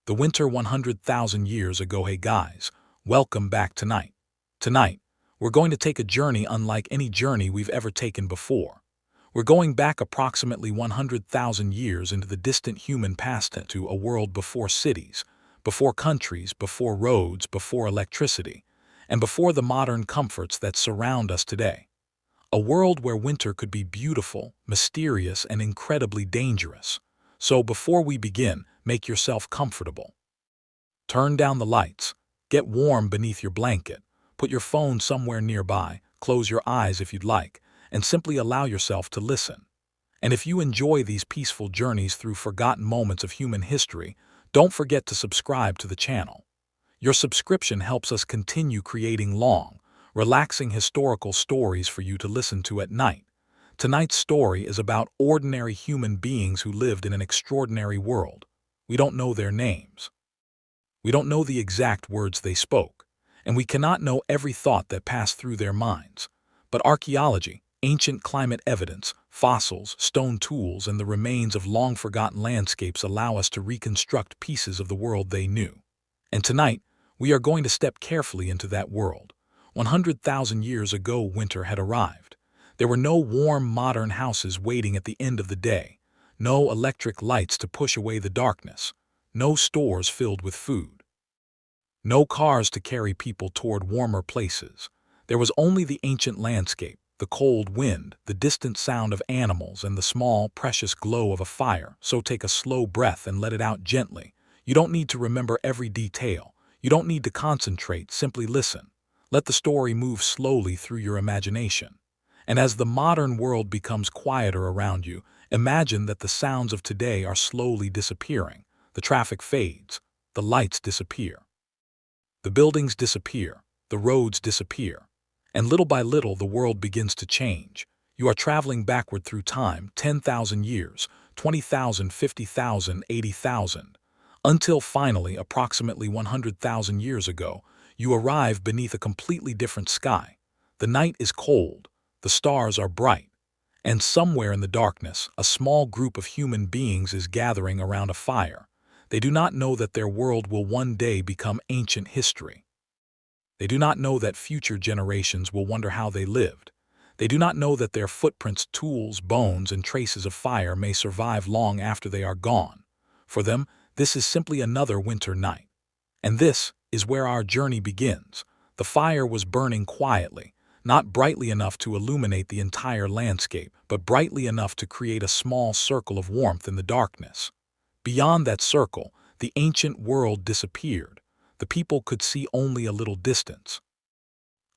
The winter 100,000 years ago. Hey guys, welcome back tonight. Tonight, we're going to take a journey unlike any journey we've ever taken before. We're going back approximately 100,000 years into the distant human past to a world before cities, before countries, before roads, before electricity, and before the modern comforts that surround us today. A world where winter could be beautiful, mysterious, and incredibly dangerous. So before we begin, make yourself comfortable. Turn down the lights, get warm beneath your blanket, put your phone somewhere nearby, close your eyes if you'd like, and simply allow yourself to listen. And if you enjoy these peaceful journeys through forgotten moments of human history, don't forget to subscribe to the channel. Your subscription helps us continue creating long, relaxing historical stories for you to listen to at night. Tonight's story is about ordinary human beings who lived in an extraordinary world. We don't know their names. We don't know the exact words they spoke, and we cannot know every thought that passed through their minds. But archaeology, ancient climate evidence, fossils, stone tools, and the remains of long-forgotten landscapes allow us to reconstruct pieces of the world they knew. And tonight, we are going to step carefully into that world. 100,000 years ago, winter had arrived. There were no warm, modern houses waiting at the end of the day, no electric lights to push away the darkness, no stores filled with food, no cars to carry people toward warmer places. There was only the ancient landscape, the cold wind, the distant sound of animals, and the small, precious glow of a fire. So take a slow breath and let it out gently. You don't need to remember every detail. You don't need to concentrate, simply listen. Let the story move slowly through your imagination. And as the modern world becomes quieter around you, imagine that the sounds of today are slowly disappearing. The traffic fades, the lights disappear, the buildings disappear, the roads disappear, and little by little the world begins to change. You are traveling backward through time, 10,000 years, 20,000, 50,000, 80,000, until finally, approximately 100,000 years ago, you arrive beneath a completely different sky. The night is cold, the stars are bright, and somewhere in the darkness, a small group of human beings is gathering around a fire. They do not know that their world will one day become ancient history. They do not know that future generations will wonder how they lived. They do not know that their footprints, tools, bones, and traces of fire may survive long after they are gone. For them, this is simply another winter night. And this is where our journey begins. The fire was burning quietly, not brightly enough to illuminate the entire landscape, but brightly enough to create a small circle of warmth in the darkness. Beyond that circle, the ancient world disappeared. The people could see only a little distance.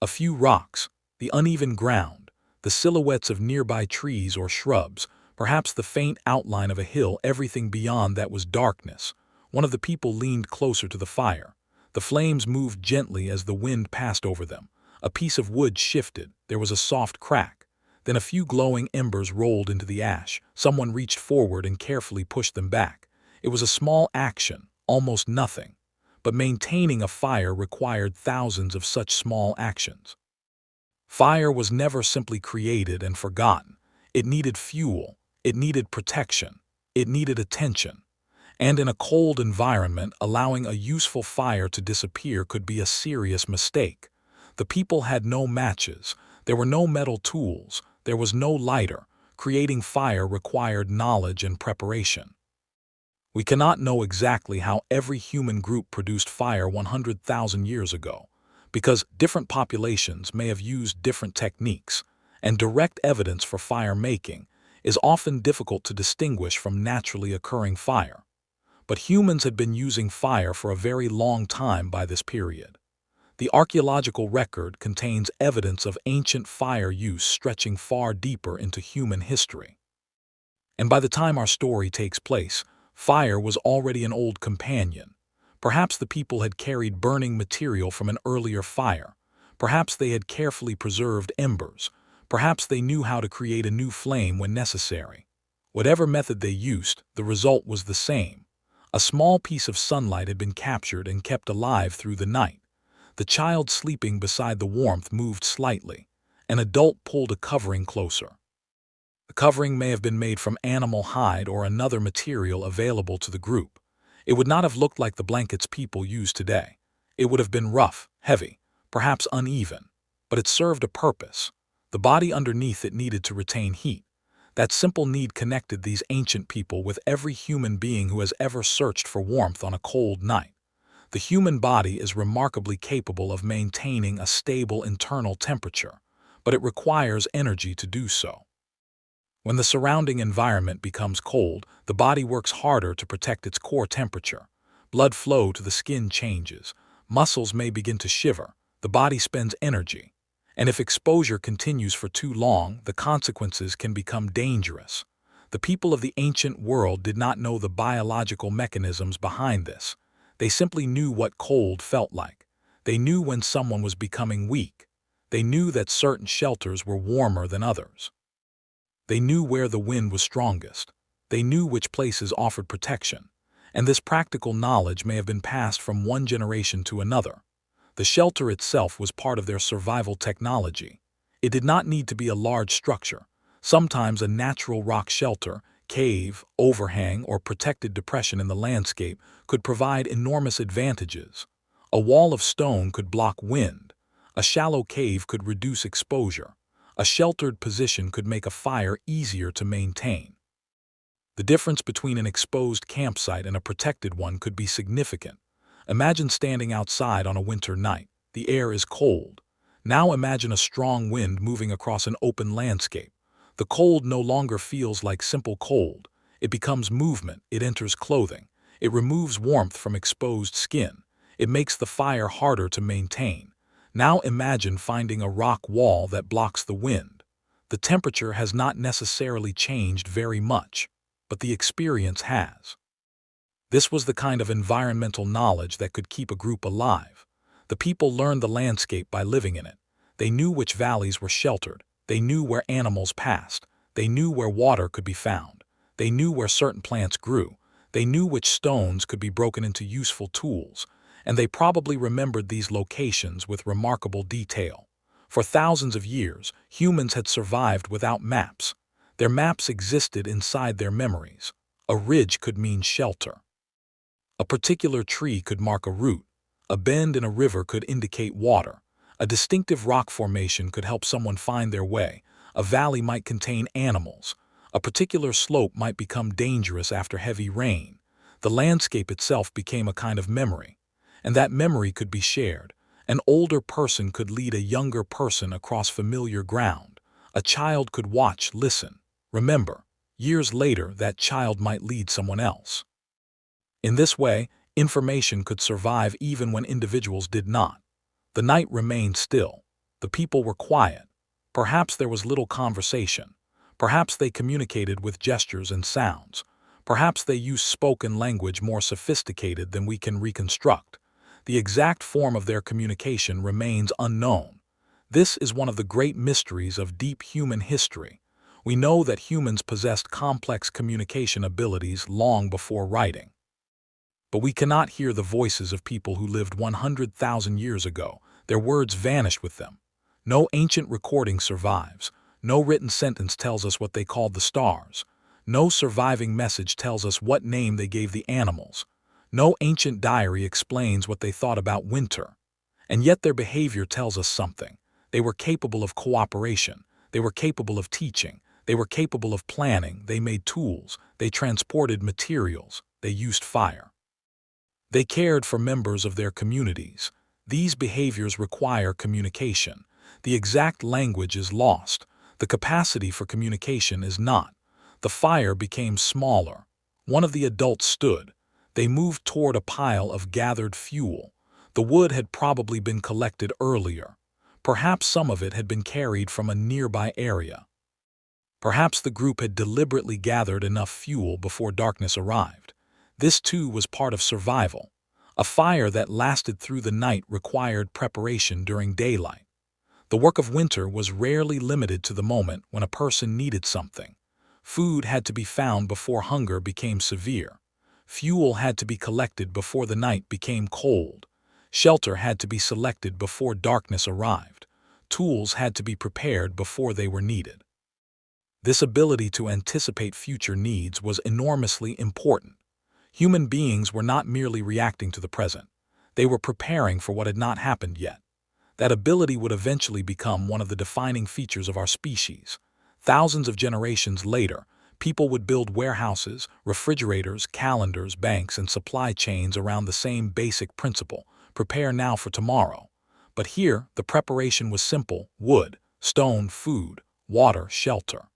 A few rocks, the uneven ground, the silhouettes of nearby trees or shrubs, perhaps the faint outline of a hill. Everything beyond that was darkness. One of the people leaned closer to the fire. The flames moved gently as the wind passed over them. A piece of wood shifted. There was a soft crack. Then a few glowing embers rolled into the ash. Someone reached forward and carefully pushed them back. It was a small action, almost nothing. But maintaining a fire required thousands of such small actions. Fire was never simply created and forgotten. It needed fuel. It needed protection. It needed attention. And in a cold environment, allowing a useful fire to disappear could be a serious mistake. The people had no matches. There were no metal tools. There was no lighter. Creating fire required knowledge and preparation. We cannot know exactly how every human group produced fire 100,000 years ago, because different populations may have used different techniques, and direct evidence for fire making is often difficult to distinguish from naturally occurring fire. But humans had been using fire for a very long time by this period. The archaeological record contains evidence of ancient fire use stretching far deeper into human history. And by the time our story takes place, fire was already an old companion. Perhaps the people had carried burning material from an earlier fire. Perhaps they had carefully preserved embers. Perhaps they knew how to create a new flame when necessary. Whatever method they used, the result was the same. A small piece of sunlight had been captured and kept alive through the night. The child sleeping beside the warmth moved slightly. An adult pulled a covering closer. The covering may have been made from animal hide or another material available to the group. It would not have looked like the blankets people use today. It would have been rough, heavy, perhaps uneven, but it served a purpose. The body underneath it needed to retain heat. That simple need connected these ancient people with every human being who has ever searched for warmth on a cold night. The human body is remarkably capable of maintaining a stable internal temperature, but it requires energy to do so. When the surrounding environment becomes cold, the body works harder to protect its core temperature. Blood flow to the skin changes. Muscles may begin to shiver. The body spends energy. And if exposure continues for too long, the consequences can become dangerous. The people of the ancient world did not know the biological mechanisms behind this. They simply knew what cold felt like. They knew when someone was becoming weak. They knew that certain shelters were warmer than others. They knew where the wind was strongest. They knew which places offered protection. And this practical knowledge may have been passed from one generation to another. The shelter itself was part of their survival technology. It did not need to be a large structure. Sometimes a natural rock shelter, cave, overhang, or protected depression in the landscape could provide enormous advantages. A wall of stone could block wind. A shallow cave could reduce exposure. A sheltered position could make a fire easier to maintain. The difference between an exposed campsite and a protected one could be significant. Imagine standing outside on a winter night. The air is cold. Now imagine a strong wind moving across an open landscape. The cold no longer feels like simple cold. It becomes movement. It enters clothing. It removes warmth from exposed skin. It makes the fire harder to maintain. Now imagine finding a rock wall that blocks the wind. The temperature has not necessarily changed very much, but the experience has. This was the kind of environmental knowledge that could keep a group alive. The people learned the landscape by living in it. They knew which valleys were sheltered. They knew where animals passed. They knew where water could be found. They knew where certain plants grew. They knew which stones could be broken into useful tools. And they probably remembered these locations with remarkable detail. For thousands of years, humans had survived without maps. Their maps existed inside their memories. A ridge could mean shelter. A particular tree could mark a route. A bend in a river could indicate water. A distinctive rock formation could help someone find their way. A valley might contain animals. A particular slope might become dangerous after heavy rain. The landscape itself became a kind of memory. And that memory could be shared. An older person could lead a younger person across familiar ground. A child could watch, listen, remember. Years later, that child might lead someone else. In this way, information could survive even when individuals did not. The night remained still. The people were quiet. Perhaps there was little conversation. Perhaps they communicated with gestures and sounds. Perhaps they used spoken language more sophisticated than we can reconstruct. The exact form of their communication remains unknown. This is one of the great mysteries of deep human history. We know that humans possessed complex communication abilities long before writing. But we cannot hear the voices of people who lived 100,000 years ago. Their words vanished with them. No ancient recording survives. No written sentence tells us what they called the stars. No surviving message tells us what name they gave the animals. No ancient diary explains what they thought about winter. And yet their behavior tells us something. They were capable of cooperation. They were capable of teaching. They were capable of planning. They made tools. They transported materials. They used fire. They cared for members of their communities. These behaviors require communication. The exact language is lost. The capacity for communication is not. The fire became smaller. One of the adults stood. They moved toward a pile of gathered fuel. The wood had probably been collected earlier. Perhaps some of it had been carried from a nearby area. Perhaps the group had deliberately gathered enough fuel before darkness arrived. This too was part of survival. A fire that lasted through the night required preparation during daylight. The work of winter was rarely limited to the moment when a person needed something. Food had to be found before hunger became severe. Fuel had to be collected before the night became cold. Shelter had to be selected before darkness arrived. Tools had to be prepared before they were needed. This ability to anticipate future needs was enormously important. Human beings were not merely reacting to the present. They were preparing for what had not happened yet. That ability would eventually become one of the defining features of our species. Thousands of generations later, people would build warehouses, refrigerators, calendars, banks, and supply chains around the same basic principle: prepare now for tomorrow. But here, the preparation was simple: wood, stone, food, water, shelter.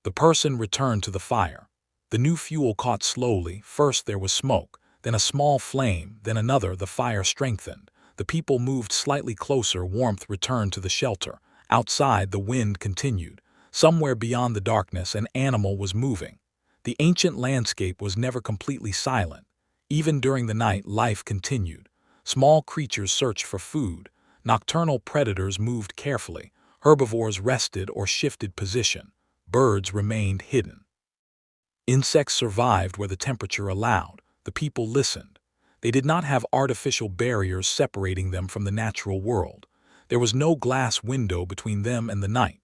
The person returned to the fire. The new fuel caught slowly. First there was smoke, then a small flame, then another. The fire strengthened. The people moved slightly closer. Warmth returned to the shelter. Outside, the wind continued. Somewhere beyond the darkness, an animal was moving. The ancient landscape was never completely silent. Even during the night, life continued. Small creatures searched for food. Nocturnal predators moved carefully. Herbivores rested or shifted position. Birds remained hidden. Insects survived where the temperature allowed. The people listened. They did not have artificial barriers separating them from the natural world. There was no glass window between them and the night.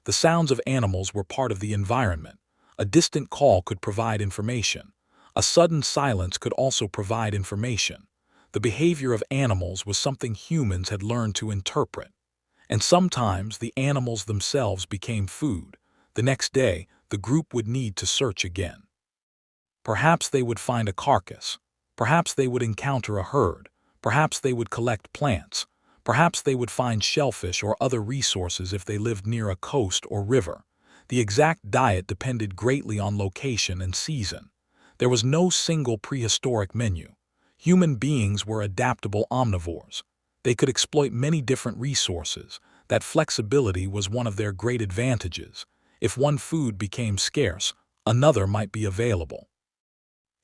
The sounds of animals were part of the environment. A distant call could provide information. A sudden silence could also provide information. The behavior of animals was something humans had learned to interpret. And sometimes the animals themselves became food. The next day, the group would need to search again. Perhaps they would find a carcass. Perhaps they would encounter a herd. Perhaps they would collect plants. Perhaps they would find shellfish or other resources if they lived near a coast or river. The exact diet depended greatly on location and season. There was no single prehistoric menu. Human beings were adaptable omnivores. They could exploit many different resources. That flexibility was one of their great advantages. If one food became scarce, another might be available.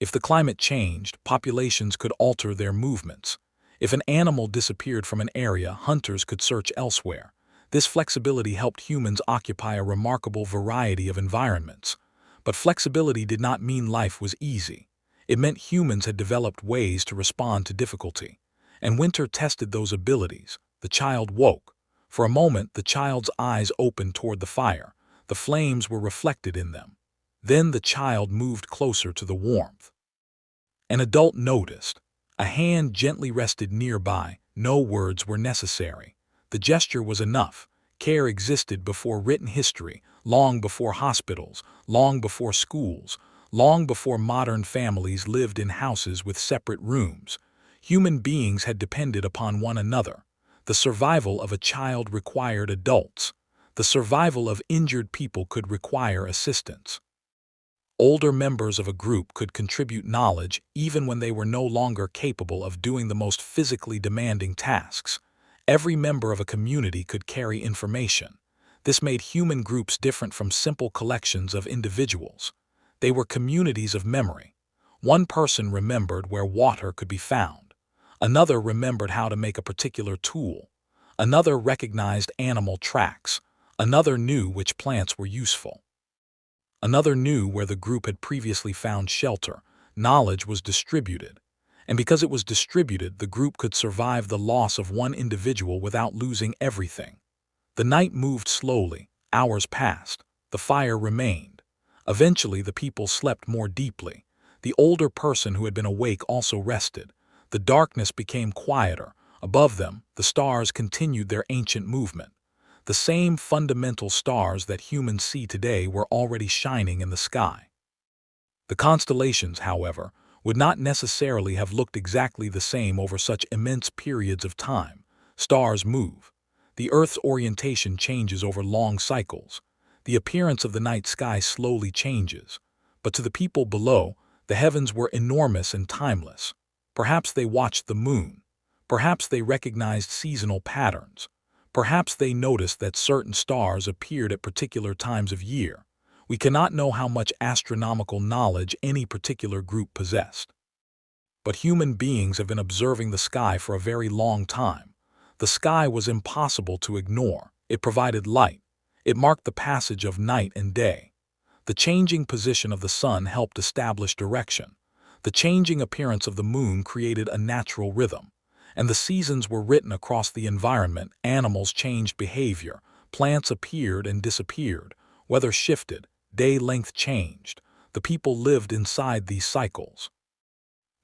If the climate changed, populations could alter their movements. If an animal disappeared from an area, hunters could search elsewhere. This flexibility helped humans occupy a remarkable variety of environments. But flexibility did not mean life was easy. It meant humans had developed ways to respond to difficulty. And winter tested those abilities. The child woke. For a moment, the child's eyes opened toward the fire. The flames were reflected in them. Then the child moved closer to the warmth. An adult noticed. A hand gently rested nearby. No words were necessary. The gesture was enough. Care existed before written history, long before hospitals, long before schools, long before modern families lived in houses with separate rooms. Human beings had depended upon one another. The survival of a child required adults. The survival of injured people could require assistance. Older members of a group could contribute knowledge even when they were no longer capable of doing the most physically demanding tasks. Every member of a community could carry information. This made human groups different from simple collections of individuals. They were communities of memory. One person remembered where water could be found. Another remembered how to make a particular tool. Another recognized animal tracks. Another knew which plants were useful. Another knew where the group had previously found shelter. Knowledge was distributed. And because it was distributed, the group could survive the loss of one individual without losing everything. The night moved slowly. Hours passed. The fire remained. Eventually, the people slept more deeply. The older person who had been awake also rested. The darkness became quieter. Above them, the stars continued their ancient movement. The same fundamental stars that humans see today were already shining in the sky. The constellations, however, would not necessarily have looked exactly the same over such immense periods of time. Stars move. The Earth's orientation changes over long cycles. The appearance of the night sky slowly changes. But to the people below, the heavens were enormous and timeless. Perhaps they watched the moon. Perhaps they recognized seasonal patterns. Perhaps they noticed that certain stars appeared at particular times of year. We cannot know how much astronomical knowledge any particular group possessed. But human beings have been observing the sky for a very long time. The sky was impossible to ignore. It provided light. It marked the passage of night and day. The changing position of the sun helped establish direction. The changing appearance of the moon created a natural rhythm. And the seasons were written across the environment. Animals changed behavior. Plants appeared and disappeared. Weather shifted. Day length changed. The people lived inside these cycles.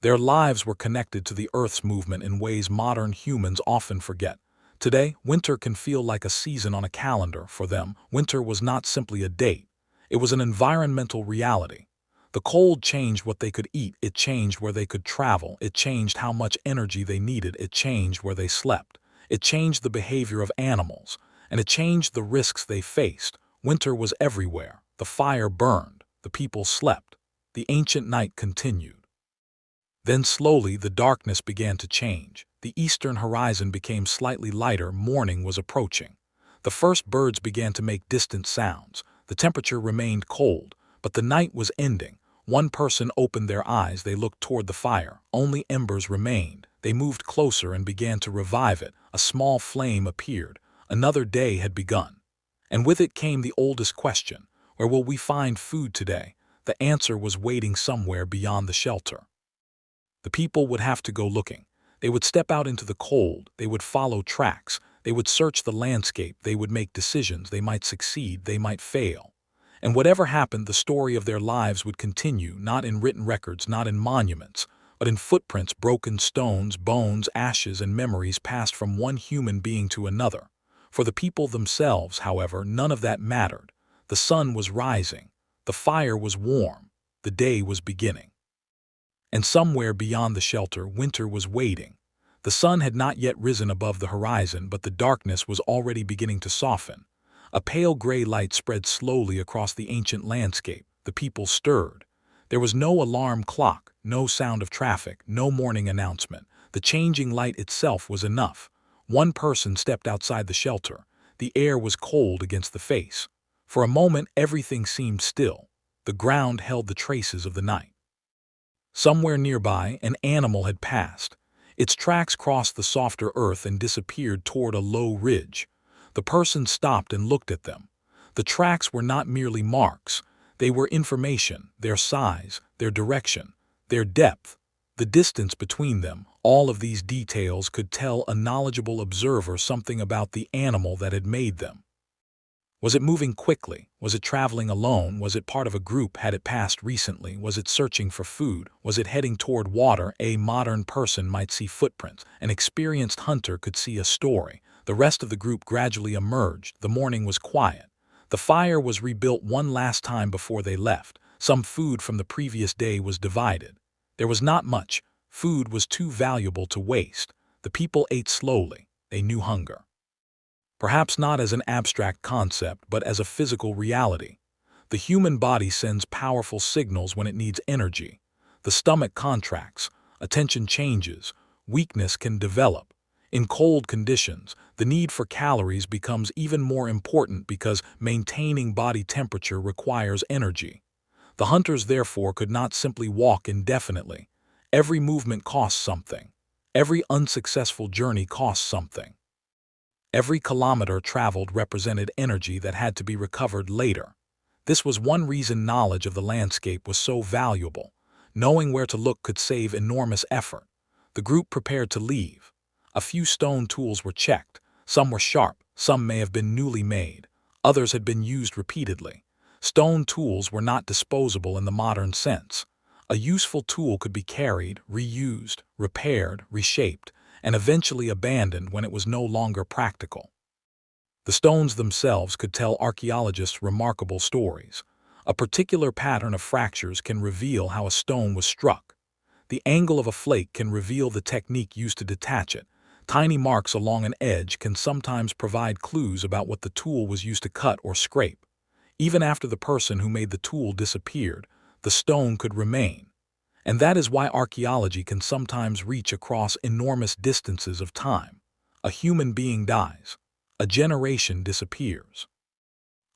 Their lives were connected to the Earth's movement in ways modern humans often forget. Today, winter can feel like a season on a calendar. For them, winter was not simply a date. It was an environmental reality. The cold changed what they could eat, it changed where they could travel, it changed how much energy they needed, it changed where they slept. It changed the behavior of animals, and it changed the risks they faced. Winter was everywhere. The fire burned, the people slept. The ancient night continued. Then slowly the darkness began to change. The eastern horizon became slightly lighter, morning was approaching. The first birds began to make distant sounds. The temperature remained cold, but the night was ending. One person opened their eyes, they looked toward the fire. Only embers remained. They moved closer and began to revive it. A small flame appeared. Another day had begun. And with it came the oldest question: where will we find food today? The answer was waiting somewhere beyond the shelter. The people would have to go looking. They would step out into the cold, they would follow tracks, they would search the landscape, they would make decisions, they might succeed, they might fail. And whatever happened, the story of their lives would continue, not in written records, not in monuments, but in footprints, broken stones, bones, ashes, and memories passed from one human being to another. For the people themselves, however, none of that mattered. The sun was rising, the fire was warm, the day was beginning. And somewhere beyond the shelter, winter was waiting. The sun had not yet risen above the horizon, but the darkness was already beginning to soften. A pale gray light spread slowly across the ancient landscape. The people stirred. There was no alarm clock, no sound of traffic, no morning announcement. The changing light itself was enough. One person stepped outside the shelter. The air was cold against the face. For a moment, everything seemed still. The ground held the traces of the night. Somewhere nearby, an animal had passed. Its tracks crossed the softer earth and disappeared toward a low ridge. The person stopped and looked at them. The tracks were not merely marks. They were information, their size, their direction, their depth, the distance between them. All of these details could tell a knowledgeable observer something about the animal that had made them. Was it moving quickly? Was it traveling alone? Was it part of a group? Had it passed recently? Was it searching for food? Was it heading toward water? A modern person might see footprints. An experienced hunter could see a story. The rest of the group gradually emerged. The morning was quiet. The fire was rebuilt one last time before they left. Some food from the previous day was divided. There was not much. Food was too valuable to waste. The people ate slowly. They knew hunger. Perhaps not as an abstract concept, but as a physical reality. The human body sends powerful signals when it needs energy. The stomach contracts, attention changes, weakness can develop. In cold conditions, the need for calories becomes even more important because maintaining body temperature requires energy. The hunters therefore could not simply walk indefinitely. Every movement costs something. Every unsuccessful journey costs something. Every kilometer traveled represented energy that had to be recovered later. This was one reason knowledge of the landscape was so valuable. Knowing where to look could save enormous effort. The group prepared to leave. A few stone tools were checked. Some were sharp, some may have been newly made. Others had been used repeatedly. Stone tools were not disposable in the modern sense. A useful tool could be carried, reused, repaired, reshaped, and eventually abandoned when it was no longer practical. The stones themselves could tell archaeologists remarkable stories. A particular pattern of fractures can reveal how a stone was struck. The angle of a flake can reveal the technique used to detach it. Tiny marks along an edge can sometimes provide clues about what the tool was used to cut or scrape. Even after the person who made the tool disappeared, the stone could remain. And that is why archaeology can sometimes reach across enormous distances of time. A human being dies. A generation disappears.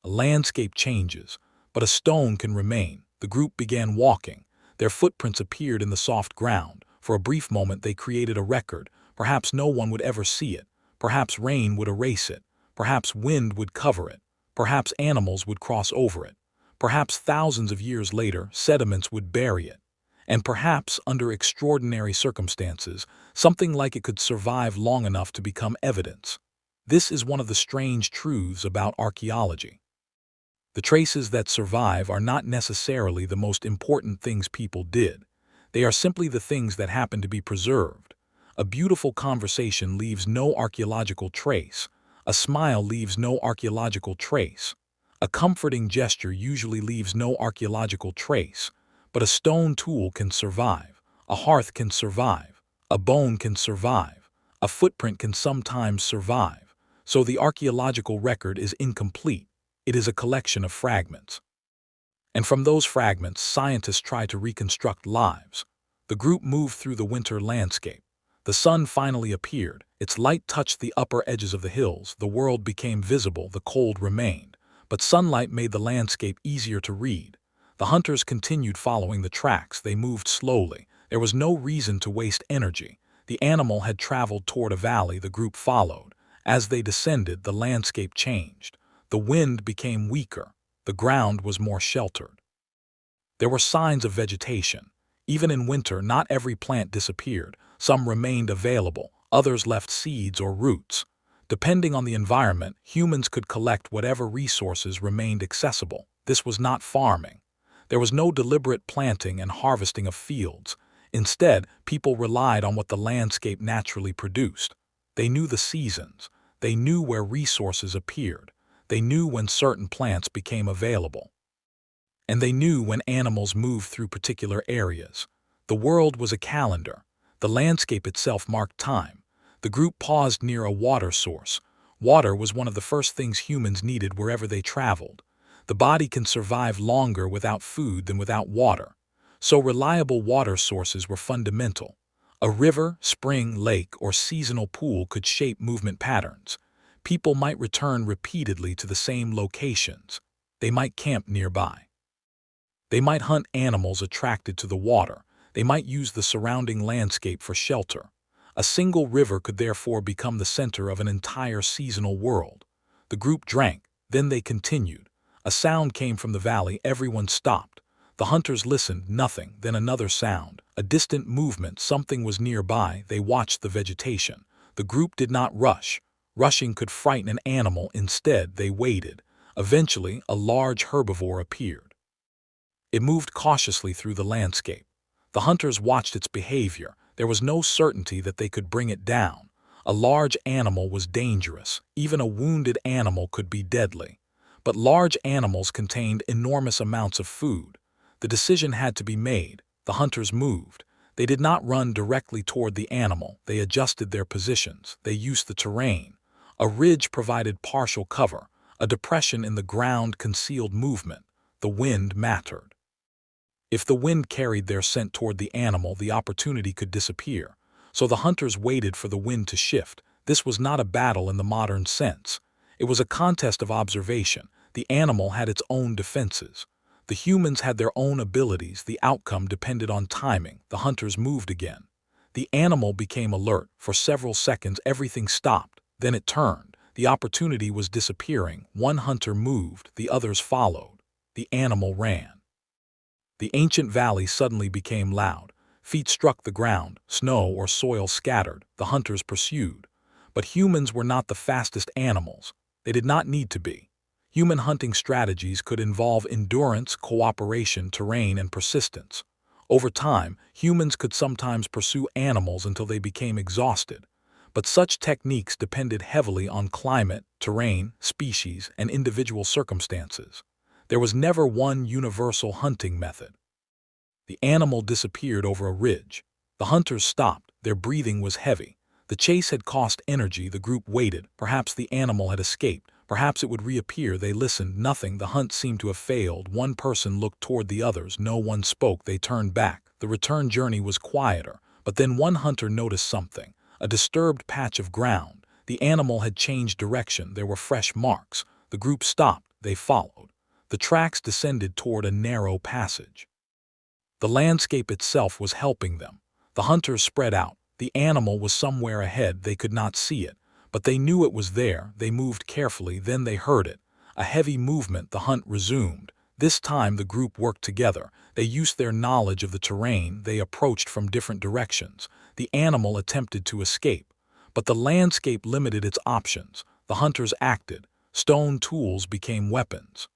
A landscape changes, but a stone can remain. The group began walking. Their footprints appeared in the soft ground. For a brief moment they created a record. Perhaps no one would ever see it. Perhaps rain would erase it. Perhaps wind would cover it. Perhaps animals would cross over it. Perhaps thousands of years later, sediments would bury it. And perhaps, under extraordinary circumstances, something like it could survive long enough to become evidence. This is one of the strange truths about archaeology. The traces that survive are not necessarily the most important things people did. They are simply the things that happen to be preserved. A beautiful conversation leaves no archaeological trace. A smile leaves no archaeological trace. A comforting gesture usually leaves no archaeological trace. But a stone tool can survive. A hearth can survive. A bone can survive. A footprint can sometimes survive. So the archaeological record is incomplete. It is a collection of fragments. And from those fragments, scientists try to reconstruct lives. The group moved through the winter landscape. The sun finally appeared. Its light touched the upper edges of the hills. The world became visible. The cold remained. But sunlight made the landscape easier to read. The hunters continued following the tracks. They moved slowly. There was no reason to waste energy. The animal had traveled toward a valley. The group followed. As they descended, the landscape changed. The wind became weaker. The ground was more sheltered. There were signs of vegetation. Even in winter, not every plant disappeared. Some remained available. Others left seeds or roots. Depending on the environment, humans could collect whatever resources remained accessible. This was not farming. There was no deliberate planting and harvesting of fields. Instead, people relied on what the landscape naturally produced. They knew the seasons. They knew where resources appeared. They knew when certain plants became available. And they knew when animals moved through particular areas. The world was a calendar. The landscape itself marked time. The group paused near a water source. Water was one of the first things humans needed wherever they traveled. The body can survive longer without food than without water. So reliable water sources were fundamental. A river, spring, lake, or seasonal pool could shape movement patterns. People might return repeatedly to the same locations. They might camp nearby. They might hunt animals attracted to the water. They might use the surrounding landscape for shelter. A single river could therefore become the center of an entire seasonal world. The group drank, then they continued. A sound came from the valley. Everyone stopped. The hunters listened. Nothing, then another sound. A distant movement. Something was nearby. They watched the vegetation. The group did not rush. Rushing could frighten an animal. Instead, they waited. Eventually, a large herbivore appeared. It moved cautiously through the landscape. The hunters watched its behavior. There was no certainty that they could bring it down. A large animal was dangerous. Even a wounded animal could be deadly. But large animals contained enormous amounts of food. The decision had to be made. The hunters moved. They did not run directly toward the animal. They adjusted their positions. They used the terrain. A ridge provided partial cover. A depression in the ground concealed movement. The wind mattered. If the wind carried their scent toward the animal, the opportunity could disappear. So the hunters waited for the wind to shift. This was not a battle in the modern sense. It was a contest of observation. The animal had its own defenses. The humans had their own abilities. The outcome depended on timing. The hunters moved again. The animal became alert. For several seconds, everything stopped. Then it turned. The opportunity was disappearing. One hunter moved. The others followed. The animal ran. The ancient valley suddenly became loud. Feet struck the ground. Snow or soil scattered. The hunters pursued. But humans were not the fastest animals. They did not need to be. Human hunting strategies could involve endurance, cooperation, terrain, and persistence. Over time, humans could sometimes pursue animals until they became exhausted. But such techniques depended heavily on climate, terrain, species, and individual circumstances. There was never one universal hunting method. The animal disappeared over a ridge. The hunters stopped. Their breathing was heavy. The chase had cost energy. The group waited. Perhaps the animal had escaped. Perhaps it would reappear. They listened. Nothing. The hunt seemed to have failed. One person looked toward the others. No one spoke. They turned back. The return journey was quieter. But then one hunter noticed something. A disturbed patch of ground. The animal had changed direction. There were fresh marks. The group stopped. They followed. The tracks descended toward a narrow passage. The landscape itself was helping them. The hunters spread out. The animal was somewhere ahead. They could not see it, but they knew it was there. They moved carefully. Then they heard it. A heavy movement. The hunt resumed. This time the group worked together. They used their knowledge of the terrain. They approached from different directions. The animal attempted to escape, but the landscape limited its options. The hunters acted. Stone tools became weapons.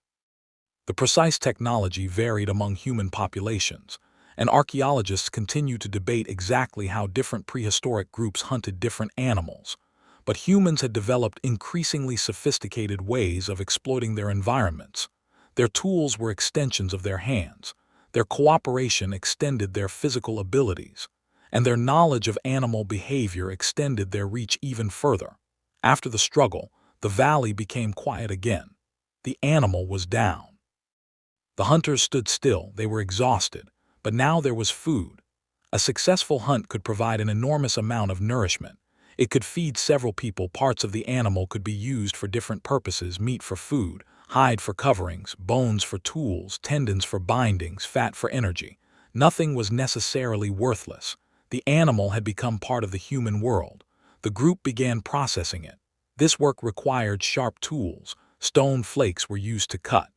The precise technology varied among human populations. and archaeologists continue to debate exactly how different prehistoric groups hunted different animals. But humans had developed increasingly sophisticated ways of exploiting their environments. Their tools were extensions of their hands. Their cooperation extended their physical abilities, and their knowledge of animal behavior extended their reach even further. After the struggle, the valley became quiet again. The animal was down. The hunters stood still, they were exhausted, but now there was food. A successful hunt could provide an enormous amount of nourishment. It could feed several people. Parts of the animal could be used for different purposes: meat for food, hide for coverings, bones for tools, tendons for bindings, fat for energy. Nothing was necessarily worthless. The animal had become part of the human world. The group began processing it. This work required sharp tools. Stone flakes were used to cut.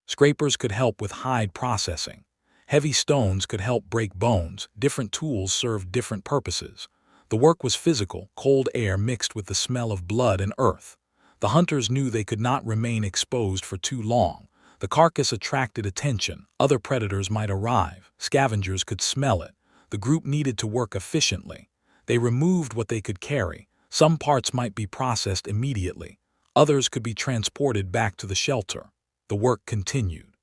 Scrapers could help with hide processing. Heavy stones could help break bones. Different tools served different purposes. The work was physical. Cold air mixed with the smell of blood and earth. The hunters knew they could not remain exposed for too long. The carcass attracted attention. Other predators might arrive. Scavengers could smell it. The group needed to work efficiently. They removed what they could carry. Some parts might be processed immediately. Others could be transported back to the shelter. The work continued.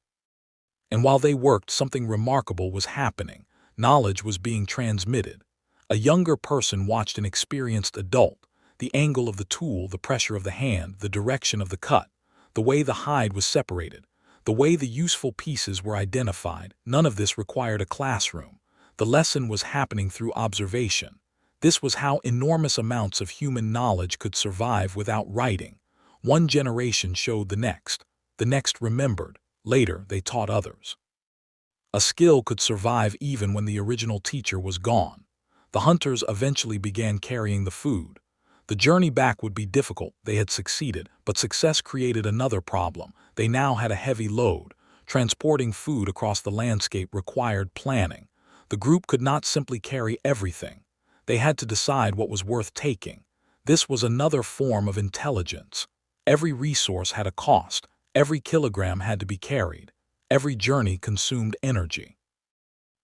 And while they worked, something remarkable was happening. Knowledge was being transmitted. A younger person watched an experienced adult. The angle of the tool, the pressure of the hand, the direction of the cut, the way the hide was separated, the way the useful pieces were identified. None of this required a classroom. The lesson was happening through observation. This was how enormous amounts of human knowledge could survive without writing. One generation showed the next. The next remembered. Later, they taught others. A skill could survive even when the original teacher was gone. The hunters eventually began carrying the food. The journey back would be difficult. They had succeeded, but success created another problem. They now had a heavy load. Transporting food across the landscape required planning. The group could not simply carry everything. They had to decide what was worth taking. This was another form of intelligence. Every resource had a cost. Every kilogram had to be carried. Every journey consumed energy.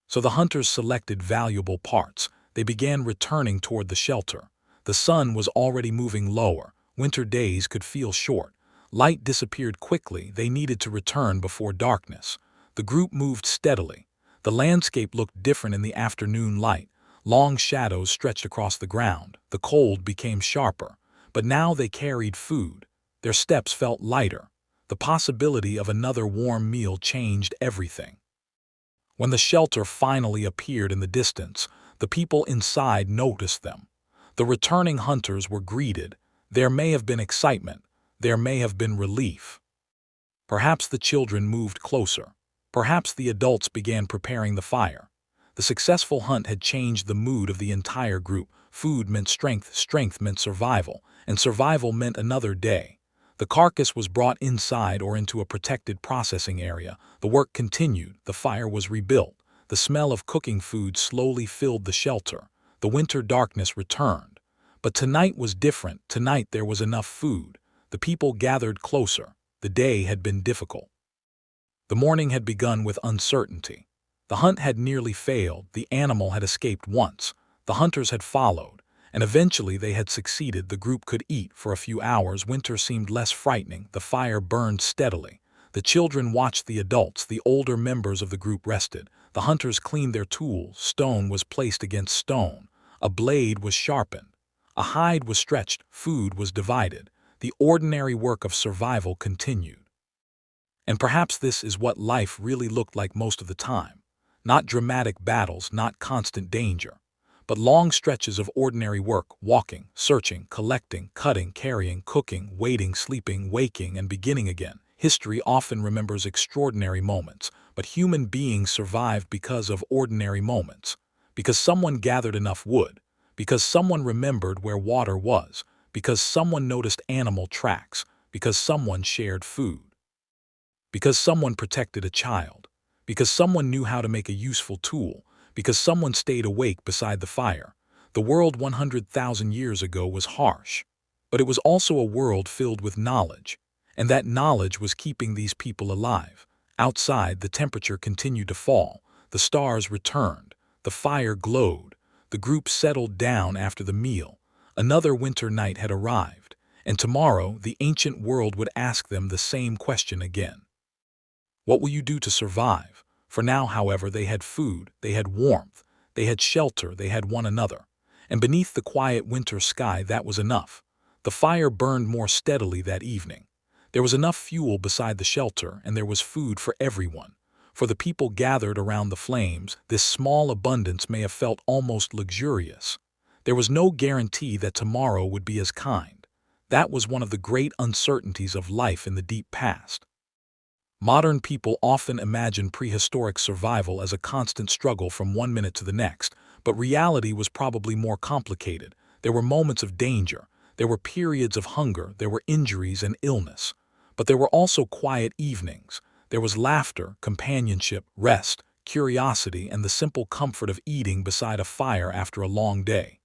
So the hunters selected valuable parts. They began returning toward the shelter. The sun was already moving lower. Winter days could feel short. Light disappeared quickly. They needed to return before darkness. The group moved steadily. The landscape looked different in the afternoon light. Long shadows stretched across the ground. The cold became sharper. But now they carried food. Their steps felt lighter. The possibility of another warm meal changed everything. When the shelter finally appeared in the distance, the people inside noticed them. The returning hunters were greeted. There may have been excitement. There may have been relief. Perhaps the children moved closer. Perhaps the adults began preparing the fire. The successful hunt had changed the mood of the entire group. Food meant strength, strength meant survival, and survival meant another day. The carcass was brought inside or into a protected processing area. The work continued. The fire was rebuilt. The smell of cooking food slowly filled the shelter. The winter darkness returned. But tonight was different. Tonight there was enough food. The people gathered closer. The day had been difficult. The morning had begun with uncertainty. The hunt had nearly failed. The animal had escaped once. The hunters had followed. And eventually they had succeeded. The group could eat for a few hours. Winter seemed less frightening. The fire burned steadily. The children watched the adults. The older members of the group rested. The hunters cleaned their tools. Stone was placed against stone. A blade was sharpened. A hide was stretched. Food was divided. The ordinary work of survival continued. And perhaps this is what life really looked like most of the time. Not dramatic battles, not constant danger, but long stretches of ordinary work: walking, searching, collecting, cutting, carrying, cooking, waiting, sleeping, waking, and beginning again. History often remembers extraordinary moments, but human beings survive because of ordinary moments. Because someone gathered enough wood, because someone remembered where water was, because someone noticed animal tracks, because someone shared food, because someone protected a child, because someone knew how to make a useful tool, because someone stayed awake beside the fire. The world 100,000 years ago was harsh, but it was also a world filled with knowledge, and that knowledge was keeping these people alive. Outside, the temperature continued to fall. The stars returned. The fire glowed. The group settled down after the meal. Another winter night had arrived, and tomorrow the ancient world would ask them the same question again. What will you do to survive? For now, however, they had food, they had warmth, they had shelter, they had one another. And beneath the quiet winter sky, that was enough. The fire burned more steadily that evening. There was enough fuel beside the shelter, and there was food for everyone. For the people gathered around the flames, this small abundance may have felt almost luxurious. There was no guarantee that tomorrow would be as kind. That was one of the great uncertainties of life in the deep past. Modern people often imagine prehistoric survival as a constant struggle from one minute to the next, but reality was probably more complicated. There were moments of danger, there were periods of hunger, there were injuries and illness. But there were also quiet evenings. There was laughter, companionship, rest, curiosity, and the simple comfort of eating beside a fire after a long day.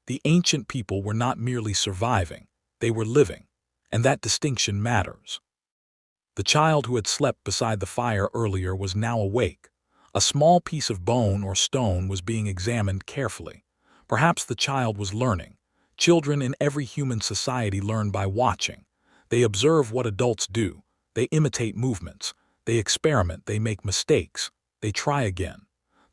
The ancient people were not merely surviving, they were living, and that distinction matters. The child who had slept beside the fire earlier was now awake. A small piece of bone or stone was being examined carefully. Perhaps the child was learning. Children in every human society learn by watching. They observe what adults do. They imitate movements. They experiment. They make mistakes. They try again.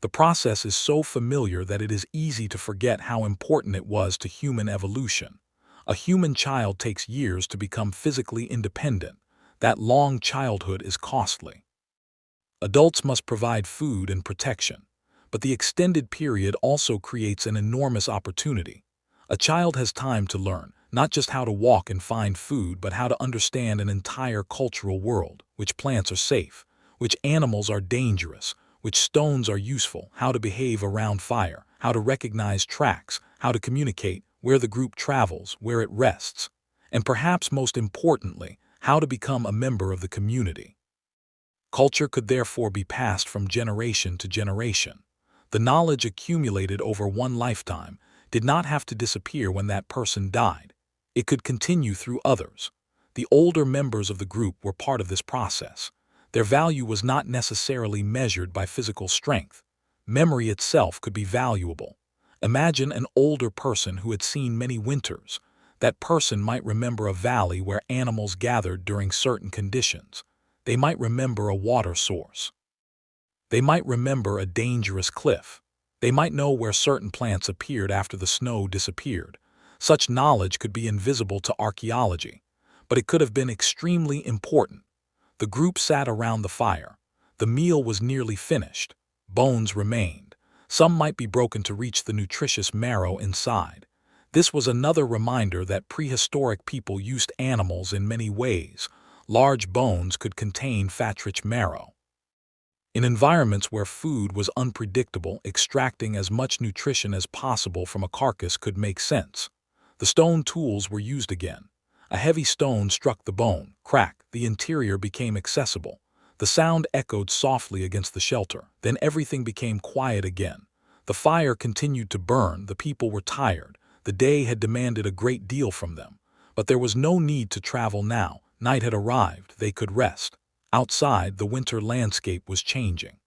The process is so familiar that it is easy to forget how important it was to human evolution. A human child takes years to become physically independent. That long childhood is costly. Adults must provide food and protection, but the extended period also creates an enormous opportunity. A child has time to learn, not just how to walk and find food, but how to understand an entire cultural world, which plants are safe, which animals are dangerous, which stones are useful, how to behave around fire, how to recognize tracks, how to communicate, where the group travels, where it rests, and perhaps most importantly, how to become a member of the community. Culture could therefore be passed from generation to generation. The knowledge accumulated over one lifetime did not have to disappear when that person died. It could continue through others. The older members of the group were part of this process. Their value was not necessarily measured by physical strength. Memory itself could be valuable. Imagine an older person who had seen many winters. That person might remember a valley where animals gathered during certain conditions. They might remember a water source. They might remember a dangerous cliff. They might know where certain plants appeared after the snow disappeared. Such knowledge could be invisible to archaeology, but it could have been extremely important. The group sat around the fire. The meal was nearly finished. Bones remained. Some might be broken to reach the nutritious marrow inside. This was another reminder that prehistoric people used animals in many ways. Large bones could contain fat-rich marrow. In environments where food was unpredictable, extracting as much nutrition as possible from a carcass could make sense. The stone tools were used again. A heavy stone struck the bone. Crack. The interior became accessible. The sound echoed softly against the shelter. Then everything became quiet again. The fire continued to burn. The people were tired. The day had demanded a great deal from them. But there was no need to travel now. Night had arrived. They could rest. Outside, the winter landscape was changing.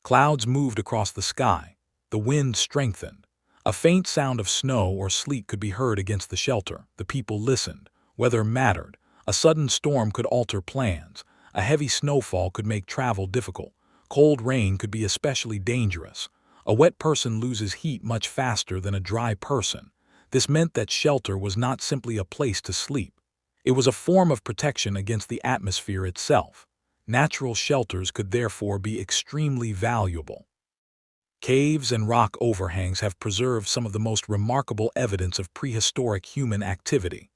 Clouds moved across the sky. The wind strengthened. A faint sound of snow or sleet could be heard against the shelter. The people listened. Weather mattered. A sudden storm could alter plans. A heavy snowfall could make travel difficult. Cold rain could be especially dangerous. A wet person loses heat much faster than a dry person. This meant that shelter was not simply a place to sleep. It was a form of protection against the atmosphere itself. Natural shelters could therefore be extremely valuable. Caves and rock overhangs have preserved some of the most remarkable evidence of prehistoric human activity.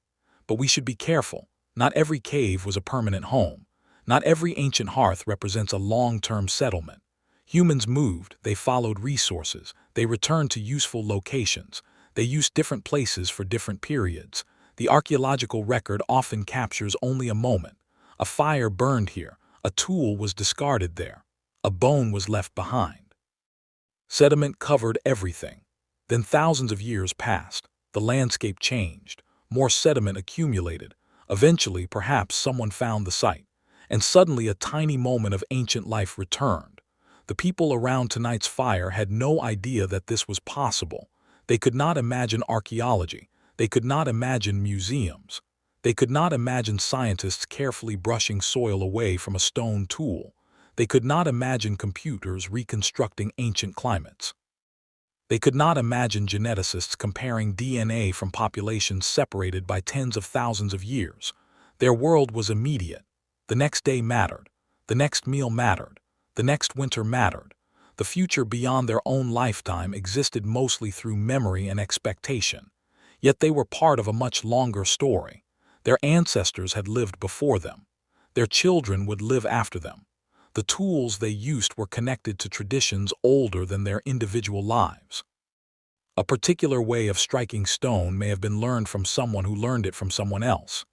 But we should be careful. Not every cave was a permanent home. Not every ancient hearth represents a long-term settlement. Humans moved, they followed resources, they returned to useful locations, they used different places for different periods. The archaeological record often captures only a moment. A fire burned here, a tool was discarded there, a bone was left behind. Sediment covered everything. Then thousands of years passed, the landscape changed, more sediment accumulated. Eventually, perhaps someone found the site, and suddenly a tiny moment of ancient life returned. The people around tonight's fire had no idea that this was possible. They could not imagine archaeology. They could not imagine museums. They could not imagine scientists carefully brushing soil away from a stone tool. They could not imagine computers reconstructing ancient climates. They could not imagine geneticists comparing DNA from populations separated by tens of thousands of years. Their world was immediate. The next day mattered. The next meal mattered. The next winter mattered. The future beyond their own lifetime existed mostly through memory and expectation. Yet they were part of a much longer story. Their ancestors had lived before them. Their children would live after them. The tools they used were connected to traditions older than their individual lives. A particular way of striking stone may have been learned from someone who learned it from someone else.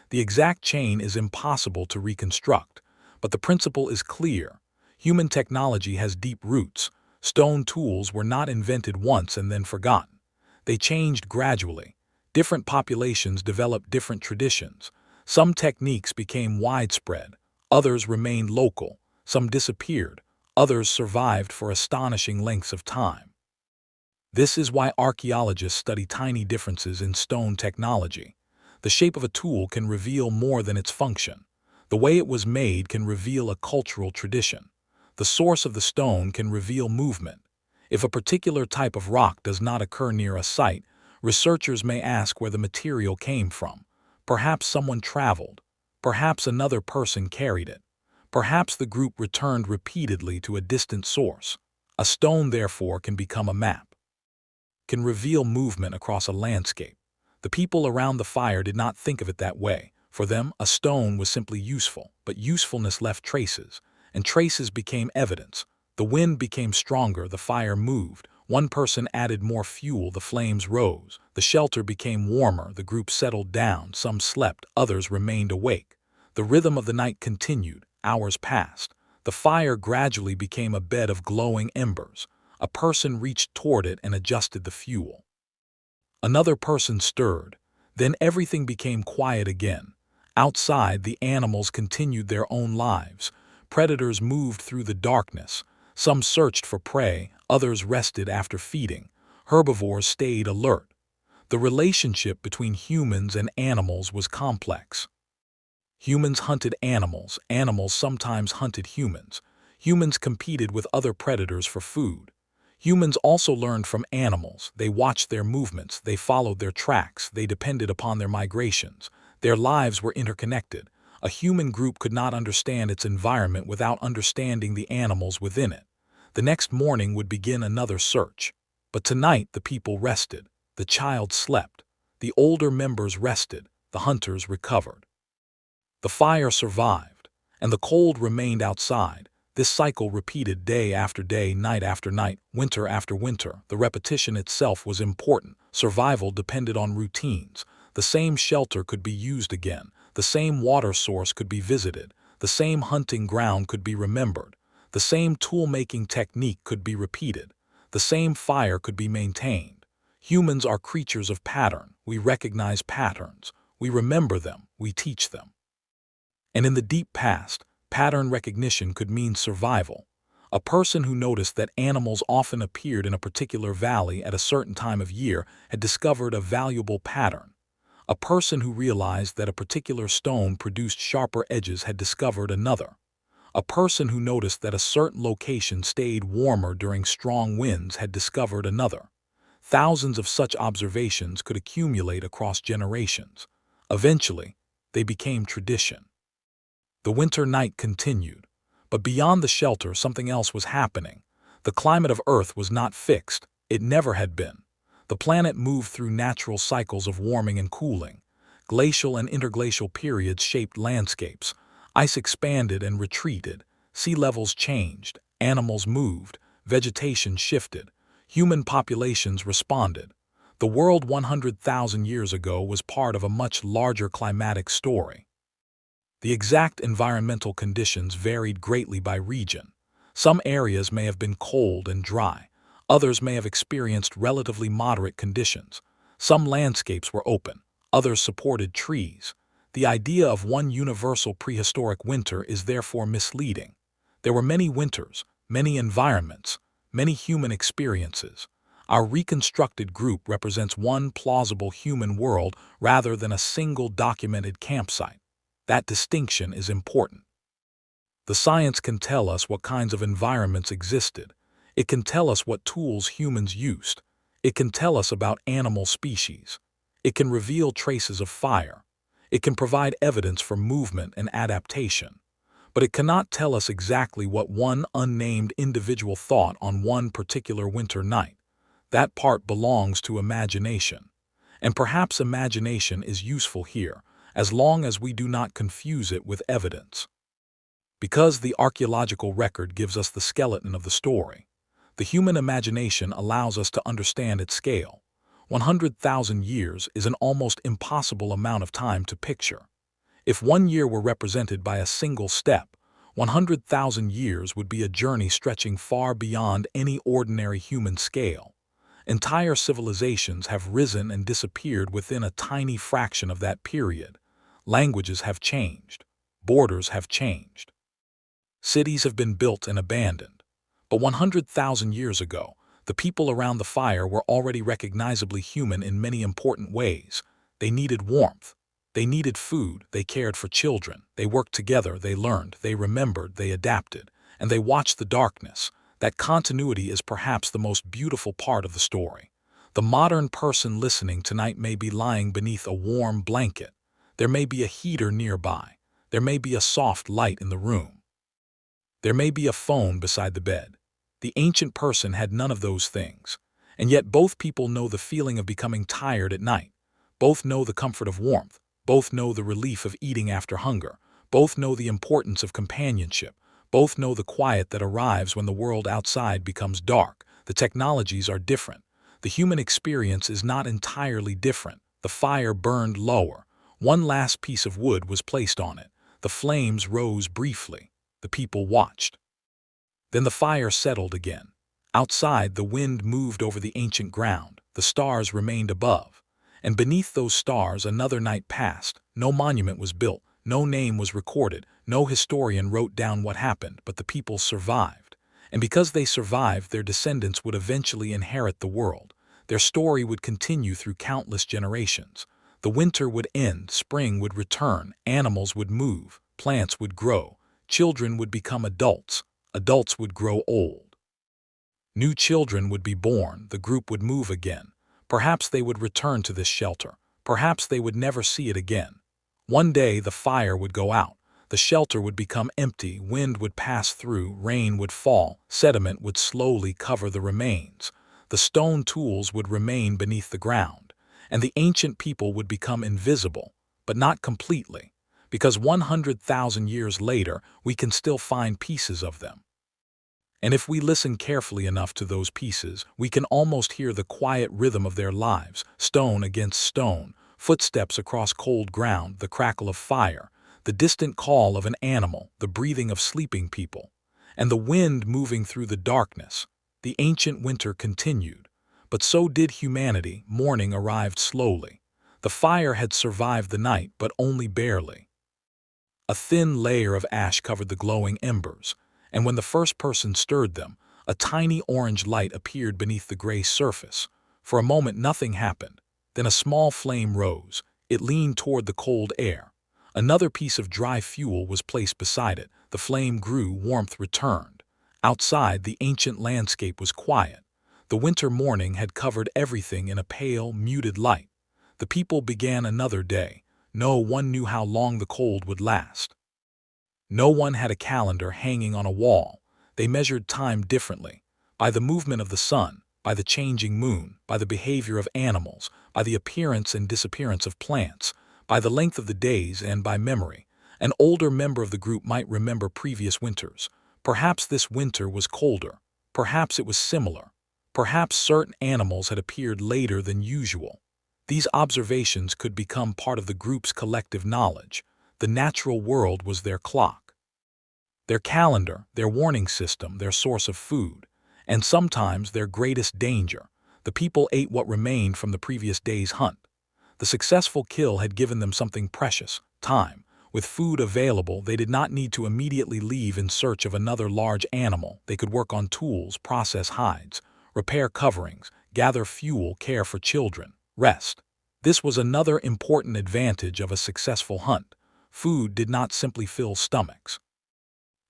The exact chain is impossible to reconstruct, but the principle is clear. Human technology has deep roots. Stone tools were not invented once and then forgotten. They changed gradually. Different populations developed different traditions. Some techniques became widespread. Others remained local. Some disappeared. Others survived for astonishing lengths of time. This is why archaeologists study tiny differences in stone technology. The shape of a tool can reveal more than its function. The way it was made can reveal a cultural tradition. The source of the stone can reveal movement. If a particular type of rock does not occur near a site, researchers may ask where the material came from. Perhaps someone traveled. Perhaps another person carried it. Perhaps the group returned repeatedly to a distant source. A stone, therefore, can become a map, can reveal movement across a landscape. The people around the fire did not think of it that way. For them, a stone was simply useful, but usefulness left traces, and traces became evidence. The wind became stronger, the fire moved. One person added more fuel, the flames rose. The shelter became warmer, the group settled down. Some slept, others remained awake. The rhythm of the night continued. Hours passed. The fire gradually became a bed of glowing embers. A person reached toward it and adjusted the fuel. Another person stirred. Then everything became quiet again. Outside, the animals continued their own lives. Predators moved through the darkness. Some searched for prey, others rested after feeding. Herbivores stayed alert. The relationship between humans and animals was complex. Humans hunted animals. Animals sometimes hunted humans. Humans competed with other predators for food. Humans also learned from animals. They watched their movements. They followed their tracks. They depended upon their migrations. Their lives were interconnected. A human group could not understand its environment without understanding the animals within it. The next morning would begin another search. But tonight the people rested. The child slept. The older members rested. The hunters recovered. The fire survived, and the cold remained outside. This cycle repeated day after day, night after night, winter after winter. The repetition itself was important. Survival depended on routines. The same shelter could be used again. The same water source could be visited. The same hunting ground could be remembered. The same tool-making technique could be repeated. The same fire could be maintained. Humans are creatures of pattern. We recognize patterns. We remember them. We teach them. And in the deep past, pattern recognition could mean survival. A person who noticed that animals often appeared in a particular valley at a certain time of year had discovered a valuable pattern. A person who realized that a particular stone produced sharper edges had discovered another. A person who noticed that a certain location stayed warmer during strong winds had discovered another. Thousands of such observations could accumulate across generations. Eventually, they became tradition. The winter night continued, but beyond the shelter something else was happening. The climate of Earth was not fixed. It never had been. The planet moved through natural cycles of warming and cooling. Glacial and interglacial periods shaped landscapes. Ice expanded and retreated. Sea levels changed. Animals moved. Vegetation shifted. Human populations responded. The world 100,000 years ago was part of a much larger climatic story. The exact environmental conditions varied greatly by region. Some areas may have been cold and dry. Others may have experienced relatively moderate conditions. Some landscapes were open. Others supported trees. The idea of one universal prehistoric winter is therefore misleading. There were many winters, many environments, many human experiences. Our reconstructed group represents one plausible human world rather than a single documented campsite. That distinction is important. The science can tell us what kinds of environments existed. It can tell us what tools humans used. It can tell us about animal species. It can reveal traces of fire. It can provide evidence for movement and adaptation. But it cannot tell us exactly what one unnamed individual thought on one particular winter night. That part belongs to imagination. And perhaps imagination is useful here, as long as we do not confuse it with evidence. Because the archaeological record gives us the skeleton of the story, the human imagination allows us to understand its scale. 100,000 years is an almost impossible amount of time to picture. If 1 year were represented by a single step, 100,000 years would be a journey stretching far beyond any ordinary human scale. Entire civilizations have risen and disappeared within a tiny fraction of that period. Languages have changed. Borders have changed. Cities have been built and abandoned. But 100,000 years ago, the people around the fire were already recognizably human in many important ways. They needed warmth. They needed food. They cared for children. They worked together. They learned. They remembered. They adapted. And they watched the darkness. That continuity is perhaps the most beautiful part of the story. The modern person listening tonight may be lying beneath a warm blanket. There may be a heater nearby. There may be a soft light in the room. There may be a phone beside the bed. The ancient person had none of those things. And yet both people know the feeling of becoming tired at night. Both know the comfort of warmth. Both know the relief of eating after hunger. Both know the importance of companionship. Both know the quiet that arrives when the world outside becomes dark. The technologies are different. The human experience is not entirely different. The fire burned lower. One last piece of wood was placed on it. The flames rose briefly. The people watched. Then the fire settled again. Outside, the wind moved over the ancient ground. The stars remained above. And beneath those stars, another night passed. No monument was built. No name was recorded. No historian wrote down what happened, but the people survived. And because they survived, their descendants would eventually inherit the world. Their story would continue through countless generations. The winter would end, spring would return, animals would move, plants would grow. Children would become adults. Adults would grow old. New children would be born. The group would move again. Perhaps they would return to this shelter. Perhaps they would never see it again. One day the fire would go out. The shelter would become empty. Wind would pass through. Rain would fall. Sediment would slowly cover the remains. The stone tools would remain beneath the ground. And the ancient people would become invisible, but not completely. Because 100,000 years later, we can still find pieces of them. And if we listen carefully enough to those pieces, we can almost hear the quiet rhythm of their lives, stone against stone, footsteps across cold ground, the crackle of fire, the distant call of an animal, the breathing of sleeping people, and the wind moving through the darkness. The ancient winter continued, but so did humanity. Morning arrived slowly. The fire had survived the night, but only barely. A thin layer of ash covered the glowing embers, and when the first person stirred them, a tiny orange light appeared beneath the gray surface. For a moment nothing happened. Then a small flame rose. It leaned toward the cold air. Another piece of dry fuel was placed beside it. The flame grew, warmth returned. Outside, the ancient landscape was quiet. The winter morning had covered everything in a pale, muted light. The people began another day. No one knew how long the cold would last. No one had a calendar hanging on a wall. They measured time differently, by the movement of the sun, by the changing moon, by the behavior of animals, by the appearance and disappearance of plants, by the length of the days, and by memory. An older member of the group might remember previous winters. Perhaps this winter was colder. Perhaps it was similar. Perhaps certain animals had appeared later than usual. These observations could become part of the group's collective knowledge. The natural world was their clock, their calendar, their warning system, their source of food, and sometimes their greatest danger. The people ate what remained from the previous day's hunt. The successful kill had given them something precious, time, With food available, they did not need to immediately leave in search of another large animal. They could work on tools, process hides, repair coverings, gather fuel, care for children, rest. This was another important advantage of a successful hunt. Food did not simply fill stomachs.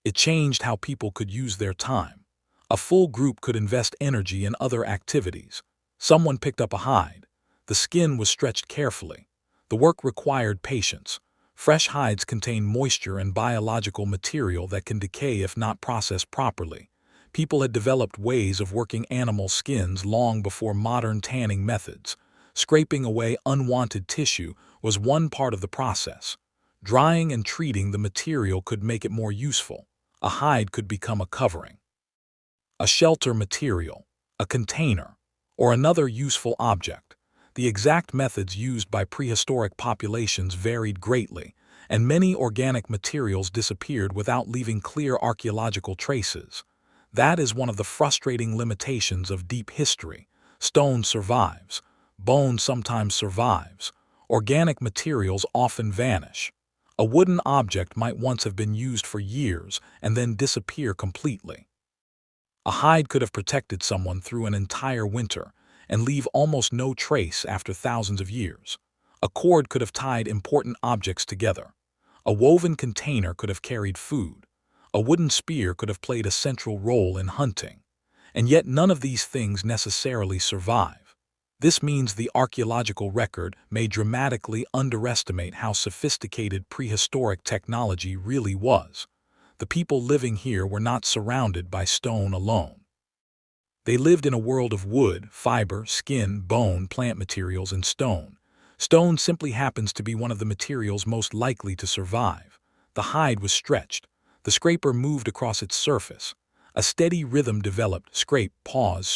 It changed how people could use their time. A full group could invest energy in other activities. Someone picked up a hide. The skin was stretched carefully. The work required patience. Fresh hides contain moisture and biological material that can decay if not processed properly. People had developed ways of working animal skins long before modern tanning methods. Scraping away unwanted tissue was one part of the process. Drying and treating the material could make it more useful. A hide could become a covering, a shelter material, a container, or another useful object. The exact methods used by prehistoric populations varied greatly, and many organic materials disappeared without leaving clear archaeological traces. That is one of the frustrating limitations of deep history. Stone survives. Bone sometimes survives. Organic materials often vanish. A wooden object might once have been used for years and then disappear completely. A hide could have protected someone through an entire winter and leave almost no trace after thousands of years. A cord could have tied important objects together. A woven container could have carried food. A wooden spear could have played a central role in hunting. And yet none of these things necessarily survive. This means the archaeological record may dramatically underestimate how sophisticated prehistoric technology really was. The people living here were not surrounded by stone alone. They lived in a world of wood, fiber, skin, bone, plant materials, and stone. Stone simply happens to be one of the materials most likely to survive. The hide was stretched. The scraper moved across its surface. A steady rhythm developed, scrape, pause,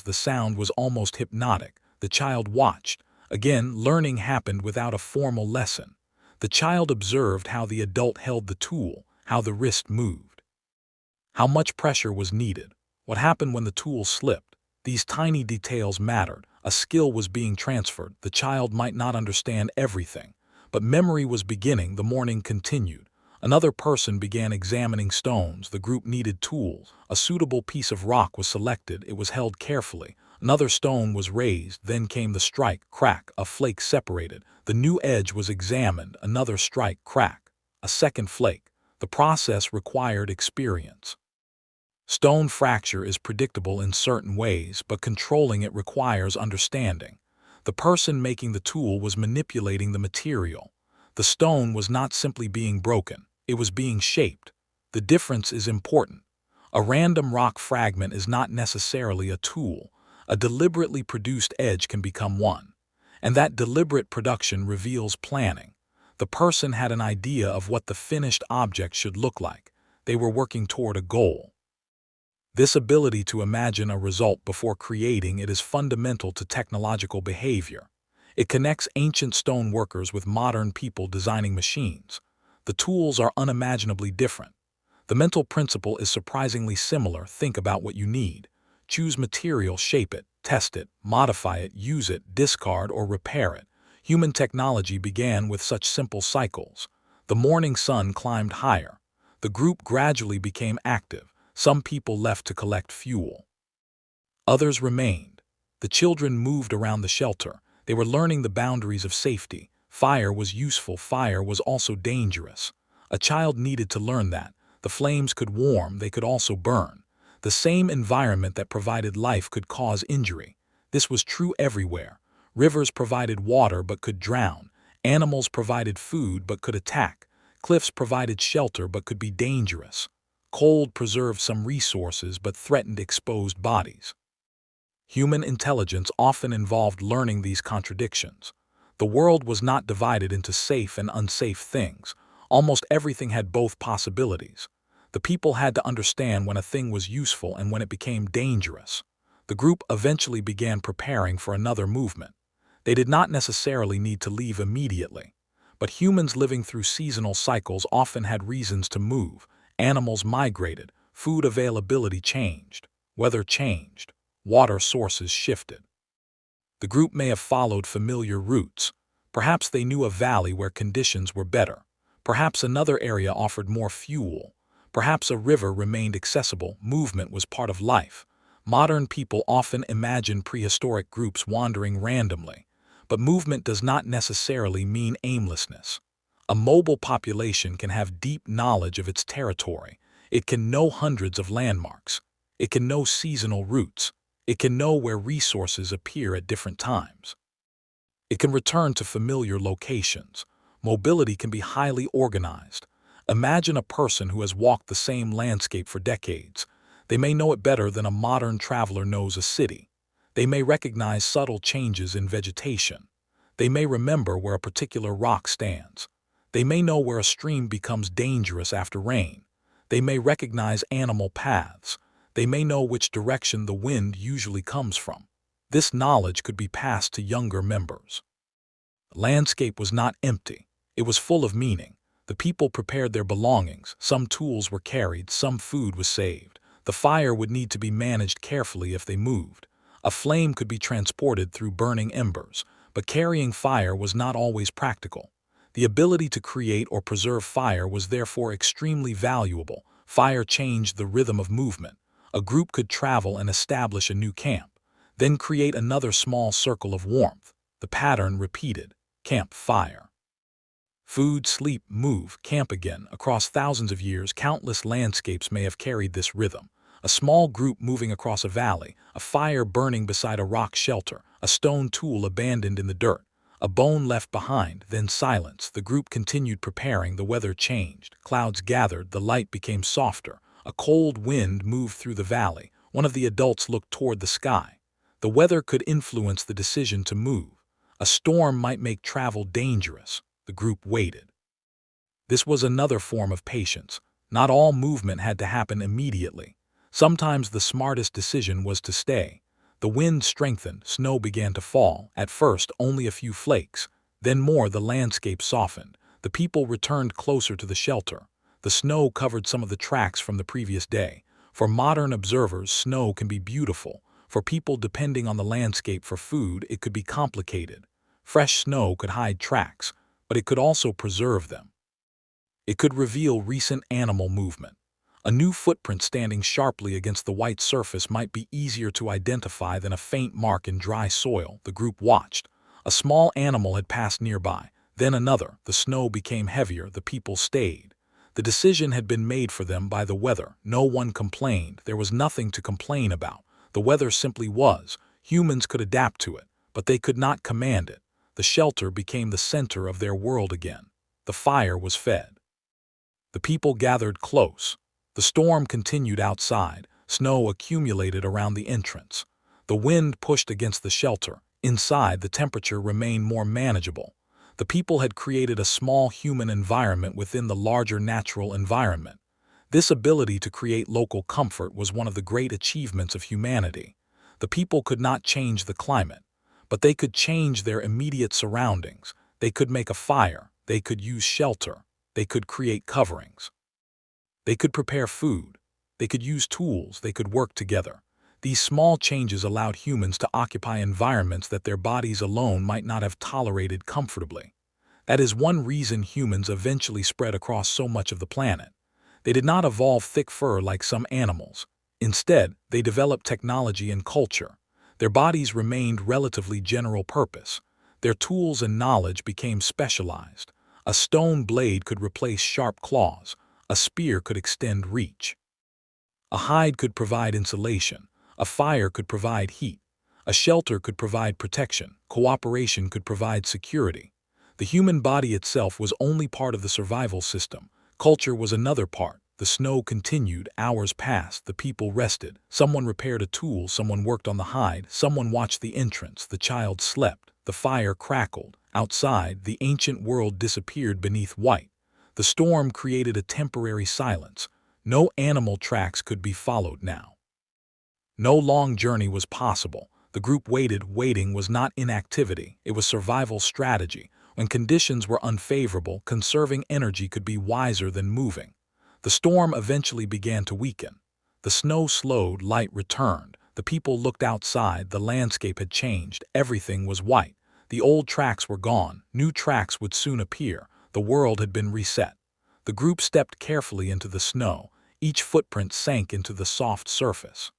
the sound was almost hypnotic. The child watched. Again, learning happened without a formal lesson. The child observed how the adult held the tool, how the wrist moved, how much pressure was needed, what happened when the tool slipped. These tiny details mattered. A skill was being transferred. The child might not understand everything, but memory was beginning. The morning continued. Another person began examining stones. The group needed tools. A suitable piece of rock was selected. It was held carefully. Another stone was raised. Then came the strike, crack, a flake separated. The new edge was examined. Another strike, crack, a second flake. The process required experience. Stone fracture is predictable in certain ways, but controlling it requires understanding. The person making the tool was manipulating the material. The stone was not simply being broken. It was being shaped. The difference is important. A random rock fragment is not necessarily a tool. A deliberately produced edge can become one. And that deliberate production reveals planning. The person had an idea of what the finished object should look like. They were working toward a goal. This ability to imagine a result before creating it is fundamental to technological behavior. It connects ancient stone workers with modern people designing machines. The tools are unimaginably different. The mental principle is surprisingly similar. Think about what you need. Choose material, shape it, test it, modify it, use it, discard, or repair it. Human technology began with such simple cycles. The morning sun climbed higher. The group gradually became active. Some people left to collect fuel. Others remained. The children moved around the shelter. They were learning the boundaries of safety. Fire was useful. Fire was also dangerous. A child needed to learn that. The flames could warm, they could also burn. The same environment that provided life could cause injury. This was true everywhere. Rivers provided water but could drown. Animals provided food but could attack. Cliffs provided shelter but could be dangerous. Cold preserved some resources but threatened exposed bodies. Human intelligence often involved learning these contradictions. The world was not divided into safe and unsafe things. Almost everything had both possibilities. The people had to understand when a thing was useful and when it became dangerous. The group eventually began preparing for another movement. They did not necessarily need to leave immediately. But humans living through seasonal cycles often had reasons to move. Animals migrated. Food availability changed. Weather changed. Water sources shifted. The group may have followed familiar routes. Perhaps they knew a valley where conditions were better. Perhaps another area offered more fuel. Perhaps a river remained accessible. Movement was part of life. Modern people often imagine prehistoric groups wandering randomly, but movement does not necessarily mean aimlessness. A mobile population can have deep knowledge of its territory. It can know hundreds of landmarks. It can know seasonal routes. It can know where resources appear at different times. It can return to familiar locations. Mobility can be highly organized. Imagine a person who has walked the same landscape for decades. They may know it better than a modern traveler knows a city. They may recognize subtle changes in vegetation. They may remember where a particular rock stands. They may know where a stream becomes dangerous after rain. They may recognize animal paths. They may know which direction the wind usually comes from. This knowledge could be passed to younger members. The landscape was not empty. It was full of meaning. The people prepared their belongings. Some tools were carried, some food was saved. The fire would need to be managed carefully if they moved. A flame could be transported through burning embers, but carrying fire was not always practical. The ability to create or preserve fire was therefore extremely valuable. Fire changed the rhythm of movement. A group could travel and establish a new camp, then create another small circle of warmth. The pattern repeated. Campfire. Food, sleep, move, camp again. Across thousands of years, countless landscapes may have carried this rhythm. A small group moving across a valley, a fire burning beside a rock shelter, a stone tool abandoned in the dirt, a bone left behind, then silence. The group continued preparing. The weather changed. Clouds gathered. The light became softer. A cold wind moved through the valley. One of the adults looked toward the sky. The weather could influence the decision to move. A storm might make travel dangerous. The group waited. This was another form of patience. Not all movement had to happen immediately. Sometimes the smartest decision was to stay. The wind strengthened, snow began to fall, at first only a few flakes. Then more. The landscape softened. The people returned closer to the shelter. The snow covered some of the tracks from the previous day. For modern observers, snow can be beautiful. For people depending on the landscape for food, it could be complicated. Fresh snow could hide tracks, but it could also preserve them. It could reveal recent animal movement. A new footprint standing sharply against the white surface might be easier to identify than a faint mark in dry soil. The group watched. A small animal had passed nearby, then another. The snow became heavier. The people stayed. The decision had been made for them by the weather. No one complained. There was nothing to complain about. The weather simply was. Humans could adapt to it, but they could not command it. The shelter became the center of their world again. The fire was fed. The people gathered close. The storm continued outside. Snow accumulated around the entrance. The wind pushed against the shelter. Inside, the temperature remained more manageable. The people had created a small human environment within the larger natural environment. This ability to create local comfort was one of the great achievements of humanity. The people could not change the climate, but they could change their immediate surroundings. They could make a fire. They could use shelter. They could create coverings. They could prepare food. They could use tools. They could work together. These small changes allowed humans to occupy environments that their bodies alone might not have tolerated comfortably. That is one reason humans eventually spread across so much of the planet. They did not evolve thick fur like some animals. Instead, they developed technology and culture. Their bodies remained relatively general purpose. Their tools and knowledge became specialized. A stone blade could replace sharp claws. A spear could extend reach. A hide could provide insulation. A fire could provide heat. A shelter could provide protection. Cooperation could provide security. The human body itself was only part of the survival system. Culture was another part. The snow continued. Hours passed. The people rested. Someone repaired a tool. Someone worked on the hide. Someone watched the entrance. The child slept. The fire crackled. Outside, the ancient world disappeared beneath white. The storm created a temporary silence. No animal tracks could be followed now. No long journey was possible. The group waited. Waiting was not inactivity. It was survival strategy. When conditions were unfavorable, conserving energy could be wiser than moving. The storm eventually began to weaken. The snow slowed. Light returned. The people looked outside. The landscape had changed. Everything was white. The old tracks were gone. New tracks would soon appear. The world had been reset. The group stepped carefully into the snow. Each footprint sank into the soft surface.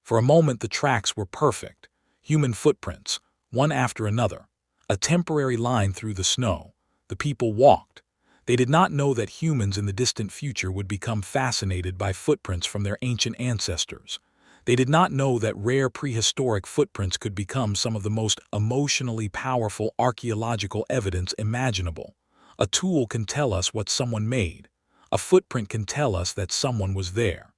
For a moment the tracks were perfect. Human footprints, one after another. A temporary line through the snow. The people walked. They did not know that humans in the distant future would become fascinated by footprints from their ancient ancestors. They did not know that rare prehistoric footprints could become some of the most emotionally powerful archaeological evidence imaginable. A tool can tell us what someone made. A footprint can tell us that someone was there.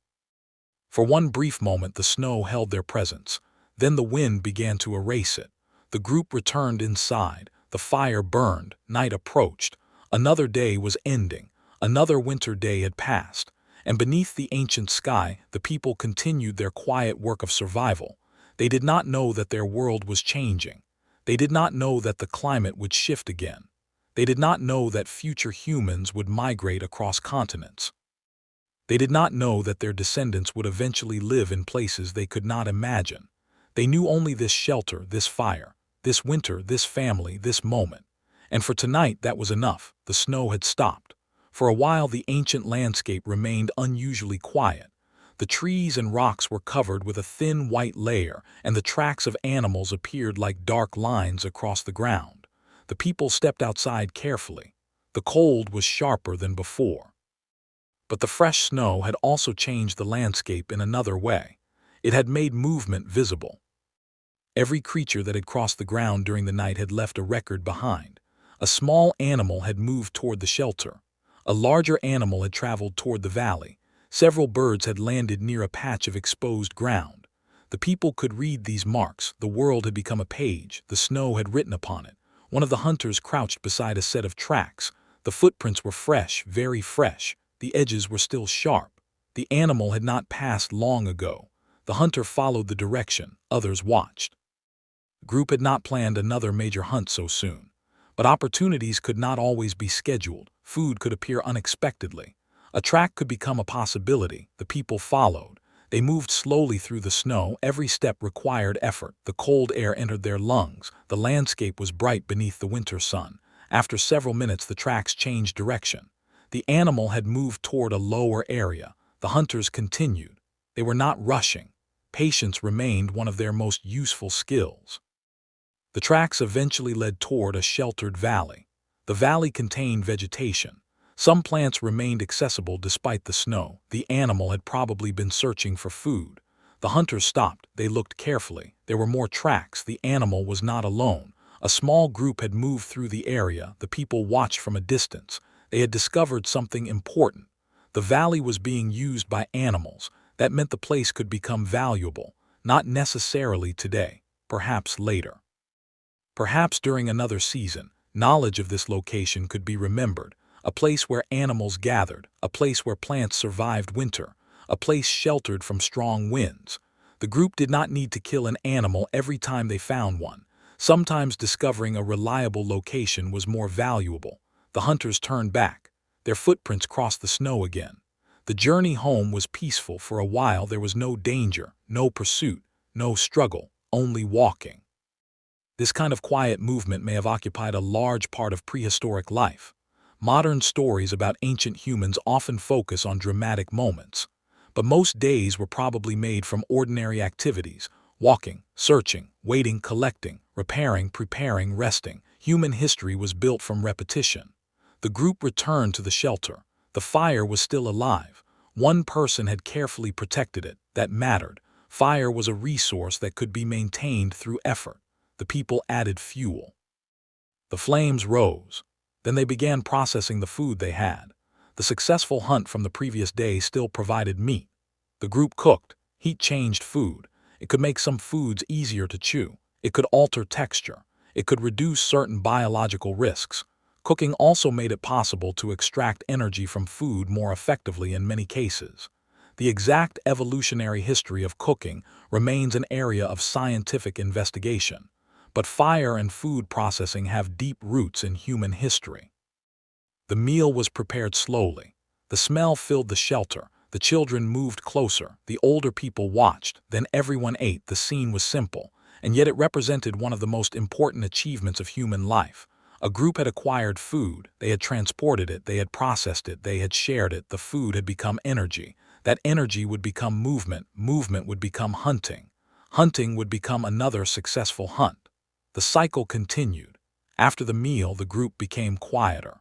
For one brief moment the snow held their presence. Then the wind began to erase it. The group returned inside. The fire burned. Night approached. Another day was ending. Another winter day had passed. And beneath the ancient sky, the people continued their quiet work of survival. They did not know that their world was changing. They did not know that the climate would shift again. They did not know that future humans would migrate across continents. They did not know that their descendants would eventually live in places they could not imagine. They knew only this shelter, this fire, this winter, this family, this moment. And for tonight that was enough. The snow had stopped. For a while the ancient landscape remained unusually quiet. The trees and rocks were covered with a thin white layer, and the tracks of animals appeared like dark lines across the ground. The people stepped outside carefully. The cold was sharper than before. But the fresh snow had also changed the landscape in another way. It had made movement visible. Every creature that had crossed the ground during the night had left a record behind. A small animal had moved toward the shelter. A larger animal had traveled toward the valley. Several birds had landed near a patch of exposed ground. The people could read these marks. The world had become a page. The snow had written upon it. One of the hunters crouched beside a set of tracks. The footprints were fresh, very fresh. The edges were still sharp. The animal had not passed long ago. The hunter followed the direction. Others watched. The group had not planned another major hunt so soon. But opportunities could not always be scheduled. Food could appear unexpectedly. A track could become a possibility. The people followed. They moved slowly through the snow. Every step required effort. The cold air entered their lungs. The landscape was bright beneath the winter sun. After several minutes the tracks changed direction. The animal had moved toward a lower area. The hunters continued. They were not rushing. Patience remained one of their most useful skills. The tracks eventually led toward a sheltered valley. The valley contained vegetation. Some plants remained accessible despite the snow. The animal had probably been searching for food. The hunters stopped. They looked carefully. There were more tracks. The animal was not alone. A small group had moved through the area. The people watched from a distance. They had discovered something important. The valley was being used by animals. That meant the place could become valuable. Not necessarily today. Perhaps later. Perhaps during another season, knowledge of this location could be remembered. A place where animals gathered, a place where plants survived winter, a place sheltered from strong winds. The group did not need to kill an animal every time they found one. Sometimes discovering a reliable location was more valuable. The hunters turned back. Their footprints crossed the snow again. The journey home was peaceful. For a while there was no danger, no pursuit, no struggle, only walking. This kind of quiet movement may have occupied a large part of prehistoric life. Modern stories about ancient humans often focus on dramatic moments, but most days were probably made from ordinary activities: walking, searching, waiting, collecting, repairing, preparing, resting. Human history was built from repetition. The group returned to the shelter. The fire was still alive. One person had carefully protected it. That mattered. Fire was a resource that could be maintained through effort. The people added fuel. The flames rose. Then they began processing the food they had. The successful hunt from the previous day still provided meat. The group cooked. Heat changed food. It could make some foods easier to chew. It could alter texture. It could reduce certain biological risks. Cooking also made it possible to extract energy from food more effectively in many cases. The exact evolutionary history of cooking remains an area of scientific investigation. But fire and food processing have deep roots in human history. The meal was prepared slowly. The smell filled the shelter. The children moved closer. The older people watched. Then everyone ate. The scene was simple, and yet it represented one of the most important achievements of human life. A group had acquired food, they had transported it, they had processed it, they had shared it, the food had become energy. That energy would become movement, movement would become hunting. Hunting would become another successful hunt. The cycle continued. After the meal, the group became quieter.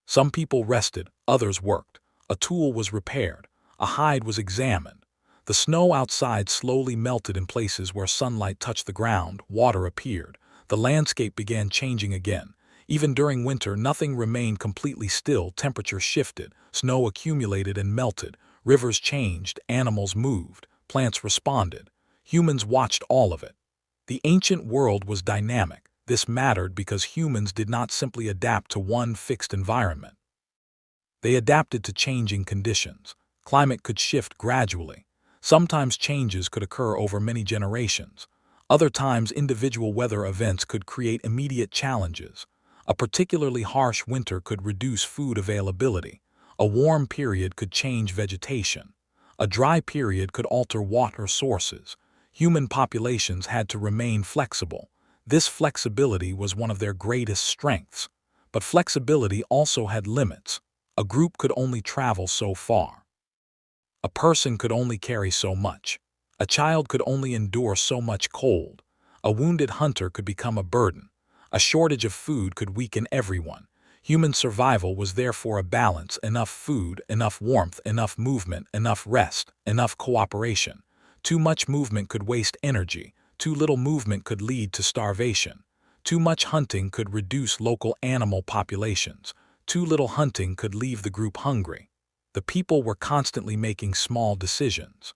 Some people rested, others worked. A tool was repaired. A hide was examined. The snow outside slowly melted in places where sunlight touched the ground, water appeared. The landscape began changing again. Even during winter, nothing remained completely still. Temperature shifted, snow accumulated and melted. Rivers changed, animals moved, plants responded. Humans watched all of it. The ancient world was dynamic. This mattered because humans did not simply adapt to one fixed environment. They adapted to changing conditions. Climate could shift gradually. Sometimes changes could occur over many generations. Other times, individual weather events could create immediate challenges. A particularly harsh winter could reduce food availability. A warm period could change vegetation. A dry period could alter water sources. Human populations had to remain flexible. This flexibility was one of their greatest strengths. But flexibility also had limits. A group could only travel so far. A person could only carry so much. A child could only endure so much cold. A wounded hunter could become a burden. A shortage of food could weaken everyone. Human survival was therefore a balance: enough food, enough warmth, enough movement, enough rest, enough cooperation. Too much movement could waste energy. Too little movement could lead to starvation. Too much hunting could reduce local animal populations. Too little hunting could leave the group hungry. The people were constantly making small decisions.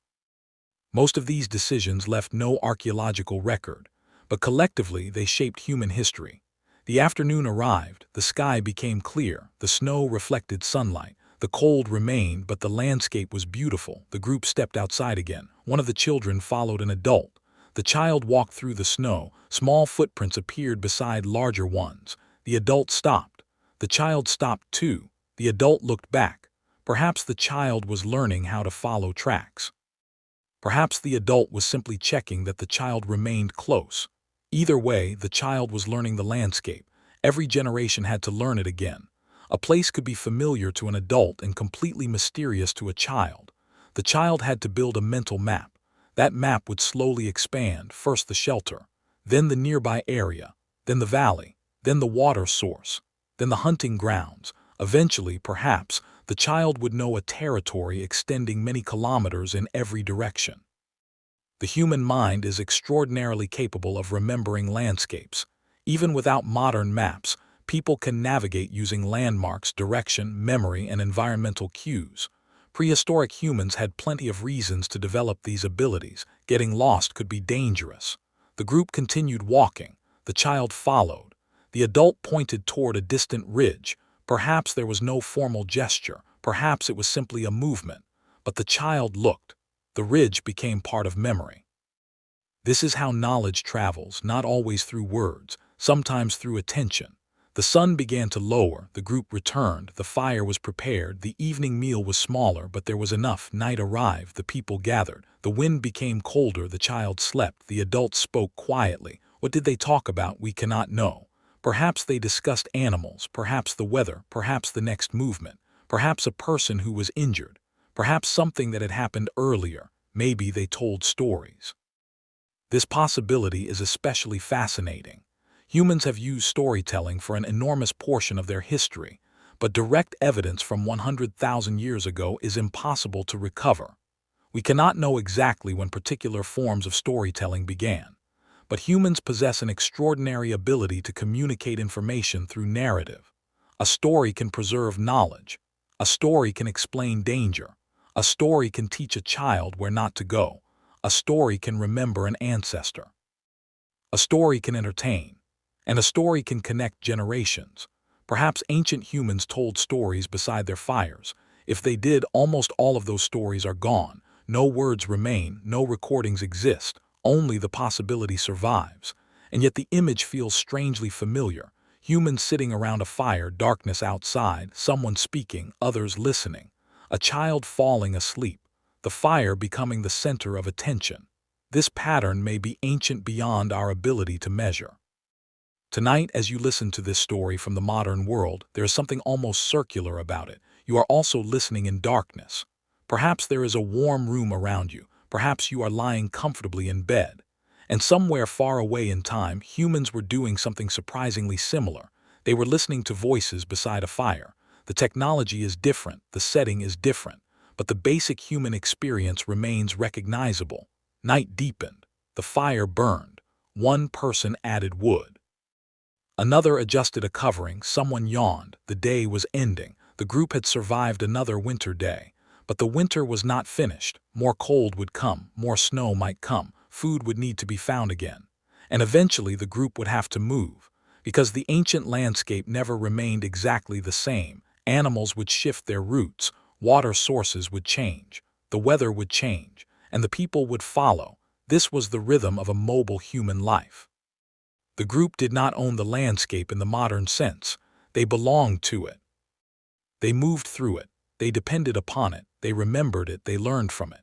Most of these decisions left no archaeological record, but collectively they shaped human history. The afternoon arrived, the sky became clear, the snow reflected sunlight, the cold remained, but the landscape was beautiful. The group stepped outside again. One of the children followed an adult. The child walked through the snow. Small footprints appeared beside larger ones. The adult stopped. The child stopped too. The adult looked back. Perhaps the child was learning how to follow tracks. Perhaps the adult was simply checking that the child remained close. Either way, the child was learning the landscape. Every generation had to learn it again. A place could be familiar to an adult and completely mysterious to a child. The child had to build a mental map. That map would slowly expand, first the shelter, then the nearby area, then the valley, then the water source, then the hunting grounds. Eventually, perhaps, the child would know a territory extending many kilometers in every direction. The human mind is extraordinarily capable of remembering landscapes. Even without modern maps, people can navigate using landmarks, direction, memory, and environmental cues. Prehistoric humans had plenty of reasons to develop these abilities. Getting lost could be dangerous. The group continued walking. The child followed. The adult pointed toward a distant ridge. Perhaps there was no formal gesture. Perhaps it was simply a movement. But the child looked. The ridge became part of memory. This is how knowledge travels, not always through words, sometimes through attention. The sun began to lower, the group returned, the fire was prepared, the evening meal was smaller, but there was enough. Night arrived, the people gathered. The wind became colder, the child slept, the adults spoke quietly. What did they talk about? We cannot know. Perhaps they discussed animals, perhaps the weather, perhaps the next movement, perhaps a person who was injured, perhaps something that had happened earlier. Maybe they told stories. This possibility is especially fascinating. Humans have used storytelling for an enormous portion of their history, but direct evidence from 100,000 years ago is impossible to recover. We cannot know exactly when particular forms of storytelling began, but humans possess an extraordinary ability to communicate information through narrative. A story can preserve knowledge. A story can explain danger. A story can teach a child where not to go. A story can remember an ancestor. A story can entertain. And a story can connect generations. Perhaps ancient humans told stories beside their fires. If they did, almost all of those stories are gone. No words remain, no recordings exist, only the possibility survives. And yet the image feels strangely familiar. Humans sitting around a fire, darkness outside, someone speaking, others listening. A child falling asleep, the fire becoming the center of attention. This pattern may be ancient beyond our ability to measure. Tonight, as you listen to this story from the modern world, there is something almost circular about it. You are also listening in darkness. Perhaps there is a warm room around you. Perhaps you are lying comfortably in bed. And somewhere far away in time, humans were doing something surprisingly similar. They were listening to voices beside a fire. The technology is different, the setting is different, but the basic human experience remains recognizable. Night deepened. The fire burned. One person added wood. Another adjusted a covering, someone yawned. The day was ending. The group had survived another winter day. But the winter was not finished. More cold would come, more snow might come, food would need to be found again. And eventually the group would have to move. Because the ancient landscape never remained exactly the same. Animals would shift their routes, water sources would change, the weather would change, and the people would follow. This was the rhythm of a mobile human life. The group did not own the landscape in the modern sense. They belonged to it. They moved through it. They depended upon it. They remembered it. They learned from it.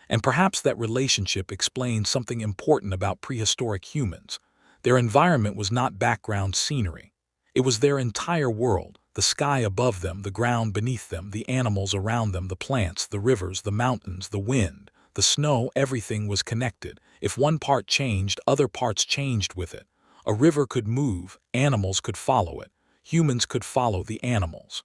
And perhaps that relationship explains something important about prehistoric humans. Their environment was not background scenery. It was their entire world, the sky above them, the ground beneath them, the animals around them, the plants, the rivers, the mountains, the wind, the snow. Everything was connected. If one part changed, other parts changed with it. A river could move, animals could follow it, humans could follow the animals.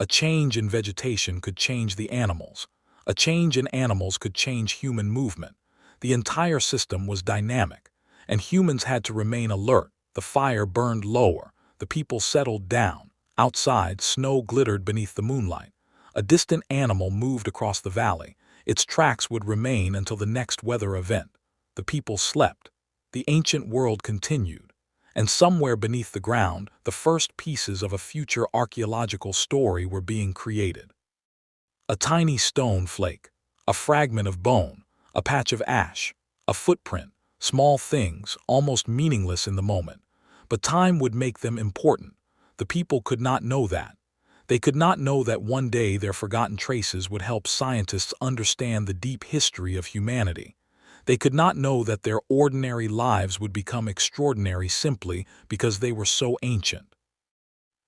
A change in vegetation could change the animals. A change in animals could change human movement. The entire system was dynamic, and humans had to remain alert. The fire burned lower. The people settled down. Outside, snow glittered beneath the moonlight. A distant animal moved across the valley. Its tracks would remain until the next weather event. The people slept. The ancient world continued. And somewhere beneath the ground, the first pieces of a future archaeological story were being created. A tiny stone flake, a fragment of bone, a patch of ash, a footprint, small things, almost meaningless in the moment. But time would make them important. The people could not know that. They could not know that one day their forgotten traces would help scientists understand the deep history of humanity. They could not know that their ordinary lives would become extraordinary simply because they were so ancient.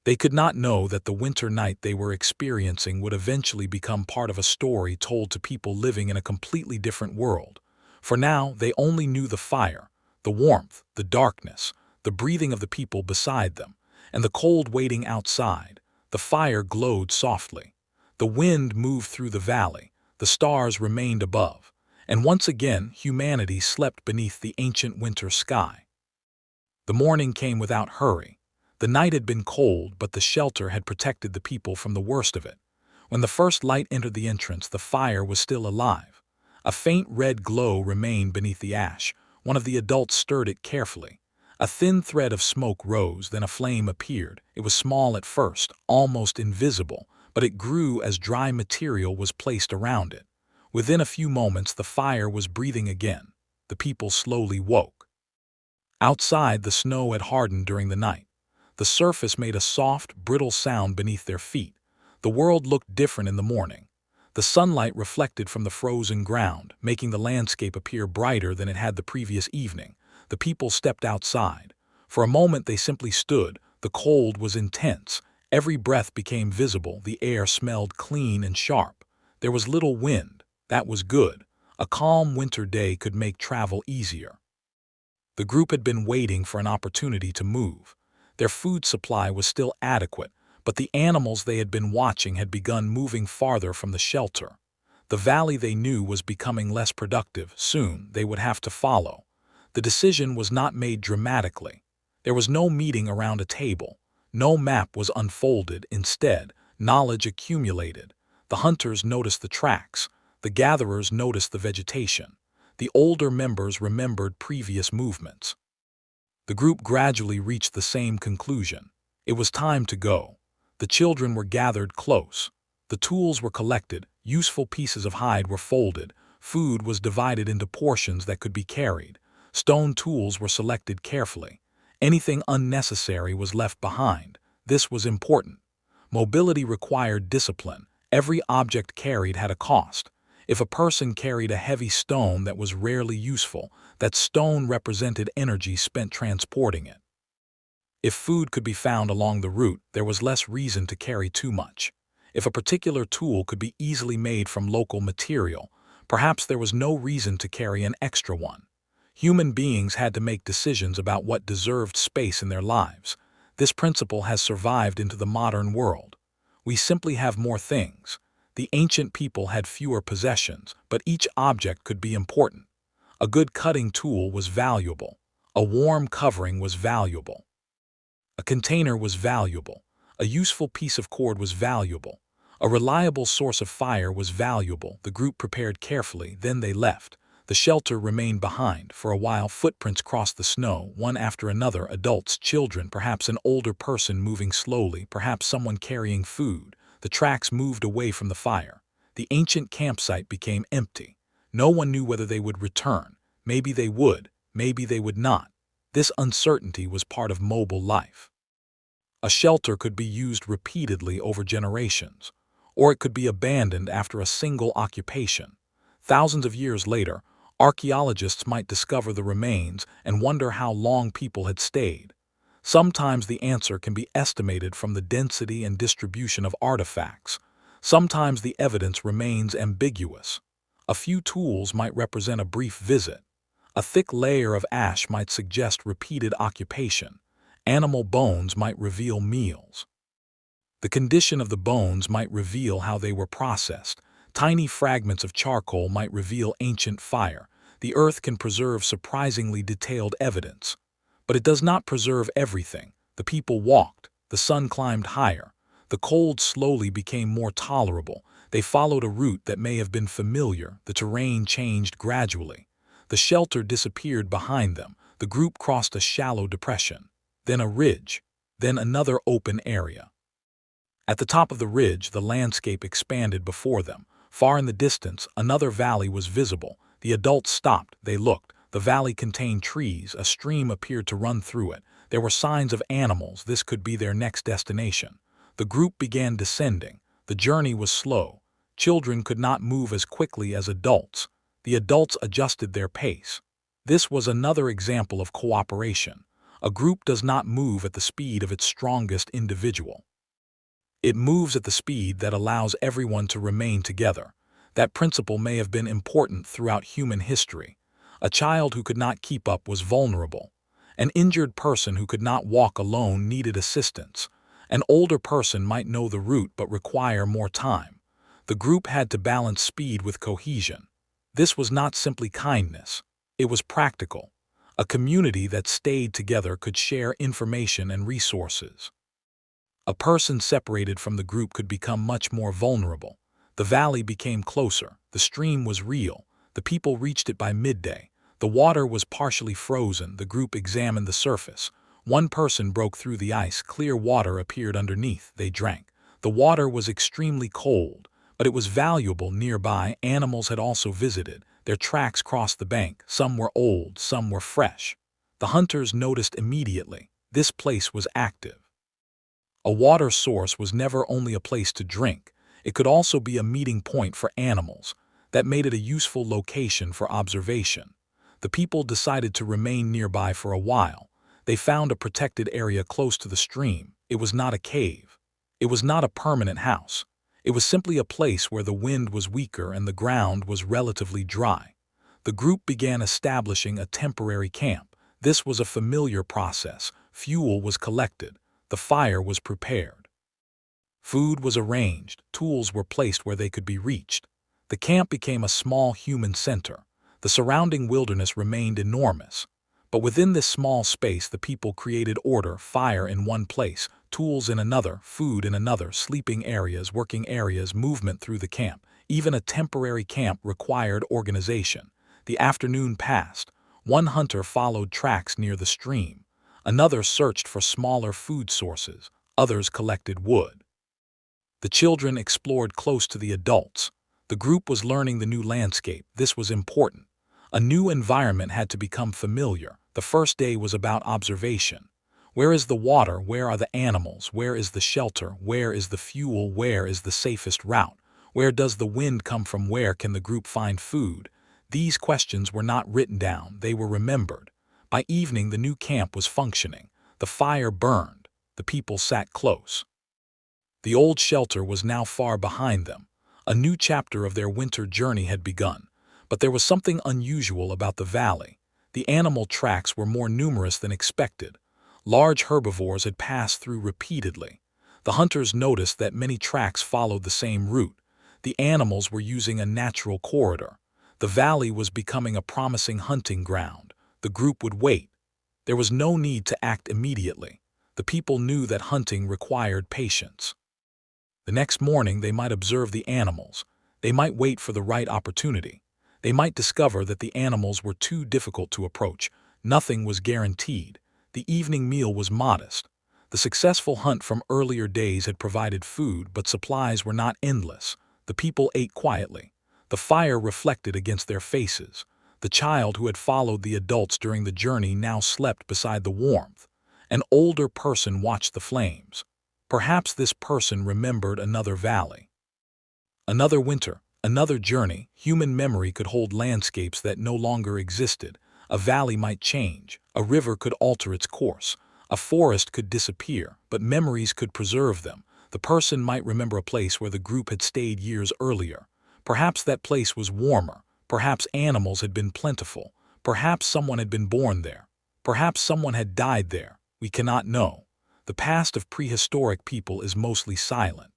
They could not know that the winter night they were experiencing would eventually become part of a story told to people living in a completely different world. For now, they only knew the fire, the warmth, the darkness, the breathing of the people beside them, and the cold waiting outside. The fire glowed softly. The wind moved through the valley. The stars remained above. And once again, humanity slept beneath the ancient winter sky. The morning came without hurry. The night had been cold, but the shelter had protected the people from the worst of it. When the first light entered the entrance, the fire was still alive. A faint red glow remained beneath the ash. One of the adults stirred it carefully. A thin thread of smoke rose, then a flame appeared. It was small at first, almost invisible, but it grew as dry material was placed around it. Within a few moments, the fire was breathing again. The people slowly woke. Outside, the snow had hardened during the night. The surface made a soft, brittle sound beneath their feet. The world looked different in the morning. The sunlight reflected from the frozen ground, making the landscape appear brighter than it had the previous evening. The people stepped outside. For a moment they simply stood. The cold was intense. Every breath became visible. The air smelled clean and sharp. There was little wind. That was good. A calm winter day could make travel easier. The group had been waiting for an opportunity to move. Their food supply was still adequate, but the animals they had been watching had begun moving farther from the shelter. The valley they knew was becoming less productive. Soon they would have to follow. The decision was not made dramatically. There was no meeting around a table. No map was unfolded. Instead, knowledge accumulated. The hunters noticed the tracks. The gatherers noticed the vegetation. The older members remembered previous movements. The group gradually reached the same conclusion. It was time to go. The children were gathered close. The tools were collected. Useful pieces of hide were folded. Food was divided into portions that could be carried. Stone tools were selected carefully. Anything unnecessary was left behind. This was important. Mobility required discipline. Every object carried had a cost. If a person carried a heavy stone that was rarely useful, that stone represented energy spent transporting it. If food could be found along the route, there was less reason to carry too much. If a particular tool could be easily made from local material, perhaps there was no reason to carry an extra one. Human beings had to make decisions about what deserved space in their lives. This principle has survived into the modern world. We simply have more things. The ancient people had fewer possessions, but each object could be important. A good cutting tool was valuable. A warm covering was valuable. A container was valuable. A useful piece of cord was valuable. A reliable source of fire was valuable. The group prepared carefully, then they left. The shelter remained behind. For a while, footprints crossed the snow, one after another, adults, children, perhaps an older person moving slowly, perhaps someone carrying food. The tracks moved away from the fire. The ancient campsite became empty. No one knew whether they would return. Maybe they would, maybe they would not. This uncertainty was part of mobile life. A shelter could be used repeatedly over generations, or it could be abandoned after a single occupation. Thousands of years later, archaeologists might discover the remains and wonder how long people had stayed. Sometimes the answer can be estimated from the density and distribution of artifacts. Sometimes the evidence remains ambiguous. A few tools might represent a brief visit. A thick layer of ash might suggest repeated occupation. Animal bones might reveal meals. The condition of the bones might reveal how they were processed. Tiny fragments of charcoal might reveal ancient fire. The earth can preserve surprisingly detailed evidence. But it does not preserve everything. The people walked. The sun climbed higher. The cold slowly became more tolerable. They followed a route that may have been familiar. The terrain changed gradually. The shelter disappeared behind them. The group crossed a shallow depression, then a ridge, then another open area. At the top of the ridge, the landscape expanded before them. Far in the distance, another valley was visible. The adults stopped. They looked. The valley contained trees. A stream appeared to run through it. There were signs of animals. This could be their next destination. The group began descending. The journey was slow. Children could not move as quickly as adults. The adults adjusted their pace. This was another example of cooperation. A group does not move at the speed of its strongest individual. It moves at the speed that allows everyone to remain together. That principle may have been important throughout human history. A child who could not keep up was vulnerable. An injured person who could not walk alone needed assistance. An older person might know the route but require more time. The group had to balance speed with cohesion. This was not simply kindness. It was practical. A community that stayed together could share information and resources. A person separated from the group could become much more vulnerable. The valley became closer. The stream was real. The people reached it by midday. The water was partially frozen. The group examined the surface. One person broke through the ice. Clear water appeared underneath. They drank. The water was extremely cold, but it was valuable nearby. Animals had also visited. Their tracks crossed the bank. Some were old, some were fresh. The hunters noticed immediately. This place was active. A water source was never only a place to drink. It could also be a meeting point for animals. That made it a useful location for observation. The people decided to remain nearby for a while. They found a protected area close to the stream. It was not a cave. It was not a permanent house. It was simply a place where the wind was weaker and the ground was relatively dry. The group began establishing a temporary camp. This was a familiar process. Fuel was collected. The fire was prepared. Food was arranged. Tools were placed where they could be reached. The camp became a small human center. The surrounding wilderness remained enormous. But within this small space, the people created order: fire in one place, tools in another, food in another, sleeping areas, working areas, movement through the camp. Even a temporary camp required organization. The afternoon passed. One hunter followed tracks near the stream. Another searched for smaller food sources. Others collected wood. The children explored close to the adults. The group was learning the new landscape. This was important. A new environment had to become familiar. The first day was about observation. Where is the water? Where are the animals? Where is the shelter? Where is the fuel? Where is the safest route? Where does the wind come from? Where can the group find food? These questions were not written down. They were remembered. By evening, the new camp was functioning. The fire burned. The people sat close. The old shelter was now far behind them. A new chapter of their winter journey had begun. But there was something unusual about the valley. The animal tracks were more numerous than expected. Large herbivores had passed through repeatedly. The hunters noticed that many tracks followed the same route. The animals were using a natural corridor. The valley was becoming a promising hunting ground. The group would wait. There was no need to act immediately. The people knew that hunting required patience. The next morning they might observe the animals. They might wait for the right opportunity. They might discover that the animals were too difficult to approach. Nothing was guaranteed. The evening meal was modest. The successful hunt from earlier days had provided food, but supplies were not endless. The people ate quietly. The fire reflected against their faces. The child who had followed the adults during the journey now slept beside the warmth. An older person watched the flames. Perhaps this person remembered another valley. Another winter, another journey. Human memory could hold landscapes that no longer existed. A valley might change. A river could alter its course. A forest could disappear, but memories could preserve them. The person might remember a place where the group had stayed years earlier. Perhaps that place was warmer. Perhaps animals had been plentiful. Perhaps someone had been born there. Perhaps someone had died there. We cannot know. The past of prehistoric people is mostly silent.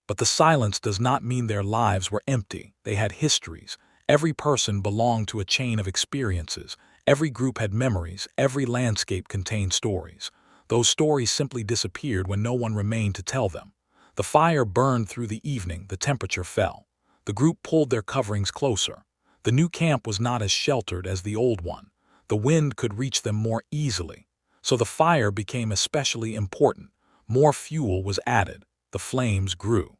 But the silence does not mean their lives were empty. They had histories. Every person belonged to a chain of experiences. Every group had memories. Every landscape contained stories. Those stories simply disappeared when no one remained to tell them. The fire burned through the evening. The temperature fell. The group pulled their coverings closer. The new camp was not as sheltered as the old one. The wind could reach them more easily. So the fire became especially important. More fuel was added. The flames grew.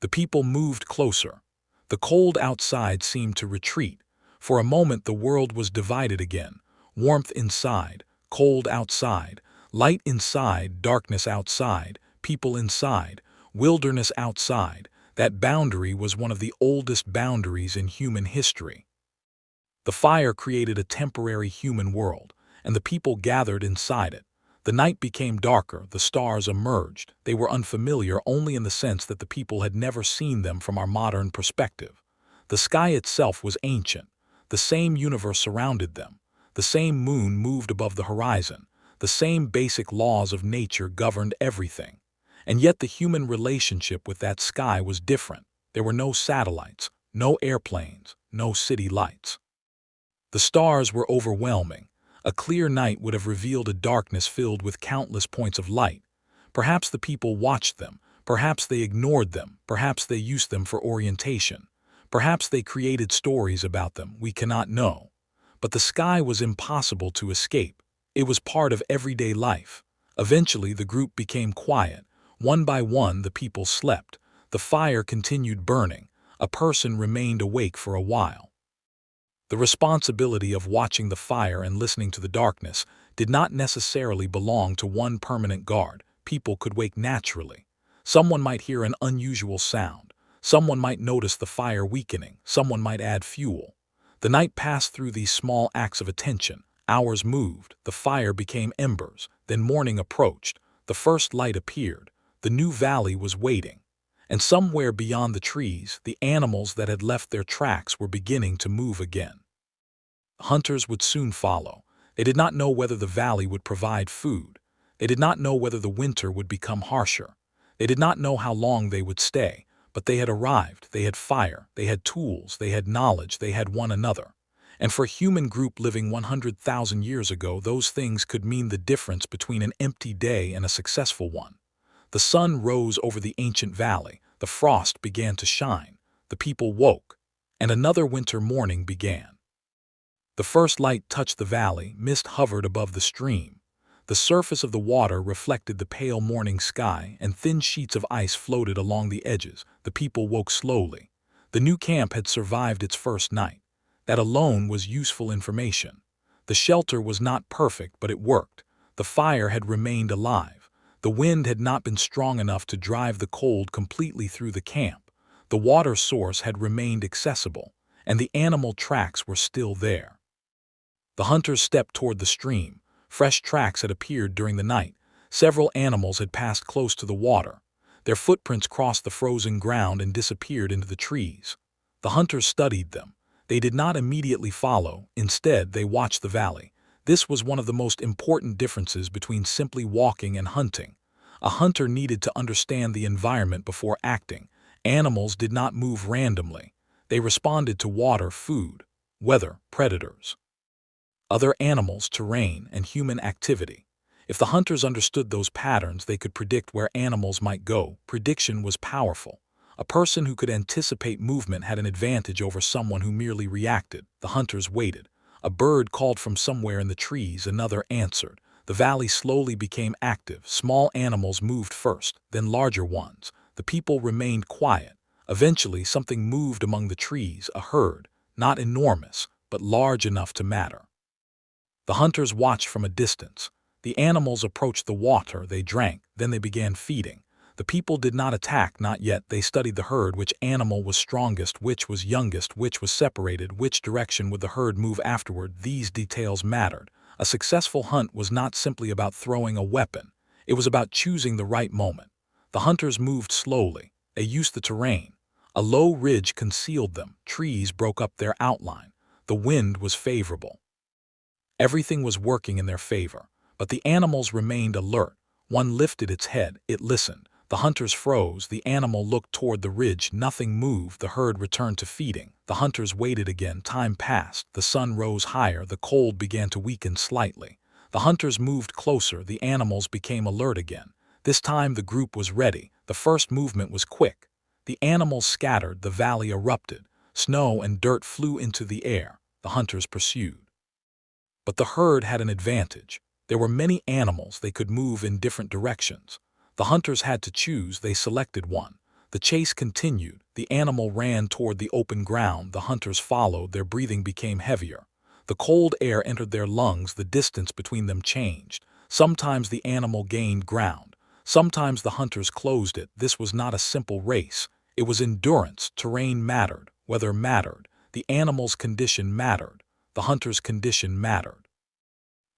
The people moved closer. The cold outside seemed to retreat. For a moment the world was divided again. Warmth inside, cold outside, light inside, darkness outside, people inside, wilderness outside. That boundary was one of the oldest boundaries in human history. The fire created a temporary human world, and the people gathered inside it. The night became darker, the stars emerged. They were unfamiliar only in the sense that the people had never seen them from our modern perspective. The sky itself was ancient. The same universe surrounded them. The same moon moved above the horizon. The same basic laws of nature governed everything. And yet the human relationship with that sky was different. There were no satellites, no airplanes, no city lights. The stars were overwhelming. A clear night would have revealed a darkness filled with countless points of light. Perhaps the people watched them. Perhaps they ignored them. Perhaps they used them for orientation. Perhaps they created stories about them. We cannot know. But the sky was impossible to escape. It was part of everyday life. Eventually, the group became quiet. One by one, the people slept. The fire continued burning. A person remained awake for a while. The responsibility of watching the fire and listening to the darkness did not necessarily belong to one permanent guard. People could wake naturally. Someone might hear an unusual sound. Someone might notice the fire weakening. Someone might add fuel. The night passed through these small acts of attention. Hours moved. The fire became embers. Then morning approached. The first light appeared. The new valley was waiting. And somewhere beyond the trees, the animals that had left their tracks were beginning to move again. Hunters would soon follow. They did not know whether the valley would provide food. They did not know whether the winter would become harsher. They did not know how long they would stay, but they had arrived. They had fire, they had tools, they had knowledge, they had one another. And for a human group living 100,000 years ago, those things could mean the difference between an empty day and a successful one. The sun rose over the ancient valley. The frost began to shine. The people woke, and another winter morning began. The first light touched the valley. Mist hovered above the stream. The surface of the water reflected the pale morning sky, and thin sheets of ice floated along the edges. The people woke slowly. The new camp had survived its first night. That alone was useful information. The shelter was not perfect, but it worked. The fire had remained alive. The wind had not been strong enough to drive the cold completely through the camp. The water source had remained accessible, and the animal tracks were still there. The hunters stepped toward the stream. Fresh tracks had appeared during the night. Several animals had passed close to the water. Their footprints crossed the frozen ground and disappeared into the trees. The hunters studied them. They did not immediately follow. Instead, they watched the valley. This was one of the most important differences between simply walking and hunting. A hunter needed to understand the environment before acting. Animals did not move randomly. They responded to water, food, weather, predators, other animals, terrain, and human activity. If the hunters understood those patterns, they could predict where animals might go. Prediction was powerful. A person who could anticipate movement had an advantage over someone who merely reacted. The hunters waited. A bird called from somewhere in the trees, another answered. The valley slowly became active. Small animals moved first, then larger ones. The people remained quiet. Eventually, something moved among the trees, a herd, not enormous, but large enough to matter. The hunters watched from a distance. The animals approached the water, they drank, then they began feeding. The people did not attack, not yet. They studied the herd. Which animal was strongest, which was youngest, which was separated, which direction would the herd move afterward. These details mattered. A successful hunt was not simply about throwing a weapon. It was about choosing the right moment. The hunters moved slowly. They used the terrain. A low ridge concealed them. Trees broke up their outline. The wind was favorable. Everything was working in their favor. But the animals remained alert. One lifted its head. It listened. The hunters froze. The animal looked toward the ridge. Nothing moved. The herd returned to feeding. The hunters waited again. Time passed. The sun rose higher. The cold began to weaken slightly. The hunters moved closer. The animals became alert again. This time the group was ready. The first movement was quick. The animals scattered. The valley erupted. Snow and dirt flew into the air. The hunters pursued. But the herd had an advantage. There were many animals. They could move in different directions. The hunters had to choose. They selected one. The chase continued. The animal ran toward the open ground. The hunters followed. Their breathing became heavier. The cold air entered their lungs. The distance between them changed. Sometimes the animal gained ground. Sometimes the hunters closed it. This was not a simple race. It was endurance. Terrain mattered. Weather mattered. The animal's condition mattered. The hunter's condition mattered.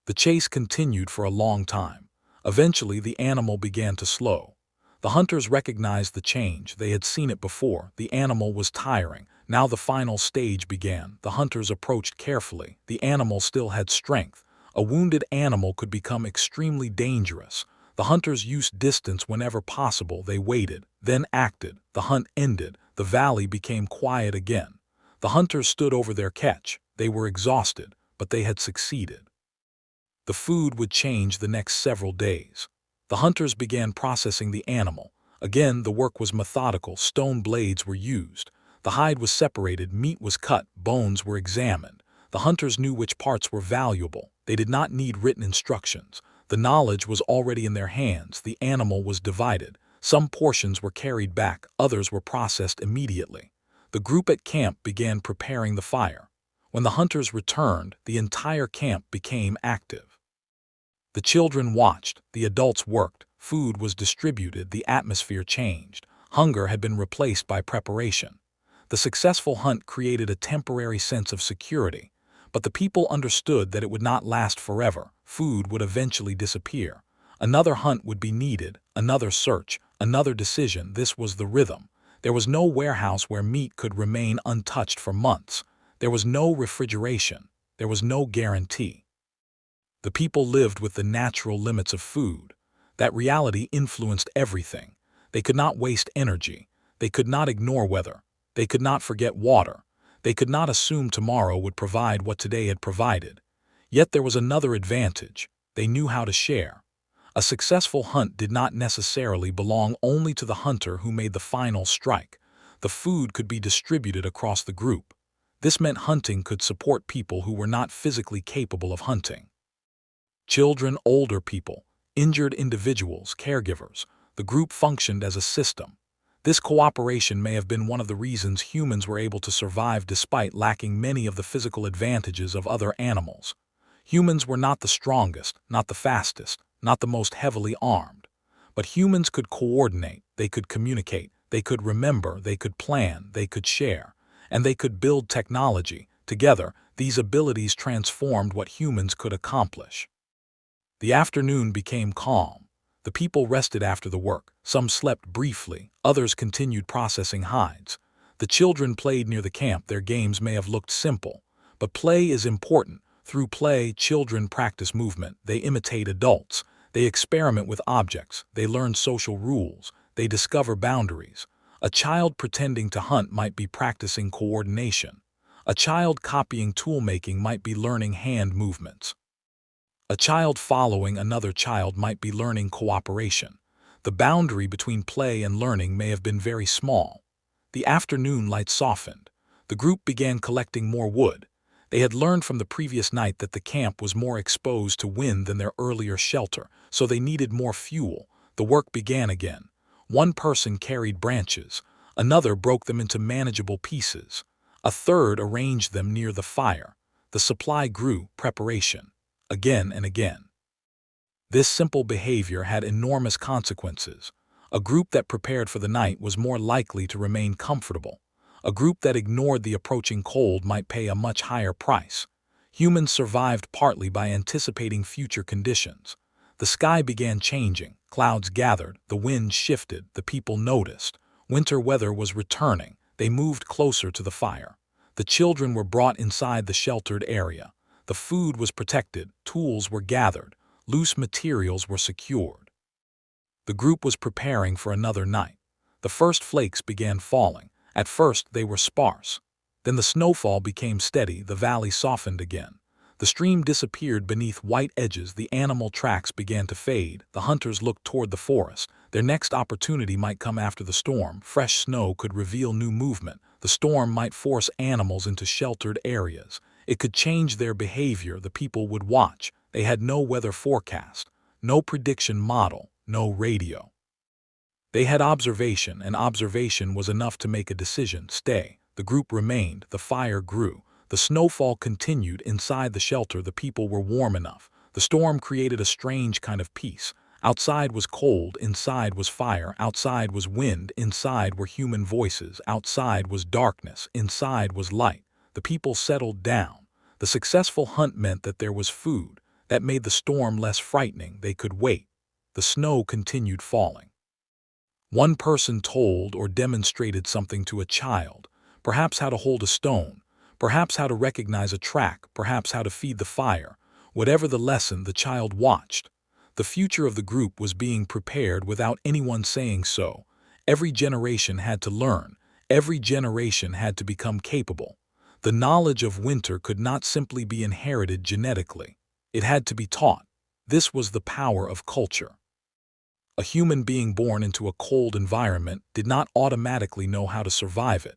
The chase continued for a long time. Eventually, the animal began to slow. The hunters recognized the change. They had seen it before. The animal was tiring. Now the final stage began. The hunters approached carefully. The animal still had strength. A wounded animal could become extremely dangerous. The hunters used distance whenever possible. They waited, then acted. The hunt ended. The valley became quiet again. The hunters stood over their catch. They were exhausted, but they had succeeded. The food would change the next several days. The hunters began processing the animal. Again, the work was methodical. Stone blades were used. The hide was separated. Meat was cut. Bones were examined. The hunters knew which parts were valuable. They did not need written instructions. The knowledge was already in their hands. The animal was divided. Some portions were carried back. Others were processed immediately. The group at camp began preparing the fire. When the hunters returned, the entire camp became active. The children watched. The adults worked. Food was distributed. The atmosphere changed. Hunger had been replaced by preparation. The successful hunt created a temporary sense of security. But the people understood that it would not last forever. Food would eventually disappear. Another hunt would be needed. Another search. Another decision. This was the rhythm. There was no warehouse where meat could remain untouched for months. There was no refrigeration. There was no guarantee. The people lived with the natural limits of food. That reality influenced everything. They could not waste energy. They could not ignore weather. They could not forget water. They could not assume tomorrow would provide what today had provided. Yet there was another advantage. They knew how to share. A successful hunt did not necessarily belong only to the hunter who made the final strike. The food could be distributed across the group. This meant hunting could support people who were not physically capable of hunting. Children, older people, injured individuals, caregivers. The group functioned as a system. This cooperation may have been one of the reasons humans were able to survive despite lacking many of the physical advantages of other animals. Humans were not the strongest, not the fastest, not the most heavily armed. But humans could coordinate, they could communicate, they could remember, they could plan, they could share, and they could build technology. Together, these abilities transformed what humans could accomplish. The afternoon became calm. The people rested after the work. Some slept briefly, others continued processing hides. The children played near the camp. Their games may have looked simple, but play is important. Through play, children practice movement. They imitate adults. They experiment with objects. They learn social rules. They discover boundaries. A child pretending to hunt might be practicing coordination. A child copying toolmaking might be learning hand movements. A child following another child might be learning cooperation. The boundary between play and learning may have been very small. The afternoon light softened. The group began collecting more wood. They had learned from the previous night that the camp was more exposed to wind than their earlier shelter, so they needed more fuel. The work began again. One person carried branches. Another broke them into manageable pieces. A third arranged them near the fire. The supply grew, preparation. Again and again. This simple behavior had enormous consequences. A group that prepared for the night was more likely to remain comfortable. A group that ignored the approaching cold might pay a much higher price. Humans survived partly by anticipating future conditions. The sky began changing, clouds gathered, the wind shifted, the people noticed. Winter weather was returning. They moved closer to the fire. The children were brought inside the sheltered area. The food was protected, tools were gathered, loose materials were secured. The group was preparing for another night. The first flakes began falling. At first they were sparse. Then the snowfall became steady, the valley softened again. The stream disappeared beneath white edges, the animal tracks began to fade, the hunters looked toward the forest. Their next opportunity might come after the storm. Fresh snow could reveal new movement. The storm might force animals into sheltered areas. It could change their behavior. The people would watch. They had no weather forecast, no prediction model, no radio. They had observation, and observation was enough to make a decision. Stay. The group remained. The fire grew. The snowfall continued. Inside the shelter, the people were warm enough. The storm created a strange kind of peace. Outside was cold, inside was fire, outside was wind, inside were human voices, outside was darkness, inside was light. The people settled down. The successful hunt meant that there was food. That made the storm less frightening. They could wait. The snow continued falling. One person told or demonstrated something to a child, perhaps how to hold a stone, perhaps how to recognize a track, perhaps how to feed the fire. Whatever the lesson, the child watched. The future of the group was being prepared without anyone saying so. Every generation had to learn. Every generation had to become capable. The knowledge of winter could not simply be inherited genetically. It had to be taught. This was the power of culture. A human being born into a cold environment did not automatically know how to survive it.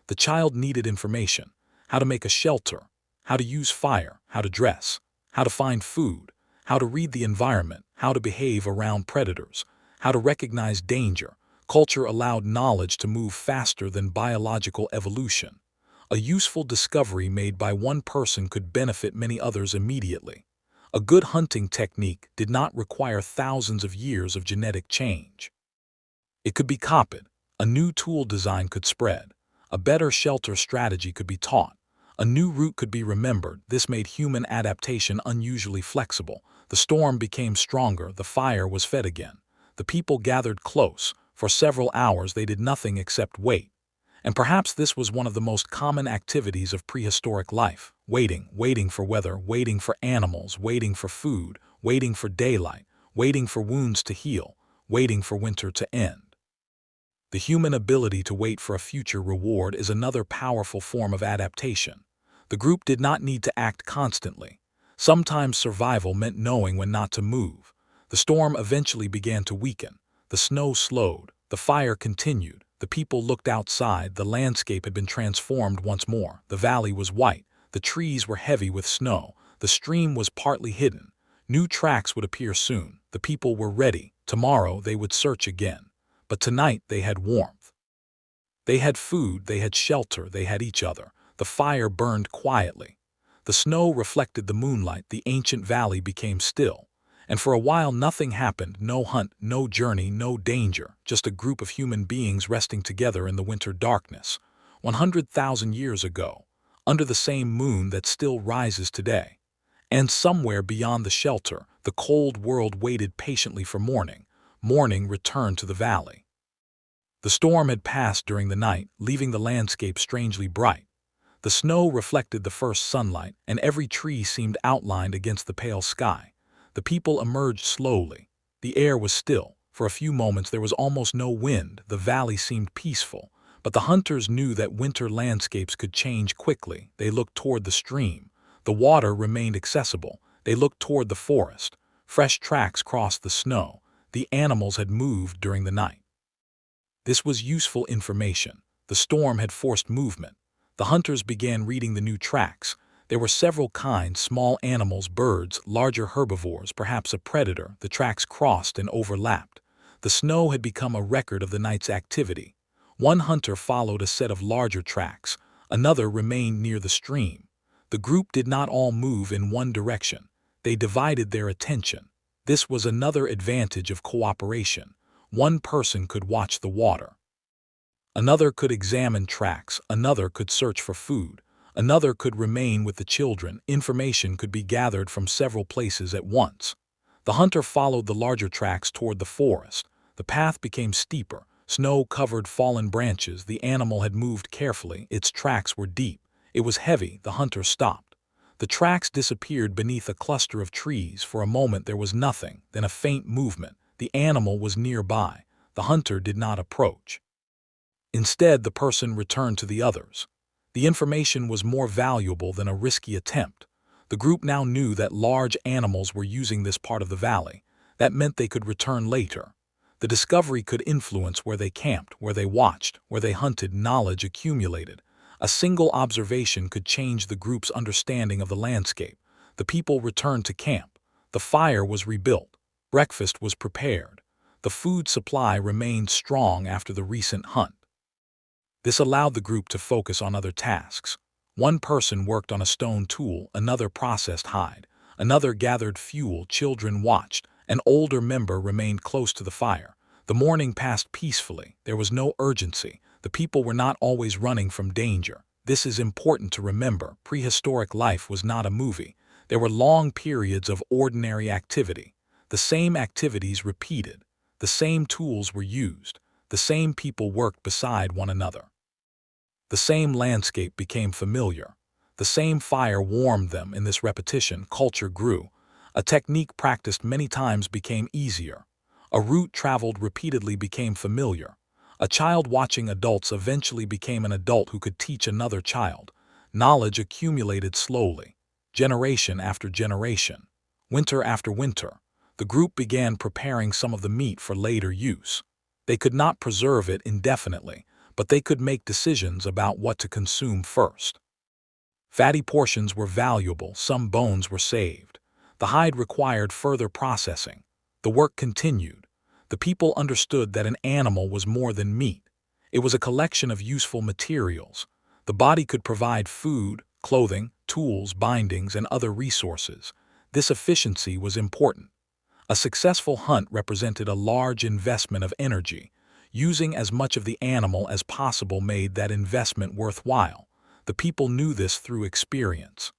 The child needed information: how to make a shelter, how to use fire, how to dress, how to find food, how to read the environment, how to behave around predators, how to recognize danger. Culture allowed knowledge to move faster than biological evolution. A useful discovery made by one person could benefit many others immediately. A good hunting technique did not require thousands of years of genetic change. It could be copied. A new tool design could spread. A better shelter strategy could be taught. A new route could be remembered. This made human adaptation unusually flexible. The storm became stronger. The fire was fed again. The people gathered close. For several hours they did nothing except wait. And perhaps this was one of the most common activities of prehistoric life. Waiting for weather, waiting for animals, waiting for food, waiting for daylight, waiting for wounds to heal, waiting for winter to end. The human ability to wait for a future reward is another powerful form of adaptation. The group did not need to act constantly. Sometimes survival meant knowing when not to move. The storm eventually began to weaken. The snow slowed. The fire continued. The people looked outside. The landscape had been transformed once more. The valley was white. The trees were heavy with snow. The stream was partly hidden. New tracks would appear soon. The people were ready. Tomorrow they would search again. But tonight they had warmth. They had food, they had shelter, they had each other. The fire burned quietly. The snow reflected the moonlight. The ancient valley became still. And for a while nothing happened. No hunt, no journey, no danger. Just a group of human beings resting together in the winter darkness. 100,000 years ago, under the same moon that still rises today. And somewhere beyond the shelter, the cold world waited patiently for morning. Morning returned to the valley. The storm had passed during the night, leaving the landscape strangely bright. The snow reflected the first sunlight, and every tree seemed outlined against the pale sky. The people emerged slowly. The air was still. For a few moments there was almost no wind. The valley seemed peaceful. But the hunters knew that winter landscapes could change quickly. They looked toward the stream. The water remained accessible. They looked toward the forest. Fresh tracks crossed the snow. The animals had moved during the night. This was useful information. The storm had forced movement. The hunters began reading the new tracks. There were several kinds, small animals, birds, larger herbivores, perhaps a predator. The tracks crossed and overlapped. The snow had become a record of the night's activity. One hunter followed a set of larger tracks. Another remained near the stream. The group did not all move in one direction. They divided their attention. This was another advantage of cooperation. One person could watch the water. Another could examine tracks. Another could search for food. Another could remain with the children. Information could be gathered from several places at once. The hunter followed the larger tracks toward the forest. The path became steeper. Snow covered fallen branches. The animal had moved carefully. Its tracks were deep. It was heavy. The hunter stopped. The tracks disappeared beneath a cluster of trees. For a moment there was nothing, then a faint movement. The animal was nearby. The hunter did not approach. Instead, the person returned to the others. The information was more valuable than a risky attempt. The group now knew that large animals were using this part of the valley. That meant they could return later. The discovery could influence where they camped, where they watched, where they hunted. Knowledge accumulated. A single observation could change the group's understanding of the landscape. The people returned to camp. The fire was rebuilt. Breakfast was prepared. The food supply remained strong after the recent hunt. This allowed the group to focus on other tasks. One person worked on a stone tool, another processed hide, another gathered fuel. Children watched. An older member remained close to the fire. The morning passed peacefully. There was no urgency. The people were not always running from danger. This is important to remember. Prehistoric life was not a movie. There were long periods of ordinary activity. The same activities repeated. The same tools were used. The same people worked beside one another. The same landscape became familiar. The same fire warmed them. In this repetition, culture grew. A technique practiced many times became easier. A route traveled repeatedly became familiar. A child watching adults eventually became an adult who could teach another child. Knowledge accumulated slowly, generation after generation. Winter after winter, the group began preparing some of the meat for later use. They could not preserve it indefinitely, but they could make decisions about what to consume first. Fatty portions were valuable. Some bones were saved. The hide required further processing. The work continued. The people understood that an animal was more than meat. It was a collection of useful materials. The body could provide food, clothing, tools, bindings, and other resources. This efficiency was important. A successful hunt represented a large investment of energy. Using as much of the animal as possible made that investment worthwhile. The people knew this through experience.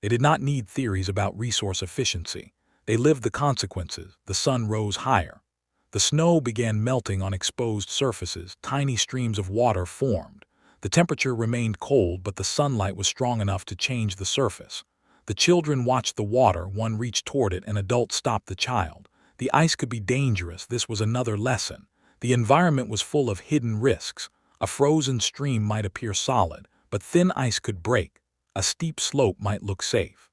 They did not need theories about resource efficiency. They lived the consequences. The sun rose higher. The snow began melting on exposed surfaces. Tiny streams of water formed. The temperature remained cold, but the sunlight was strong enough to change the surface. The children watched the water. One reached toward it. An adult stopped the child. The ice could be dangerous. This was another lesson. The environment was full of hidden risks. A frozen stream might appear solid, but thin ice could break. A steep slope might look safe.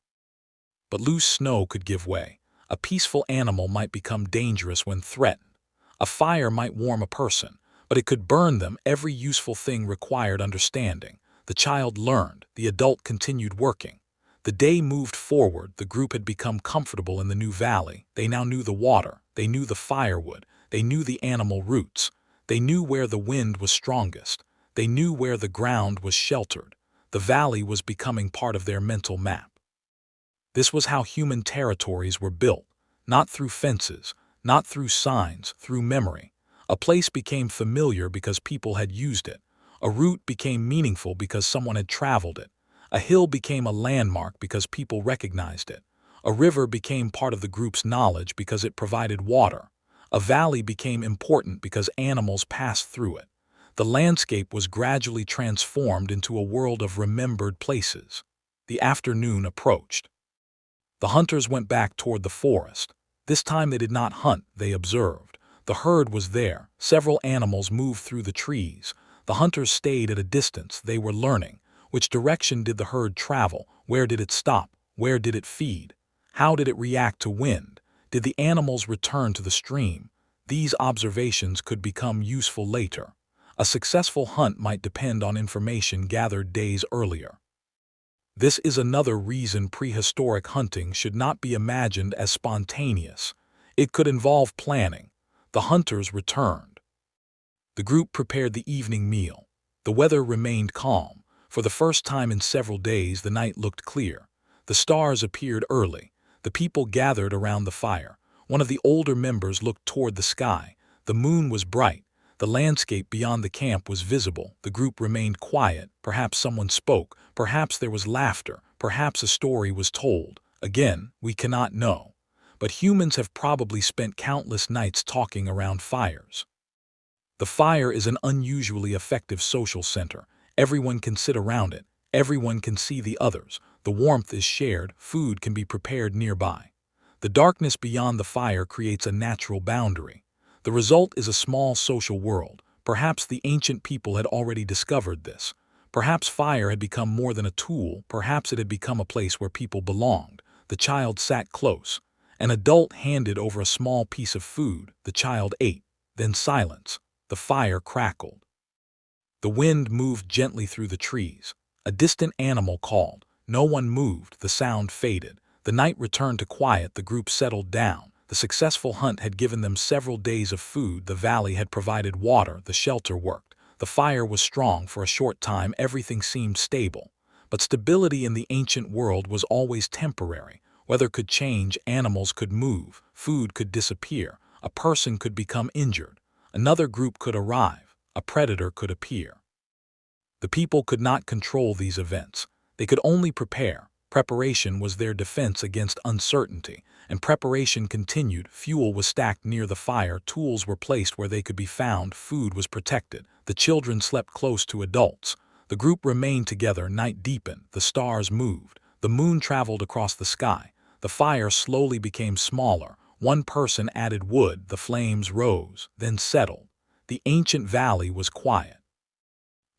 But loose snow could give way. A peaceful animal might become dangerous when threatened. A fire might warm a person, but it could burn them. Every useful thing required understanding. The child learned. The adult continued working. The day moved forward. The group had become comfortable in the new valley. They now knew the water. They knew the firewood. They knew the animal routes. They knew where the wind was strongest. They knew where the ground was sheltered. The valley was becoming part of their mental map. This was how human territories were built, not through fences, not through signs, through memory. A place became familiar because people had used it. A route became meaningful because someone had traveled it. A hill became a landmark because people recognized it. A river became part of the group's knowledge because it provided water. A valley became important because animals passed through it. The landscape was gradually transformed into a world of remembered places. The afternoon approached. The hunters went back toward the forest. This time they did not hunt, they observed. The herd was there. Several animals moved through the trees. The hunters stayed at a distance. They were learning. Which direction did the herd travel? Where did it stop? Where did it feed? How did it react to wind? Did the animals return to the stream? These observations could become useful later. A successful hunt might depend on information gathered days earlier. This is another reason prehistoric hunting should not be imagined as spontaneous. It could involve planning. The hunters returned. The group prepared the evening meal. The weather remained calm. For the first time in several days, the night looked clear. The stars appeared early. The people gathered around the fire. One of the older members looked toward the sky. The moon was bright. The landscape beyond the camp was visible. The group remained quiet. Perhaps someone spoke. Perhaps there was laughter. Perhaps a story was told. Again, we cannot know. But humans have probably spent countless nights talking around fires. The fire is an unusually effective social center. Everyone can sit around it. Everyone can see the others. The warmth is shared. Food can be prepared nearby. The darkness beyond the fire creates a natural boundary. The result is a small social world. Perhaps the ancient people had already discovered this. Perhaps fire had become more than a tool. Perhaps it had become a place where people belonged. The child sat close. An adult handed over a small piece of food. The child ate. Then silence. The fire crackled. The wind moved gently through the trees. A distant animal called. No one moved. The sound faded. The night returned to quiet. The group settled down. The successful hunt had given them several days of food. The valley had provided water. The shelter worked. The fire was strong. For a short time, everything seemed stable. But stability in the ancient world was always temporary. Weather could change. Animals could move. Food could disappear. A person could become injured. Another group could arrive. A predator could appear. The people could not control these events. They could only prepare. Preparation was their defense against uncertainty, and preparation continued. Fuel was stacked near the fire, tools were placed where they could be found, food was protected. The children slept close to adults. The group remained together. Night deepened. The stars moved. The moon traveled across the sky. The fire slowly became smaller. One person added wood. The flames rose, then settled. The ancient valley was quiet.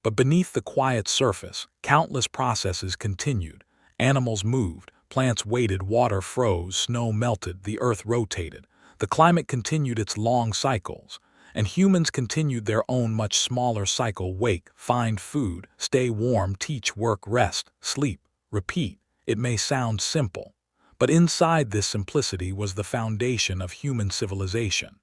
But beneath the quiet surface, countless processes continued. Animals moved, plants waited, water froze, snow melted, the earth rotated. The climate continued its long cycles, and humans continued their own much smaller cycle: wake, find food, stay warm, teach, work, rest, sleep, repeat. It may sound simple, but inside this simplicity was the foundation of human civilization.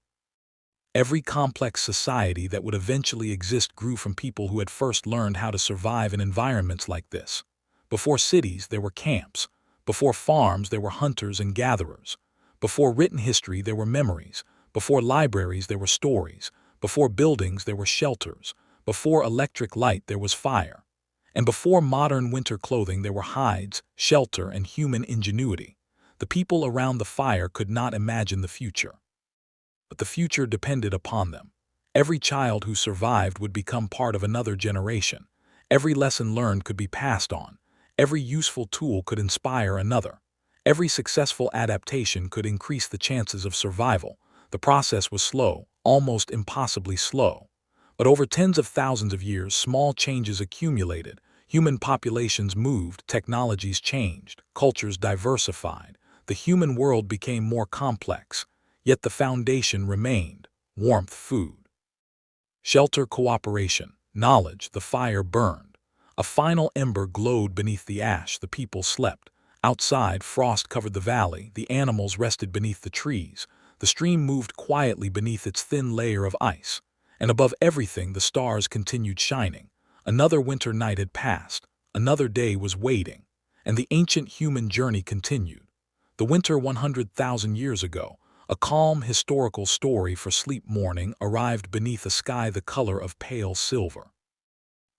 Every complex society that would eventually exist grew from people who had first learned how to survive in environments like this. Before cities, there were camps. Before farms, there were hunters and gatherers. Before written history, there were memories. Before libraries, there were stories. Before buildings, there were shelters. Before electric light, there was fire. And before modern winter clothing, there were hides, shelter, and human ingenuity. The people around the fire could not imagine the future. But the future depended upon them. Every child who survived would become part of another generation. Every lesson learned could be passed on. Every useful tool could inspire another. Every successful adaptation could increase the chances of survival. The process was slow, almost impossibly slow. But over tens of thousands of years, small changes accumulated. Human populations moved, technologies changed, cultures diversified. The human world became more complex. Yet the foundation remained: warmth, food, shelter, cooperation, knowledge. The fire burned. A final ember glowed beneath the ash. The people slept. Outside, frost covered the valley. The animals rested beneath the trees. The stream moved quietly beneath its thin layer of ice. And above everything, the stars continued shining. Another winter night had passed. Another day was waiting. And the ancient human journey continued. The winter 100,000 years ago, a calm historical story for sleep morning, arrived beneath a sky the color of pale silver.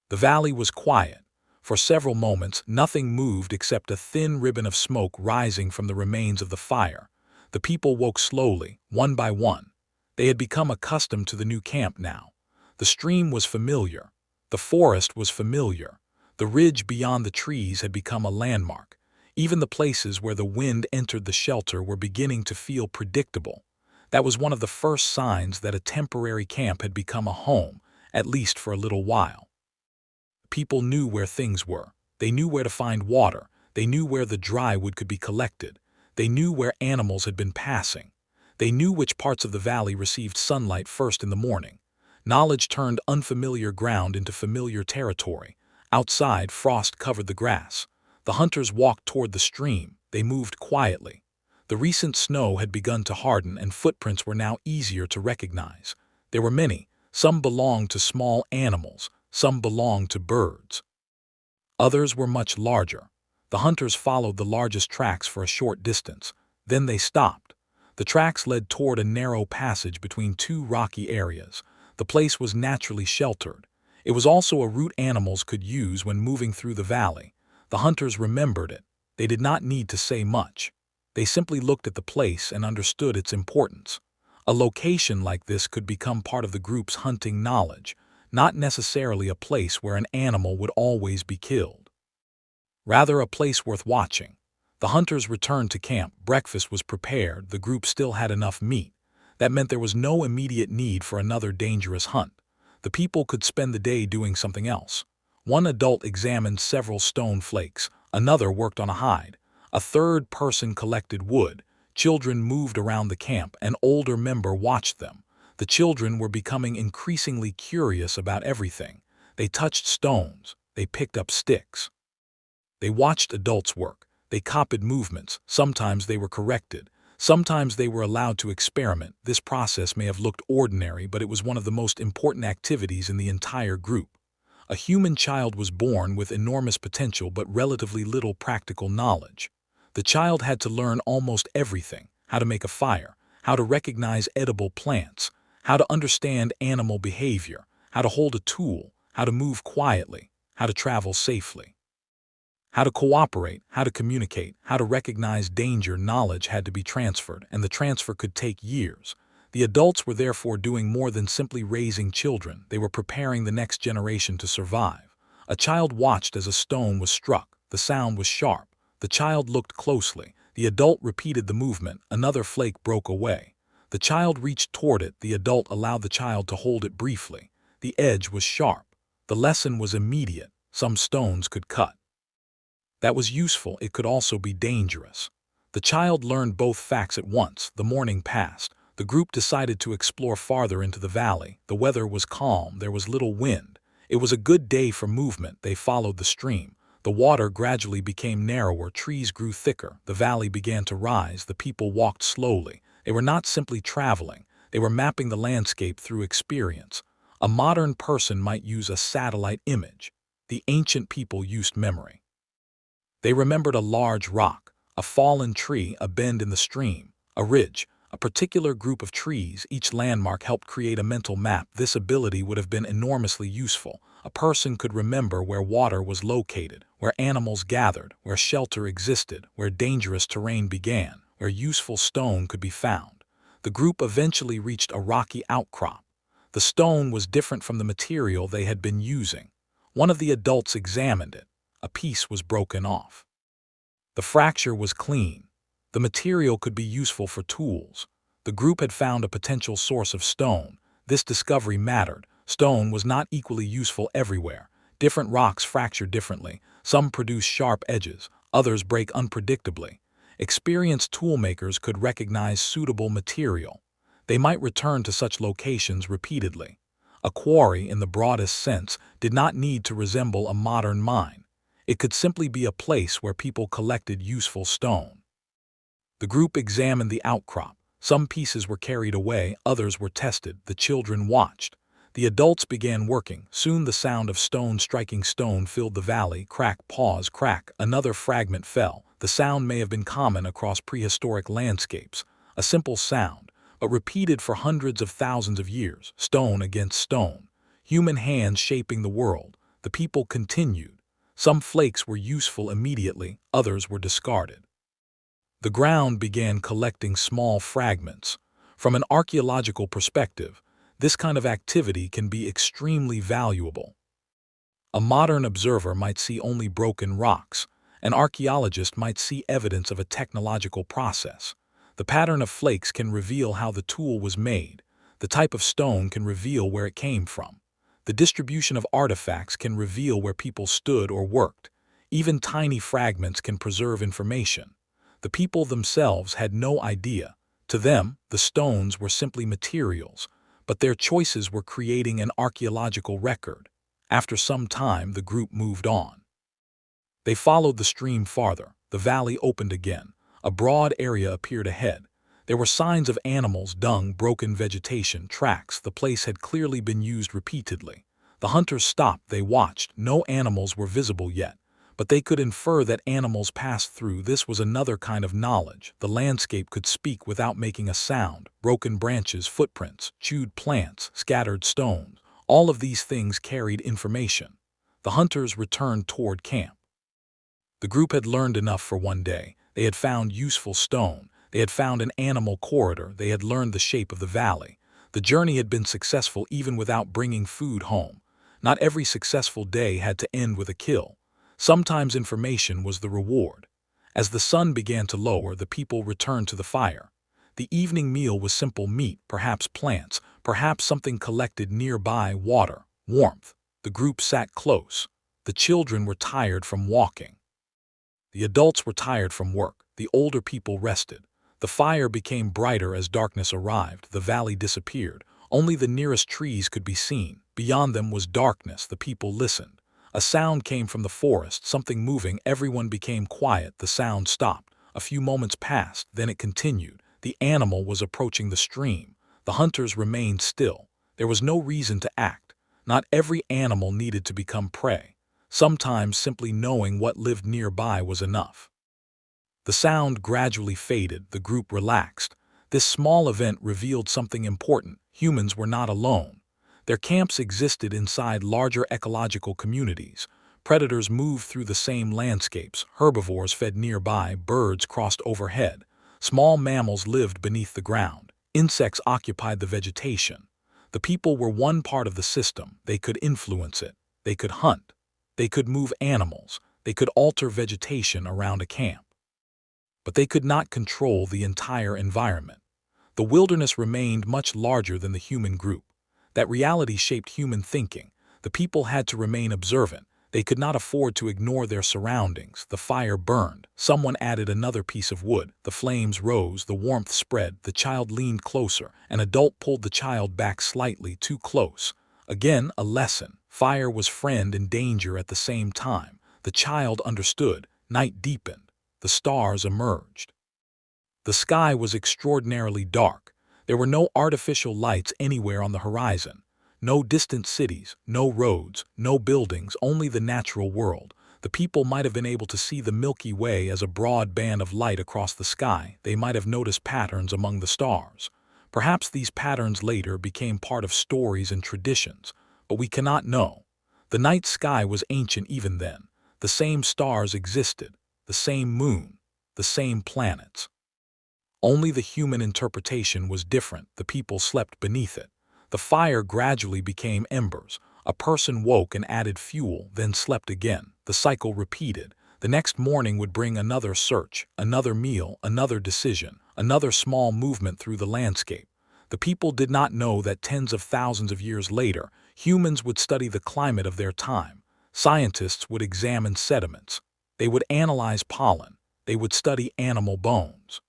The valley was quiet. For several moments, nothing moved except a thin ribbon of smoke rising from the remains of the fire. The people woke slowly, one by one. They had become accustomed to the new camp now. The stream was familiar. The forest was familiar. The ridge beyond the trees had become a landmark. Even the places where the wind entered the shelter were beginning to feel predictable. That was one of the first signs that a temporary camp had become a home, at least for a little while. People knew where things were. They knew where to find water. They knew where the dry wood could be collected. They knew where animals had been passing. They knew which parts of the valley received sunlight first in the morning. Knowledge turned unfamiliar ground into familiar territory. Outside, frost covered the grass. The hunters walked toward the stream. They moved quietly. The recent snow had begun to harden, and footprints were now easier to recognize. There were many. Some belonged to small animals. Some belonged to birds. Others were much larger. The hunters followed the largest tracks for a short distance. Then they stopped. The tracks led toward a narrow passage between two rocky areas. The place was naturally sheltered. It was also a route animals could use when moving through the valley. The hunters remembered it. They did not need to say much. They simply looked at the place and understood its importance. A location like this could become part of the group's hunting knowledge, not necessarily a place where an animal would always be killed. Rather, a place worth watching. The hunters returned to camp. Breakfast was prepared. The group still had enough meat. That meant there was no immediate need for another dangerous hunt. The people could spend the day doing something else. One adult examined several stone flakes. Another worked on a hide. A third person collected wood. Children moved around the camp. An older member watched them. The children were becoming increasingly curious about everything. They touched stones. They picked up sticks. They watched adults work. They copied movements. Sometimes they were corrected. Sometimes they were allowed to experiment. This process may have looked ordinary, but it was one of the most important activities in the entire group. A human child was born with enormous potential but relatively little practical knowledge. The child had to learn almost everything: how to make a fire, how to recognize edible plants, how to understand animal behavior, how to hold a tool, how to move quietly, how to travel safely, how to cooperate, how to communicate, how to recognize danger. Knowledge had to be transferred, and the transfer could take years. The adults were therefore doing more than simply raising children. They were preparing the next generation to survive. A child watched as a stone was struck. The sound was sharp. The child looked closely. The adult repeated the movement. Another flake broke away. The child reached toward it. The adult allowed the child to hold it briefly. The edge was sharp. The lesson was immediate. Some stones could cut. That was useful. It could also be dangerous. The child learned both facts at once. The morning passed. The group decided to explore farther into the valley. The weather was calm. There was little wind. It was a good day for movement. They followed the stream. The water gradually became narrower. Trees grew thicker. The valley began to rise. The people walked slowly. They were not simply traveling. They were mapping the landscape through experience. A modern person might use a satellite image. The ancient people used memory. They remembered a large rock, a fallen tree, a bend in the stream, a ridge, a particular group of trees. Each landmark helped create a mental map. This ability would have been enormously useful. A person could remember where water was located, where animals gathered, where shelter existed, where dangerous terrain began, where useful stone could be found. The group eventually reached a rocky outcrop. The stone was different from the material they had been using. One of the adults examined it. A piece was broken off. The fracture was clean. The material could be useful for tools. The group had found a potential source of stone. This discovery mattered. Stone was not equally useful everywhere. Different rocks fracture differently. Some produce sharp edges. Others break unpredictably. Experienced toolmakers could recognize suitable material. They might return to such locations repeatedly. A quarry, in the broadest sense, did not need to resemble a modern mine. It could simply be a place where people collected useful stone. The group examined the outcrop. Some pieces were carried away, others were tested. The children watched. The adults began working. Soon the sound of stone striking stone filled the valley. Crack, pause, crack. Another fragment fell. The sound may have been common across prehistoric landscapes. A simple sound, but repeated for hundreds of thousands of years. Stone against stone. Human hands shaping the world. The people continued. Some flakes were useful immediately, others were discarded. The ground began collecting small fragments. From an archaeological perspective, this kind of activity can be extremely valuable. A modern observer might see only broken rocks. An archaeologist might see evidence of a technological process. The pattern of flakes can reveal how the tool was made. The type of stone can reveal where it came from. The distribution of artifacts can reveal where people stood or worked. Even tiny fragments can preserve information. The people themselves had no idea. To them, the stones were simply materials, but their choices were creating an archaeological record. After some time, the group moved on. They followed the stream farther. The valley opened again. A broad area appeared ahead. There were signs of animals, dung, broken vegetation, tracks. The place had clearly been used repeatedly. The hunters stopped. They watched. No animals were visible yet, but they could infer that animals passed through. This was another kind of knowledge. The landscape could speak without making a sound. Broken branches, footprints, chewed plants, scattered stones. All of these things carried information. The hunters returned toward camp. The group had learned enough for one day. They had found useful stone. They had found an animal corridor. They had learned the shape of the valley. The journey had been successful even without bringing food home. Not every successful day had to end with a kill. Sometimes information was the reward. As the sun began to lower, the people returned to the fire. The evening meal was simple meat, perhaps plants, perhaps something collected nearby, water, warmth. The group sat close. The children were tired from walking. The adults were tired from work. The older people rested. The fire became brighter as darkness arrived. The valley disappeared. Only the nearest trees could be seen. Beyond them was darkness. The people listened. A sound came from the forest, something moving. Everyone became quiet. The sound stopped. A few moments passed, then it continued. The animal was approaching the stream. The hunters remained still. There was no reason to act. Not every animal needed to become prey. Sometimes simply knowing what lived nearby was enough. The sound gradually faded. The group relaxed. This small event revealed something important. Humans were not alone. Their camps existed inside larger ecological communities. Predators moved through the same landscapes. Herbivores fed nearby. Birds crossed overhead. Small mammals lived beneath the ground. Insects occupied the vegetation. The people were one part of the system. They could influence it. They could hunt. They could move animals. They could alter vegetation around a camp. But they could not control the entire environment. The wilderness remained much larger than the human group. That reality shaped human thinking. The people had to remain observant. They could not afford to ignore their surroundings. The fire burned. Someone added another piece of wood. The flames rose. The warmth spread. The child leaned closer. An adult pulled the child back slightly, too close. Again, a lesson. Fire was friend and danger at the same time. The child understood. Night deepened. The stars emerged. The sky was extraordinarily dark. There were no artificial lights anywhere on the horizon. No distant cities, no roads, no buildings, only the natural world. The people might have been able to see the Milky Way as a broad band of light across the sky. They might have noticed patterns among the stars. Perhaps these patterns later became part of stories and traditions, but we cannot know. The night sky was ancient even then. The same stars existed, the same moon, the same planets. Only the human interpretation was different. The people slept beneath it. The fire gradually became embers. A person woke and added fuel, then slept again. The cycle repeated. The next morning would bring another search, another meal, another decision, another small movement through the landscape. The people did not know that tens of thousands of years later, humans would study the climate of their time. Scientists would examine sediments. They would analyze pollen. They would study animal bones.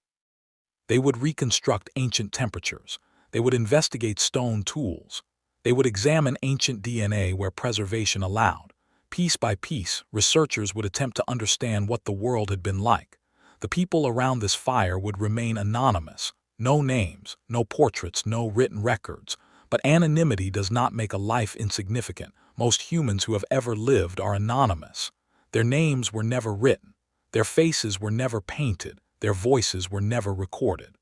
They would reconstruct ancient temperatures. They would investigate stone tools. They would examine ancient DNA where preservation allowed. Piece by piece, researchers would attempt to understand what the world had been like. The people around this fire would remain anonymous. No names, no portraits, no written records. But anonymity does not make a life insignificant. Most humans who have ever lived are anonymous. Their names were never written. Their faces were never painted. Their voices were never recorded.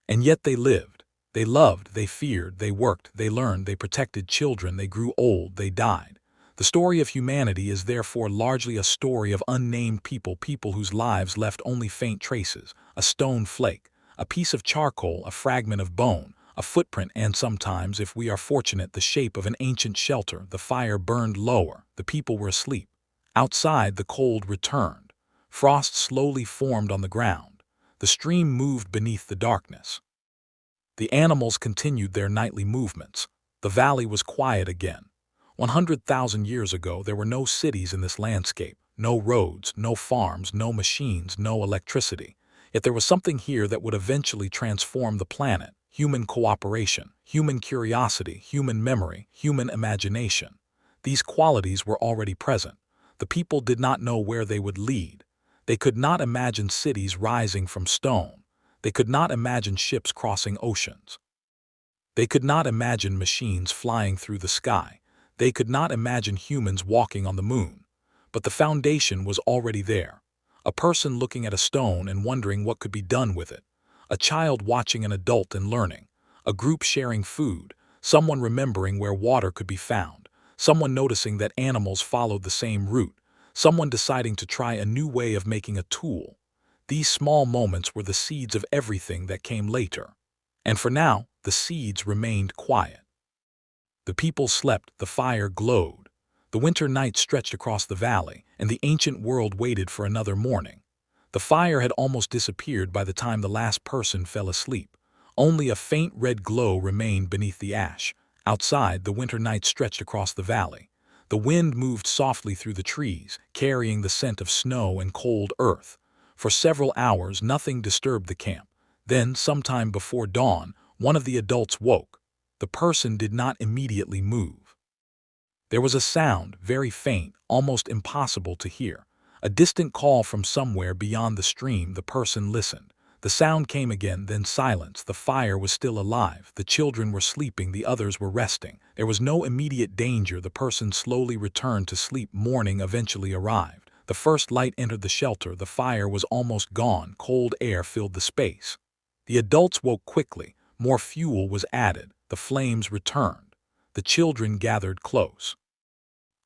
And yet they lived. They loved, they feared, they worked, they learned, they protected children, they grew old, they died. The story of humanity is therefore largely a story of unnamed people whose lives left only faint traces, a stone flake, a piece of charcoal, a fragment of bone, a footprint, and sometimes, if we are fortunate, the shape of an ancient shelter. The fire burned lower, the people were asleep. Outside, the cold returned. Frost slowly formed on the ground. The stream moved beneath the darkness. The animals continued their nightly movements. The valley was quiet again. 100,000 years ago, there were no cities in this landscape, no roads, no farms, no machines, no electricity. Yet there was something here that would eventually transform the planet: human cooperation, human curiosity, human memory, human imagination. These qualities were already present. The people did not know where they would lead. They could not imagine cities rising from stone. They could not imagine ships crossing oceans. They could not imagine machines flying through the sky. They could not imagine humans walking on the moon. But the foundation was already there. A person looking at a stone and wondering what could be done with it. A child watching an adult and learning. A group sharing food. Someone remembering where water could be found. Someone noticing that animals followed the same route. Someone deciding to try a new way of making a tool. These small moments were the seeds of everything that came later. And for now, the seeds remained quiet. The people slept, the fire glowed. The winter night stretched across the valley, and the ancient world waited for another morning. The fire had almost disappeared by the time the last person fell asleep. Only a faint red glow remained beneath the ash. Outside, the winter night stretched across the valley. The wind moved softly through the trees, carrying the scent of snow and cold earth. For several hours, nothing disturbed the camp. Then, sometime before dawn, one of the adults woke. The person did not immediately move. There was a sound, very faint, almost impossible to hear. A distant call from somewhere beyond the stream. The person listened. The sound came again, then silence. The fire was still alive. The children were sleeping, the others were resting. There was no immediate danger. The person slowly returned to sleep. Morning eventually arrived. The first light entered the shelter. The fire was almost gone. Cold air filled the space. The adults woke quickly. More fuel was added. The flames returned. The children gathered close.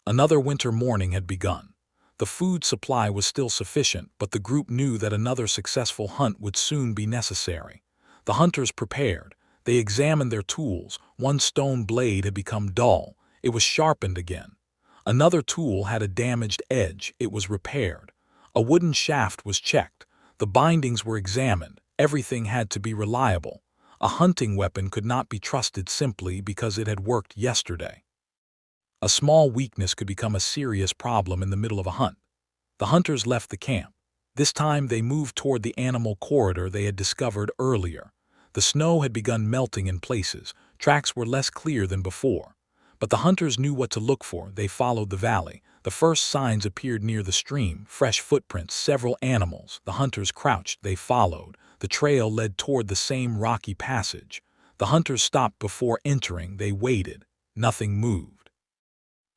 Another winter morning had begun. The food supply was still sufficient, but the group knew that another successful hunt would soon be necessary. The hunters prepared. They examined their tools. One stone blade had become dull. It was sharpened again. Another tool had a damaged edge. It was repaired. A wooden shaft was checked. The bindings were examined. Everything had to be reliable. A hunting weapon could not be trusted simply because it had worked yesterday. A small weakness could become a serious problem in the middle of a hunt. The hunters left the camp. This time they moved toward the animal corridor they had discovered earlier. The snow had begun melting in places. Tracks were less clear than before. But the hunters knew what to look for. They followed the valley. The first signs appeared near the stream, fresh footprints, several animals. The hunters crouched. They followed. The trail led toward the same rocky passage. The hunters stopped before entering. They waited. Nothing moved.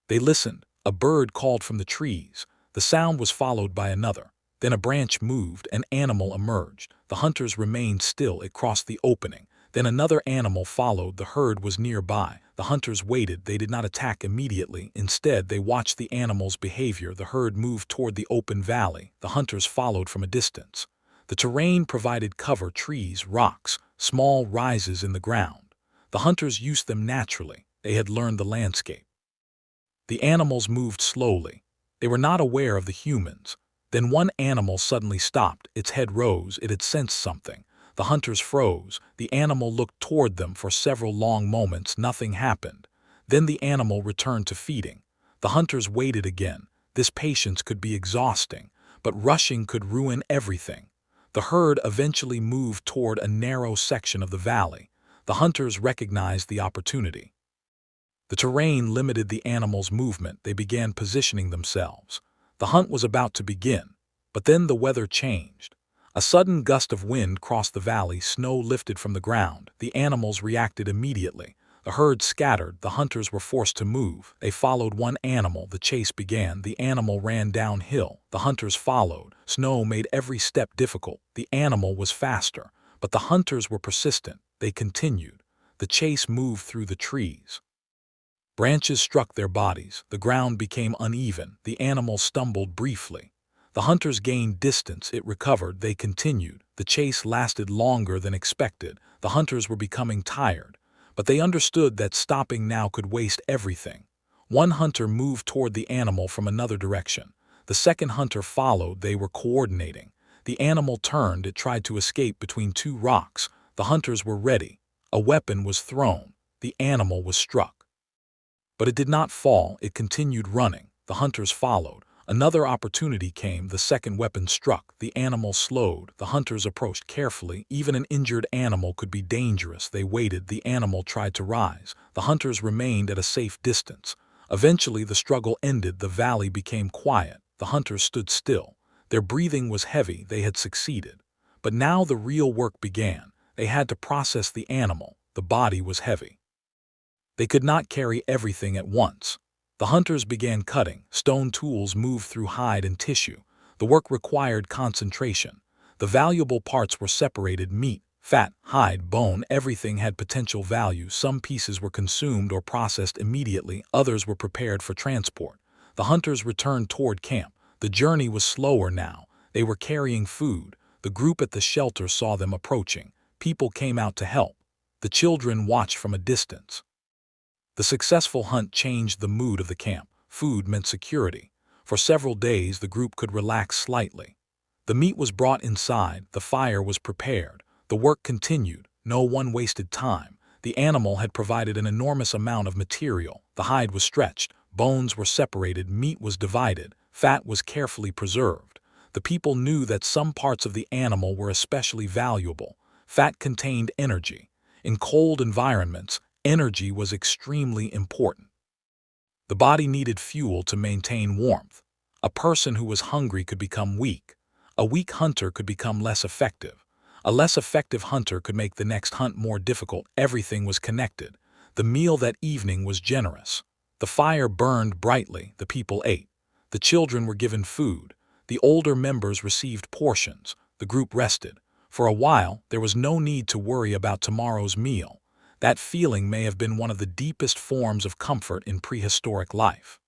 They listened. A bird called from the trees. The sound was followed by another. Then a branch moved. An animal emerged. The hunters remained still. It crossed the opening. Then another animal followed. The herd was nearby. The hunters waited. They did not attack immediately. Instead, they watched the animal's behavior. The herd moved toward the open valley. The hunters followed from a distance. The terrain provided cover: trees, rocks, small rises in the ground. The hunters used them naturally. They had learned the landscape. The animals moved slowly. They were not aware of the humans. Then one animal suddenly stopped. Its head rose. It had sensed something. The hunters froze. The animal looked toward them for several long moments. Nothing happened. Then the animal returned to feeding. The hunters waited again. This patience could be exhausting, but rushing could ruin everything. The herd eventually moved toward a narrow section of the valley. The hunters recognized the opportunity. The terrain limited the animals' movement. They began positioning themselves. The hunt was about to begin. But then the weather changed. A sudden gust of wind crossed the valley. Snow lifted from the ground. The animals reacted immediately. The herd scattered. The hunters were forced to move. They followed one animal. The chase began. The animal ran downhill. The hunters followed. Snow made every step difficult. The animal was faster. But the hunters were persistent. They continued. The chase moved through the trees. Branches struck their bodies, the ground became uneven, the animal stumbled briefly. The hunters gained distance, it recovered, they continued. The chase lasted longer than expected, the hunters were becoming tired. But they understood that stopping now could waste everything. One hunter moved toward the animal from another direction. The second hunter followed, they were coordinating. The animal turned, it tried to escape between two rocks. The hunters were ready. A weapon was thrown. The animal was struck. But it did not fall, it continued running. The hunters followed. Another opportunity came, the second weapon struck. The animal slowed. The hunters approached carefully. Even an injured animal could be dangerous. They waited. The animal tried to rise. The hunters remained at a safe distance. Eventually the struggle ended. The valley became quiet. The hunters stood still. Their breathing was heavy. They had succeeded. But now the real work began. They had to process the animal. The body was heavy. They could not carry everything at once. The hunters began cutting. Stone tools moved through hide and tissue. The work required concentration. The valuable parts were separated: meat, fat, hide, bone. Everything had potential value. Some pieces were consumed or processed immediately. Others were prepared for transport. The hunters returned toward camp. The journey was slower now. They were carrying food. The group at the shelter saw them approaching. People came out to help. The children watched from a distance. The successful hunt changed the mood of the camp. Food meant security. For several days the group could relax slightly. The meat was brought inside, the fire was prepared. The work continued. No one wasted time. The animal had provided an enormous amount of material. The hide was stretched, bones were separated, meat was divided, fat was carefully preserved. The people knew that some parts of the animal were especially valuable. Fat contained energy. In cold environments, energy was extremely important. The body needed fuel to maintain warmth. A person who was hungry could become weak. A weak hunter could become less effective. A less effective hunter could make the next hunt more difficult. Everything was connected. The meal that evening was generous. The fire burned brightly. The people ate. The children were given food. The older members received portions. The group rested. For a while, there was no need to worry about tomorrow's meal. That feeling may have been one of the deepest forms of comfort in prehistoric life.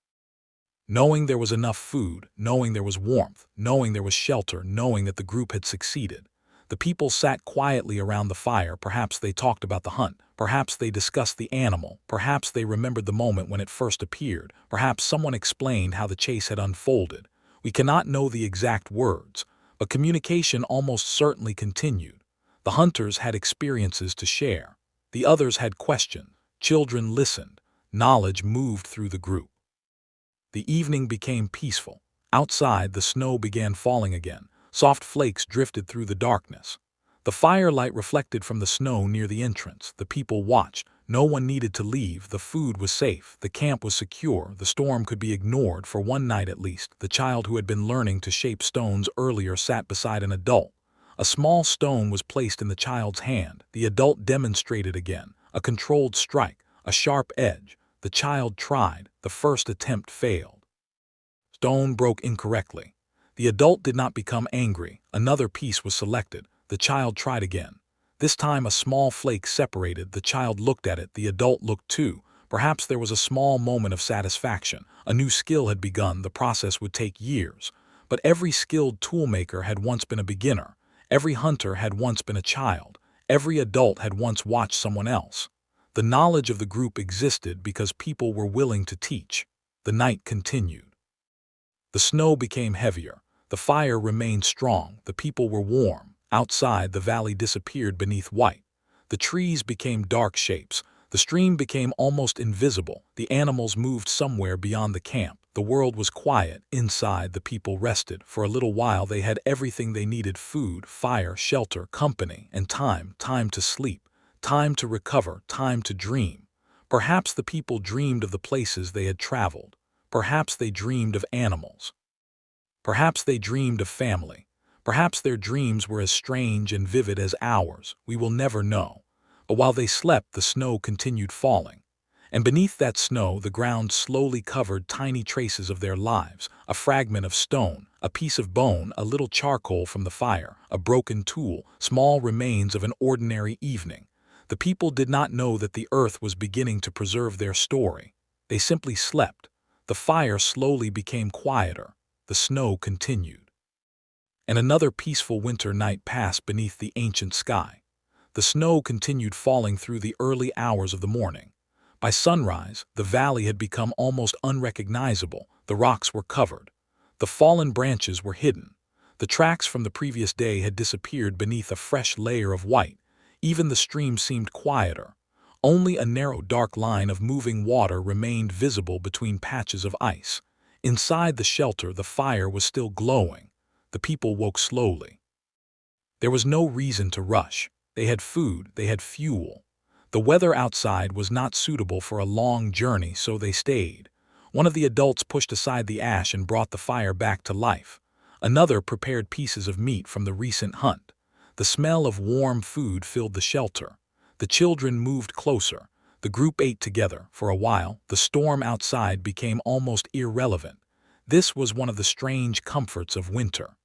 Knowing there was enough food, knowing there was warmth, knowing there was shelter, knowing that the group had succeeded. The people sat quietly around the fire. Perhaps they talked about the hunt. Perhaps they discussed the animal. Perhaps they remembered the moment when it first appeared. Perhaps someone explained how the chase had unfolded. We cannot know the exact words, but communication almost certainly continued. The hunters had experiences to share. The others had questions. Children listened. Knowledge moved through the group. The evening became peaceful. Outside, the snow began falling again. Soft flakes drifted through the darkness. The firelight reflected from the snow near the entrance. The people watched. No one needed to leave. The food was safe. The camp was secure. The storm could be ignored for one night at least. The child who had been learning to shape stones earlier sat beside an adult. A small stone was placed in the child's hand. The adult demonstrated again. A controlled strike, a sharp edge. The child tried. The first attempt failed. Stone broke incorrectly. The adult did not become angry. Another piece was selected. The child tried again. This time a small flake separated. The child looked at it. The adult looked too. Perhaps there was a small moment of satisfaction. A new skill had begun. The process would take years. But every skilled toolmaker had once been a beginner. Every hunter had once been a child. Every adult had once watched someone else. The knowledge of the group existed because people were willing to teach. The night continued. The snow became heavier. The fire remained strong. The people were warm. Outside, the valley disappeared beneath white. The trees became dark shapes. The stream became almost invisible. The animals moved somewhere beyond the camp. The world was quiet. Inside, the people rested. For a little while, they had everything they needed: food, fire, shelter, company, and time. Time to sleep. Time to recover. Time to dream. Perhaps the people dreamed of the places they had traveled. Perhaps they dreamed of animals. Perhaps they dreamed of family. Perhaps their dreams were as strange and vivid as ours. We will never know. But while they slept, the snow continued falling. And beneath that snow, the ground slowly covered tiny traces of their lives: a fragment of stone, a piece of bone, a little charcoal from the fire, a broken tool, small remains of an ordinary evening. The people did not know that the earth was beginning to preserve their story. They simply slept. The fire slowly became quieter. The snow continued. And another peaceful winter night passed beneath the ancient sky. The snow continued falling through the early hours of the morning. By sunrise, the valley had become almost unrecognizable. The rocks were covered. The fallen branches were hidden. The tracks from the previous day had disappeared beneath a fresh layer of white. Even the stream seemed quieter. Only a narrow, dark line of moving water remained visible between patches of ice. Inside the shelter, the fire was still glowing. The people woke slowly. There was no reason to rush. They had food, they had fuel. The weather outside was not suitable for a long journey, so they stayed. One of the adults pushed aside the ash and brought the fire back to life. Another prepared pieces of meat from the recent hunt. The smell of warm food filled the shelter. The children moved closer. The group ate together. For a while, the storm outside became almost irrelevant. This was one of the strange comforts of winter.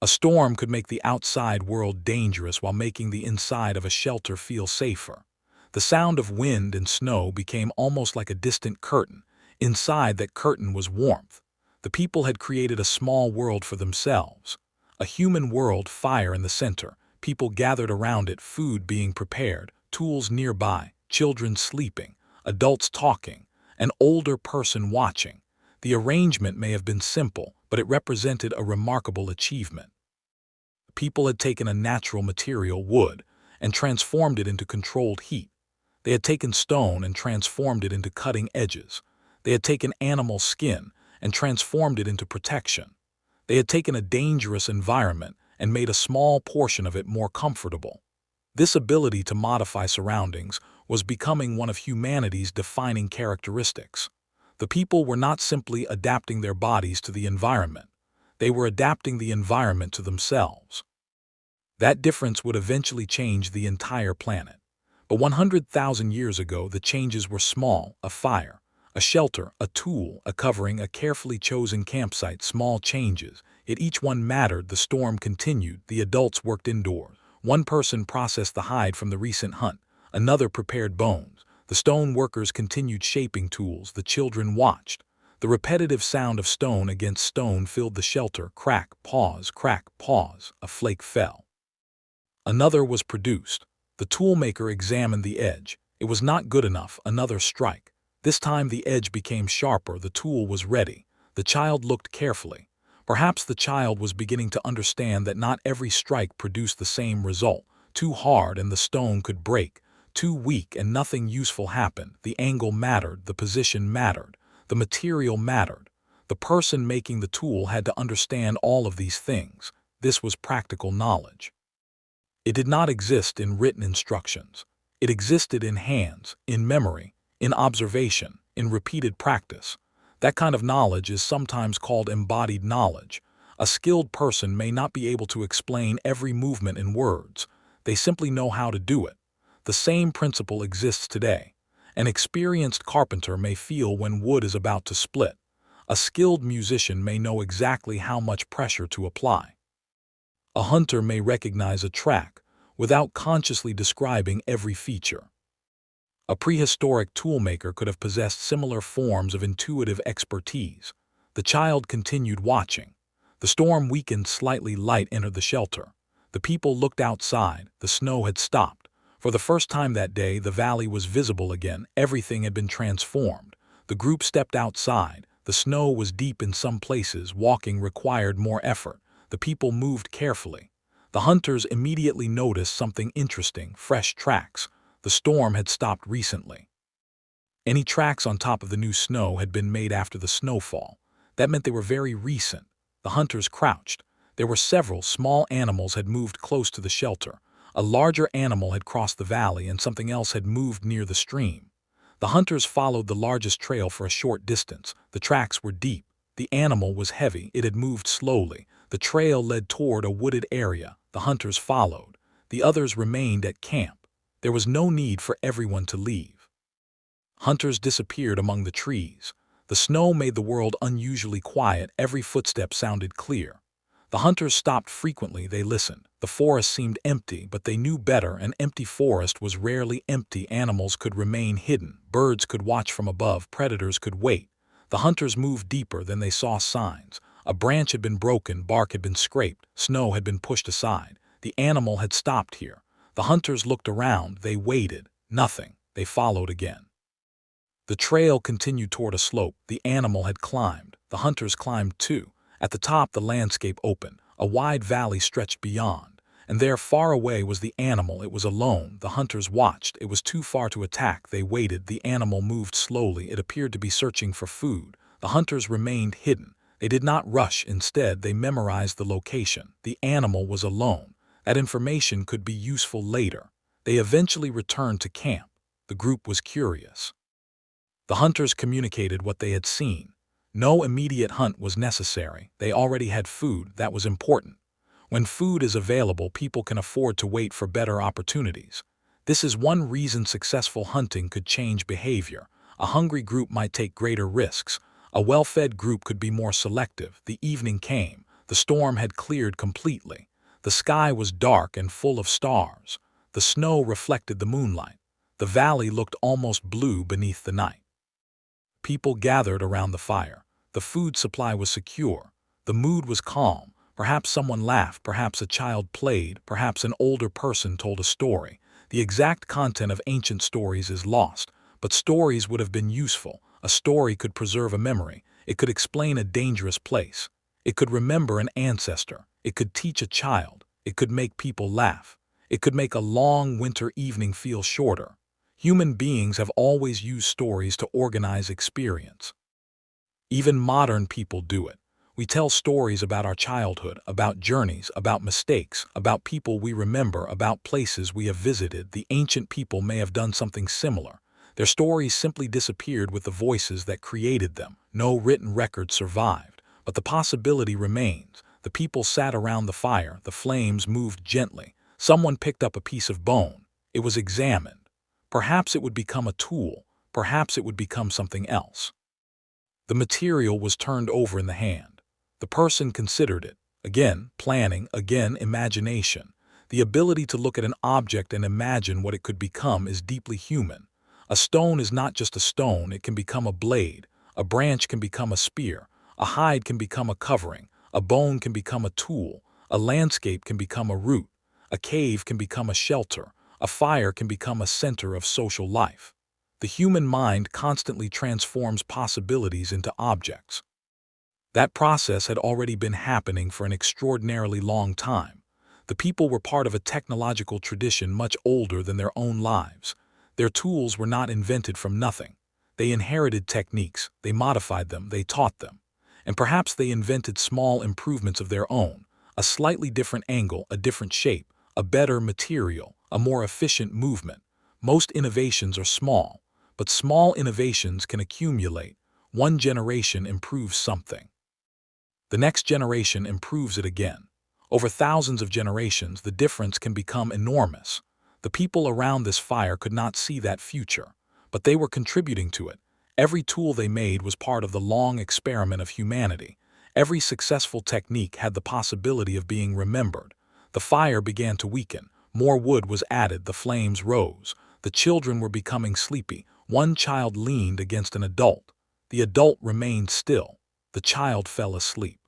A storm could make the outside world dangerous while making the inside of a shelter feel safer. The sound of wind and snow became almost like a distant curtain. Inside that curtain was warmth. The people had created a small world for themselves. A human world, fire in the center. People gathered around it, food being prepared, tools nearby, children sleeping, adults talking, an older person watching. The arrangement may have been simple, but it represented a remarkable achievement. People had taken a natural material, wood, and transformed it into controlled heat. They had taken stone and transformed it into cutting edges. They had taken animal skin and transformed it into protection. They had taken a dangerous environment and made a small portion of it more comfortable. This ability to modify surroundings was becoming one of humanity's defining characteristics. The people were not simply adapting their bodies to the environment. They were adapting the environment to themselves. That difference would eventually change the entire planet. But 100,000 years ago, the changes were small: a fire, a shelter, a tool, a covering, a carefully chosen campsite. Small changes, yet each one mattered. The storm continued. The adults worked indoors. One person processed the hide from the recent hunt. Another prepared bones. The stone workers continued shaping tools. The children watched. The repetitive sound of stone against stone filled the shelter. Crack, pause, crack, pause. A flake fell. Another was produced. The toolmaker examined the edge. It was not good enough. Another strike. This time the edge became sharper. The tool was ready. The child looked carefully. Perhaps the child was beginning to understand that not every strike produced the same result. Too hard and the stone could break. Too weak and nothing useful happened. The angle mattered. The position mattered. The material mattered. The person making the tool had to understand all of these things. This was practical knowledge. It did not exist in written instructions. It existed in hands, in memory, in observation, in repeated practice. That kind of knowledge is sometimes called embodied knowledge. A skilled person may not be able to explain every movement in words. They simply know how to do it. The same principle exists today. An experienced carpenter may feel when wood is about to split. A skilled musician may know exactly how much pressure to apply. A hunter may recognize a track without consciously describing every feature. A prehistoric toolmaker could have possessed similar forms of intuitive expertise. The child continued watching. The storm weakened slightly. Light entered the shelter. The people looked outside. The snow had stopped. For the first time that day, the valley was visible again. Everything had been transformed. The group stepped outside. The snow was deep in some places. Walking required more effort. The people moved carefully. The hunters immediately noticed something interesting: fresh tracks. The storm had stopped recently. Any tracks on top of the new snow had been made after the snowfall. That meant they were very recent. The hunters crouched. There were several small animals had moved close to the shelter. A larger animal had crossed the valley and something else had moved near the stream. The hunters followed the largest trail for a short distance. The tracks were deep. The animal was heavy. It had moved slowly. The trail led toward a wooded area. The hunters followed. The others remained at camp. There was no need for everyone to leave. Hunters disappeared among the trees. The snow made the world unusually quiet. Every footstep sounded clear. The hunters stopped frequently. They listened. The forest seemed empty, but they knew better. An empty forest was rarely empty. Animals could remain hidden, birds could watch from above, predators could wait. The hunters moved deeper, then they saw signs. A branch had been broken, bark had been scraped, snow had been pushed aside. The animal had stopped here. The hunters looked around, they waited. Nothing. They followed again. The trail continued toward a slope. The animal had climbed. The hunters climbed too. At the top, the landscape opened. A wide valley stretched beyond. And there, far away, was the animal. It was alone. The hunters watched. It was too far to attack. They waited. The animal moved slowly. It appeared to be searching for food. The hunters remained hidden. They did not rush. Instead, they memorized the location. The animal was alone. That information could be useful later. They eventually returned to camp. The group was curious. The hunters communicated what they had seen. No immediate hunt was necessary. They already had food. That was important. When food is available, people can afford to wait for better opportunities. This is one reason successful hunting could change behavior. A hungry group might take greater risks. A well-fed group could be more selective. The evening came. The storm had cleared completely. The sky was dark and full of stars. The snow reflected the moonlight. The valley looked almost blue beneath the night. People gathered around the fire. The food supply was secure. The mood was calm. Perhaps someone laughed, perhaps a child played, perhaps an older person told a story. The exact content of ancient stories is lost, but stories would have been useful. A story could preserve a memory. It could explain a dangerous place. It could remember an ancestor. It could teach a child. It could make people laugh. It could make a long winter evening feel shorter. Human beings have always used stories to organize experience. Even modern people do it. We tell stories about our childhood, about journeys, about mistakes, about people we remember, about places we have visited. The ancient people may have done something similar. Their stories simply disappeared with the voices that created them. No written record survived, but the possibility remains. The people sat around the fire. The flames moved gently. Someone picked up a piece of bone. It was examined. Perhaps it would become a tool. Perhaps it would become something else. The material was turned over in the hand. The person considered it. Again, planning. Again, imagination. The ability to look at an object and imagine what it could become is deeply human. A stone is not just a stone. It can become a blade. A branch can become a spear. A hide can become a covering. A bone can become a tool. A landscape can become a route. A cave can become a shelter. A fire can become a center of social life. The human mind constantly transforms possibilities into objects. That process had already been happening for an extraordinarily long time. The people were part of a technological tradition much older than their own lives. Their tools were not invented from nothing. They inherited techniques, they modified them, they taught them. And perhaps they invented small improvements of their own, a slightly different angle, a different shape, a better material, a more efficient movement. Most innovations are small, but small innovations can accumulate. One generation improves something. The next generation improves it again. Over thousands of generations, the difference can become enormous. The people around this fire could not see that future, but they were contributing to it. Every tool they made was part of the long experiment of humanity. Every successful technique had the possibility of being remembered. The fire began to weaken. More wood was added. The flames rose. The children were becoming sleepy. One child leaned against an adult. The adult remained still. The child fell asleep.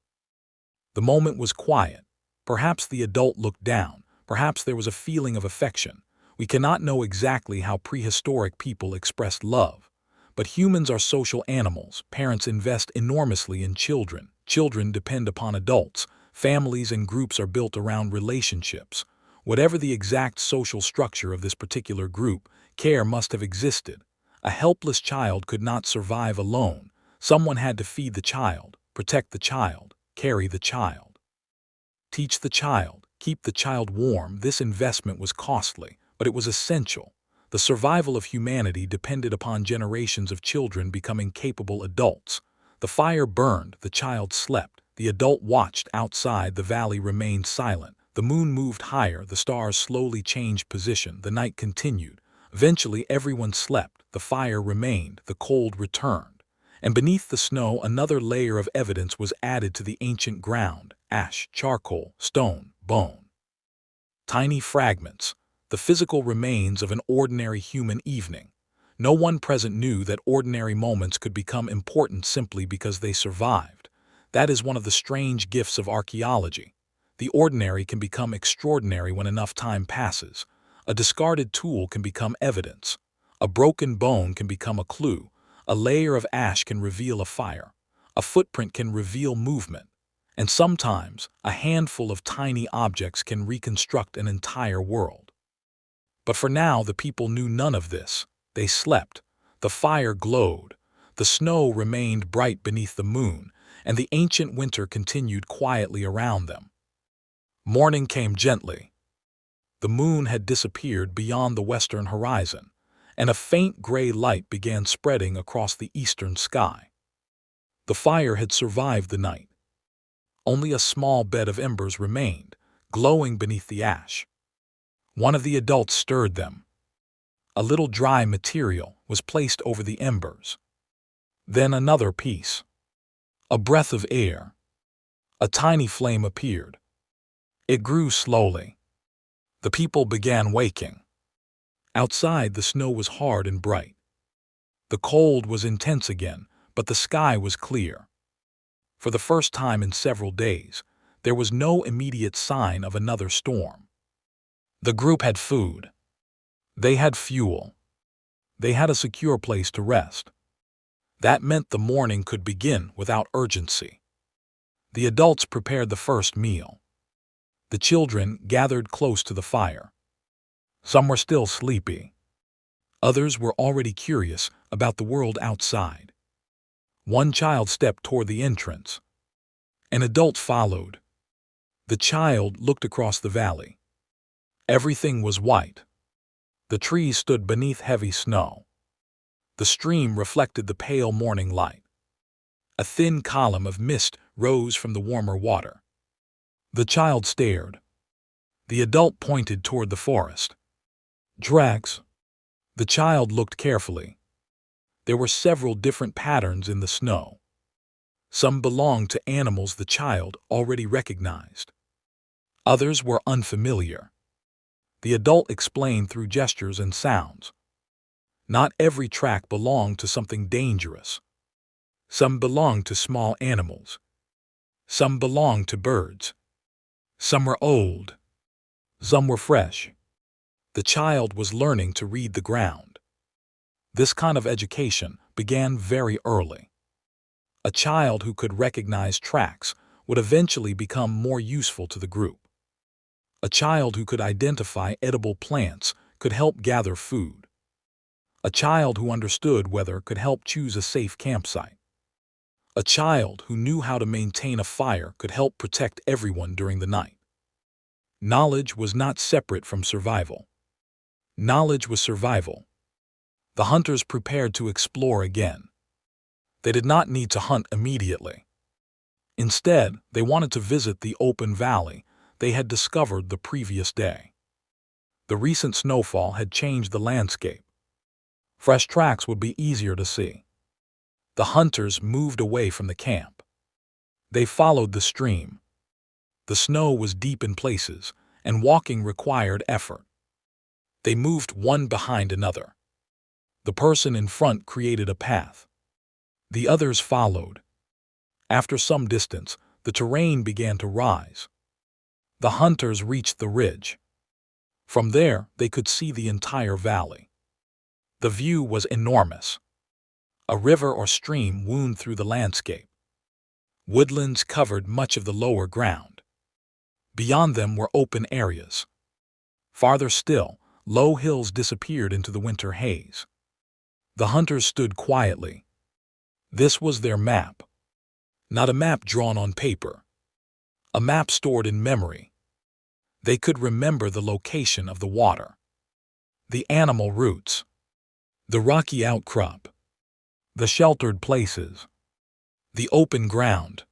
The moment was quiet. Perhaps the adult looked down. Perhaps there was a feeling of affection. We cannot know exactly how prehistoric people expressed love. But humans are social animals. Parents invest enormously in children. Children depend upon adults. Families and groups are built around relationships. Whatever the exact social structure of this particular group, care must have existed. A helpless child could not survive alone. Someone had to feed the child, protect the child, carry the child. Teach the child, keep the child warm. This investment was costly, but it was essential. The survival of humanity depended upon generations of children becoming capable adults. The fire burned, the child slept. The adult watched outside. The valley remained silent. The moon moved higher. The stars slowly changed position. The night continued. Eventually, everyone slept. The fire remained. The cold returned. And beneath the snow, another layer of evidence was added to the ancient ground: ash, charcoal, stone, bone. Tiny fragments, the physical remains of an ordinary human evening. No one present knew that ordinary moments could become important simply because they survived. That is one of the strange gifts of archaeology. The ordinary can become extraordinary when enough time passes. A discarded tool can become evidence. A broken bone can become a clue. A layer of ash can reveal a fire. A footprint can reveal movement. And sometimes, a handful of tiny objects can reconstruct an entire world. But for now, the people knew none of this. They slept. The fire glowed. The snow remained bright beneath the moon, and the ancient winter continued quietly around them. Morning came gently. The moon had disappeared beyond the western horizon, and a faint gray light began spreading across the eastern sky. The fire had survived the night. Only a small bed of embers remained, glowing beneath the ash. One of the adults stirred them. A little dry material was placed over the embers. Then another piece. A breath of air. A tiny flame appeared. It grew slowly. The people began waking. Outside, the snow was hard and bright. The cold was intense again, but the sky was clear. For the first time in several days, there was no immediate sign of another storm. The group had food. They had fuel. They had a secure place to rest. That meant the morning could begin without urgency. The adults prepared the first meal. The children gathered close to the fire. Some were still sleepy. Others were already curious about the world outside. One child stepped toward the entrance. An adult followed. The child looked across the valley. Everything was white. The trees stood beneath heavy snow. The stream reflected the pale morning light. A thin column of mist rose from the warmer water. The child stared. The adult pointed toward the forest. Tracks. The child looked carefully. There were several different patterns in the snow. Some belonged to animals the child already recognized. Others were unfamiliar. The adult explained through gestures and sounds. Not every track belonged to something dangerous. Some belonged to small animals. Some belonged to birds. Some were old. Some were fresh. The child was learning to read the ground. This kind of education began very early. A child who could recognize tracks would eventually become more useful to the group. A child who could identify edible plants could help gather food. A child who understood weather could help choose a safe campsite. A child who knew how to maintain a fire could help protect everyone during the night. Knowledge was not separate from survival. Knowledge was survival. The hunters prepared to explore again. They did not need to hunt immediately. Instead, they wanted to visit the open valley they had discovered the previous day. The recent snowfall had changed the landscape. Fresh tracks would be easier to see. The hunters moved away from the camp. They followed the stream. The snow was deep in places, and walking required effort. They moved one behind another. The person in front created a path. The others followed. After some distance, the terrain began to rise. The hunters reached the ridge. From there, they could see the entire valley. The view was enormous. A river or stream wound through the landscape. Woodlands covered much of the lower ground. Beyond them were open areas. Farther still, low hills disappeared into the winter haze. The hunters stood quietly. This was their map. Not a map drawn on paper. A map stored in memory. They could remember the location of the water, the animal routes, the rocky outcrop, the sheltered places, the open ground,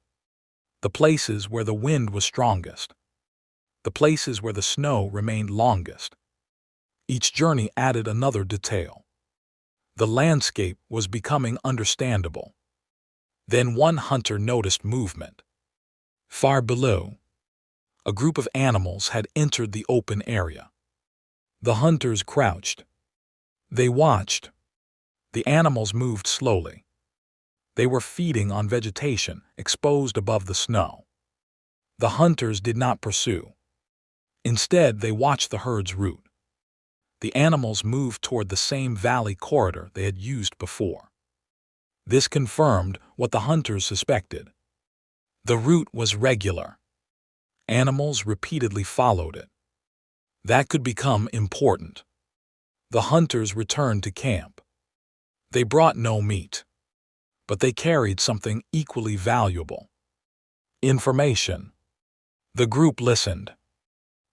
the places where the wind was strongest, the places where the snow remained longest. Each journey added another detail. The landscape was becoming understandable. Then one hunter noticed movement. Far below, A group of animals had entered the open area. The hunters crouched. They watched. The animals moved slowly. They were feeding on vegetation exposed above the snow. The hunters did not pursue. Instead, they watched the herd's route. The animals moved toward the same valley corridor they had used before. This confirmed what the hunters suspected. The route was regular. Animals repeatedly followed it. That could become important. The hunters returned to camp. They brought no meat, but they carried something equally valuable: information. The group listened.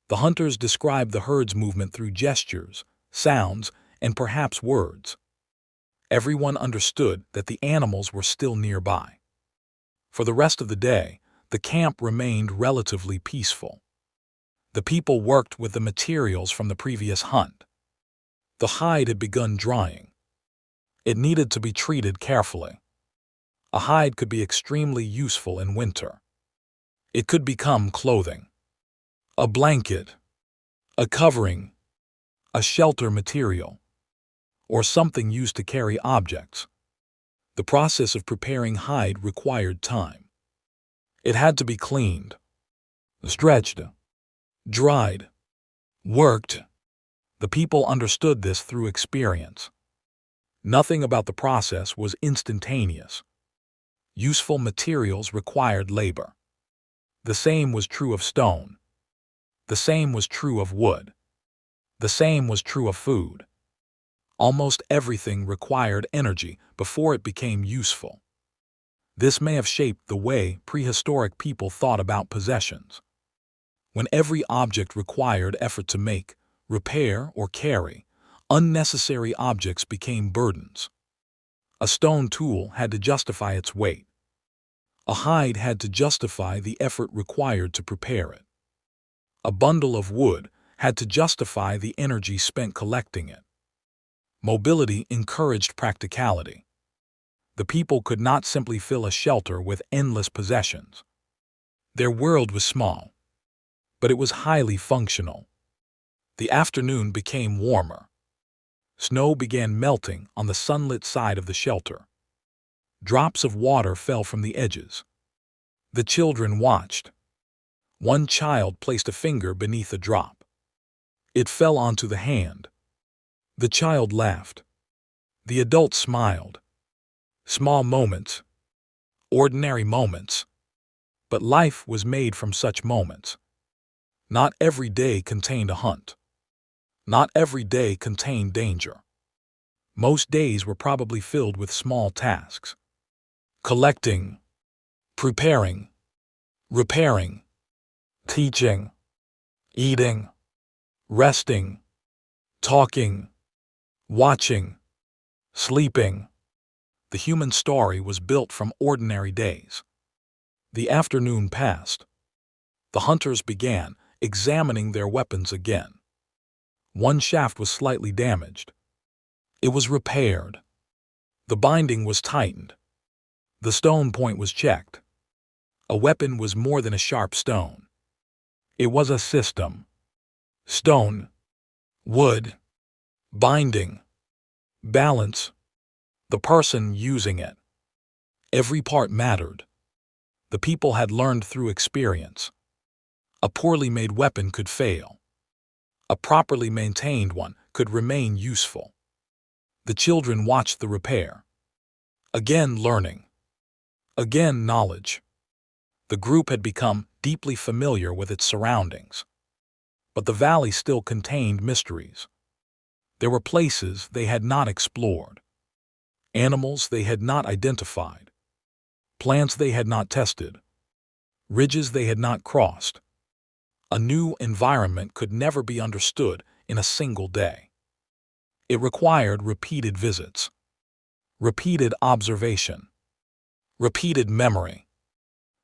The hunters described the herd's movement through gestures, sounds, and perhaps words. Everyone understood that the animals were still nearby. For the rest of the day, the camp remained relatively peaceful. The people worked with the materials from the previous hunt. The hide had begun drying. It needed to be treated carefully. A hide could be extremely useful in winter. It could become clothing, a blanket, a covering, a shelter material, or something used to carry objects. The process of preparing hide required time. It had to be cleaned, stretched, dried, worked. The people understood this through experience. Nothing about the process was instantaneous. Useful materials required labor. The same was true of stone. The same was true of wood. The same was true of food. Almost everything required energy before it became useful. This may have shaped the way prehistoric people thought about possessions. When every object required effort to make, repair, or carry, unnecessary objects became burdens. A stone tool had to justify its weight. A hide had to justify the effort required to prepare it. A bundle of wood had to justify the energy spent collecting it. Mobility encouraged practicality. The people could not simply fill a shelter with endless possessions. Their world was small, but it was highly functional. The afternoon became warmer. Snow began melting on the sunlit side of the shelter. Drops of water fell from the edges. The children watched. One child placed a finger beneath a drop. It fell onto the hand. The child laughed. The adult smiled. Small moments, ordinary moments. But life was made from such moments. Not every day contained a hunt. Not every day contained danger. Most days were probably filled with small tasks: collecting, preparing, repairing, teaching, eating, resting, talking, watching, sleeping. The human story was built from ordinary days. The afternoon passed. The hunters began examining their weapons again. One shaft was slightly damaged. It was repaired. The binding was tightened. The stone point was checked. A weapon was more than a sharp stone. It was a system. Stone, wood, binding, balance, the person using it. Every part mattered. The people had learned through experience. A poorly made weapon could fail. A properly maintained one could remain useful. The children watched the repair. Again learning. Again knowledge. The group had become deeply familiar with its surroundings. But the valley still contained mysteries. There were places they had not explored. Animals they had not identified. Plants they had not tested. Ridges they had not crossed. A new environment could never be understood in a single day. It required repeated visits, repeated observation, repeated memory.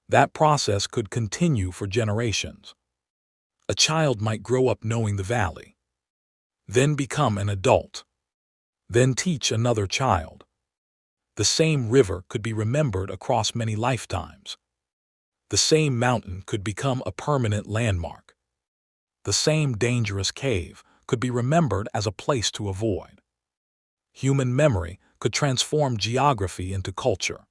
That process could continue for generations. A child might grow up knowing the valley, then become an adult, then teach another child. The same river could be remembered across many lifetimes. The same mountain could become a permanent landmark. The same dangerous cave could be remembered as a place to avoid. Human memory could transform geography into culture.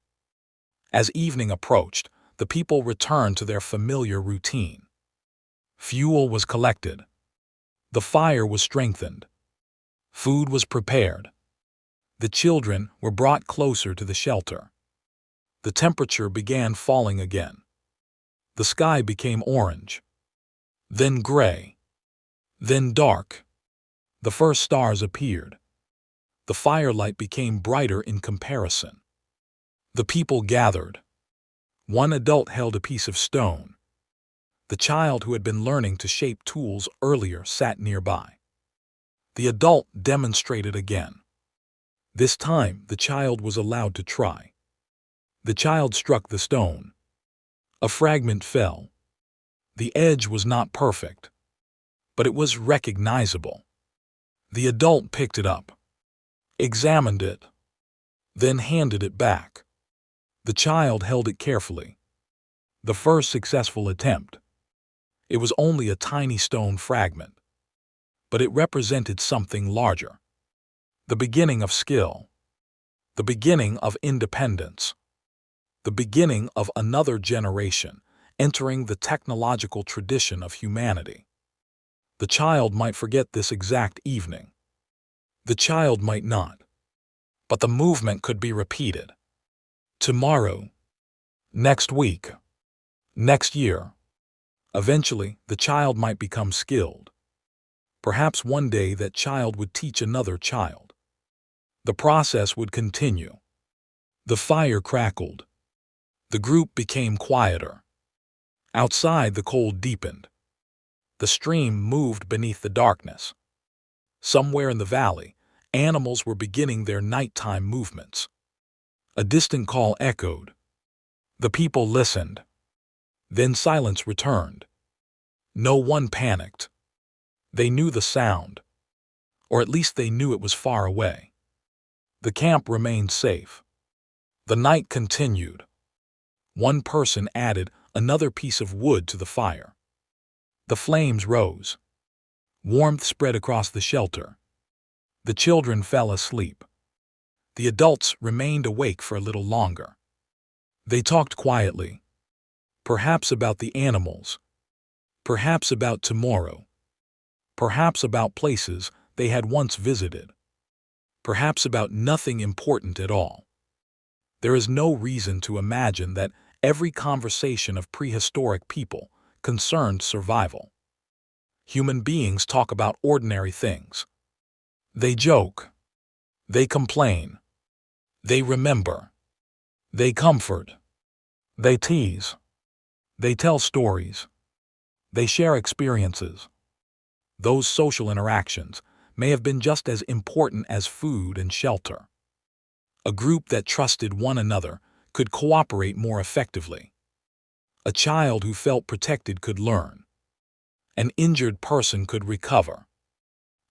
As evening approached, the people returned to their familiar routine. Fuel was collected. The fire was strengthened. Food was prepared. The children were brought closer to the shelter. The temperature began falling again. The sky became orange, then gray, then dark. The first stars appeared. The firelight became brighter in comparison. The people gathered. One adult held a piece of stone. The child who had been learning to shape tools earlier sat nearby. The adult demonstrated again. This time, the child was allowed to try. The child struck the stone. A fragment fell. The edge was not perfect, but it was recognizable. The adult picked it up, examined it, then handed it back. The child held it carefully. The first successful attempt. It was only a tiny stone fragment, but it represented something larger. The beginning of skill. The beginning of independence. The beginning of another generation entering the technological tradition of humanity. The child might forget this exact evening. The child might not. But the movement could be repeated. Tomorrow, next week, next year. Eventually, the child might become skilled. Perhaps one day that child would teach another child. The process would continue. The fire crackled. The group became quieter. Outside, the cold deepened. The stream moved beneath the darkness. Somewhere in the valley, animals were beginning their nighttime movements. A distant call echoed. The people listened. Then silence returned. No one panicked. They knew the sound, or at least they knew it was far away. The camp remained safe. The night continued. One person added another piece of wood to the fire. The flames rose. Warmth spread across the shelter. The children fell asleep. The adults remained awake for a little longer. They talked quietly. Perhaps about the animals. Perhaps about tomorrow. Perhaps about places they had once visited. Perhaps about nothing important at all. There is no reason to imagine that every conversation of prehistoric people concerned survival. Human beings talk about ordinary things. They joke. They complain. They remember. They comfort. They tease. They tell stories. They share experiences. Those social interactions may have been just as important as food and shelter. A group that trusted one another could cooperate more effectively. A child who felt protected could learn. An injured person could recover.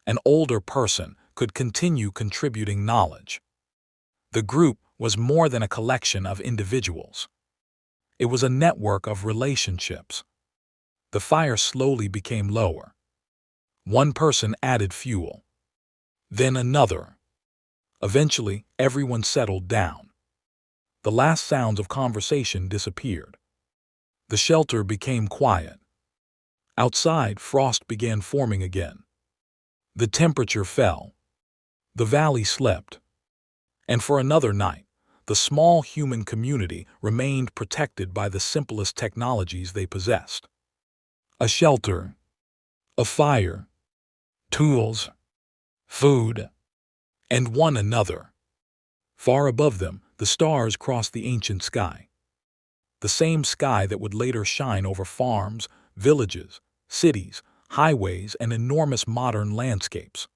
An older person could continue contributing knowledge. The group was more than a collection of individuals. It was a network of relationships. The fire slowly became lower. One person added fuel. Then another. Eventually, everyone settled down. The last sounds of conversation disappeared. The shelter became quiet. Outside, frost began forming again. The temperature fell. The valley slept. And for another night, the small human community remained protected by the simplest technologies they possessed. A shelter, a fire, tools, food, and one another. Far above them, the stars crossed the ancient sky. The same sky that would later shine over farms, villages, cities, highways, and enormous modern landscapes.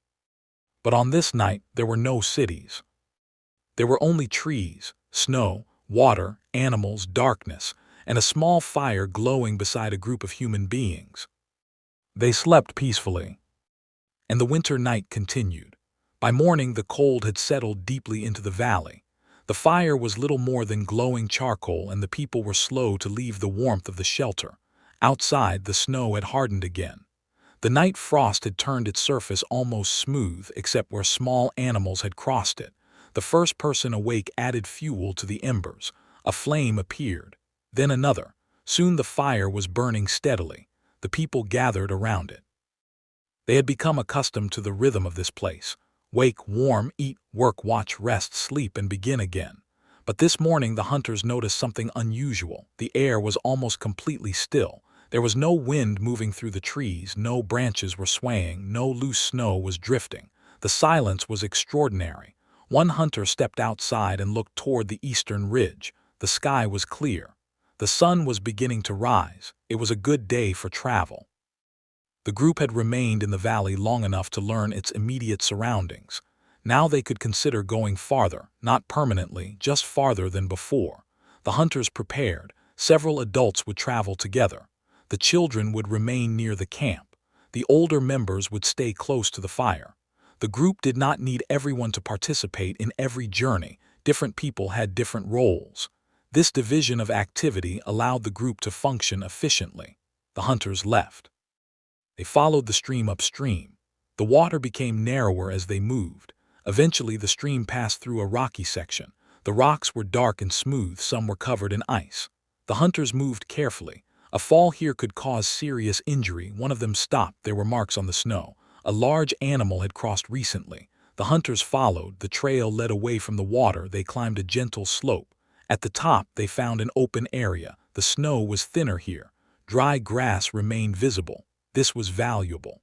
But on this night, there were no cities. There were only trees, snow, water, animals, darkness, and a small fire glowing beside a group of human beings. They slept peacefully. And the winter night continued. By morning, the cold had settled deeply into the valley. The fire was little more than glowing charcoal, and the people were slow to leave the warmth of the shelter. Outside, the snow had hardened again. The night frost had turned its surface almost smooth, except where small animals had crossed it. The first person awake added fuel to the embers. A flame appeared, then another. Soon the fire was burning steadily. The people gathered around it. They had become accustomed to the rhythm of this place. Wake, warm, eat, work, watch, rest, sleep, and begin again. But this morning the hunters noticed something unusual. The air was almost completely still. There was no wind moving through the trees, no branches were swaying, no loose snow was drifting. The silence was extraordinary. One hunter stepped outside and looked toward the eastern ridge. The sky was clear. The sun was beginning to rise. It was a good day for travel. The group had remained in the valley long enough to learn its immediate surroundings. Now they could consider going farther, not permanently, just farther than before. The hunters prepared. Several adults would travel together. The children would remain near the camp. The older members would stay close to the fire. The group did not need everyone to participate in every journey. Different people had different roles. This division of activity allowed the group to function efficiently. The hunters left. They followed the stream upstream. The water became narrower as they moved. Eventually, the stream passed through a rocky section. The rocks were dark and smooth, some were covered in ice. The hunters moved carefully. A fall here could cause serious injury. One of them stopped. There were marks on the snow. A large animal had crossed recently. The hunters followed. The trail led away from the water. They climbed a gentle slope. At the top, they found an open area. The snow was thinner here. Dry grass remained visible. This was valuable.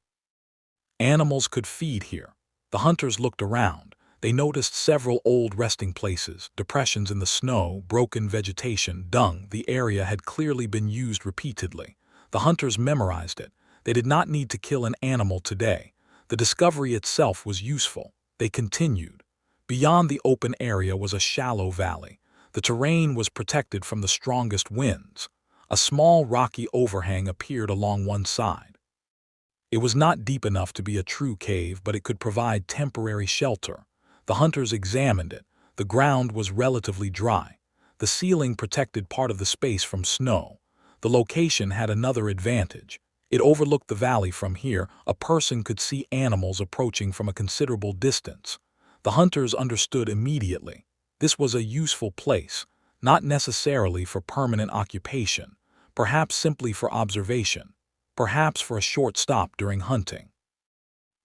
Animals could feed here. The hunters looked around. They noticed several old resting places, depressions in the snow, broken vegetation, dung. The area had clearly been used repeatedly. The hunters memorized it. They did not need to kill an animal today. The discovery itself was useful. They continued. Beyond the open area was a shallow valley. The terrain was protected from the strongest winds. A small rocky overhang appeared along one side. It was not deep enough to be a true cave, but it could provide temporary shelter. The hunters examined it. The ground was relatively dry. The ceiling protected part of the space from snow. The location had another advantage. It overlooked the valley from here. A person could see animals approaching from a considerable distance. The hunters understood immediately. This was a useful place, not necessarily for permanent occupation, perhaps simply for observation, perhaps for a short stop during hunting,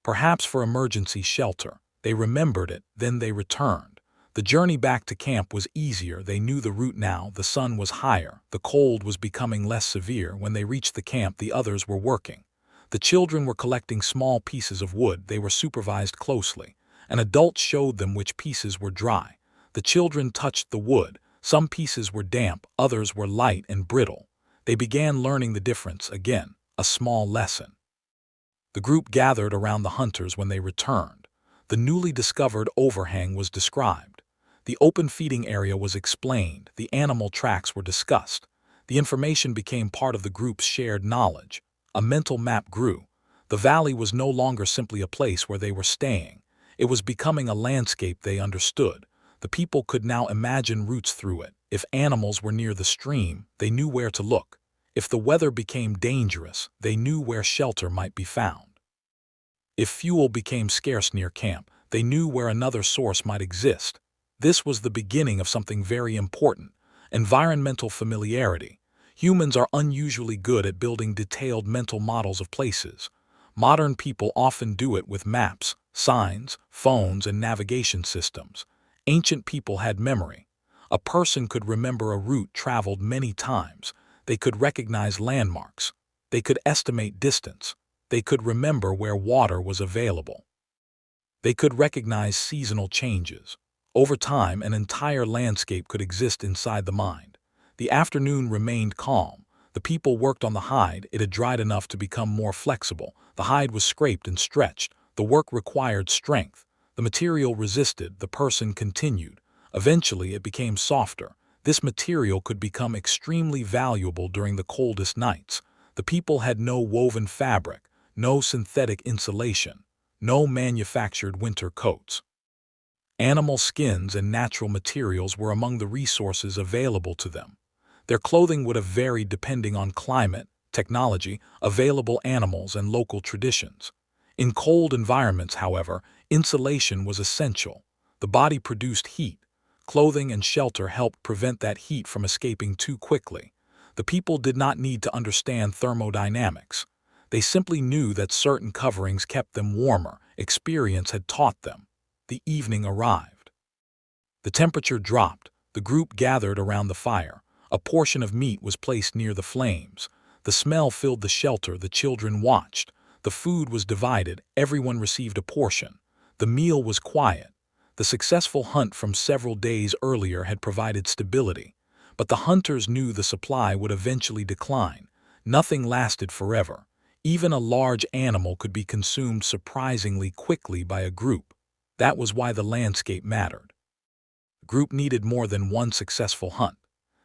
perhaps for emergency shelter. They remembered it, then they returned. The journey back to camp was easier. They knew the route now. The sun was higher. The cold was becoming less severe. When they reached the camp, the others were working. The children were collecting small pieces of wood. They were supervised closely. An adult showed them which pieces were dry. The children touched the wood. Some pieces were damp, others were light and brittle. They began learning the difference again, a small lesson. The group gathered around the hunters when they returned. The newly discovered overhang was described. The open feeding area was explained. The animal tracks were discussed. The information became part of the group's shared knowledge. A mental map grew. The valley was no longer simply a place where they were staying. It was becoming a landscape they understood. The people could now imagine routes through it. If animals were near the stream, they knew where to look. If the weather became dangerous, they knew where shelter might be found. If fuel became scarce near camp, they knew where another source might exist. This was the beginning of something very important: environmental familiarity. Humans are unusually good at building detailed mental models of places. Modern people often do it with maps, signs, phones, and navigation systems. Ancient people had memory. A person could remember a route traveled many times. They could recognize landmarks. They could estimate distance. They could remember where water was available. They could recognize seasonal changes. Over time, an entire landscape could exist inside the mind. The afternoon remained calm. The people worked on the hide. It had dried enough to become more flexible. The hide was scraped and stretched. The work required strength. The material resisted. The person continued. Eventually, it became softer. This material could become extremely valuable during the coldest nights. The people had no woven fabric, no synthetic insulation, no manufactured winter coats. Animal skins and natural materials were among the resources available to them. Their clothing would have varied depending on climate, technology, available animals, and local traditions. In cold environments, however, insulation was essential. The body produced heat. Clothing and shelter helped prevent that heat from escaping too quickly. The people did not need to understand thermodynamics. They simply knew that certain coverings kept them warmer. Experience had taught them. The evening arrived. The temperature dropped. The group gathered around the fire. A portion of meat was placed near the flames. The smell filled the shelter. The children watched. The food was divided. Everyone received a portion. The meal was quiet. The successful hunt from several days earlier had provided stability. But the hunters knew the supply would eventually decline. Nothing lasted forever. Even a large animal could be consumed surprisingly quickly by a group. That was why the landscape mattered. The group needed more than one successful hunt.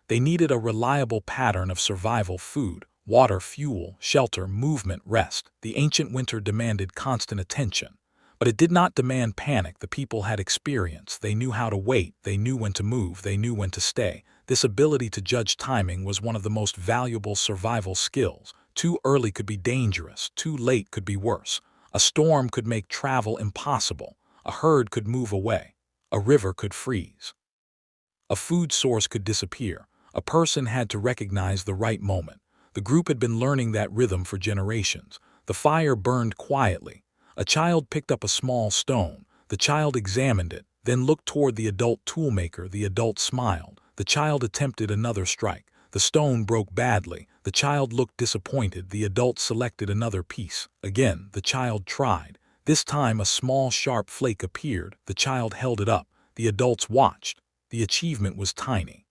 They needed a reliable pattern of survival: food, water, fuel, shelter, movement, rest. The ancient winter demanded constant attention. But it did not demand panic. The people had experience. They knew how to wait. They knew when to move. They knew when to stay. This ability to judge timing was one of the most valuable survival skills. Too early could be dangerous. Too late could be worse. A storm could make travel impossible. A herd could move away. A river could freeze. A food source could disappear. A person had to recognize the right moment. The group had been learning that rhythm for generations. The fire burned quietly. A child picked up a small stone. The child examined it, then looked toward the adult toolmaker. The adult smiled. The child attempted another strike. The stone broke badly. The child looked disappointed. The adult selected another piece. Again, the child tried. This time a small sharp flake appeared. The child held it up. The adults watched. The achievement was tiny,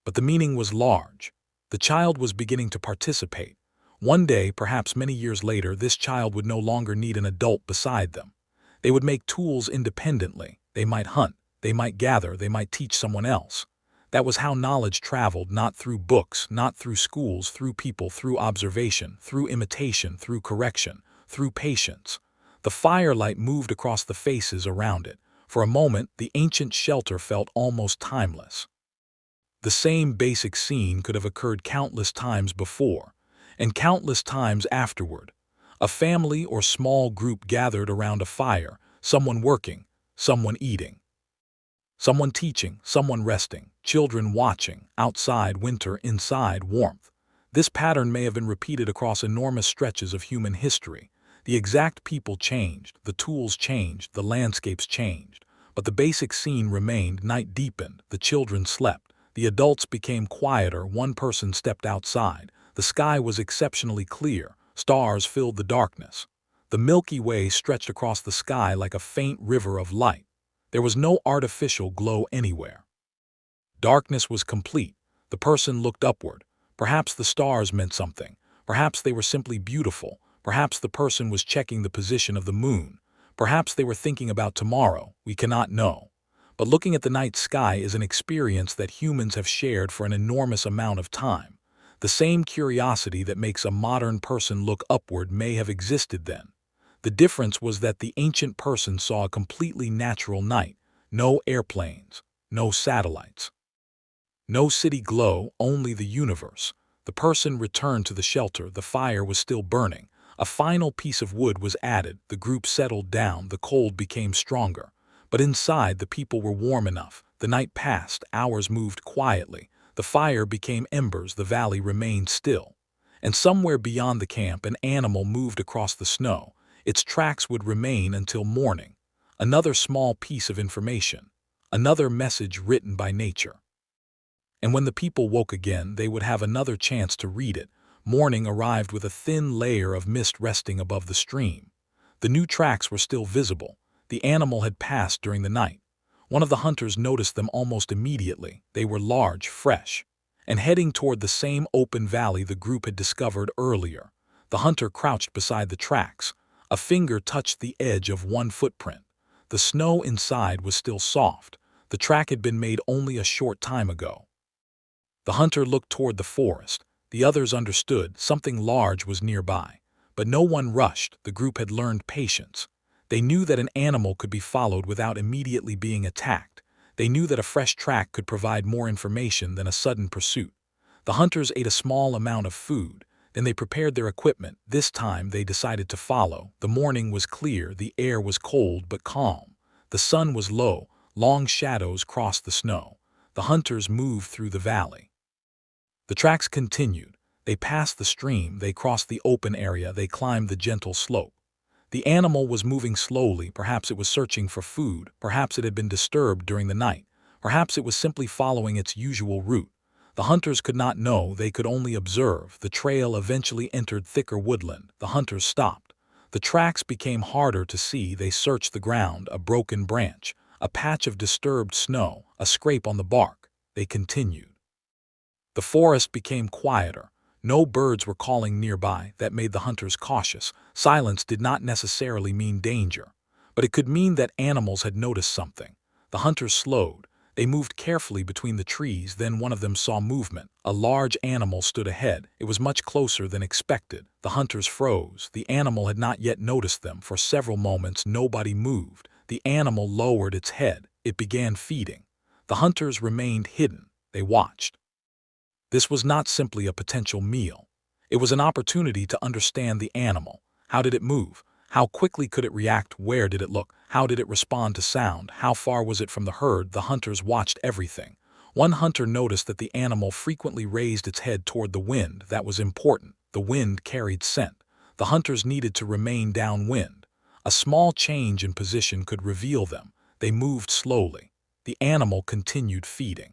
but the meaning was large. The child was beginning to participate. One day, perhaps many years later, this child would no longer need an adult beside them. They would make tools independently. They might hunt. They might gather. They might teach someone else. That was how knowledge traveled, not through books, not through schools, through people, through observation, through imitation, through correction, through patience. The firelight moved across the faces around it. For a moment, the ancient shelter felt almost timeless. The same basic scene could have occurred countless times before, and countless times afterward. A family or small group gathered around a fire, someone working, someone eating, someone teaching, someone resting, children watching, outside winter, inside warmth. This pattern may have been repeated across enormous stretches of human history. The exact people changed, the tools changed, the landscapes changed, but the basic scene remained. Night deepened, the children slept, the adults became quieter, one person stepped outside. The sky was exceptionally clear, stars filled the darkness. The Milky Way stretched across the sky like a faint river of light. There was no artificial glow anywhere. Darkness was complete. The person looked upward. Perhaps the stars meant something. Perhaps they were simply beautiful. Perhaps the person was checking the position of the moon. Perhaps they were thinking about tomorrow. We cannot know. But looking at the night sky is an experience that humans have shared for an enormous amount of time. The same curiosity that makes a modern person look upward may have existed then. The difference was that the ancient person saw a completely natural night. No airplanes, no satellites, no city glow, only the universe. The person returned to the shelter. The fire was still burning. A final piece of wood was added. The group settled down. The cold became stronger. But inside, the people were warm enough. The night passed. Hours moved quietly. The fire became embers. The valley remained still. And somewhere beyond the camp, an animal moved across the snow. Its tracks would remain until morning. Another small piece of information. Another message written by nature. And when the people woke again, they would have another chance to read it. Morning arrived with a thin layer of mist resting above the stream. The new tracks were still visible. The animal had passed during the night. One of the hunters noticed them almost immediately. They were large, fresh, and heading toward the same open valley the group had discovered earlier. The hunter crouched beside the tracks. A finger touched the edge of one footprint. The snow inside was still soft. The track had been made only a short time ago. The hunter looked toward the forest. The others understood something large was nearby. But no one rushed. The group had learned patience. They knew that an animal could be followed without immediately being attacked. They knew that a fresh track could provide more information than a sudden pursuit. The hunters ate a small amount of food. Then they prepared their equipment. This time they decided to follow. The morning was clear, the air was cold but calm. The sun was low, long shadows crossed the snow. The hunters moved through the valley. The tracks continued. They passed the stream, they crossed the open area, they climbed the gentle slope. The animal was moving slowly, perhaps it was searching for food, perhaps it had been disturbed during the night, perhaps it was simply following its usual route. The hunters could not know, they could only observe. The trail eventually entered thicker woodland. The hunters stopped. The tracks became harder to see. They searched the ground, a broken branch, a patch of disturbed snow, a scrape on the bark. They continued. The forest became quieter. No birds were calling nearby. That made the hunters cautious. Silence did not necessarily mean danger, but it could mean that animals had noticed something. The hunters slowed. They moved carefully between the trees. Then one of them saw movement. A large animal stood ahead. It was much closer than expected. The hunters froze. The animal had not yet noticed them. For several moments, nobody moved. The animal lowered its head. It began feeding. The hunters remained hidden. They watched. This was not simply a potential meal. It was an opportunity to understand the animal. How did it move? How quickly could it react? Where did it look? How did it respond to sound? How far was it from the herd? The hunters watched everything. One hunter noticed that the animal frequently raised its head toward the wind. That was important. The wind carried scent. The hunters needed to remain downwind. A small change in position could reveal them. They moved slowly. The animal continued feeding.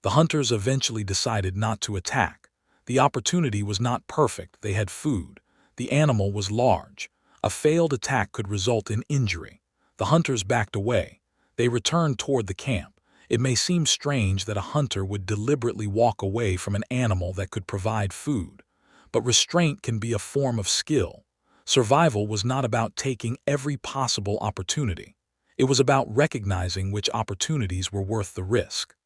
The hunters eventually decided not to attack. The opportunity was not perfect. They had food. The animal was large. A failed attack could result in injury. The hunters backed away. They returned toward the camp. It may seem strange that a hunter would deliberately walk away from an animal that could provide food, but restraint can be a form of skill. Survival was not about taking every possible opportunity. It was about recognizing which opportunities were worth the risk.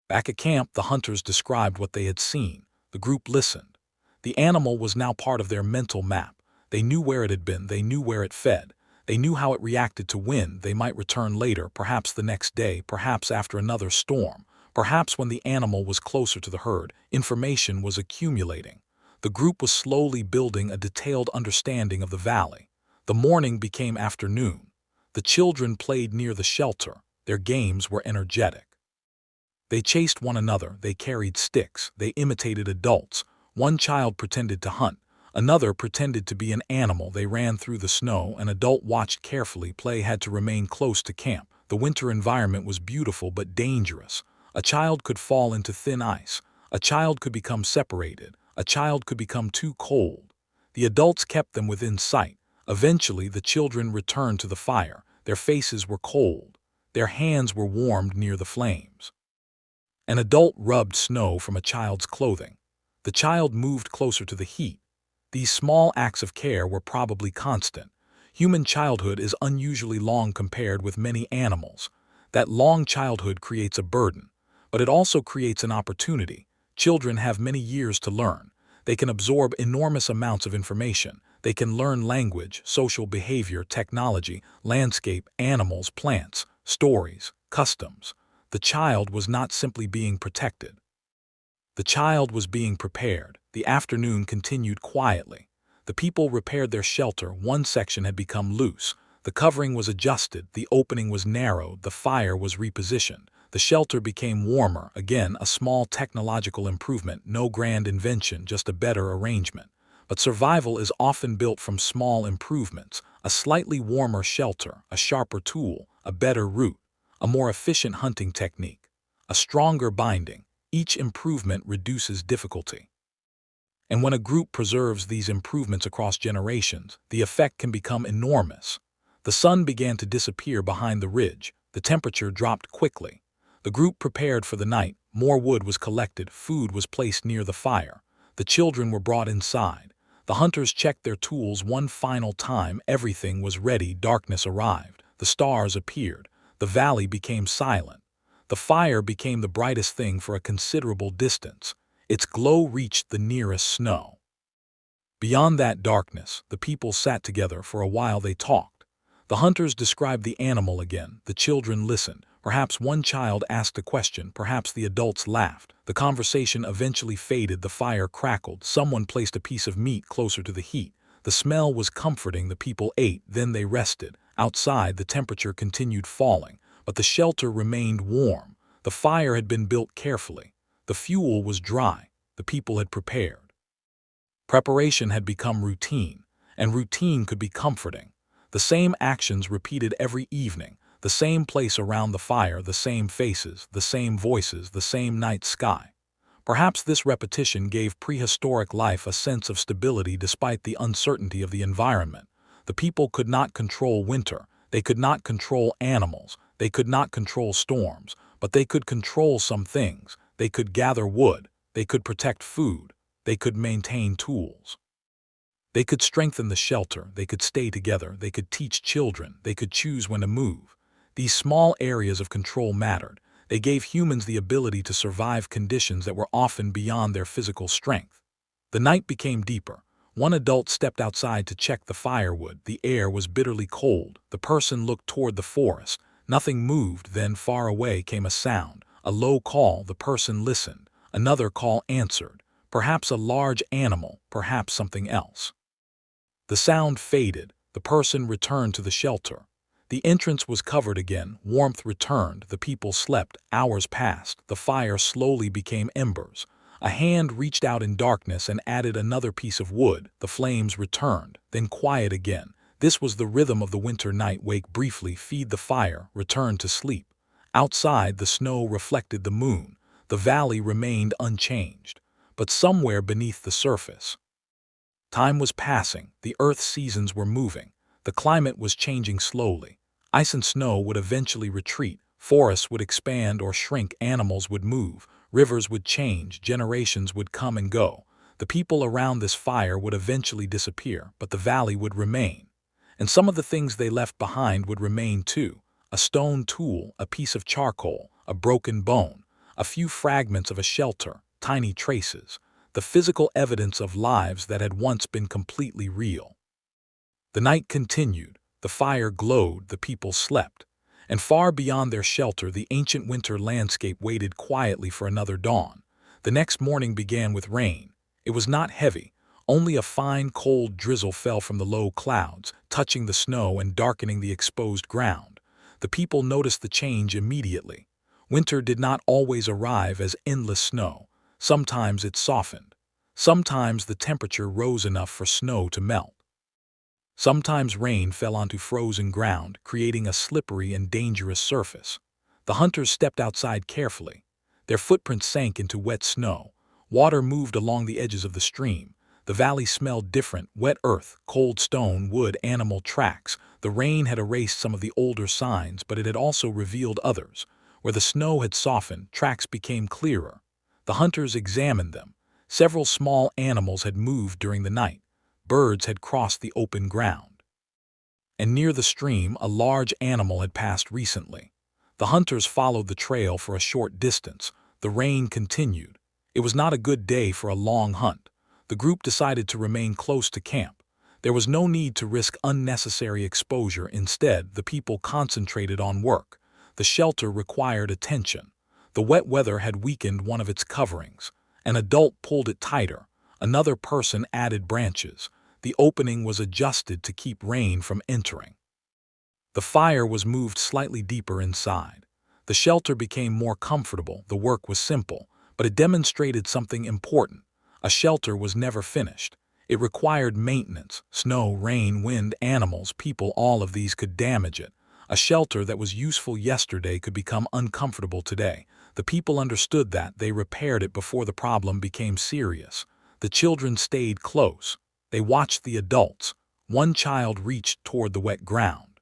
Back at camp, the hunters described what they had seen. The group listened. The animal was now part of their mental map. They knew where it had been. They knew where it fed. They knew how it reacted to wind. They might return later, perhaps the next day, perhaps after another storm, perhaps when the animal was closer to the herd. Information was accumulating. The group was slowly building a detailed understanding of the valley. The morning became afternoon. The children played near the shelter. Their games were energetic. They chased one another, they carried sticks, they imitated adults. One child pretended to hunt, another pretended to be an animal. They ran through the snow, an adult watched carefully. Play had to remain close to camp. The winter environment was beautiful but dangerous. A child could fall into thin ice. A child could become separated. A child could become too cold. The adults kept them within sight. Eventually, the children returned to the fire. Their faces were cold. Their hands were warmed near the flames. An adult rubbed snow from a child's clothing. The child moved closer to the heat. These small acts of care were probably constant. Human childhood is unusually long compared with many animals. That long childhood creates a burden, but it also creates an opportunity. Children have many years to learn. They can absorb enormous amounts of information. They can learn language, social behavior, technology, landscape, animals, plants, stories, customs. The child was not simply being protected. The child was being prepared. The afternoon continued quietly. The people repaired their shelter. One section had become loose. The covering was adjusted. The opening was narrowed. The fire was repositioned. The shelter became warmer. Again, a small technological improvement. No grand invention, just a better arrangement. But survival is often built from small improvements. A slightly warmer shelter, a sharper tool, a better route, a more efficient hunting technique, a stronger binding. Each improvement reduces difficulty. And when a group preserves these improvements across generations, the effect can become enormous. The sun began to disappear behind the ridge. The temperature dropped quickly. The group prepared for the night. More wood was collected. Food was placed near the fire. The children were brought inside. The hunters checked their tools one final time. Everything was ready. Darkness arrived. The stars appeared. The valley became silent. The fire became the brightest thing for a considerable distance. Its glow reached the nearest snow. Beyond that darkness, the people sat together. For a while they talked. The hunters described the animal again. The children listened. Perhaps one child asked a question, perhaps the adults laughed. The conversation eventually faded, the fire crackled. Someone placed a piece of meat closer to the heat. The smell was comforting, the people ate, then they rested. Outside, the temperature continued falling, but the shelter remained warm. The fire had been built carefully. The fuel was dry. The people had prepared. Preparation had become routine, and routine could be comforting. The same actions repeated every evening, the same place around the fire, the same faces, the same voices, the same night sky. Perhaps this repetition gave prehistoric life a sense of stability despite the uncertainty of the environment. The people could not control winter, they could not control animals, they could not control storms, but they could control some things. They could gather wood, they could protect food, they could maintain tools. They could strengthen the shelter, they could stay together, they could teach children, they could choose when to move. These small areas of control mattered. They gave humans the ability to survive conditions that were often beyond their physical strength. The night became deeper. One adult stepped outside to check the firewood. The air was bitterly cold. The person looked toward the forest. Nothing moved. Then far away came a sound, a low call. The person listened. Another call answered. Perhaps a large animal, perhaps something else. The sound faded. The person returned to the shelter. The entrance was covered again. Warmth returned. The people slept. Hours passed. The fire slowly became embers. A hand reached out in darkness and added another piece of wood. The flames returned, then quiet again. This was the rhythm of the winter night. Wake briefly, feed the fire, return to sleep. Outside, the snow reflected the moon. The valley remained unchanged. But somewhere beneath the surface, time was passing. The Earth's seasons were moving. The climate was changing slowly. Ice and snow would eventually retreat. Forests would expand or shrink. Animals would move. Rivers would change. Generations would come and go. The people around this fire would eventually disappear, but the valley would remain. And some of the things they left behind would remain too. A stone tool, a piece of charcoal, a broken bone, a few fragments of a shelter, tiny traces, the physical evidence of lives that had once been completely real. The night continued. The fire glowed. The people slept. And far beyond their shelter, the ancient winter landscape waited quietly for another dawn. The next morning began with rain. It was not heavy. Only a fine, cold drizzle fell from the low clouds, touching the snow and darkening the exposed ground. The people noticed the change immediately. Winter did not always arrive as endless snow. Sometimes it softened. Sometimes the temperature rose enough for snow to melt. Sometimes rain fell onto frozen ground, creating a slippery and dangerous surface. The hunters stepped outside carefully. Their footprints sank into wet snow. Water moved along the edges of the stream. The valley smelled different: wet earth, cold stone, wood, animal tracks. The rain had erased some of the older signs, but it had also revealed others. Where the snow had softened, tracks became clearer. The hunters examined them. Several small animals had moved during the night. Birds had crossed the open ground. And near the stream, a large animal had passed recently. The hunters followed the trail for a short distance. The rain continued. It was not a good day for a long hunt. The group decided to remain close to camp. There was no need to risk unnecessary exposure. Instead, the people concentrated on work. The shelter required attention. The wet weather had weakened one of its coverings. An adult pulled it tighter. Another person added branches. The opening was adjusted to keep rain from entering. The fire was moved slightly deeper inside. The shelter became more comfortable. The work was simple, but it demonstrated something important. A shelter was never finished. It required maintenance. Snow, rain, wind, animals, people, all of these could damage it. A shelter that was useful yesterday could become uncomfortable today. The people understood that. They repaired it before the problem became serious. The children stayed close. They watched the adults. One child reached toward the wet ground.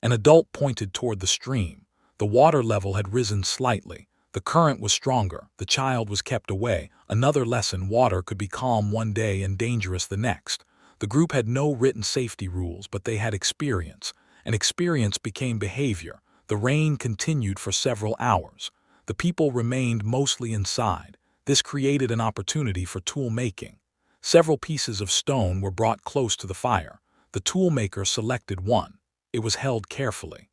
An adult pointed toward the stream. The water level had risen slightly. The current was stronger. The child was kept away. Another lesson: water could be calm one day and dangerous the next. The group had no written safety rules, but they had experience. And experience became behavior. The rain continued for several hours. The people remained mostly inside. This created an opportunity for tool making. Several pieces of stone were brought close to the fire. The toolmaker selected one. it was held carefully.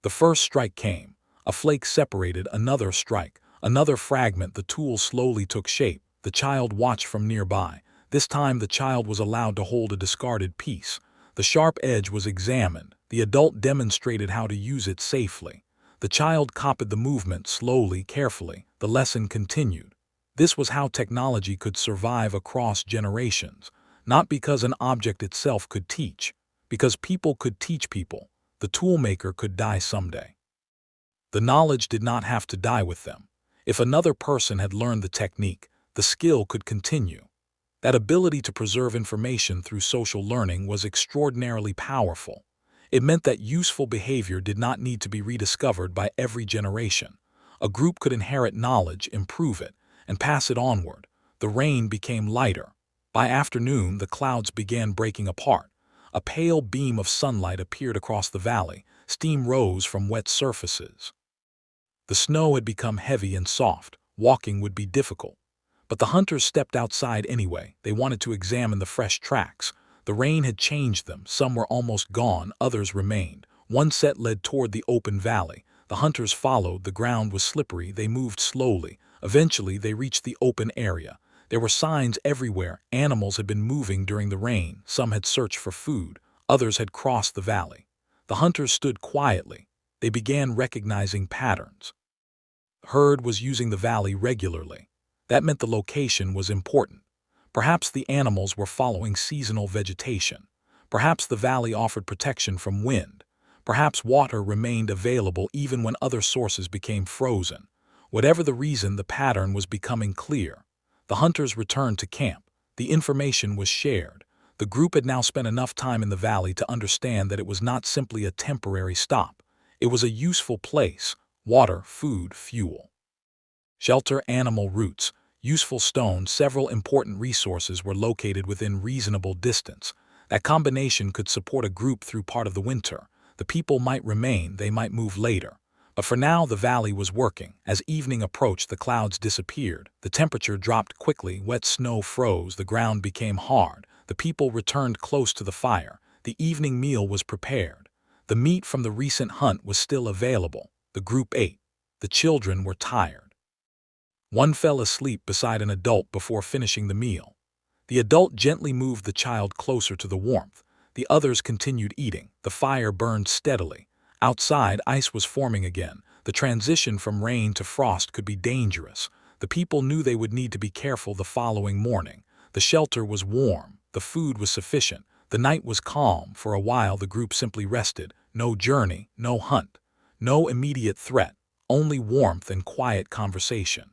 The first strike came. A flake separated, another strike, another fragment. The tool slowly took shape. The child watched from nearby. This time the child was allowed to hold a discarded piece. The sharp edge was examined. The adult demonstrated how to use it safely. The child copied the movement slowly, carefully. The lesson continued. This was how technology could survive across generations. Not because an object itself could teach, because people could teach people. The toolmaker could die someday. The knowledge did not have to die with them. If another person had learned the technique, the skill could continue. That ability to preserve information through social learning was extraordinarily powerful. It meant that useful behavior did not need to be rediscovered by every generation. A group could inherit knowledge, improve it, and pass it onward. The rain became lighter. By afternoon, the clouds began breaking apart. A pale beam of sunlight appeared across the valley. Steam rose from wet surfaces. The snow had become heavy and soft. Walking would be difficult. But the hunters stepped outside anyway. They wanted to examine the fresh tracks. The rain had changed them. Some were almost gone, others remained. One set led toward the open valley. The hunters followed. The ground was slippery. They moved slowly. Eventually, they reached the open area. There were signs everywhere. Animals had been moving during the rain. Some had searched for food. Others had crossed the valley. The hunters stood quietly. They began recognizing patterns. The herd was using the valley regularly. That meant the location was important. Perhaps the animals were following seasonal vegetation. Perhaps the valley offered protection from wind. Perhaps water remained available even when other sources became frozen. Whatever the reason, the pattern was becoming clear. The hunters returned to camp. The information was shared. The group had now spent enough time in the valley to understand that it was not simply a temporary stop. It was a useful place: water, food, fuel. Shelter, animal roots, useful stones. Several important resources were located within reasonable distance. That combination could support a group through part of the winter. The people might remain, they might move later. But for now, the valley was working. As evening approached, the clouds disappeared. The temperature dropped quickly. Wet snow froze. The ground became hard. The people returned close to the fire. The evening meal was prepared. The meat from the recent hunt was still available. The group ate. The children were tired. One fell asleep beside an adult before finishing the meal. The adult gently moved the child closer to the warmth. The others continued eating. The fire burned steadily. Outside, ice was forming again. The transition from rain to frost could be dangerous. The people knew they would need to be careful the following morning. The shelter was warm. The food was sufficient. The night was calm. For a while, the group simply rested. No journey, no hunt, no immediate threat, only warmth and quiet conversation.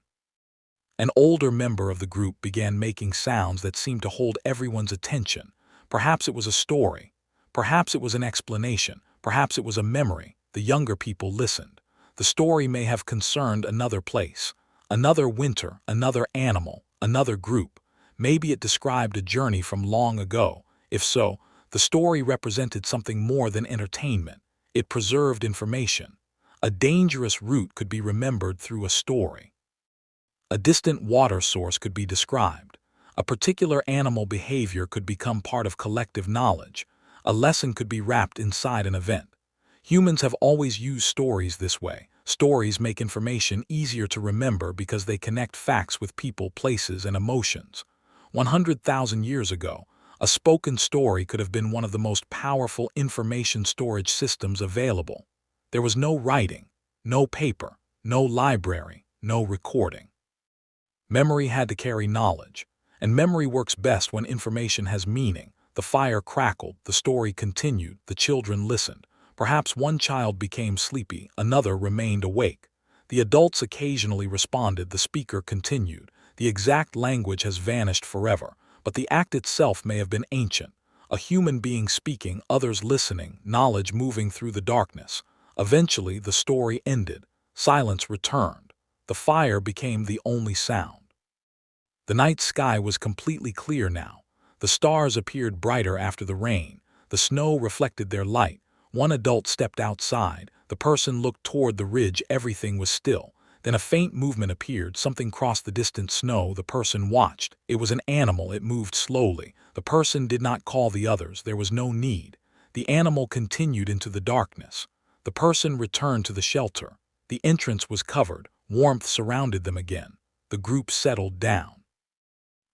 An older member of the group began making sounds that seemed to hold everyone's attention. Perhaps it was a story. Perhaps it was an explanation. Perhaps it was a memory. The younger people listened. The story may have concerned another place, another winter, another animal, another group. Maybe it described a journey from long ago. If so, the story represented something more than entertainment. It preserved information. A dangerous route could be remembered through a story. A distant water source could be described. A particular animal behavior could become part of collective knowledge. A lesson could be wrapped inside an event. Humans have always used stories this way. Stories make information easier to remember because they connect facts with people, places, and emotions. 100,000 years ago, a spoken story could have been one of the most powerful information storage systems available. There was no writing, no paper, no library, no recording. Memory had to carry knowledge, and memory works best when information has meaning. The fire crackled, the story continued, the children listened. Perhaps one child became sleepy, another remained awake. The adults occasionally responded, the speaker continued. The exact language has vanished forever, but the act itself may have been ancient. A human being speaking, others listening, knowledge moving through the darkness. Eventually, the story ended. Silence returned. The fire became the only sound. The night sky was completely clear now. The stars appeared brighter after the rain. The snow reflected their light. One adult stepped outside. The person looked toward the ridge. Everything was still. Then a faint movement appeared. Something crossed the distant snow. The person watched. It was an animal. It moved slowly. The person did not call the others. There was no need. The animal continued into the darkness. The person returned to the shelter. The entrance was covered. Warmth surrounded them again. The group settled down.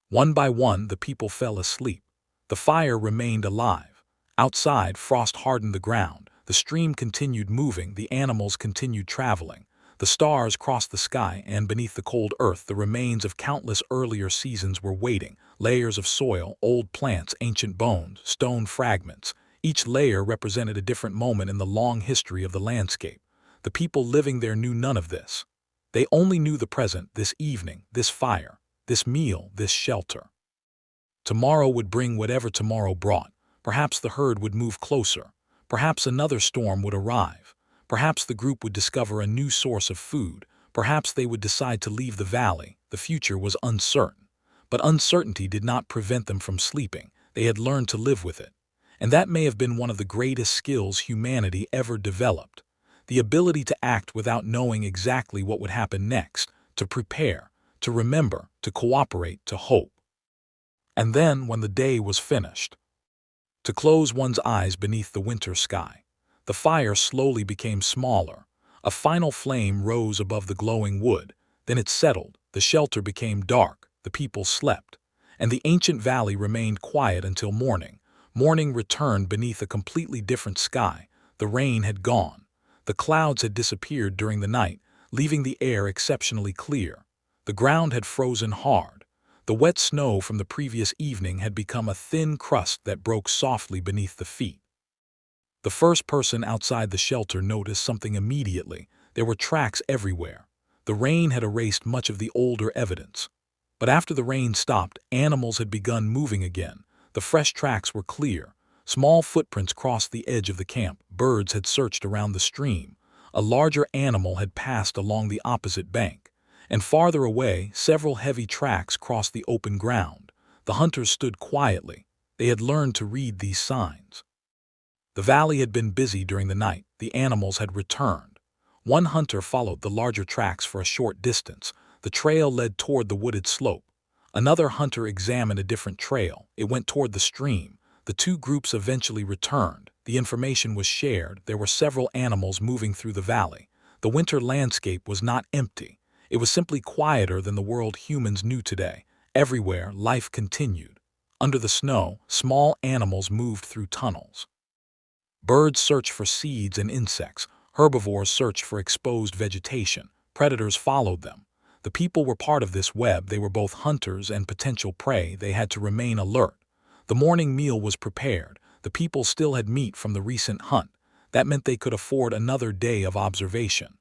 One by one, the people fell asleep. The fire remained alive. Outside, frost hardened the ground. The stream continued moving. The animals continued traveling. The stars crossed the sky, and beneath the cold earth, the remains of countless earlier seasons were waiting. Layers of soil, old plants, ancient bones, stone fragments. Each layer represented a different moment in the long history of the landscape. The people living there knew none of this. They only knew the present, this evening, this fire, this meal, this shelter. Tomorrow would bring whatever tomorrow brought. Perhaps the herd would move closer. Perhaps another storm would arrive. Perhaps the group would discover a new source of food. Perhaps they would decide to leave the valley. The future was uncertain. But uncertainty did not prevent them from sleeping. They had learned to live with it. And that may have been one of the greatest skills humanity ever developed. The ability to act without knowing exactly what would happen next, to prepare, to remember, to cooperate, to hope. And then, when the day was finished, to close one's eyes beneath the winter sky. The fire slowly became smaller. A final flame rose above the glowing wood. Then it settled. The shelter became dark. The people slept. And the ancient valley remained quiet until morning. Morning returned beneath a completely different sky. The rain had gone. The clouds had disappeared during the night, leaving the air exceptionally clear. The ground had frozen hard. The wet snow from the previous evening had become a thin crust that broke softly beneath the feet. The first person outside the shelter noticed something immediately. There were tracks everywhere. The rain had erased much of the older evidence. But after the rain stopped, animals had begun moving again. The fresh tracks were clear. Small footprints crossed the edge of the camp. Birds had searched around the stream. A larger animal had passed along the opposite bank. And farther away, several heavy tracks crossed the open ground. The hunters stood quietly. They had learned to read these signs. The valley had been busy during the night. The animals had returned. One hunter followed the larger tracks for a short distance. The trail led toward the wooded slope. Another hunter examined a different trail. It went toward the stream. The two groups eventually returned. The information was shared. There were several animals moving through the valley. The winter landscape was not empty. It was simply quieter than the world humans knew today. Everywhere, life continued. Under the snow, small animals moved through tunnels. Birds searched for seeds and insects. Herbivores searched for exposed vegetation. Predators followed them. The people were part of this web. They were both hunters and potential prey. They had to remain alert. The morning meal was prepared. The people still had meat from the recent hunt. That meant they could afford another day of observation.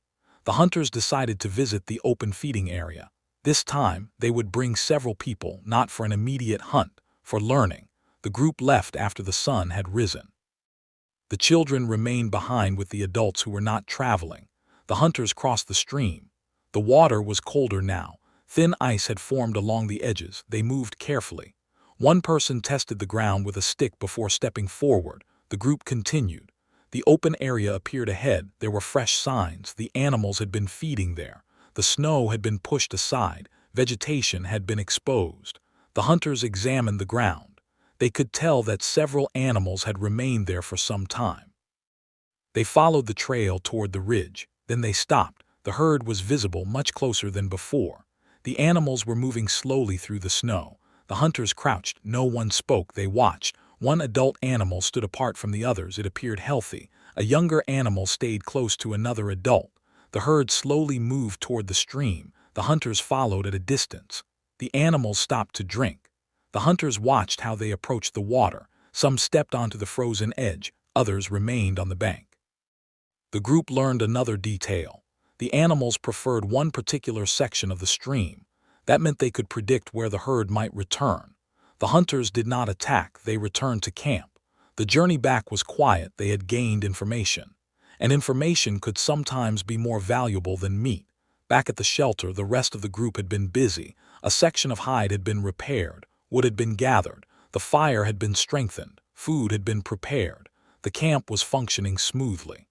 The hunters decided to visit the open feeding area. This time, they would bring several people, not for an immediate hunt, for learning. The group left after the sun had risen. The children remained behind with the adults who were not traveling. The hunters crossed the stream. The water was colder now. Thin ice had formed along the edges. They moved carefully. One person tested the ground with a stick before stepping forward. The group continued. The open area appeared ahead. There were fresh signs. The animals had been feeding there. The snow had been pushed aside. Vegetation had been exposed. The hunters examined the ground. They could tell that several animals had remained there for some time. They followed the trail toward the ridge. Then they stopped. The herd was visible much closer than before. The animals were moving slowly through the snow. The hunters crouched. No one spoke. They watched. One adult animal stood apart from the others. It appeared healthy. A younger animal stayed close to another adult. The herd slowly moved toward the stream. The hunters followed at a distance. The animals stopped to drink. The hunters watched how they approached the water. Some stepped onto the frozen edge. Others remained on the bank. The group learned another detail. The animals preferred one particular section of the stream. That meant they could predict where the herd might return. The hunters did not attack. They returned to camp. The journey back was quiet. They had gained information. And information could sometimes be more valuable than meat. Back at the shelter, the rest of the group had been busy. A section of hide had been repaired. Wood had been gathered. The fire had been strengthened. Food had been prepared. The camp was functioning smoothly.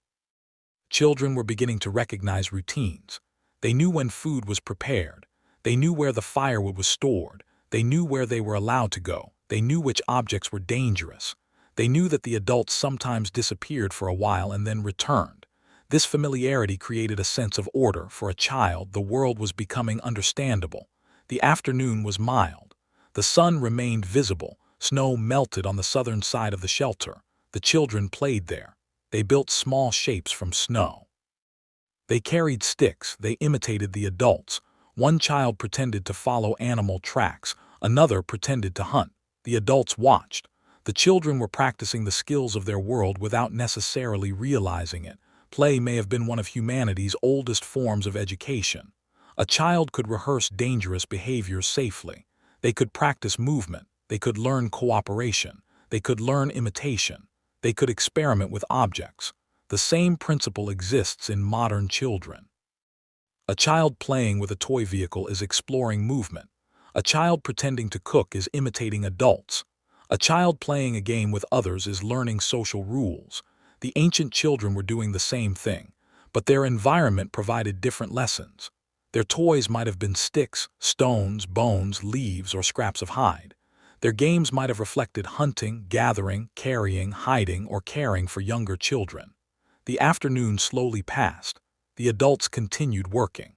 Children were beginning to recognize routines. They knew when food was prepared. They knew where the firewood was stored. They knew where they were allowed to go. They knew which objects were dangerous. They knew that the adults sometimes disappeared for a while and then returned. This familiarity created a sense of order. For a child, the world was becoming understandable. The afternoon was mild. The sun remained visible. Snow melted on the southern side of the shelter. The children played there. They built small shapes from snow. They carried sticks. They imitated the adults. One child pretended to follow animal tracks. Another pretended to hunt. The adults watched. The children were practicing the skills of their world without necessarily realizing it. Play may have been one of humanity's oldest forms of education. A child could rehearse dangerous behaviors safely. They could practice movement. They could learn cooperation. They could learn imitation. They could experiment with objects. The same principle exists in modern children. A child playing with a toy vehicle is exploring movement. A child pretending to cook is imitating adults. A child playing a game with others is learning social rules. The ancient children were doing the same thing, but their environment provided different lessons. Their toys might have been sticks, stones, bones, leaves, or scraps of hide. Their games might have reflected hunting, gathering, carrying, hiding, or caring for younger children. The afternoon slowly passed. The adults continued working.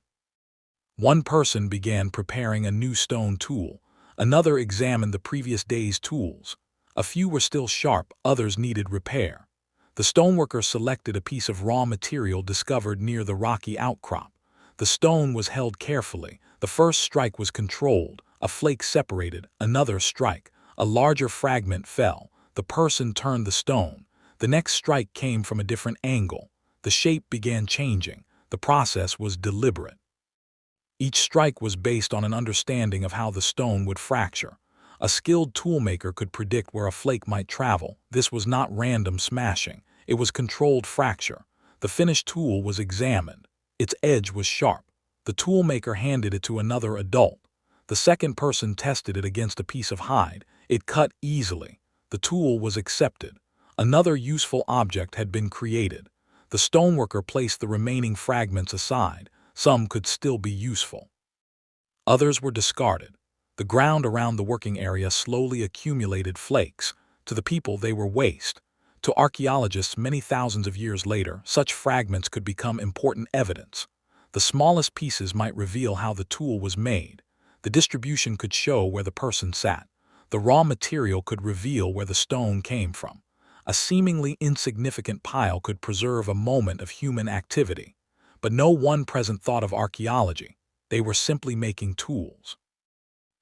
One person began preparing a new stone tool. Another examined the previous day's tools. A few were still sharp, others needed repair. The stoneworker selected a piece of raw material discovered near the rocky outcrop. The stone was held carefully. The first strike was controlled. A flake separated. Another strike. A larger fragment fell. The person turned the stone. The next strike came from a different angle. The shape began changing. The process was deliberate. Each strike was based on an understanding of how the stone would fracture. A skilled toolmaker could predict where a flake might travel. This was not random smashing. It was controlled fracture. The finished tool was examined. Its edge was sharp. The toolmaker handed it to another adult. The second person tested it against a piece of hide. It cut easily. The tool was accepted. Another useful object had been created. The stoneworker placed the remaining fragments aside. Some could still be useful. Others were discarded. The ground around the working area slowly accumulated flakes. To the people, they were waste. To archaeologists many thousands of years later, such fragments could become important evidence. The smallest pieces might reveal how the tool was made. The distribution could show where the person sat. The raw material could reveal where the stone came from. A seemingly insignificant pile could preserve a moment of human activity. But no one present thought of archaeology. They were simply making tools.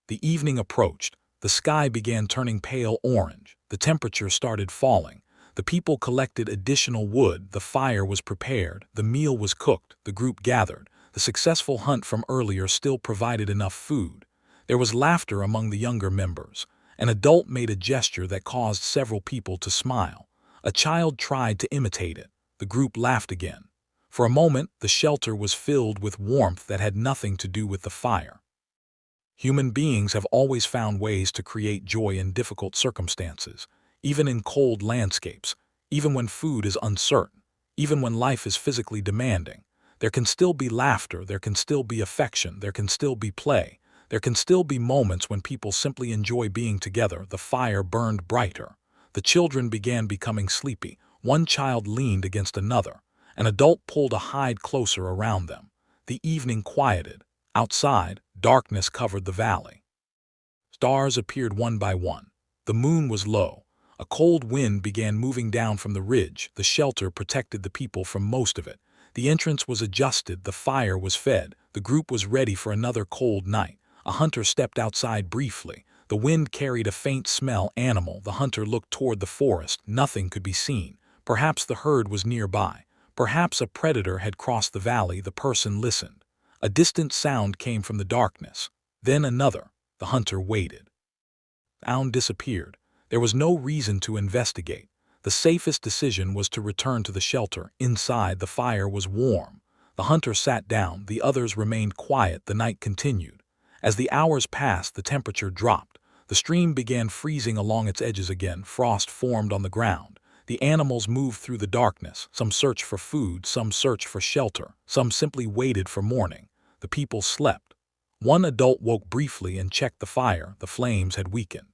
The evening approached. The sky began turning pale orange. The temperature started falling. The people collected additional wood. The fire was prepared. The meal was cooked. The group gathered. The successful hunt from earlier still provided enough food. There was laughter among the younger members. An adult made a gesture that caused several people to smile. A child tried to imitate it. The group laughed again. For a moment, the shelter was filled with warmth that had nothing to do with the fire. Human beings have always found ways to create joy in difficult circumstances, even in cold landscapes, even when food is uncertain, even when life is physically demanding. There can still be laughter, there can still be affection, there can still be play, there can still be moments when people simply enjoy being together. The fire burned brighter. The children began becoming sleepy. One child leaned against another. An adult pulled a hide closer around them. The evening quieted. Outside, darkness covered the valley. Stars appeared one by one. The moon was low. A cold wind began moving down from the ridge. The shelter protected the people from most of it. The entrance was adjusted. The fire was fed. The group was ready for another cold night. A hunter stepped outside briefly. The wind carried a faint smell. Animal. The hunter looked toward the forest. Nothing could be seen. Perhaps the herd was nearby. Perhaps a predator had crossed the valley. The person listened. A distant sound came from the darkness. Then another. The hunter waited. The sound disappeared. There was no reason to investigate. The safest decision was to return to the shelter. Inside, the fire was warm. The hunter sat down. The others remained quiet. The night continued. As the hours passed, the temperature dropped. The stream began freezing along its edges again. Frost formed on the ground. The animals moved through the darkness. Some searched for food, some searched for shelter, some simply waited for morning. The people slept. One adult woke briefly and checked the fire. The flames had weakened.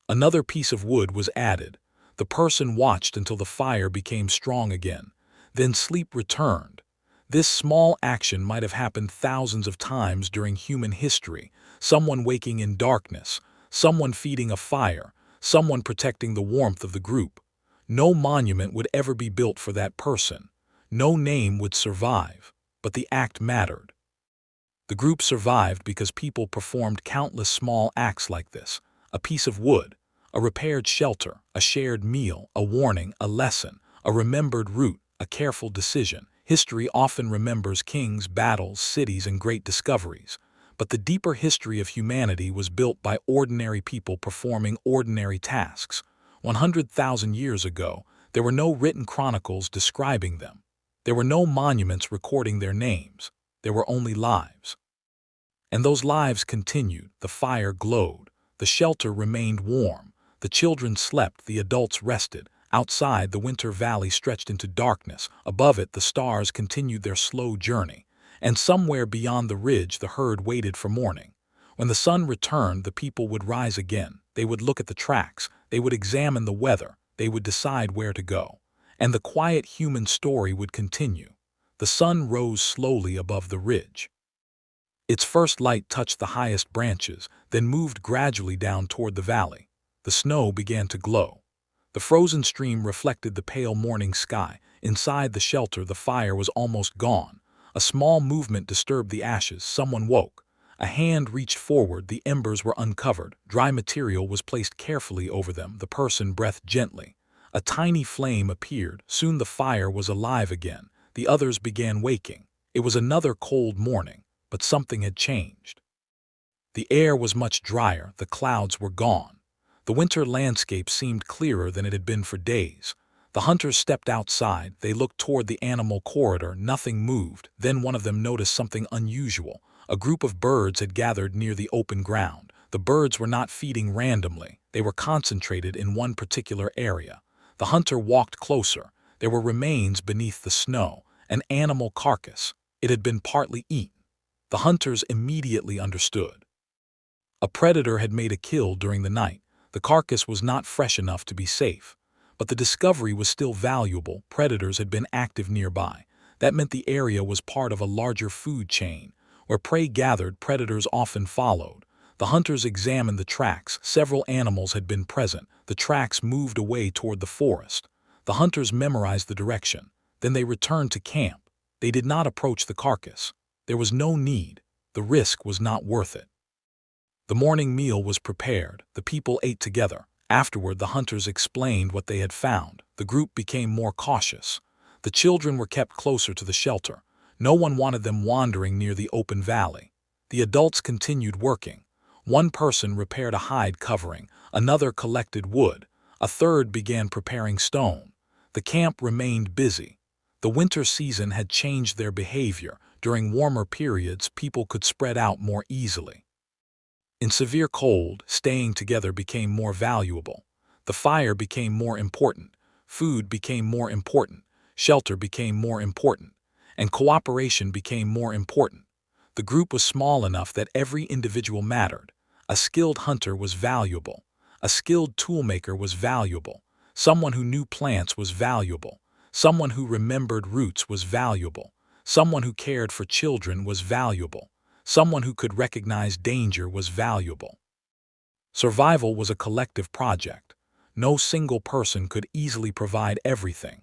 Another piece of wood was added. The person watched until the fire became strong again. Then sleep returned. This small action might have happened thousands of times during human history. Someone waking in darkness, someone feeding a fire, someone protecting the warmth of the group. No monument would ever be built for that person. No name would survive, but the act mattered. The group survived because people performed countless small acts like this: a piece of wood, a repaired shelter, a shared meal, a warning, a lesson, a remembered route, a careful decision. History often remembers kings, battles, cities, and great discoveries, but the deeper history of humanity was built by ordinary people performing ordinary tasks. 100,000 years ago, there were no written chronicles describing them. There were no monuments recording their names. There were only lives. And those lives continued. The fire glowed. The shelter remained warm. The children slept. The adults rested. Outside, the winter valley stretched into darkness. Above it, the stars continued their slow journey. And somewhere beyond the ridge, the herd waited for morning. When the sun returned, the people would rise again. They would look at the tracks. They would examine the weather. They would decide where to go. And the quiet human story would continue. The sun rose slowly above the ridge. Its first light touched the highest branches, then moved gradually down toward the valley. The snow began to glow. The frozen stream reflected the pale morning sky. Inside the shelter, the fire was almost gone. A small movement disturbed the ashes. Someone woke. A hand reached forward. The embers were uncovered. Dry material was placed carefully over them. The person breathed gently. A tiny flame appeared. Soon the fire was alive again. The others began waking. It was another cold morning, but something had changed. The air was much drier. The clouds were gone. The winter landscape seemed clearer than it had been for days. The hunters stepped outside. They looked toward the animal corridor. Nothing moved. Then one of them noticed something unusual. A group of birds had gathered near the open ground. The birds were not feeding randomly. They were concentrated in one particular area. The hunter walked closer. There were remains beneath the snow, an animal carcass. It had been partly eaten. The hunters immediately understood. A predator had made a kill during the night. The carcass was not fresh enough to be safe. But the discovery was still valuable. Predators had been active nearby. That meant the area was part of a larger food chain. Where prey gathered, predators often followed. The hunters examined the tracks. Several animals had been present. The tracks moved away toward the forest. The hunters memorized the direction. Then they returned to camp. They did not approach the carcass. There was no need. The risk was not worth it. The morning meal was prepared. The people ate together. Afterward, the hunters explained what they had found. The group became more cautious. The children were kept closer to the shelter. No one wanted them wandering near the open valley. The adults continued working. One person repaired a hide covering. Another collected wood. A third began preparing stone. The camp remained busy. The winter season had changed their behavior. During warmer periods, people could spread out more easily. In severe cold, staying together became more valuable. The fire became more important. Food became more important. Shelter became more important. And cooperation became more important. The group was small enough that every individual mattered. A skilled hunter was valuable. A skilled toolmaker was valuable. Someone who knew plants was valuable. Someone who remembered roots was valuable. Someone who cared for children was valuable. Someone who could recognize danger was valuable. Survival was a collective project. No single person could easily provide everything.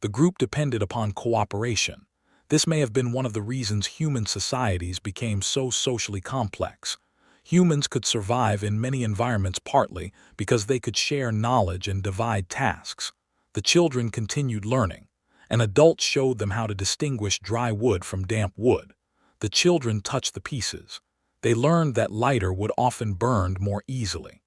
The group depended upon cooperation. This may have been one of the reasons human societies became so socially complex. Humans could survive in many environments partly because they could share knowledge and divide tasks. The children continued learning. An adult showed them how to distinguish dry wood from damp wood. The children touched the pieces. They learned that lighter wood often burned more easily.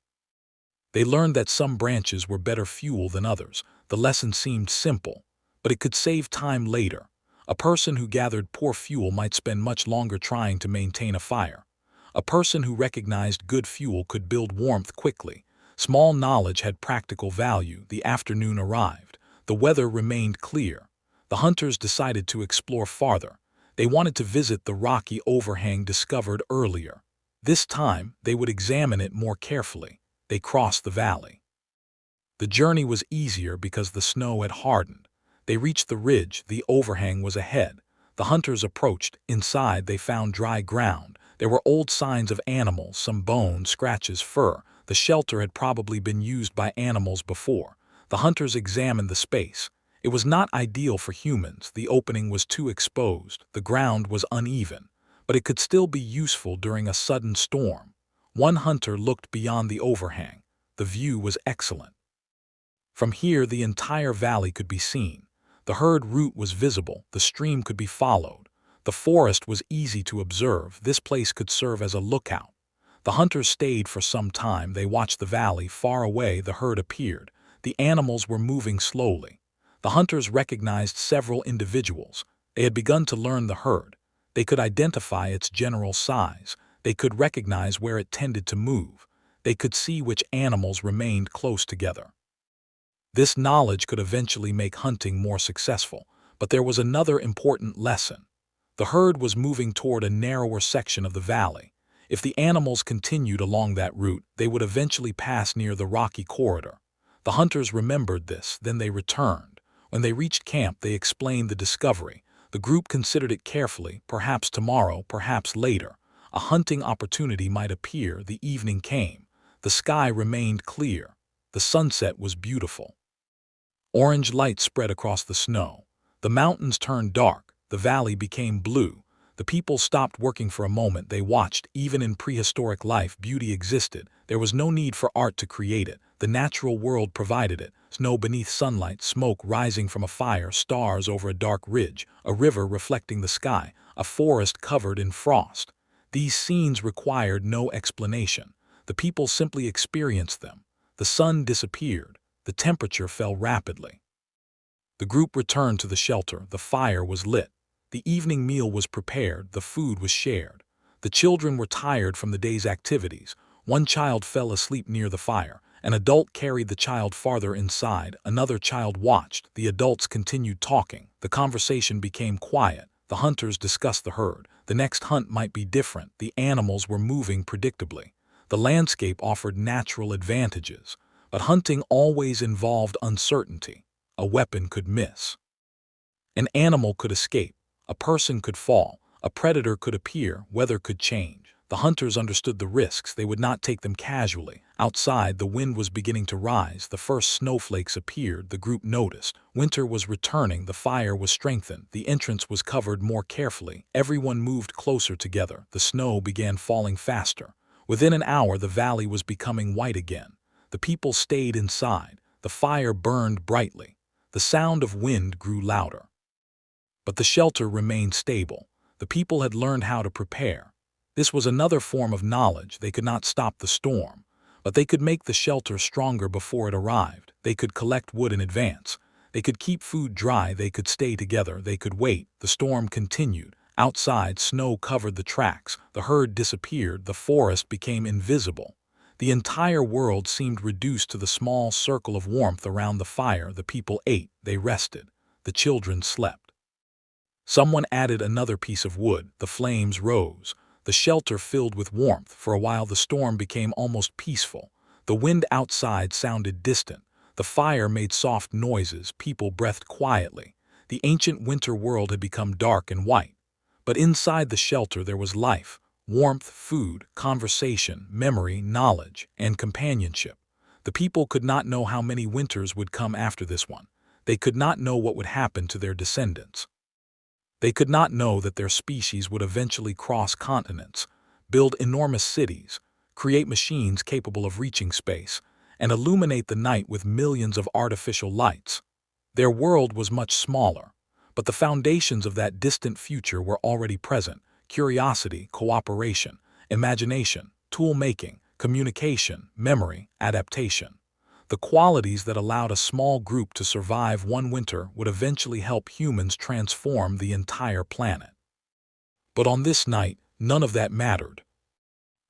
They learned that some branches were better fuel than others. The lesson seemed simple, but it could save time later. A person who gathered poor fuel might spend much longer trying to maintain a fire. A person who recognized good fuel could build warmth quickly. Small knowledge had practical value. The afternoon arrived. The weather remained clear. The hunters decided to explore farther. They wanted to visit the rocky overhang discovered earlier. This time, they would examine it more carefully. They crossed the valley. The journey was easier because the snow had hardened. They reached the ridge, the overhang was ahead. The hunters approached. Inside they found dry ground. There were old signs of animals, some bones, scratches, fur. The shelter had probably been used by animals before. The hunters examined the space. It was not ideal for humans. The opening was too exposed. The ground was uneven. But it could still be useful during a sudden storm. One hunter looked beyond the overhang. The view was excellent. From here, the entire valley could be seen. The herd route was visible. The stream could be followed. The forest was easy to observe. This place could serve as a lookout. The hunters stayed for some time. They watched the valley. Far away, the herd appeared. The animals were moving slowly. The hunters recognized several individuals. They had begun to learn the herd. They could identify its general size. They could recognize where it tended to move. They could see which animals remained close together. This knowledge could eventually make hunting more successful, but there was another important lesson. The herd was moving toward a narrower section of the valley. If the animals continued along that route, they would eventually pass near the rocky corridor. The hunters remembered this, then they returned. When they reached camp, they explained the discovery. The group considered it carefully, perhaps tomorrow, perhaps later. A hunting opportunity might appear. The evening came. The sky remained clear. The sunset was beautiful. Orange light spread across the snow. The mountains turned dark. The valley became blue. The people stopped working for a moment. They watched. Even in prehistoric life, beauty existed. There was no need for art to create it. The natural world provided it. Snow beneath sunlight, smoke rising from a fire, stars over a dark ridge, a river reflecting the sky, a forest covered in frost. These scenes required no explanation. The people simply experienced them. The sun disappeared. The temperature fell rapidly. The group returned to the shelter. The fire was lit. The evening meal was prepared. The food was shared. The children were tired from the day's activities. One child fell asleep near the fire. An adult carried the child farther inside. Another child watched. The adults continued talking. The conversation became quiet. The hunters discussed the herd. The next hunt might be different. The animals were moving predictably. The landscape offered natural advantages. But hunting always involved uncertainty. A weapon could miss. An animal could escape. A person could fall. A predator could appear. Weather could change. The hunters understood the risks. They would not take them casually. Outside, the wind was beginning to rise. The first snowflakes appeared. The group noticed. Winter was returning. The fire was strengthened. The entrance was covered more carefully. Everyone moved closer together. The snow began falling faster. Within an hour, the valley was becoming white again. The people stayed inside. The fire burned brightly. The sound of wind grew louder. But the shelter remained stable. The people had learned how to prepare. This was another form of knowledge. They could not stop the storm, but they could make the shelter stronger before it arrived. They could collect wood in advance. They could keep food dry. They could stay together. They could wait. The storm continued. Outside, snow covered the tracks. The herd disappeared. The forest became invisible. The entire world seemed reduced to the small circle of warmth around the fire. The people ate. They rested. The children slept. Someone added another piece of wood. The flames rose. The shelter filled with warmth. For a while, the storm became almost peaceful. The wind outside sounded distant. The fire made soft noises. People breathed quietly. The ancient winter world had become dark and white. But inside the shelter there was life. Warmth, food, conversation, memory, knowledge, and companionship. The people could not know how many winters would come after this one. They could not know what would happen to their descendants. They could not know that their species would eventually cross continents, build enormous cities, create machines capable of reaching space, and illuminate the night with millions of artificial lights. Their world was much smaller, but the foundations of that distant future were already present. Curiosity, cooperation, imagination, tool-making, communication, memory, adaptation. The qualities that allowed a small group to survive one winter would eventually help humans transform the entire planet. But on this night, none of that mattered.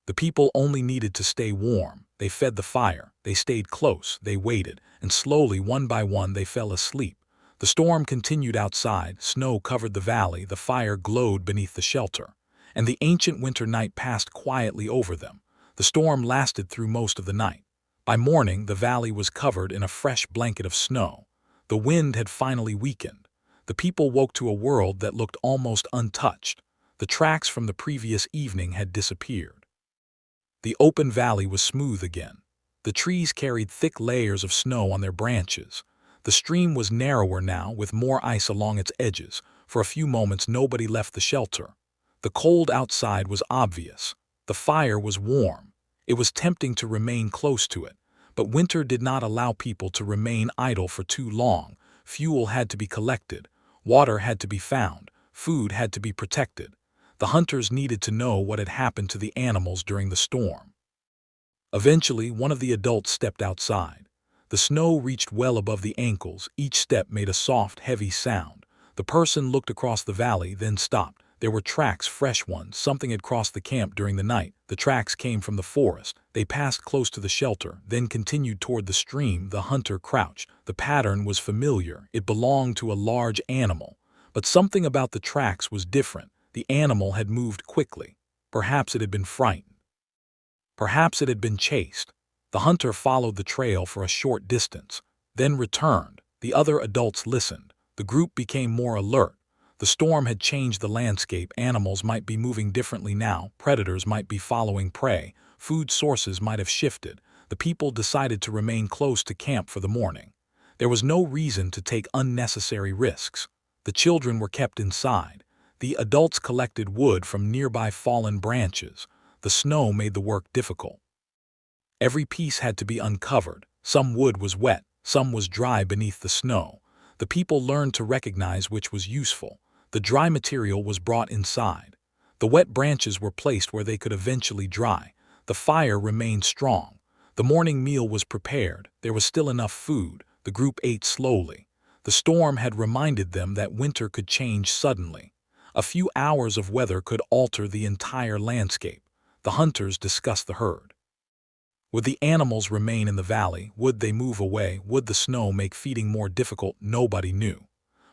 The people only needed to stay warm. They fed the fire, they stayed close, they waited, and slowly, one by one, they fell asleep. The storm continued outside. Snow covered the valley. The fire glowed beneath the shelter. And the ancient winter night passed quietly over them. The storm lasted through most of the night. By morning, the valley was covered in a fresh blanket of snow. The wind had finally weakened. The people woke to a world that looked almost untouched. The tracks from the previous evening had disappeared. The open valley was smooth again. The trees carried thick layers of snow on their branches. The stream was narrower now, with more ice along its edges. For a few moments, nobody left the shelter. The cold outside was obvious. The fire was warm. It was tempting to remain close to it. But winter did not allow people to remain idle for too long. Fuel had to be collected. Water had to be found. Food had to be protected. The hunters needed to know what had happened to the animals during the storm. Eventually, one of the adults stepped outside. The snow reached well above the ankles. Each step made a soft, heavy sound. The person looked across the valley, then stopped. There were tracks, fresh ones. Something had crossed the camp during the night. The tracks came from the forest. They passed close to the shelter, then continued toward the stream. The hunter crouched. The pattern was familiar. It belonged to a large animal. But something about the tracks was different. The animal had moved quickly. Perhaps it had been frightened. Perhaps it had been chased. The hunter followed the trail for a short distance, then returned. The other adults listened. The group became more alert. The storm had changed the landscape. Animals might be moving differently now. Predators might be following prey. Food sources might have shifted. The people decided to remain close to camp for the morning. There was no reason to take unnecessary risks. The children were kept inside. The adults collected wood from nearby fallen branches. The snow made the work difficult. Every piece had to be uncovered. Some wood was wet, some was dry beneath the snow. The people learned to recognize which was useful. The dry material was brought inside. The wet branches were placed where they could eventually dry. The fire remained strong. The morning meal was prepared. There was still enough food. The group ate slowly. The storm had reminded them that winter could change suddenly. A few hours of weather could alter the entire landscape. The hunters discussed the herd. Would the animals remain in the valley? Would they move away? Would the snow make feeding more difficult? Nobody knew.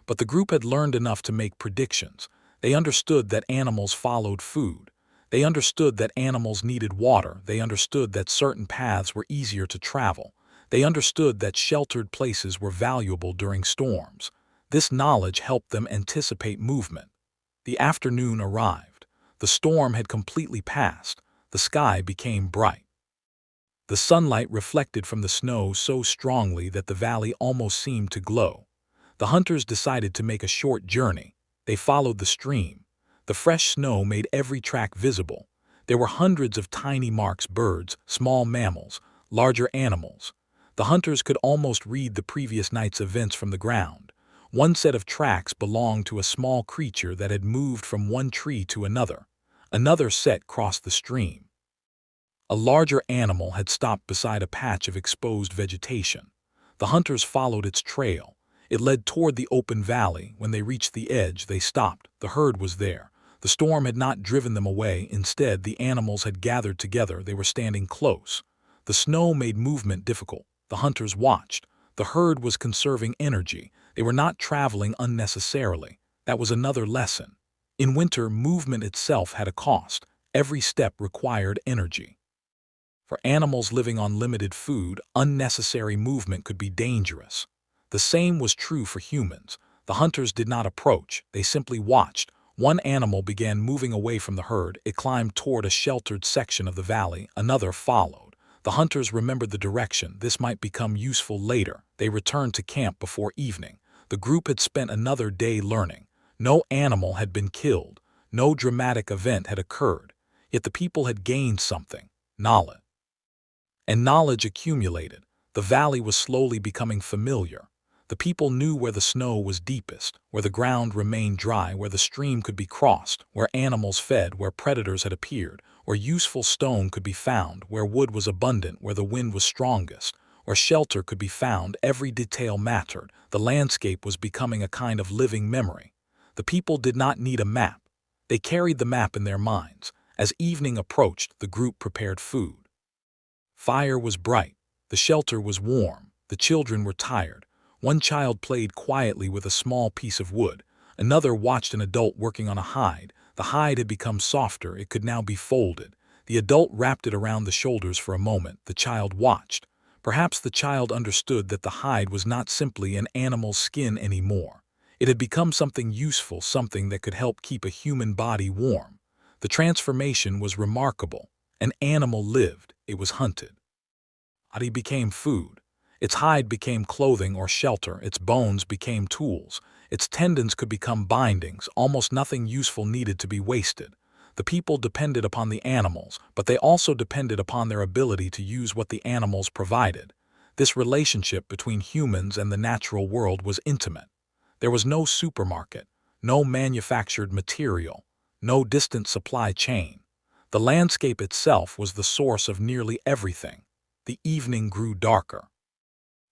But the group had learned enough to make predictions. They understood that animals followed food. They understood that animals needed water. They understood that certain paths were easier to travel. They understood that sheltered places were valuable during storms. This knowledge helped them anticipate movement. The afternoon arrived. The storm had completely passed. The sky became bright. The sunlight reflected from the snow so strongly that the valley almost seemed to glow. The hunters decided to make a short journey. They followed the stream. The fresh snow made every track visible. There were hundreds of tiny marks: birds, small mammals, larger animals. The hunters could almost read the previous night's events from the ground. One set of tracks belonged to a small creature that had moved from one tree to another. Another set crossed the stream. A larger animal had stopped beside a patch of exposed vegetation. The hunters followed its trail. It led toward the open valley. When they reached the edge, they stopped. The herd was there. The storm had not driven them away. Instead, the animals had gathered together. They were standing close. The snow made movement difficult. The hunters watched. The herd was conserving energy. They were not traveling unnecessarily. That was another lesson. In winter, movement itself had a cost. Every step required energy. For animals living on limited food, unnecessary movement could be dangerous. The same was true for humans. The hunters did not approach. They simply watched. One animal began moving away from the herd. It climbed toward a sheltered section of the valley. Another followed. The hunters remembered the direction. This might become useful later. They returned to camp before evening. The group had spent another day learning. No animal had been killed. No dramatic event had occurred. Yet the people had gained something: knowledge. And knowledge accumulated. The valley was slowly becoming familiar. The people knew where the snow was deepest, where the ground remained dry, where the stream could be crossed, where animals fed, where predators had appeared, where useful stone could be found, where wood was abundant, where the wind was strongest, where shelter could be found. Every detail mattered. The landscape was becoming a kind of living memory. The people did not need a map. They carried the map in their minds. As evening approached, the group prepared food. Fire was bright. The shelter was warm. The children were tired. One child played quietly with a small piece of wood. Another watched an adult working on a hide. The hide had become softer. It could now be folded. The adult wrapped it around the shoulders for a moment. The child watched. Perhaps the child understood that the hide was not simply an animal's skin anymore. It had become something useful, something that could help keep a human body warm. The transformation was remarkable. An animal lived, it was hunted. Body became food. Its hide became clothing or shelter, its bones became tools, its tendons could become bindings, almost nothing useful needed to be wasted. The people depended upon the animals, but they also depended upon their ability to use what the animals provided. This relationship between humans and the natural world was intimate. There was no supermarket, no manufactured material, no distant supply chain. The landscape itself was the source of nearly everything. The evening grew darker.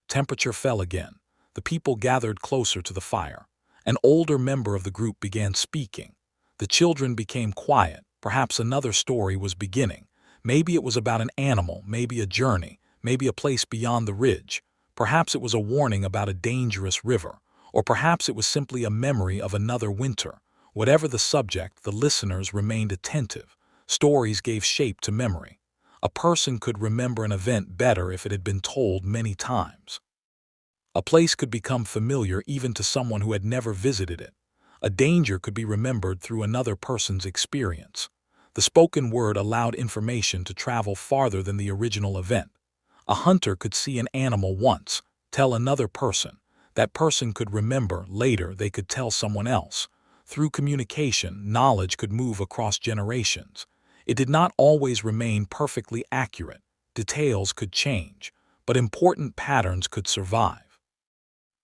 Temperature fell again. The people gathered closer to the fire. An older member of the group began speaking. The children became quiet. Perhaps another story was beginning. Maybe it was about an animal, maybe a journey, maybe a place beyond the ridge. Perhaps it was a warning about a dangerous river, or perhaps it was simply a memory of another winter. Whatever the subject, the listeners remained attentive. Stories gave shape to memory. A person could remember an event better if it had been told many times. A place could become familiar even to someone who had never visited it. A danger could be remembered through another person's experience. The spoken word allowed information to travel farther than the original event. A hunter could see an animal once, tell another person. That person could remember, later they could tell someone else. Through communication, knowledge could move across generations. It did not always remain perfectly accurate. Details could change, but important patterns could survive.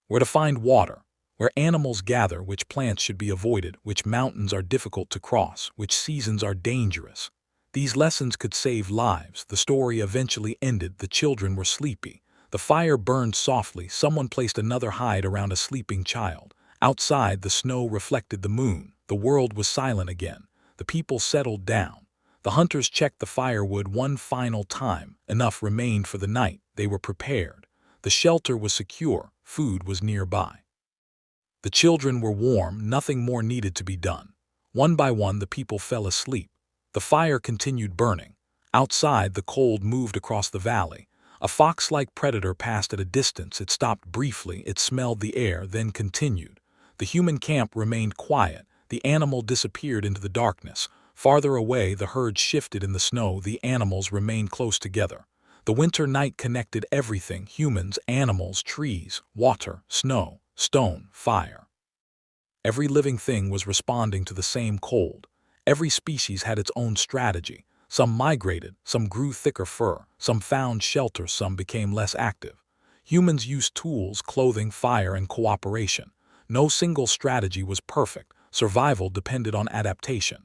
Where to find water, where animals gather, which plants should be avoided, which mountains are difficult to cross, which seasons are dangerous. These lessons could save lives. The story eventually ended. The children were sleepy. The fire burned softly. Someone placed another hide around a sleeping child. Outside, the snow reflected the moon. The world was silent again. The people settled down. The hunters checked the firewood one final time. Enough remained for the night. They were prepared. The shelter was secure. Food was nearby. The children were warm. Nothing more needed to be done. One by one, the people fell asleep. The fire continued burning. Outside, the cold moved across the valley. A fox-like predator passed at a distance. It stopped briefly. It smelled the air, then continued. The human camp remained quiet. The animal disappeared into the darkness. Farther away, the herd shifted in the snow. The animals remained close together. The winter night connected everything: humans, animals, trees, water, snow, stone, fire. Every living thing was responding to the same cold. Every species had its own strategy. Some migrated, some grew thicker fur, some found shelter, some became less active. Humans used tools, clothing, fire, and cooperation. No single strategy was perfect. Survival depended on adaptation.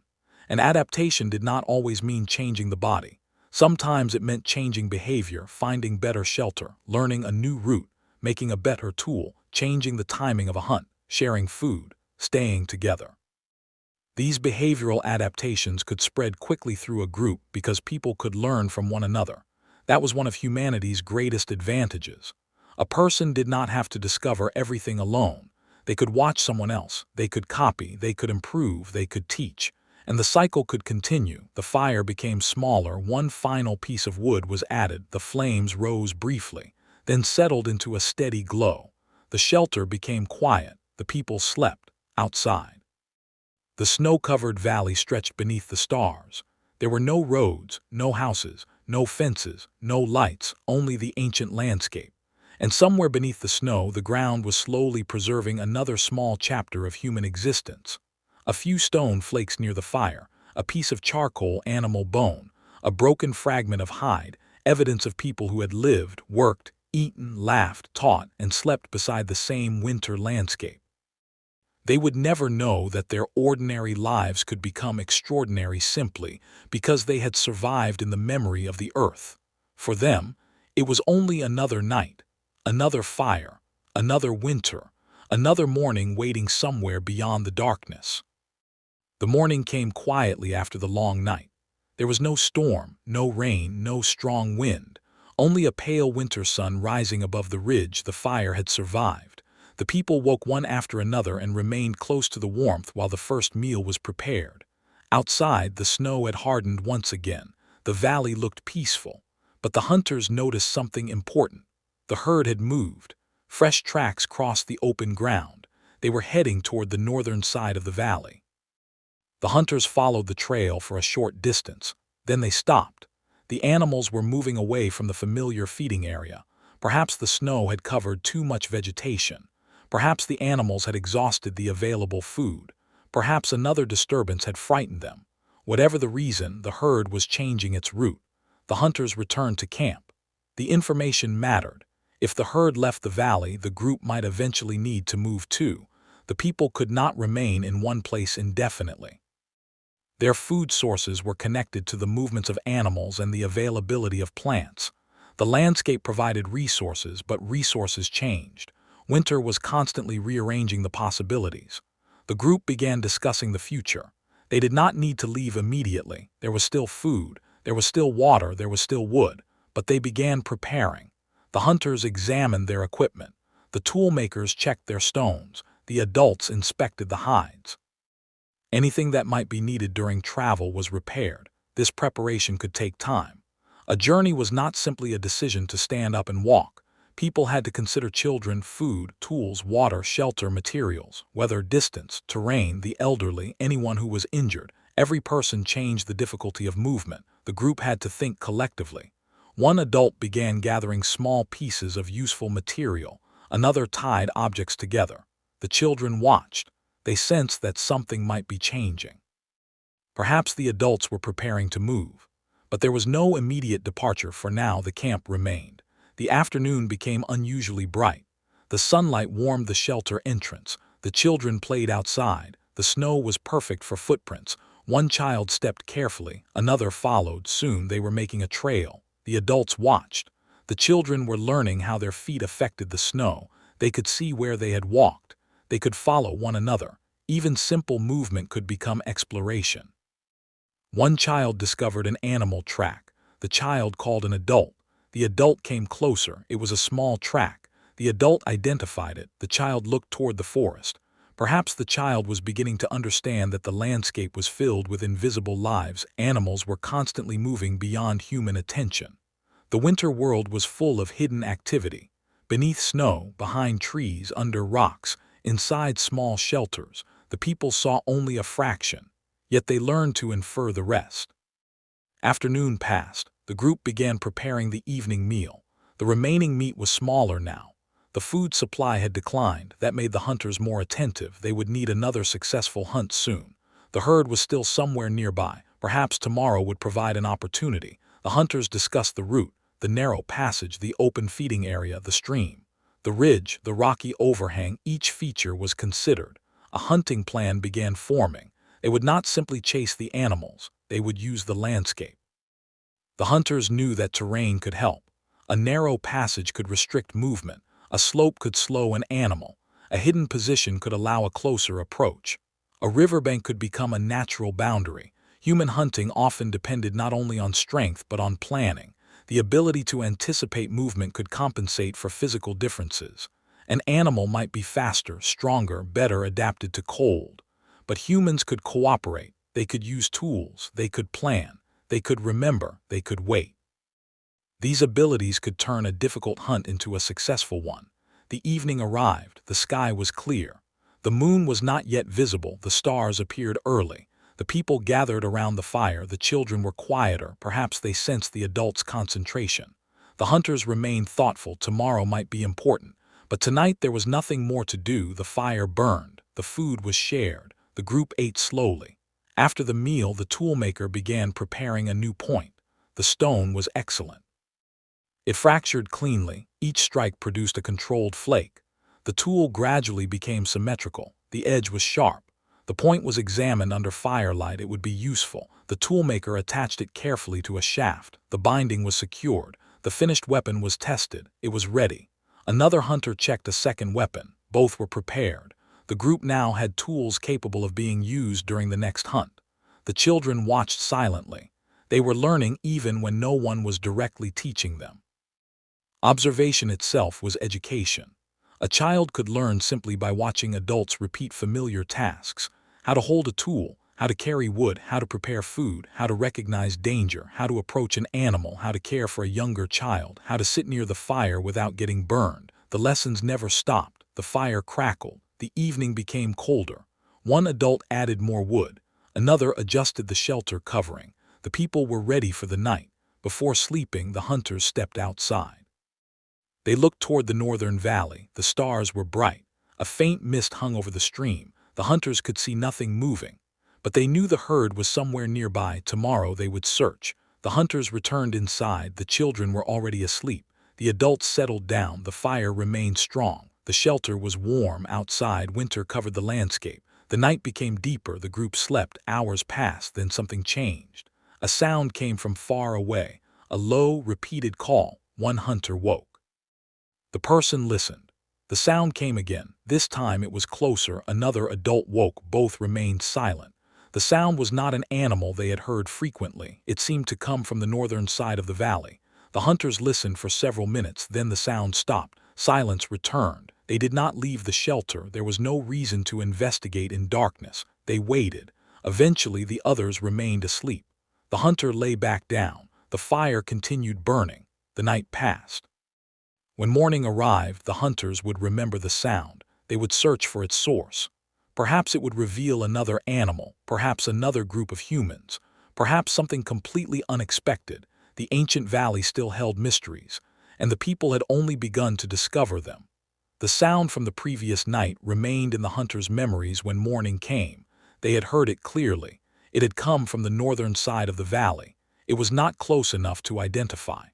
And adaptation did not always mean changing the body. Sometimes it meant changing behavior, finding better shelter, learning a new route, making a better tool, changing the timing of a hunt, sharing food, staying together. These behavioral adaptations could spread quickly through a group because people could learn from one another. That was one of humanity's greatest advantages. A person did not have to discover everything alone. They could watch someone else, they could copy, they could improve, they could teach. And the cycle could continue. The fire became smaller. One final piece of wood was added. The flames rose briefly, then settled into a steady glow. The shelter became quiet. The people slept outside. The snow-covered valley stretched beneath the stars. There were no roads, no houses, no fences, no lights, only the ancient landscape. And somewhere beneath the snow, the ground was slowly preserving another small chapter of human existence. A few stone flakes near the fire, a piece of charcoal, animal bone, a broken fragment of hide, evidence of people who had lived, worked, eaten, laughed, taught, and slept beside the same winter landscape. They would never know that their ordinary lives could become extraordinary simply because they had survived in the memory of the earth. For them, it was only another night, another fire, another winter, another morning waiting somewhere beyond the darkness. The morning came quietly after the long night. There was no storm, no rain, no strong wind, only a pale winter sun rising above the ridge. The fire had survived. The people woke one after another and remained close to the warmth while the first meal was prepared. Outside, the snow had hardened once again. The valley looked peaceful. But the hunters noticed something important. The herd had moved. Fresh tracks crossed the open ground. They were heading toward the northern side of the valley. The hunters followed the trail for a short distance. Then they stopped. The animals were moving away from the familiar feeding area. Perhaps the snow had covered too much vegetation. Perhaps the animals had exhausted the available food. Perhaps another disturbance had frightened them. Whatever the reason, the herd was changing its route. The hunters returned to camp. The information mattered. If the herd left the valley, the group might eventually need to move too. The people could not remain in one place indefinitely. Their food sources were connected to the movements of animals and the availability of plants. The landscape provided resources, but resources changed. Winter was constantly rearranging the possibilities. The group began discussing the future. They did not need to leave immediately. There was still food, there was still water, there was still wood, but they began preparing. The hunters examined their equipment. The tool makers checked their stones. The adults inspected the hides. Anything that might be needed during travel was repaired. This preparation could take time. A journey was not simply a decision to stand up and walk. People had to consider children, food, tools, water, shelter, materials, weather, distance, terrain, the elderly, anyone who was injured. Every person changed the difficulty of movement. The group had to think collectively. One adult began gathering small pieces of useful material. Another tied objects together. The children watched. They sensed that something might be changing. Perhaps the adults were preparing to move. But there was no immediate departure. For now, the camp remained. The afternoon became unusually bright. The sunlight warmed the shelter entrance. The children played outside. The snow was perfect for footprints. One child stepped carefully. Another followed. Soon they were making a trail. The adults watched. The children were learning how their feet affected the snow. They could see where they had walked. They could follow one another. Even simple movement could become exploration. One child discovered an animal track. The child called an adult. The adult came closer. It was a small track. The adult identified it. The child looked toward the forest. Perhaps the child was beginning to understand that the landscape was filled with invisible lives. Animals were constantly moving beyond human attention. The winter world was full of hidden activity. Beneath snow, behind trees, under rocks, inside small shelters, the people saw only a fraction, yet they learned to infer the rest. Afternoon passed. The group began preparing the evening meal. The remaining meat was smaller now. The food supply had declined. That made the hunters more attentive. They would need another successful hunt soon. The herd was still somewhere nearby. Perhaps tomorrow would provide an opportunity. The hunters discussed the route, the narrow passage, the open feeding area, the stream, the ridge, the rocky overhang. Each feature was considered. A hunting plan began forming. They would not simply chase the animals. They would use the landscape. The hunters knew that terrain could help. A narrow passage could restrict movement. A slope could slow an animal. A hidden position could allow a closer approach. A riverbank could become a natural boundary. Human hunting often depended not only on strength but on planning. The ability to anticipate movement could compensate for physical differences. An animal might be faster, stronger, better adapted to cold. But humans could cooperate. They could use tools. They could plan. They could remember. They could wait. These abilities could turn a difficult hunt into a successful one. The evening arrived. The sky was clear. The moon was not yet visible. The stars appeared early. The people gathered around the fire. The children were quieter. Perhaps they sensed the adults' concentration. The hunters remained thoughtful. Tomorrow might be important. But tonight there was nothing more to do. The fire burned. The food was shared. The group ate slowly. After the meal, the toolmaker began preparing a new point. The stone was excellent. It fractured cleanly. Each strike produced a controlled flake. The tool gradually became symmetrical. The edge was sharp. The point was examined under firelight. It would be useful. The toolmaker attached it carefully to a shaft. The binding was secured. The finished weapon was tested. It was ready. Another hunter checked a second weapon. Both were prepared. The group now had tools capable of being used during the next hunt. The children watched silently. They were learning even when no one was directly teaching them. Observation itself was education. A child could learn simply by watching adults repeat familiar tasks: how to hold a tool, how to carry wood, how to prepare food, how to recognize danger, how to approach an animal, how to care for a younger child, how to sit near the fire without getting burned. The lessons never stopped. The fire crackled. The evening became colder. One adult added more wood. Another adjusted the shelter covering. The people were ready for the night. Before sleeping, the hunters stepped outside. They looked toward the northern valley. The stars were bright. A faint mist hung over the stream. The hunters could see nothing moving. But they knew the herd was somewhere nearby. Tomorrow they would search. The hunters returned inside. The children were already asleep. The adults settled down. The fire remained strong. The shelter was warm outside. Winter covered the landscape. The night became deeper. The group slept. Hours passed. Then something changed. A sound came from far away. A low, repeated call. One hunter woke. The person listened. The sound came again. This time it was closer. Another adult woke. Both remained silent. The sound was not an animal they had heard frequently. It seemed to come from the northern side of the valley. The hunters listened for several minutes. Then the sound stopped. Silence returned. They did not leave the shelter. There was no reason to investigate in darkness. They waited. Eventually the others remained asleep. The hunter lay back down. The fire continued burning. The night passed. When morning arrived, the hunters would remember the sound. They would search for its source. Perhaps it would reveal another animal, perhaps another group of humans, perhaps something completely unexpected. The ancient valley still held mysteries, and the people had only begun to discover them. The sound from the previous night remained in the hunters' memories when morning came. They had heard it clearly. It had come from the northern side of the valley. It was not close enough to identify.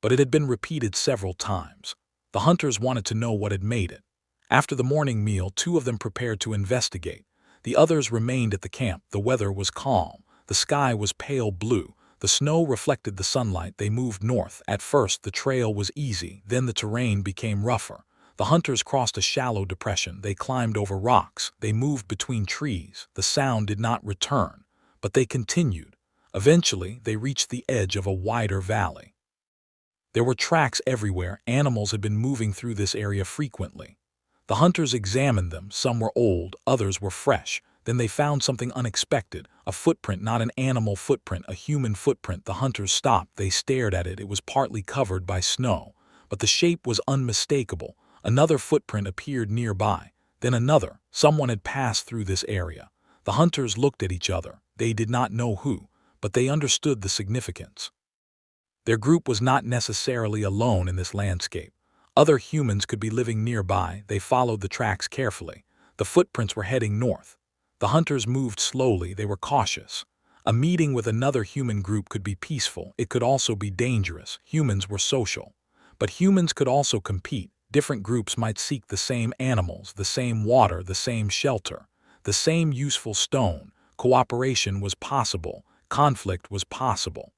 But it had been repeated several times. The hunters wanted to know what had made it. After the morning meal, two of them prepared to investigate. The others remained at the camp. The weather was calm. The sky was pale blue. The snow reflected the sunlight. They moved north. At first, the trail was easy. Then the terrain became rougher. The hunters crossed a shallow depression. They climbed over rocks. They moved between trees. The sound did not return, but they continued. Eventually, they reached the edge of a wider valley. There were tracks everywhere. Animals had been moving through this area frequently. The hunters examined them. Some were old, others were fresh. Then they found something unexpected. A footprint, not an animal footprint, a human footprint. The hunters stopped. They stared at it. It was partly covered by snow, but the shape was unmistakable. Another footprint appeared nearby. Then another. Someone had passed through this area. The hunters looked at each other. They did not know who, but they understood the significance. Their group was not necessarily alone in this landscape. Other humans could be living nearby. They followed the tracks carefully. The footprints were heading north. The hunters moved slowly. They were cautious. A meeting with another human group could be peaceful. It could also be dangerous. Humans were social. But humans could also compete. Different groups might seek the same animals, the same water, the same shelter, the same useful stone. Cooperation was possible. Conflict was possible.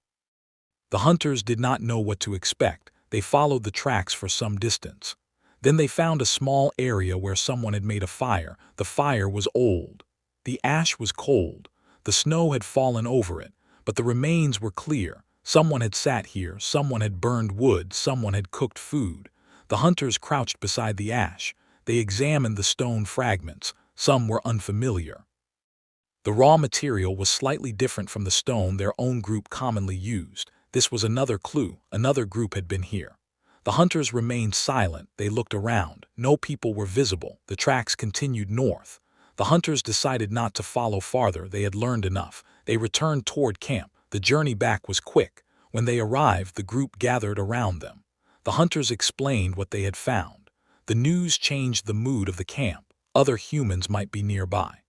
The hunters did not know what to expect. They followed the tracks for some distance. Then they found a small area where someone had made a fire. The fire was old. The ash was cold. The snow had fallen over it, but the remains were clear. Someone had sat here, someone had burned wood, someone had cooked food. The hunters crouched beside the ash. They examined the stone fragments. Some were unfamiliar. The raw material was slightly different from the stone their own group commonly used. This was another clue. Another group had been here. The hunters remained silent. They looked around. No people were visible. The tracks continued north. The hunters decided not to follow farther. They had learned enough. They returned toward camp. The journey back was quick. When they arrived, the group gathered around them. The hunters explained what they had found. The news changed the mood of the camp. Other humans might be nearby.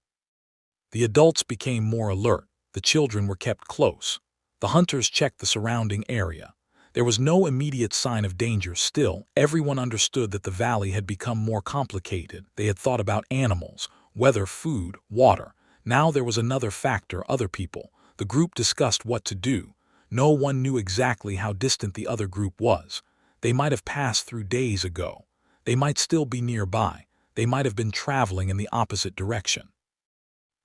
The adults became more alert. The children were kept close. The hunters checked the surrounding area. There was no immediate sign of danger. Still, everyone understood that the valley had become more complicated. They had thought about animals, weather, food, water. Now there was another factor, other people. The group discussed what to do. No one knew exactly how distant the other group was. They might have passed through days ago. They might still be nearby. They might have been traveling in the opposite direction.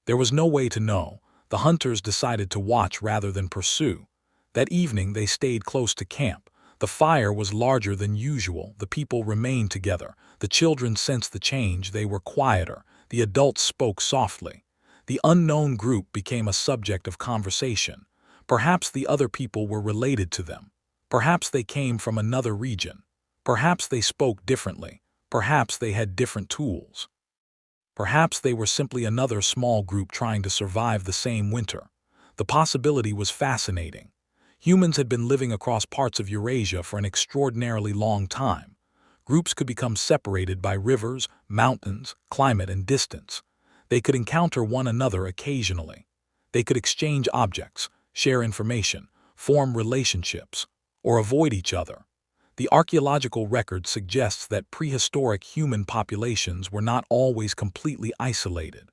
There was no way to know. The hunters decided to watch rather than pursue. That evening they stayed close to camp. The fire was larger than usual. The people remained together. The children sensed the change. They were quieter. The adults spoke softly. The unknown group became a subject of conversation. Perhaps the other people were related to them. Perhaps they came from another region. Perhaps they spoke differently. Perhaps they had different tools. Perhaps they were simply another small group trying to survive the same winter. The possibility was fascinating. Humans had been living across parts of Eurasia for an extraordinarily long time. Groups could become separated by rivers, mountains, climate, and distance. They could encounter one another occasionally. They could exchange objects, share information, form relationships, or avoid each other. The archaeological record suggests that prehistoric human populations were not always completely isolated.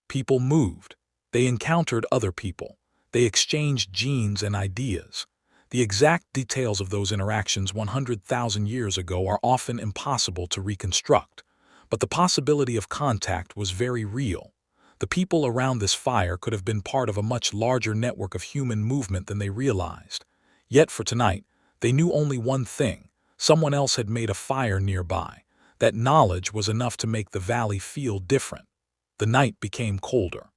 People moved. They encountered other people. They exchanged genes and ideas. The exact details of those interactions 100,000 years ago are often impossible to reconstruct, but the possibility of contact was very real. The people around this fire could have been part of a much larger network of human movement than they realized. Yet for tonight, they knew only one thing: someone else had made a fire nearby. That knowledge was enough to make the valley feel different. The night became colder.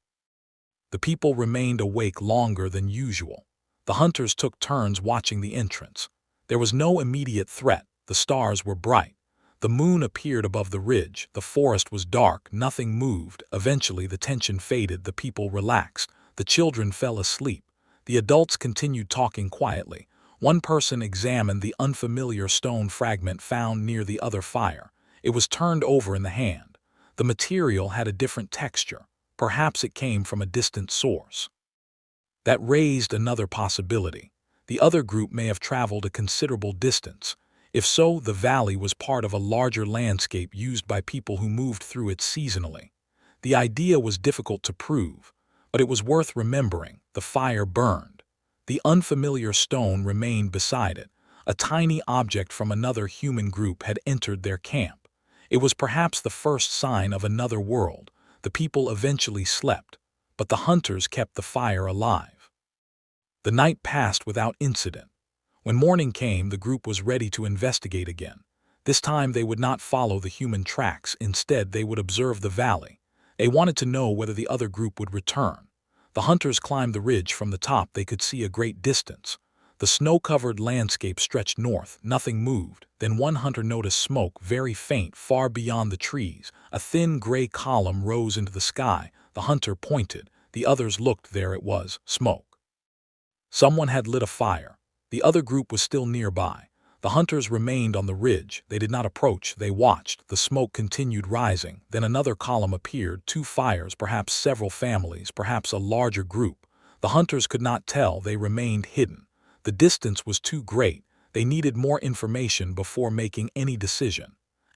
The people remained awake longer than usual. The hunters took turns watching the entrance. There was no immediate threat. The stars were bright. The moon appeared above the ridge. The forest was dark. Nothing moved. Eventually, the tension faded. The people relaxed. The children fell asleep. The adults continued talking quietly. One person examined the unfamiliar stone fragment found near the other fire. It was turned over in the hand. The material had a different texture. Perhaps it came from a distant source. That raised another possibility. The other group may have traveled a considerable distance. If so, the valley was part of a larger landscape used by people who moved through it seasonally. The idea was difficult to prove, but it was worth remembering. The fire burned. The unfamiliar stone remained beside it. A tiny object from another human group had entered their camp. It was perhaps the first sign of another world. The people eventually slept, but the hunters kept the fire alive. The night passed without incident. When morning came, the group was ready to investigate again. This time they would not follow the human tracks. Instead, they would observe the valley. They wanted to know whether the other group would return. The hunters climbed the ridge. From the top they could see a great distance. The snow-covered landscape stretched north. Nothing moved. Then one hunter noticed smoke, very faint, far beyond the trees. A thin gray column rose into the sky. The hunter pointed. The others looked. There it was, smoke. Someone had lit a fire. The other group was still nearby. The hunters remained on the ridge. They did not approach. They watched. The smoke continued rising. Then another column appeared. 2 fires, perhaps several families, perhaps a larger group. The hunters could not tell. They remained hidden. The distance was too great. They needed more information before making any decision.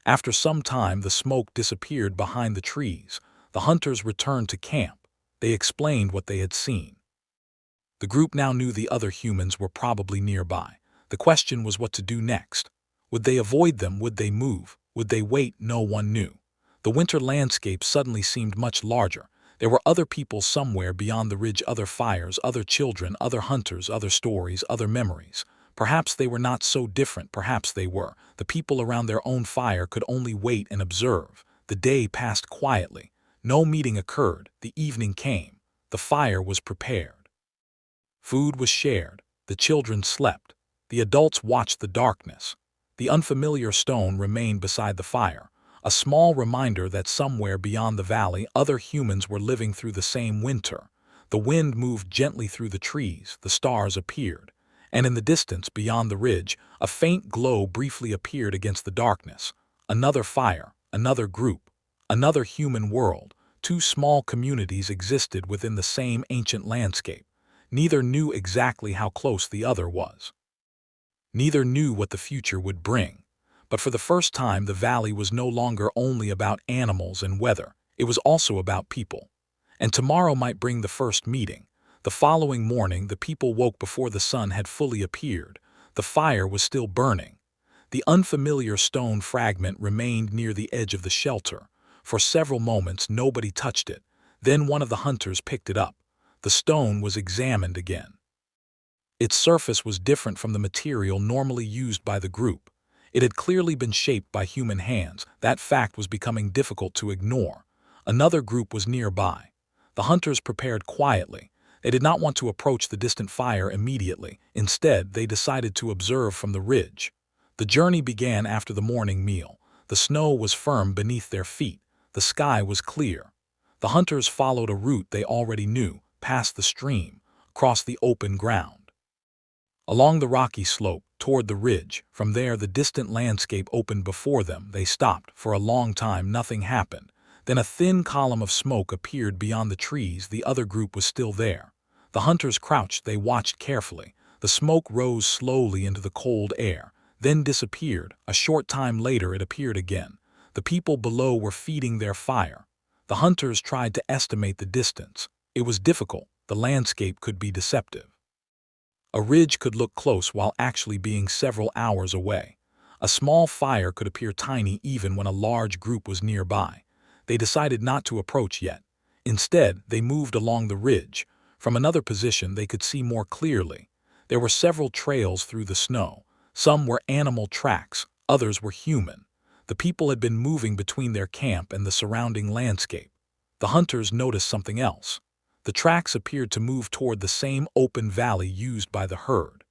After some time, the smoke disappeared behind the trees. The hunters returned to camp. They explained what they had seen. The group now knew the other humans were probably nearby. The question was what to do next. Would they avoid them? Would they move? Would they wait? No one knew. The winter landscape suddenly seemed much larger. There were other people somewhere beyond the ridge, other fires, other children, other hunters, other stories, other memories. Perhaps they were not so different. Perhaps they were. The people around their own fire could only wait and observe. The day passed quietly. No meeting occurred. The evening came. The fire was prepared. Food was shared. The children slept. The adults watched the darkness. The unfamiliar stone remained beside the fire, a small reminder that somewhere beyond the valley other humans were living through the same winter. The wind moved gently through the trees. The stars appeared. And in the distance, beyond the ridge, a faint glow briefly appeared against the darkness. Another fire, another group, another human world. 2 small communities existed within the same ancient landscape. Neither knew exactly how close the other was. Neither knew what the future would bring. But for the first time, the valley was no longer only about animals and weather. It was also about people. And tomorrow might bring the first meeting. The following morning, the people woke before the sun had fully appeared. The fire was still burning. The unfamiliar stone fragment remained near the edge of the shelter. For several moments, nobody touched it. Then one of the hunters picked it up. The stone was examined again. Its surface was different from the material normally used by the group. It had clearly been shaped by human hands. That fact was becoming difficult to ignore. Another group was nearby. The hunters prepared quietly. They did not want to approach the distant fire immediately. Instead, they decided to observe from the ridge. The journey began after the morning meal. The snow was firm beneath their feet. The sky was clear. The hunters followed a route they already knew, past the stream, across the open ground. Along the rocky slope, toward the ridge, from there the distant landscape opened before them. They stopped. For a long time nothing happened. Then a thin column of smoke appeared beyond the trees. The other group was still there. The hunters crouched. They watched carefully. The smoke rose slowly into the cold air, then disappeared. A short time later it appeared again. The people below were feeding their fire. The hunters tried to estimate the distance. It was difficult. The landscape could be deceptive. A ridge could look close while actually being several hours away. A small fire could appear tiny even when a large group was nearby. They decided not to approach yet. Instead, they moved along the ridge. From another position, they could see more clearly. There were several trails through the snow. Some were animal tracks, others were human. The people had been moving between their camp and the surrounding landscape. The hunters noticed something else. The tracks appeared to move toward the same open valley used by the herd.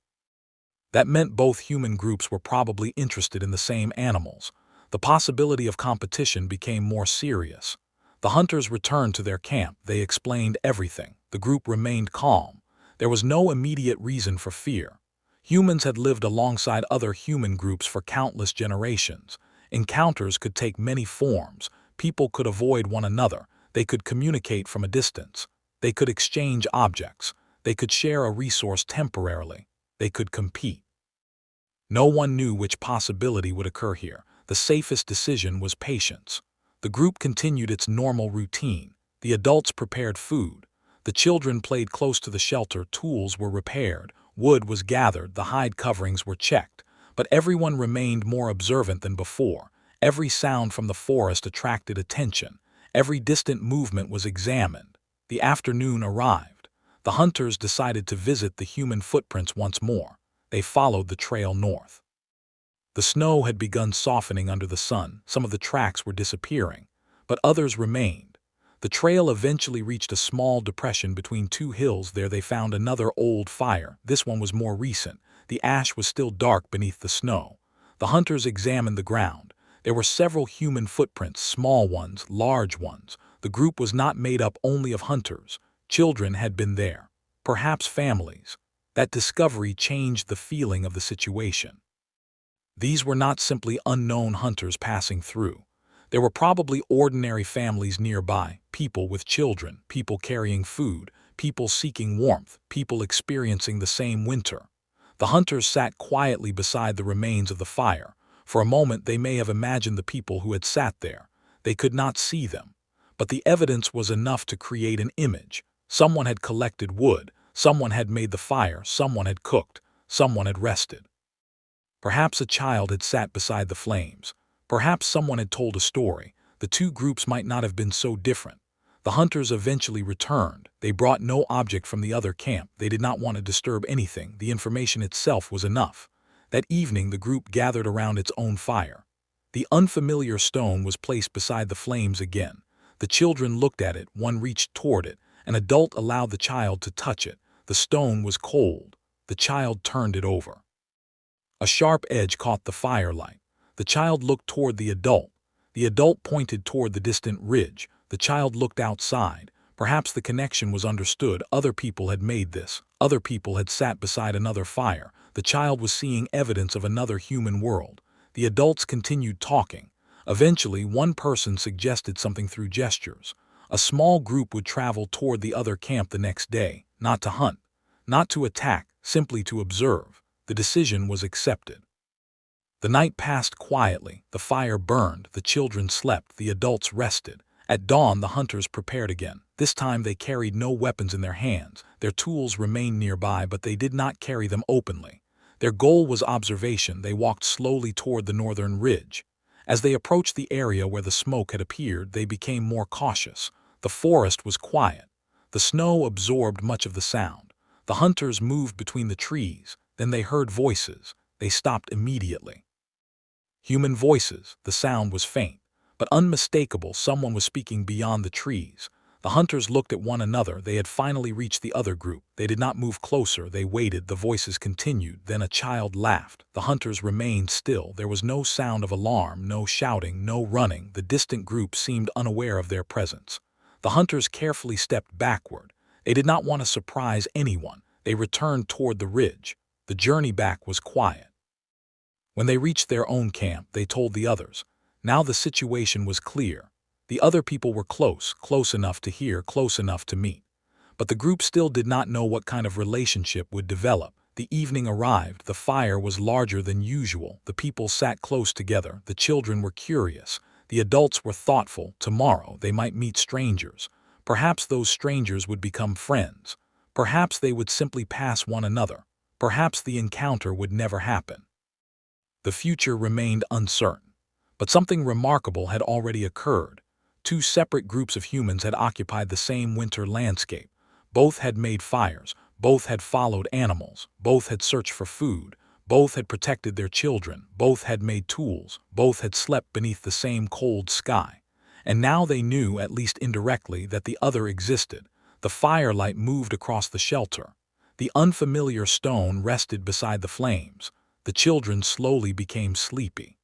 That meant both human groups were probably interested in the same animals. The possibility of competition became more serious. The hunters returned to their camp. They explained everything. The group remained calm. There was no immediate reason for fear. Humans had lived alongside other human groups for countless generations. Encounters could take many forms. People could avoid one another. They could communicate from a distance. They could exchange objects. They could share a resource temporarily. They could compete. No one knew which possibility would occur here. The safest decision was patience. The group continued its normal routine. The adults prepared food. The children played close to the shelter. Tools were repaired. Wood was gathered. The hide coverings were checked. But everyone remained more observant than before. Every sound from the forest attracted attention. Every distant movement was examined. The afternoon arrived. The hunters decided to visit the human footprints once more. They followed the trail north. The snow had begun softening under the sun. Some of the tracks were disappearing, but others remained. The trail eventually reached a small depression between two hills. There they found another old fire. This one was more recent. The ash was still dark beneath the snow. The hunters examined the ground. There were several human footprints, small ones, large ones. The group was not made up only of hunters. Children had been there, perhaps families. That discovery changed the feeling of the situation. These were not simply unknown hunters passing through. There were probably ordinary families nearby, people with children, people carrying food, people seeking warmth, people experiencing the same winter. The hunters sat quietly beside the remains of the fire. For a moment they may have imagined the people who had sat there. They could not see them. But the evidence was enough to create an image. Someone had collected wood, someone had made the fire, someone had cooked, someone had rested. Perhaps a child had sat beside the flames. Perhaps someone had told a story. The two groups might not have been so different. The hunters eventually returned. They brought no object from the other camp. They did not want to disturb anything. The information itself was enough. That evening the group gathered around its own fire. The unfamiliar stone was placed beside the flames again. The children looked at it. One reached toward it. An adult allowed the child to touch it. The stone was cold. The child turned it over. A sharp edge caught the firelight. The child looked toward the adult. The adult pointed toward the distant ridge. The child looked outside. Perhaps the connection was understood. Other people had made this. Other people had sat beside another fire. The child was seeing evidence of another human world. The adults continued talking. Eventually, one person suggested something through gestures. A small group would travel toward the other camp the next day, not to hunt, not to attack, simply to observe. The decision was accepted. The night passed quietly. The fire burned. The children slept. The adults rested. At dawn, the hunters prepared again. This time they carried no weapons in their hands. Their tools remained nearby, but they did not carry them openly. Their goal was observation. They walked slowly toward the northern ridge. As they approached the area where the smoke had appeared, they became more cautious. The forest was quiet. The snow absorbed much of the sound. The hunters moved between the trees. Then they heard voices. They stopped immediately. Human voices. The sound was faint, but unmistakable. Someone was speaking beyond the trees. The hunters looked at one another. They had finally reached the other group. They did not move closer. They waited. The voices continued. Then a child laughed. The hunters remained still. There was no sound of alarm, no shouting, no running. The distant group seemed unaware of their presence. The hunters carefully stepped backward. They did not want to surprise anyone. They returned toward the ridge. The journey back was quiet. When they reached their own camp, they told the others. Now the situation was clear. The other people were close enough to hear, close enough to meet. But the group still did not know what kind of relationship would develop. The evening arrived. The fire was larger than usual. The people sat close together. The children were curious. The adults were thoughtful. Tomorrow they might meet strangers. Perhaps those strangers would become friends. Perhaps they would simply pass one another. Perhaps the encounter would never happen. The future remained uncertain. But something remarkable had already occurred. Two separate groups of humans had occupied the same winter landscape. Both had made fires. Both had followed animals. Both had searched for food. Both had protected their children. Both had made tools. Both had slept beneath the same cold sky. And now they knew, at least indirectly, that the other existed. The firelight moved across the shelter. The unfamiliar stone rested beside the flames. The children slowly became sleepy.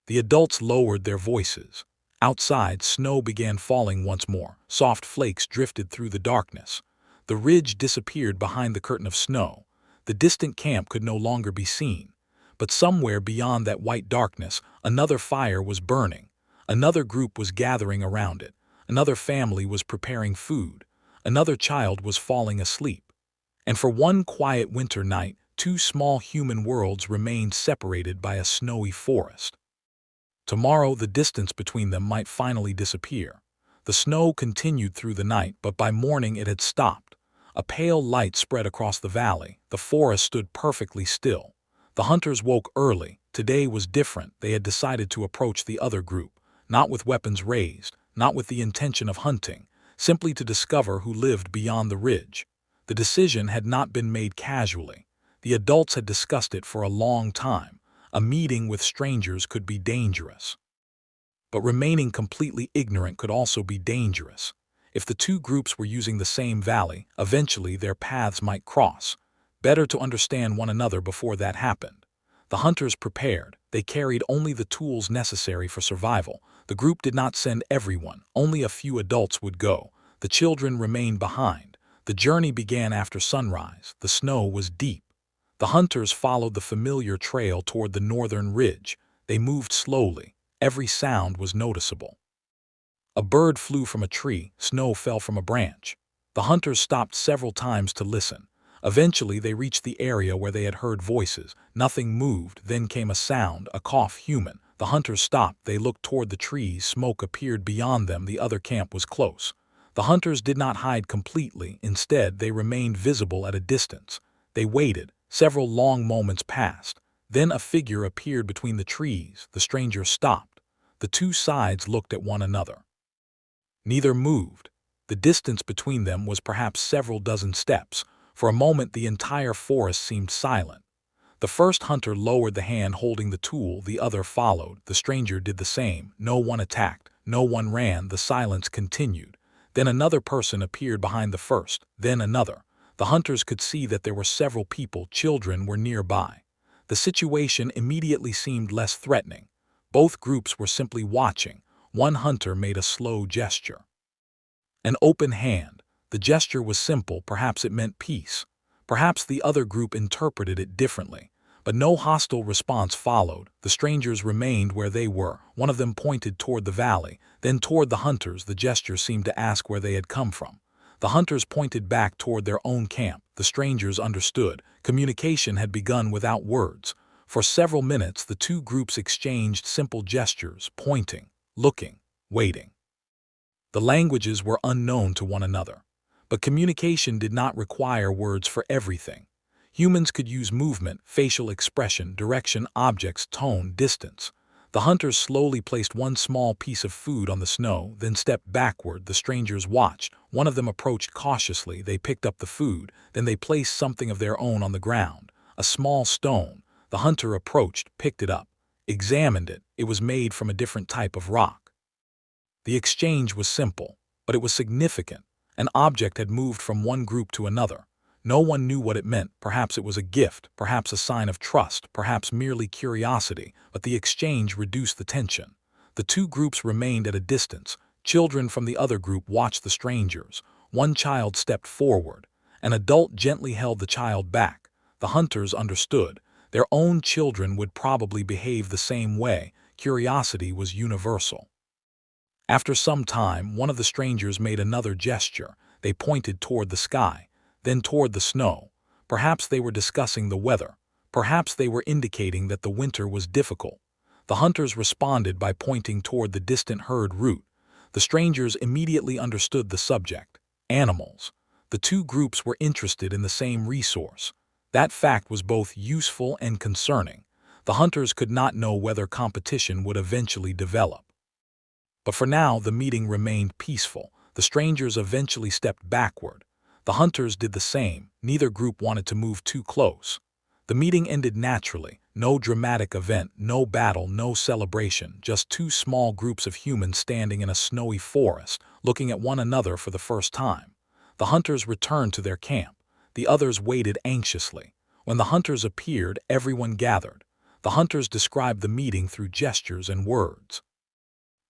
The adults lowered their voices. Outside, snow began falling once more. Soft flakes drifted through the darkness. The ridge disappeared behind the curtain of snow. The distant camp could no longer be seen. But somewhere beyond that white darkness, another fire was burning. Another group was gathering around it. Another family was preparing food. Another child was falling asleep. And for one quiet winter night, two small human worlds remained separated by a snowy forest. Tomorrow, the distance between them might finally disappear. The snow continued through the night, but by morning it had stopped. A pale light spread across the valley. The forest stood perfectly still. The hunters woke early. Today was different. They had decided to approach the other group, not with weapons raised, not with the intention of hunting, simply to discover who lived beyond the ridge. The decision had not been made casually. The adults had discussed it for a long time. A meeting with strangers could be dangerous. But remaining completely ignorant could also be dangerous. If the two groups were using the same valley, eventually their paths might cross. Better to understand one another before that happened. The hunters prepared. They carried only the tools necessary for survival. The group did not send everyone. Only a few adults would go. The children remained behind. The journey began after sunrise. The snow was deep. The hunters followed the familiar trail toward the northern ridge. They moved slowly. Every sound was noticeable. A bird flew from a tree. Snow fell from a branch. The hunters stopped several times to listen. Eventually, they reached the area where they had heard voices. Nothing moved. Then came a sound, a cough, human. The hunters stopped. They looked toward the trees. Smoke appeared beyond them. The other camp was close. The hunters did not hide completely. Instead, they remained visible at a distance. They waited. Several long moments passed. Then a figure appeared between the trees. The stranger stopped. The two sides looked at one another. Neither moved. The distance between them was perhaps several dozen steps. For a moment, the entire forest seemed silent. The first hunter lowered the hand holding the tool. The other followed. The stranger did the same. No one attacked. No one ran. The silence continued. Then another person appeared behind the first. Then another. The hunters could see that there were several people. Children were nearby. The situation immediately seemed less threatening. Both groups were simply watching. One hunter made a slow gesture. An open hand. The gesture was simple. Perhaps it meant peace. Perhaps the other group interpreted it differently. But no hostile response followed. The strangers remained where they were. One of them pointed toward the valley, then toward the hunters. The gesture seemed to ask where they had come from. The hunters pointed back toward their own camp. The strangers understood. Communication had begun without words. For several minutes, the two groups exchanged simple gestures, pointing, looking, waiting. The languages were unknown to one another. But communication did not require words for everything. Humans could use movement, facial expression, direction, objects, tone, distance. The hunters slowly placed one small piece of food on the snow, then stepped backward. The strangers watched. One of them approached cautiously. They picked up the food. Then they placed something of their own on the ground. A small stone. The hunter approached, picked it up, examined it. It was made from a different type of rock. The exchange was simple. But it was significant. An object had moved from one group to another. No one knew what it meant. Perhaps it was a gift, perhaps a sign of trust, perhaps merely curiosity, but the exchange reduced the tension. The two groups remained at a distance. Children from the other group watched the strangers. One child stepped forward. An adult gently held the child back. The hunters understood. Their own children would probably behave the same way. Curiosity was universal. After some time, one of the strangers made another gesture. They pointed toward the sky, then toward the snow. Perhaps they were discussing the weather. Perhaps they were indicating that the winter was difficult. The hunters responded by pointing toward the distant herd route. The strangers immediately understood the subject: animals. The two groups were interested in the same resource. That fact was both useful and concerning. The hunters could not know whether competition would eventually develop. But for now, the meeting remained peaceful. The strangers eventually stepped backward. The hunters did the same. Neither group wanted to move too close. The meeting ended naturally. No dramatic event, no battle, no celebration, just two small groups of humans standing in a snowy forest, looking at one another for the first time. The hunters returned to their camp. The others waited anxiously. When the hunters appeared, everyone gathered. The hunters described the meeting through gestures and words.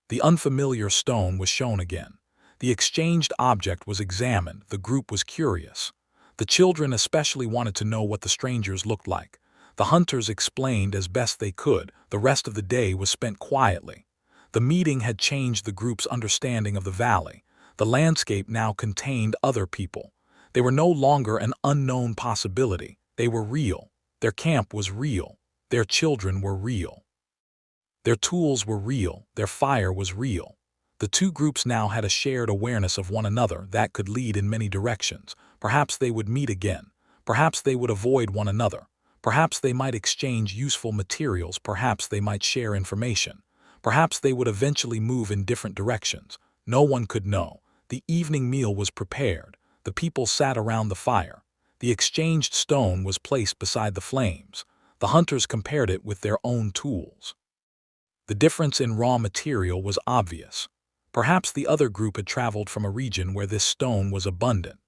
The unfamiliar stone was shown again. The exchanged object was examined. The group was curious. The children especially wanted to know what the strangers looked like. The hunters explained as best they could. The rest of the day was spent quietly. The meeting had changed the group's understanding of the valley. The landscape now contained other people. They were no longer an unknown possibility. They were real. Their camp was real. Their children were real. Their tools were real. Their fire was real. The two groups now had a shared awareness of one another that could lead in many directions. Perhaps they would meet again. Perhaps they would avoid one another. Perhaps they might exchange useful materials. Perhaps they might share information. Perhaps they would eventually move in different directions. No one could know. The evening meal was prepared. The people sat around the fire. The exchanged stone was placed beside the flames. The hunters compared it with their own tools. The difference in raw material was obvious. Perhaps the other group had traveled from a region where this stone was abundant.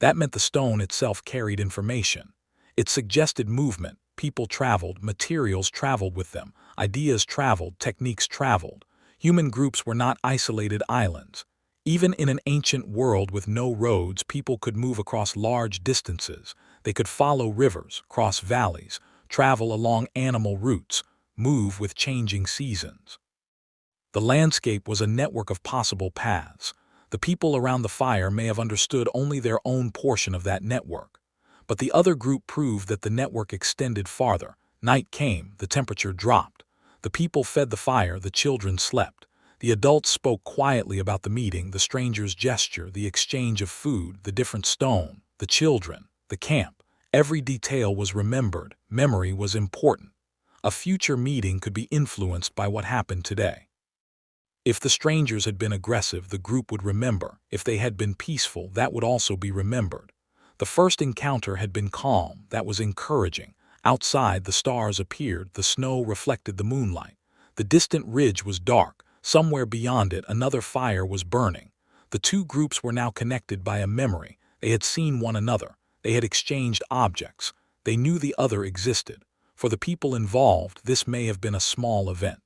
That meant the stone itself carried information. It suggested movement. People traveled, materials traveled with them, ideas traveled, techniques traveled. Human groups were not isolated islands. Even in an ancient world with no roads, people could move across large distances. They could follow rivers, cross valleys, travel along animal routes, move with changing seasons. The landscape was a network of possible paths. The people around the fire may have understood only their own portion of that network. But the other group proved that the network extended farther. Night came, the temperature dropped. The people fed the fire, the children slept. The adults spoke quietly about the meeting, the stranger's gesture, the exchange of food, the different stone, the children, the camp. Every detail was remembered. Memory was important. A future meeting could be influenced by what happened today. If the strangers had been aggressive, the group would remember. If they had been peaceful, that would also be remembered. The first encounter had been calm. That was encouraging. Outside, the stars appeared. The snow reflected the moonlight. The distant ridge was dark. Somewhere beyond it, another fire was burning. The two groups were now connected by a memory. They had seen one another. They had exchanged objects. They knew the other existed. For the people involved, this may have been a small event.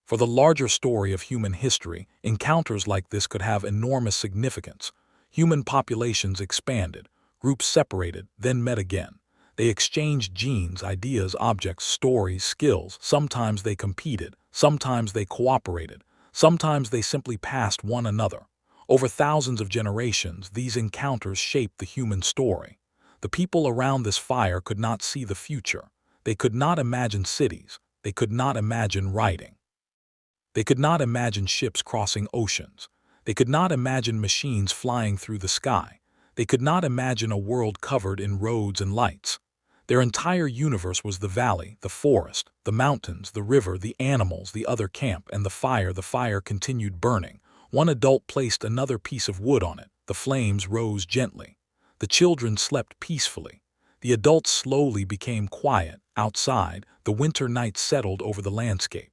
For the larger story of human history, encounters like this could have enormous significance. Human populations expanded, groups separated, then met again. They exchanged genes, ideas, objects, stories, skills. Sometimes they competed, sometimes they cooperated, sometimes they simply passed one another. Over thousands of generations, these encounters shaped the human story. The people around this fire could not see the future. They could not imagine cities. They could not imagine writing. They could not imagine ships crossing oceans. They could not imagine machines flying through the sky. They could not imagine a world covered in roads and lights. Their entire universe was the valley, the forest, the mountains, the river, the animals, the other camp, and the fire. The fire continued burning. One adult placed another piece of wood on it. The flames rose gently. The children slept peacefully. The adults slowly became quiet. Outside, the winter night settled over the landscape.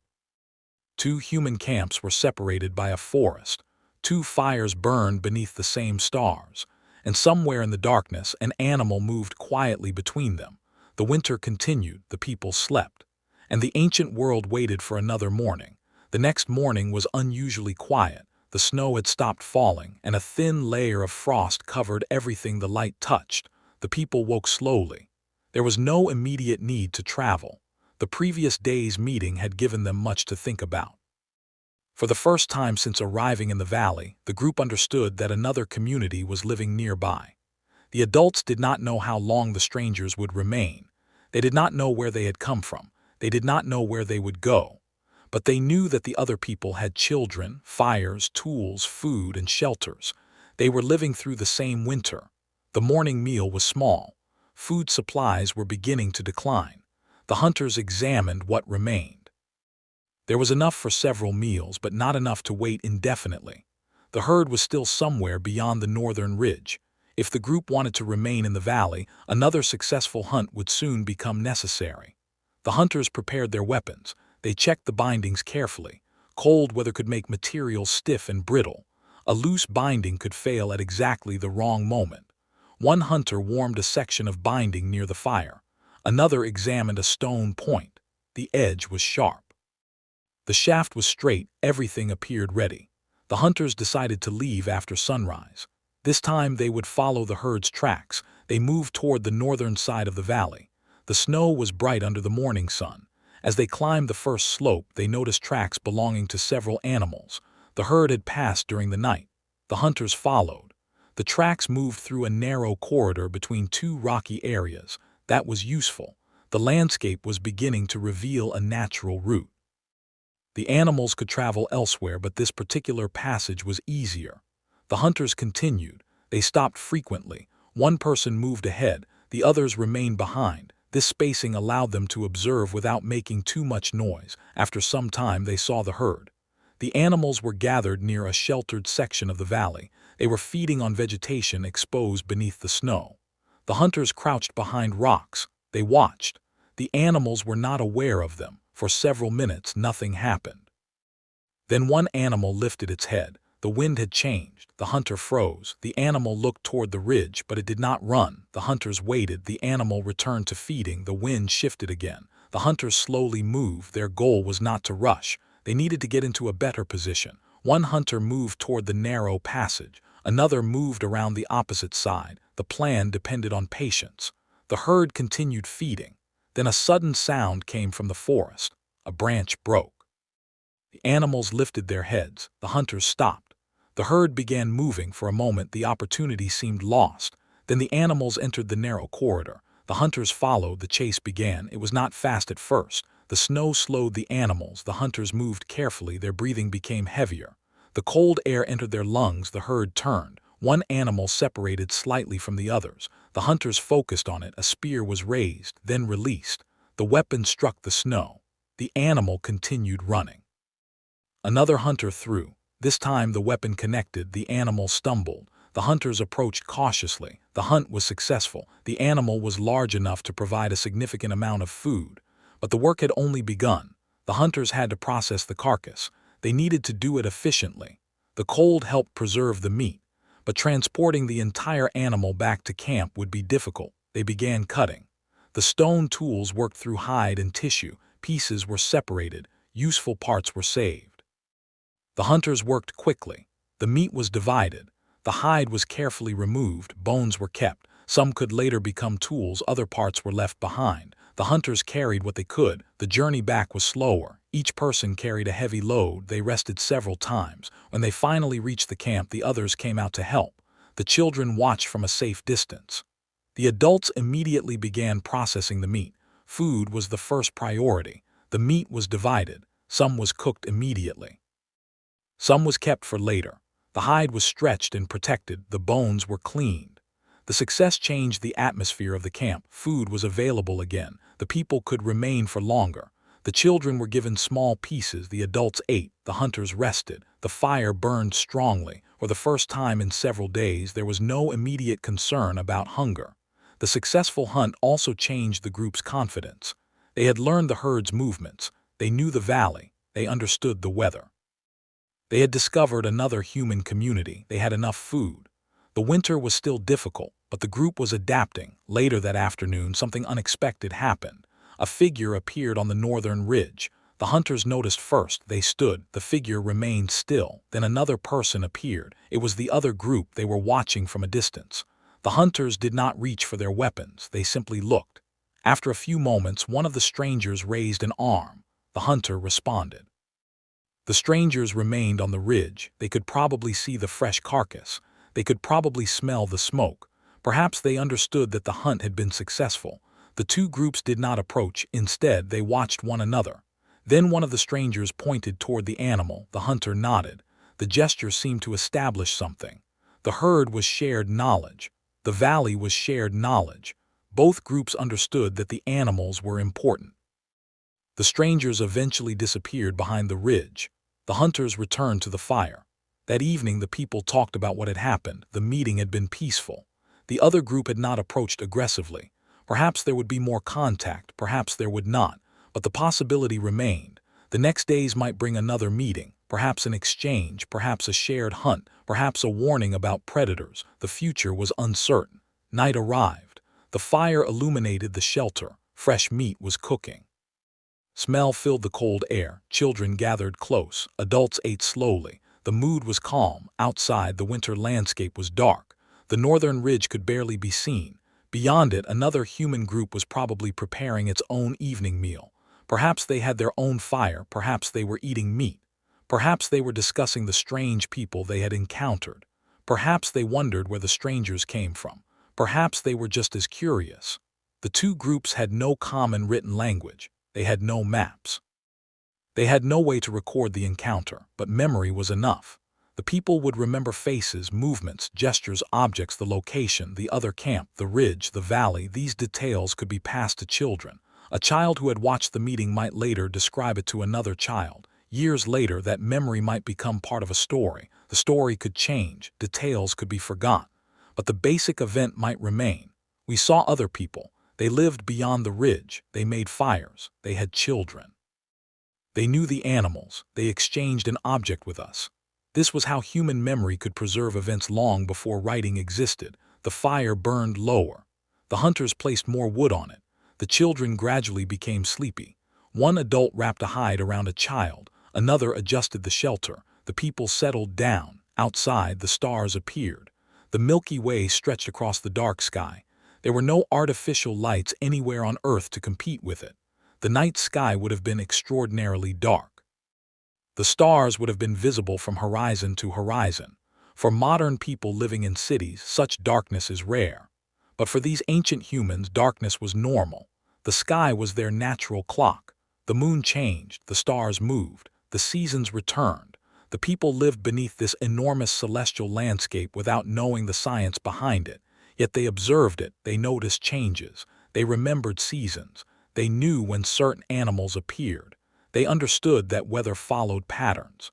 Two human camps were separated by a forest. Two fires burned beneath the same stars, and somewhere in the darkness an animal moved quietly between them. The winter continued, the people slept, and the ancient world waited for another morning. The next morning was unusually quiet. The snow had stopped falling, and a thin layer of frost covered everything the light touched. The people woke slowly. There was no immediate need to travel. The previous day's meeting had given them much to think about. For the first time since arriving in the valley, the group understood that another community was living nearby. The adults did not know how long the strangers would remain. They did not know where they had come from. They did not know where they would go. But they knew that the other people had children, fires, tools, food, and shelters. They were living through the same winter. The morning meal was small. Food supplies were beginning to decline. The hunters examined what remained. There was enough for several meals, but not enough to wait indefinitely. The herd was still somewhere beyond the northern ridge. If the group wanted to remain in the valley, another successful hunt would soon become necessary. The hunters prepared their weapons. They checked the bindings carefully. Cold weather could make materials stiff and brittle. A loose binding could fail at exactly the wrong moment. One hunter warmed a section of binding near the fire. Another examined a stone point. The edge was sharp. The shaft was straight, everything appeared ready. The hunters decided to leave after sunrise. This time they would follow the herd's tracks. They moved toward the northern side of the valley. The snow was bright under the morning sun. As they climbed the first slope, they noticed tracks belonging to several animals. The herd had passed during the night. The hunters followed. The tracks moved through a narrow corridor between two rocky areas. That was useful. The landscape was beginning to reveal a natural route. The animals could travel elsewhere, but this particular passage was easier. The hunters continued. They stopped frequently. One person moved ahead, the others remained behind. This spacing allowed them to observe without making too much noise. After some time, they saw the herd. The animals were gathered near a sheltered section of the valley. They were feeding on vegetation exposed beneath the snow. The hunters crouched behind rocks. They watched. The animals were not aware of them. For several minutes, nothing happened. Then one animal lifted its head. The wind had changed. The hunter froze. The animal looked toward the ridge, but it did not run. The hunters waited. The animal returned to feeding. The wind shifted again. The hunters slowly moved. Their goal was not to rush. They needed to get into a better position. One hunter moved toward the narrow passage. Another moved around the opposite side. The plan depended on patience. The herd continued feeding. Then a sudden sound came from the forest. A branch broke. The animals lifted their heads. The hunters stopped. The herd began moving. For a moment, the opportunity seemed lost. Then the animals entered the narrow corridor. The hunters followed. The chase began. It was not fast at first. The snow slowed the animals. The hunters moved carefully. Their breathing became heavier. The cold air entered their lungs. The herd turned. One animal separated slightly from the others. The hunters focused on it. A spear was raised, then released. The weapon struck the snow. The animal continued running. Another hunter threw. This time the weapon connected. The animal stumbled. The hunters approached cautiously. The hunt was successful. The animal was large enough to provide a significant amount of food. But the work had only begun. The hunters had to process the carcass. They needed to do it efficiently. The cold helped preserve the meat. But transporting the entire animal back to camp would be difficult. They began cutting. The stone tools worked through hide and tissue. Pieces were separated. Useful parts were saved. The hunters worked quickly. The meat was divided. The hide was carefully removed. Bones were kept. Some could later become tools. Other parts were left behind. The hunters carried what they could. The journey back was slower. Each person carried a heavy load. They rested several times. When they finally reached the camp, the others came out to help. The children watched from a safe distance. The adults immediately began processing the meat. Food was the first priority. The meat was divided. Some was cooked immediately. Some was kept for later. The hide was stretched and protected. The bones were cleaned. The success changed the atmosphere of the camp. Food was available again. The people could remain for longer. The children were given small pieces. The adults ate. The hunters rested. The fire burned strongly. For the first time in several days, there was no immediate concern about hunger. The successful hunt also changed the group's confidence. They had learned the herd's movements. They knew the valley. They understood the weather. They had discovered another human community. They had enough food. The winter was still difficult, but the group was adapting. Later that afternoon, something unexpected happened. A figure appeared on the northern ridge. The hunters noticed first. They stood. The figure remained still. Then another person appeared. It was the other group. They were watching from a distance. The hunters did not reach for their weapons. They simply looked. After a few moments, one of the strangers raised an arm. The hunter responded. The strangers remained on the ridge. They could probably see the fresh carcass. They could probably smell the smoke. Perhaps they understood that the hunt had been successful. The two groups did not approach. Instead, they watched one another. Then one of the strangers pointed toward the animal. The hunter nodded. The gesture seemed to establish something. The herd was shared knowledge. The valley was shared knowledge. Both groups understood that the animals were important. The strangers eventually disappeared behind the ridge. The hunters returned to the fire. That evening, the people talked about what had happened. The meeting had been peaceful. The other group had not approached aggressively. Perhaps there would be more contact, perhaps there would not, but the possibility remained. The next days might bring another meeting, perhaps an exchange, perhaps a shared hunt, perhaps a warning about predators. The future was uncertain. Night arrived. The fire illuminated the shelter. Fresh meat was cooking. Smell filled the cold air. Children gathered close. Adults ate slowly. The mood was calm. Outside, the winter landscape was dark. The northern ridge could barely be seen. Beyond it, another human group was probably preparing its own evening meal. Perhaps they had their own fire. Perhaps they were eating meat. Perhaps they were discussing the strange people they had encountered. Perhaps they wondered where the strangers came from. Perhaps they were just as curious. The two groups had no common written language. They had no maps. They had no way to record the encounter, but memory was enough. The people would remember faces, movements, gestures, objects, the location, the other camp, the ridge, the valley. These details could be passed to children. A child who had watched the meeting might later describe it to another child. Years later, that memory might become part of a story. The story could change, details could be forgotten, but the basic event might remain. We saw other people. They lived beyond the ridge. They made fires. They had children. They knew the animals. They exchanged an object with us. This was how human memory could preserve events long before writing existed. The fire burned lower. The hunters placed more wood on it. The children gradually became sleepy. One adult wrapped a hide around a child. Another adjusted the shelter. The people settled down. Outside, the stars appeared. The Milky Way stretched across the dark sky. There were no artificial lights anywhere on Earth to compete with it. The night sky would have been extraordinarily dark. The stars would have been visible from horizon to horizon. For modern people living in cities, such darkness is rare. But for these ancient humans, darkness was normal. The sky was their natural clock. The moon changed, the stars moved, the seasons returned. The people lived beneath this enormous celestial landscape without knowing the science behind it. Yet they observed it, they noticed changes, they remembered seasons. They knew when certain animals appeared. They understood that weather followed patterns.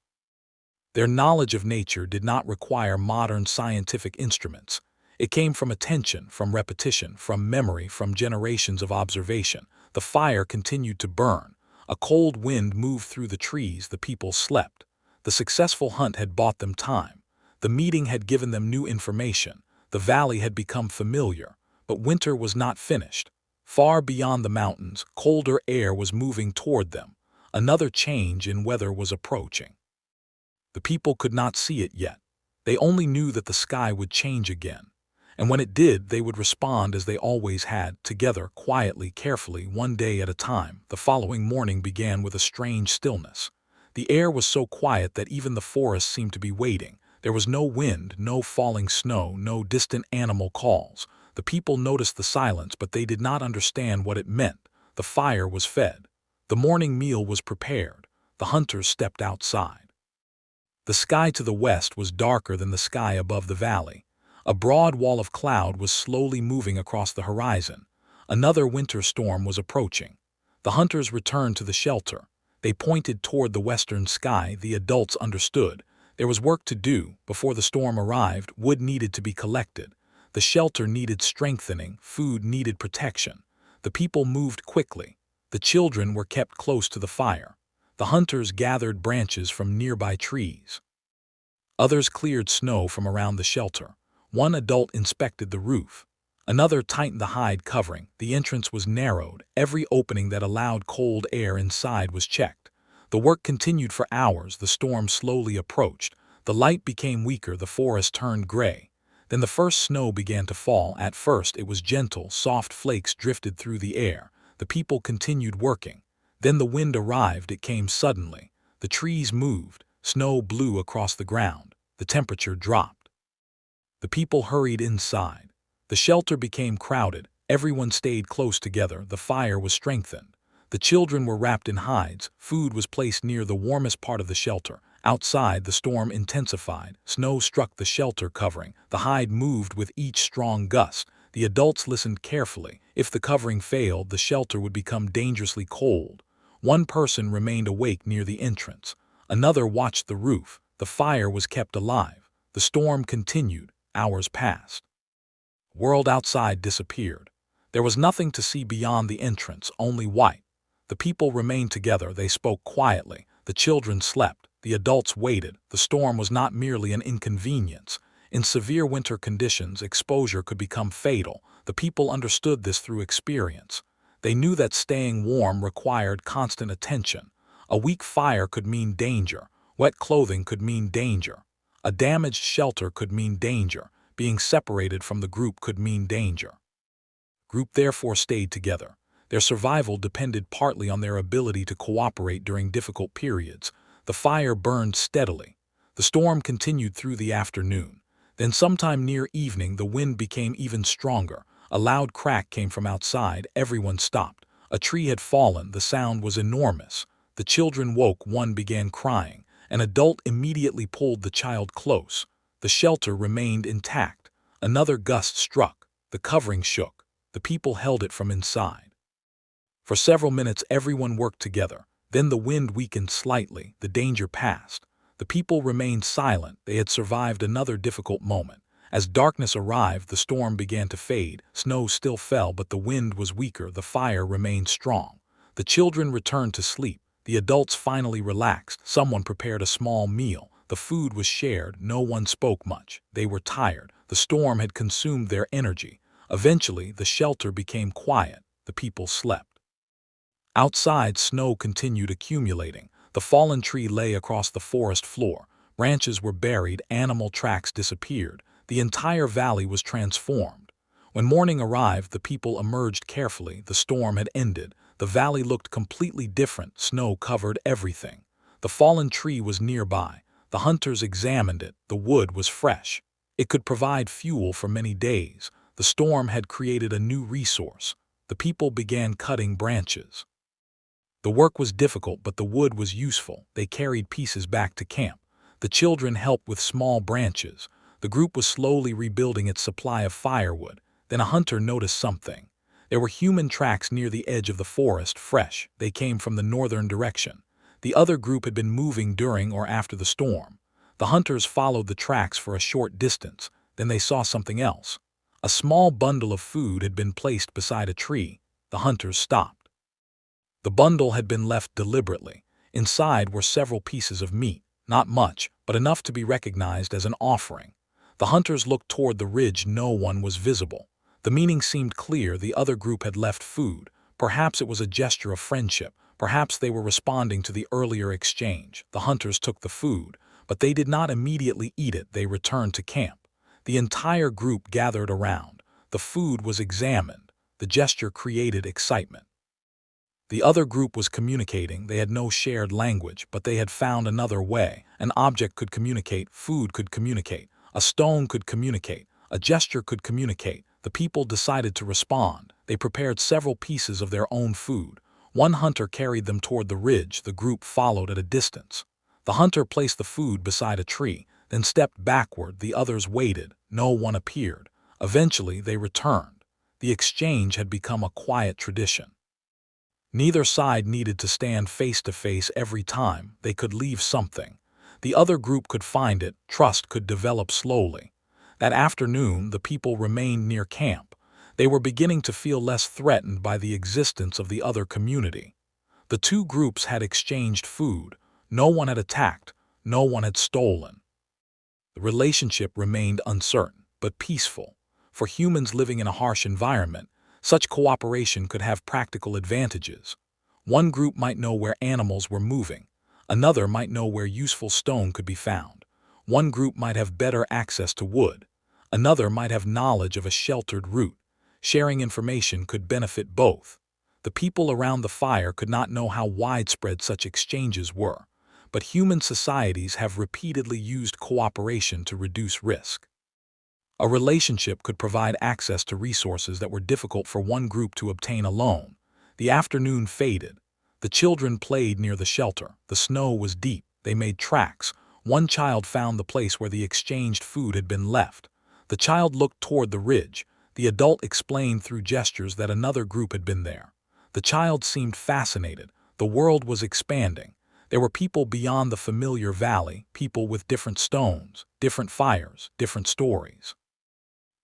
Their knowledge of nature did not require modern scientific instruments. It came from attention, from repetition, from memory, from generations of observation. The fire continued to burn. A cold wind moved through the trees. The people slept. The successful hunt had bought them time. The meeting had given them new information. The valley had become familiar. But winter was not finished. Far beyond the mountains, colder air was moving toward them. Another change in weather was approaching. The people could not see it yet. They only knew that the sky would change again. And when it did, they would respond as they always had, together, quietly, carefully, one day at a time. The following morning began with a strange stillness. The air was so quiet that even the forest seemed to be waiting. There was no wind, no falling snow, no distant animal calls. The people noticed the silence, but they did not understand what it meant. The fire was fed. The morning meal was prepared. The hunters stepped outside. The sky to the west was darker than the sky above the valley. A broad wall of cloud was slowly moving across the horizon. Another winter storm was approaching. The hunters returned to the shelter. They pointed toward the western sky. The adults understood. There was work to do. Before the storm arrived, wood needed to be collected. The shelter needed strengthening, food needed protection. The people moved quickly. The children were kept close to the fire. The hunters gathered branches from nearby trees. Others cleared snow from around the shelter. One adult inspected the roof. Another tightened the hide covering. The entrance was narrowed. Every opening that allowed cold air inside was checked. The work continued for hours. The storm slowly approached. The light became weaker. The forest turned gray. Then the first snow began to fall. At first it was gentle. Soft flakes drifted through the air. The people continued working. Then the wind arrived. It came suddenly. The trees moved. Snow blew across the ground. The temperature dropped. The people hurried inside. The shelter became crowded. Everyone stayed close together. The fire was strengthened. The children were wrapped in hides. Food was placed near the warmest part of the shelter. Outside, the storm intensified. Snow struck the shelter covering. The hide moved with each strong gust. The adults listened carefully. If the covering failed, the shelter would become dangerously cold. One person remained awake near the entrance. Another watched the roof. The fire was kept alive. The storm continued. Hours passed. The world outside disappeared. There was nothing to see beyond the entrance, only white. The people remained together. They spoke quietly. The children slept. The adults waited. The storm was not merely an inconvenience. In severe winter conditions, exposure could become fatal. The people understood this through experience. They knew that staying warm required constant attention. A weak fire could mean danger. Wet clothing could mean danger. A damaged shelter could mean danger. Being separated from the group could mean danger. Group therefore stayed together. Their survival depended partly on their ability to cooperate during difficult periods. The fire burned steadily. The storm continued through the afternoon. Then sometime near evening the wind became even stronger. A loud crack came from outside. Everyone stopped. A tree had fallen. The sound was enormous. The children woke. One began crying. An adult immediately pulled the child close. The shelter remained intact. Another gust struck. The covering shook. The people held it from inside. For several minutes everyone worked together. Then the wind weakened slightly. The danger passed. The people remained silent. They had survived another difficult moment. As darkness arrived, the storm began to fade. Snow still fell, but the wind was weaker. The fire remained strong. The children returned to sleep. The adults finally relaxed. Someone prepared a small meal. The food was shared. No one spoke much. They were tired. The storm had consumed their energy. Eventually, the shelter became quiet. The people slept. Outside, snow continued accumulating. The fallen tree lay across the forest floor. Branches were buried. Animal tracks disappeared. The entire valley was transformed. When morning arrived, the people emerged carefully. The storm had ended. The valley looked completely different. Snow covered everything. The fallen tree was nearby. The hunters examined it. The wood was fresh. It could provide fuel for many days. The storm had created a new resource. The people began cutting branches. The work was difficult, but the wood was useful. They carried pieces back to camp. The children helped with small branches. The group was slowly rebuilding its supply of firewood. Then a hunter noticed something. There were human tracks near the edge of the forest, fresh. They came from the northern direction. The other group had been moving during or after the storm. The hunters followed the tracks for a short distance. Then they saw something else. A small bundle of food had been placed beside a tree. The hunters stopped. The bundle had been left deliberately. Inside were several pieces of meat. Not much, but enough to be recognized as an offering. The hunters looked toward the ridge. No one was visible. The meaning seemed clear. The other group had left food. Perhaps it was a gesture of friendship. Perhaps they were responding to the earlier exchange. The hunters took the food, but they did not immediately eat it. They returned to camp. The entire group gathered around. The food was examined. The gesture created excitement. The other group was communicating. They had no shared language, but they had found another way. An object could communicate. Food could communicate. A stone could communicate. A gesture could communicate. The people decided to respond. They prepared several pieces of their own food. One hunter carried them toward the ridge. The group followed at a distance. The hunter placed the food beside a tree, then stepped backward. The others waited. No one appeared. Eventually, they returned. The exchange had become a quiet tradition. Neither side needed to stand face to face every time. They could leave something. The other group could find it. Trust could develop slowly. That afternoon, the people remained near camp. They were beginning to feel less threatened by the existence of the other community. The two groups had exchanged food. No one had attacked. No one had stolen. The relationship remained uncertain, but peaceful. For humans living in a harsh environment, such cooperation could have practical advantages. One group might know where animals were moving. Another might know where useful stone could be found. One group might have better access to wood. Another might have knowledge of a sheltered route. Sharing information could benefit both. The people around the fire could not know how widespread such exchanges were, but human societies have repeatedly used cooperation to reduce risk. A relationship could provide access to resources that were difficult for one group to obtain alone. The afternoon faded. The children played near the shelter. The snow was deep. They made tracks. One child found the place where the exchanged food had been left. The child looked toward the ridge. The adult explained through gestures that another group had been there. The child seemed fascinated. The world was expanding. There were people beyond the familiar valley, people with different stones, different fires, different stories.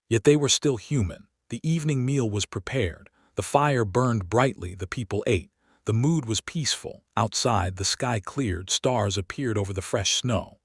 Yet they were still human. The evening meal was prepared. The fire burned brightly. The people ate. The mood was peaceful. Outside, the sky cleared. Stars appeared over the fresh snow.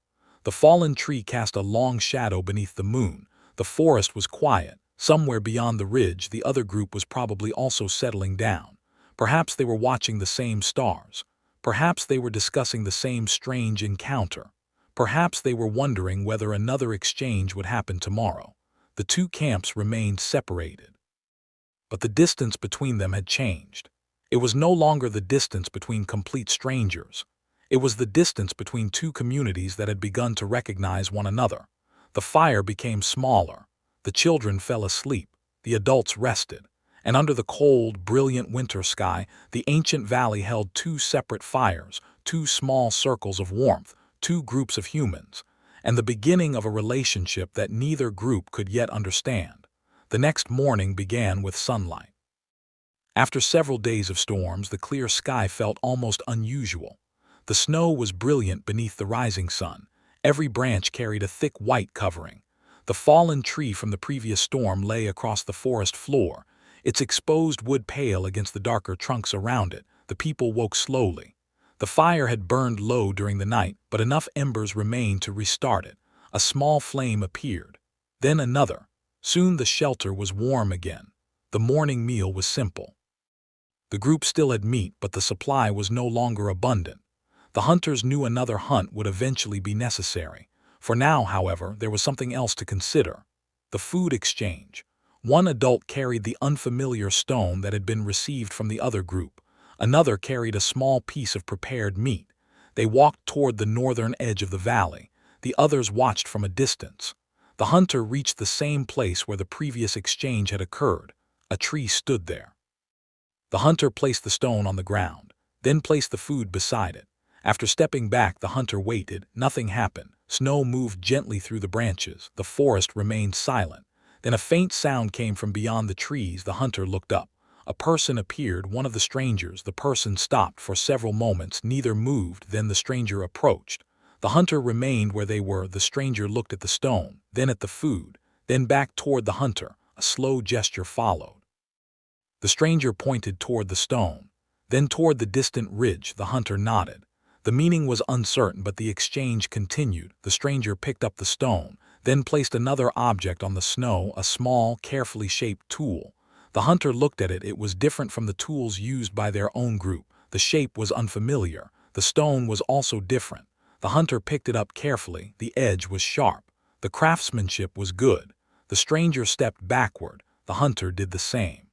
The fallen tree cast a long shadow beneath the moon. The forest was quiet. Somewhere beyond the ridge, the other group was probably also settling down. Perhaps they were watching the same stars. Perhaps they were discussing the same strange encounter. Perhaps they were wondering whether another exchange would happen tomorrow. The two camps remained separated. But the distance between them had changed. It was no longer the distance between complete strangers. It was the distance between two communities that had begun to recognize one another. The fire became smaller. The children fell asleep. The adults rested. And under the cold, brilliant winter sky, the ancient valley held two separate fires, two small circles of warmth, two groups of humans, and the beginning of a relationship that neither group could yet understand. The next morning began with sunlight. After several days of storms, the clear sky felt almost unusual. The snow was brilliant beneath the rising sun. Every branch carried a thick white covering. The fallen tree from the previous storm lay across the forest floor, its exposed wood pale against the darker trunks around it. The people woke slowly. The fire had burned low during the night, but enough embers remained to restart it. A small flame appeared. Then another. Soon the shelter was warm again. The morning meal was simple. The group still had meat, but the supply was no longer abundant. The hunters knew another hunt would eventually be necessary. For now, however, there was something else to consider. The food exchange. One adult carried the unfamiliar stone that had been received from the other group. Another carried a small piece of prepared meat. They walked toward the northern edge of the valley. The others watched from a distance. The hunter reached the same place where the previous exchange had occurred. A tree stood there. The hunter placed the stone on the ground, then placed the food beside it. After stepping back, the hunter waited. Nothing happened. Snow moved gently through the branches. The forest remained silent. Then a faint sound came from beyond the trees. The hunter looked up. A person appeared, one of the strangers. The person stopped for several moments. Neither moved. Then the stranger approached. The hunter remained where they were. The stranger looked at the stone, then at the food, then back toward the hunter. A slow gesture followed. The stranger pointed toward the stone, then toward the distant ridge. The hunter nodded. The meaning was uncertain, but the exchange continued. The stranger picked up the stone, then placed another object on the snow, a small, carefully shaped tool. The hunter looked at it. It was different from the tools used by their own group. The shape was unfamiliar. The stone was also different. The hunter picked it up carefully. The edge was sharp. The craftsmanship was good. The stranger stepped backward. The hunter did the same.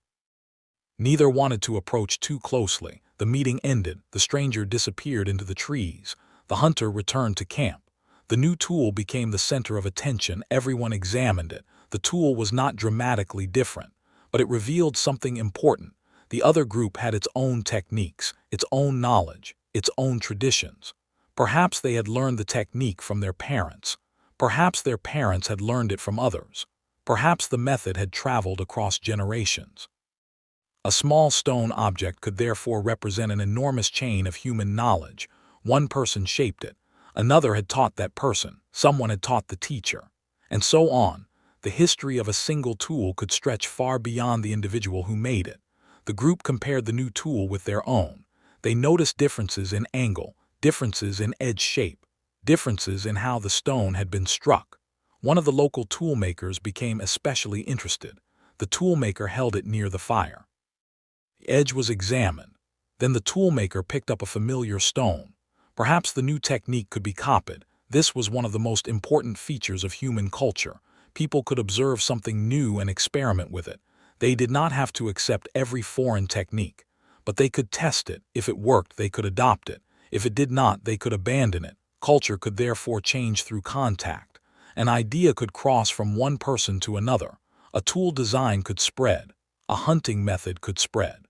Neither wanted to approach too closely. The meeting ended. The stranger disappeared into the trees. The hunter returned to camp. The new tool became the center of attention. Everyone examined it. The tool was not dramatically different, but it revealed something important. The other group had its own techniques, its own knowledge, its own traditions. Perhaps they had learned the technique from their parents. Perhaps their parents had learned it from others. Perhaps the method had traveled across generations. A small stone object could therefore represent an enormous chain of human knowledge. One person shaped it. Another had taught that person. Someone had taught the teacher. And so on. The history of a single tool could stretch far beyond the individual who made it. The group compared the new tool with their own. They noticed differences in angle, differences in edge shape, differences in how the stone had been struck. One of the local toolmakers became especially interested. The toolmaker held it near the fire. The edge was examined. Then the toolmaker picked up a familiar stone. Perhaps the new technique could be copied. This was one of the most important features of human culture. People could observe something new and experiment with it. They did not have to accept every foreign technique, but they could test it. If it worked, they could adopt it. If it did not, they could abandon it. Culture could therefore change through contact. An idea could cross from one person to another. A tool design could spread. A hunting method could spread.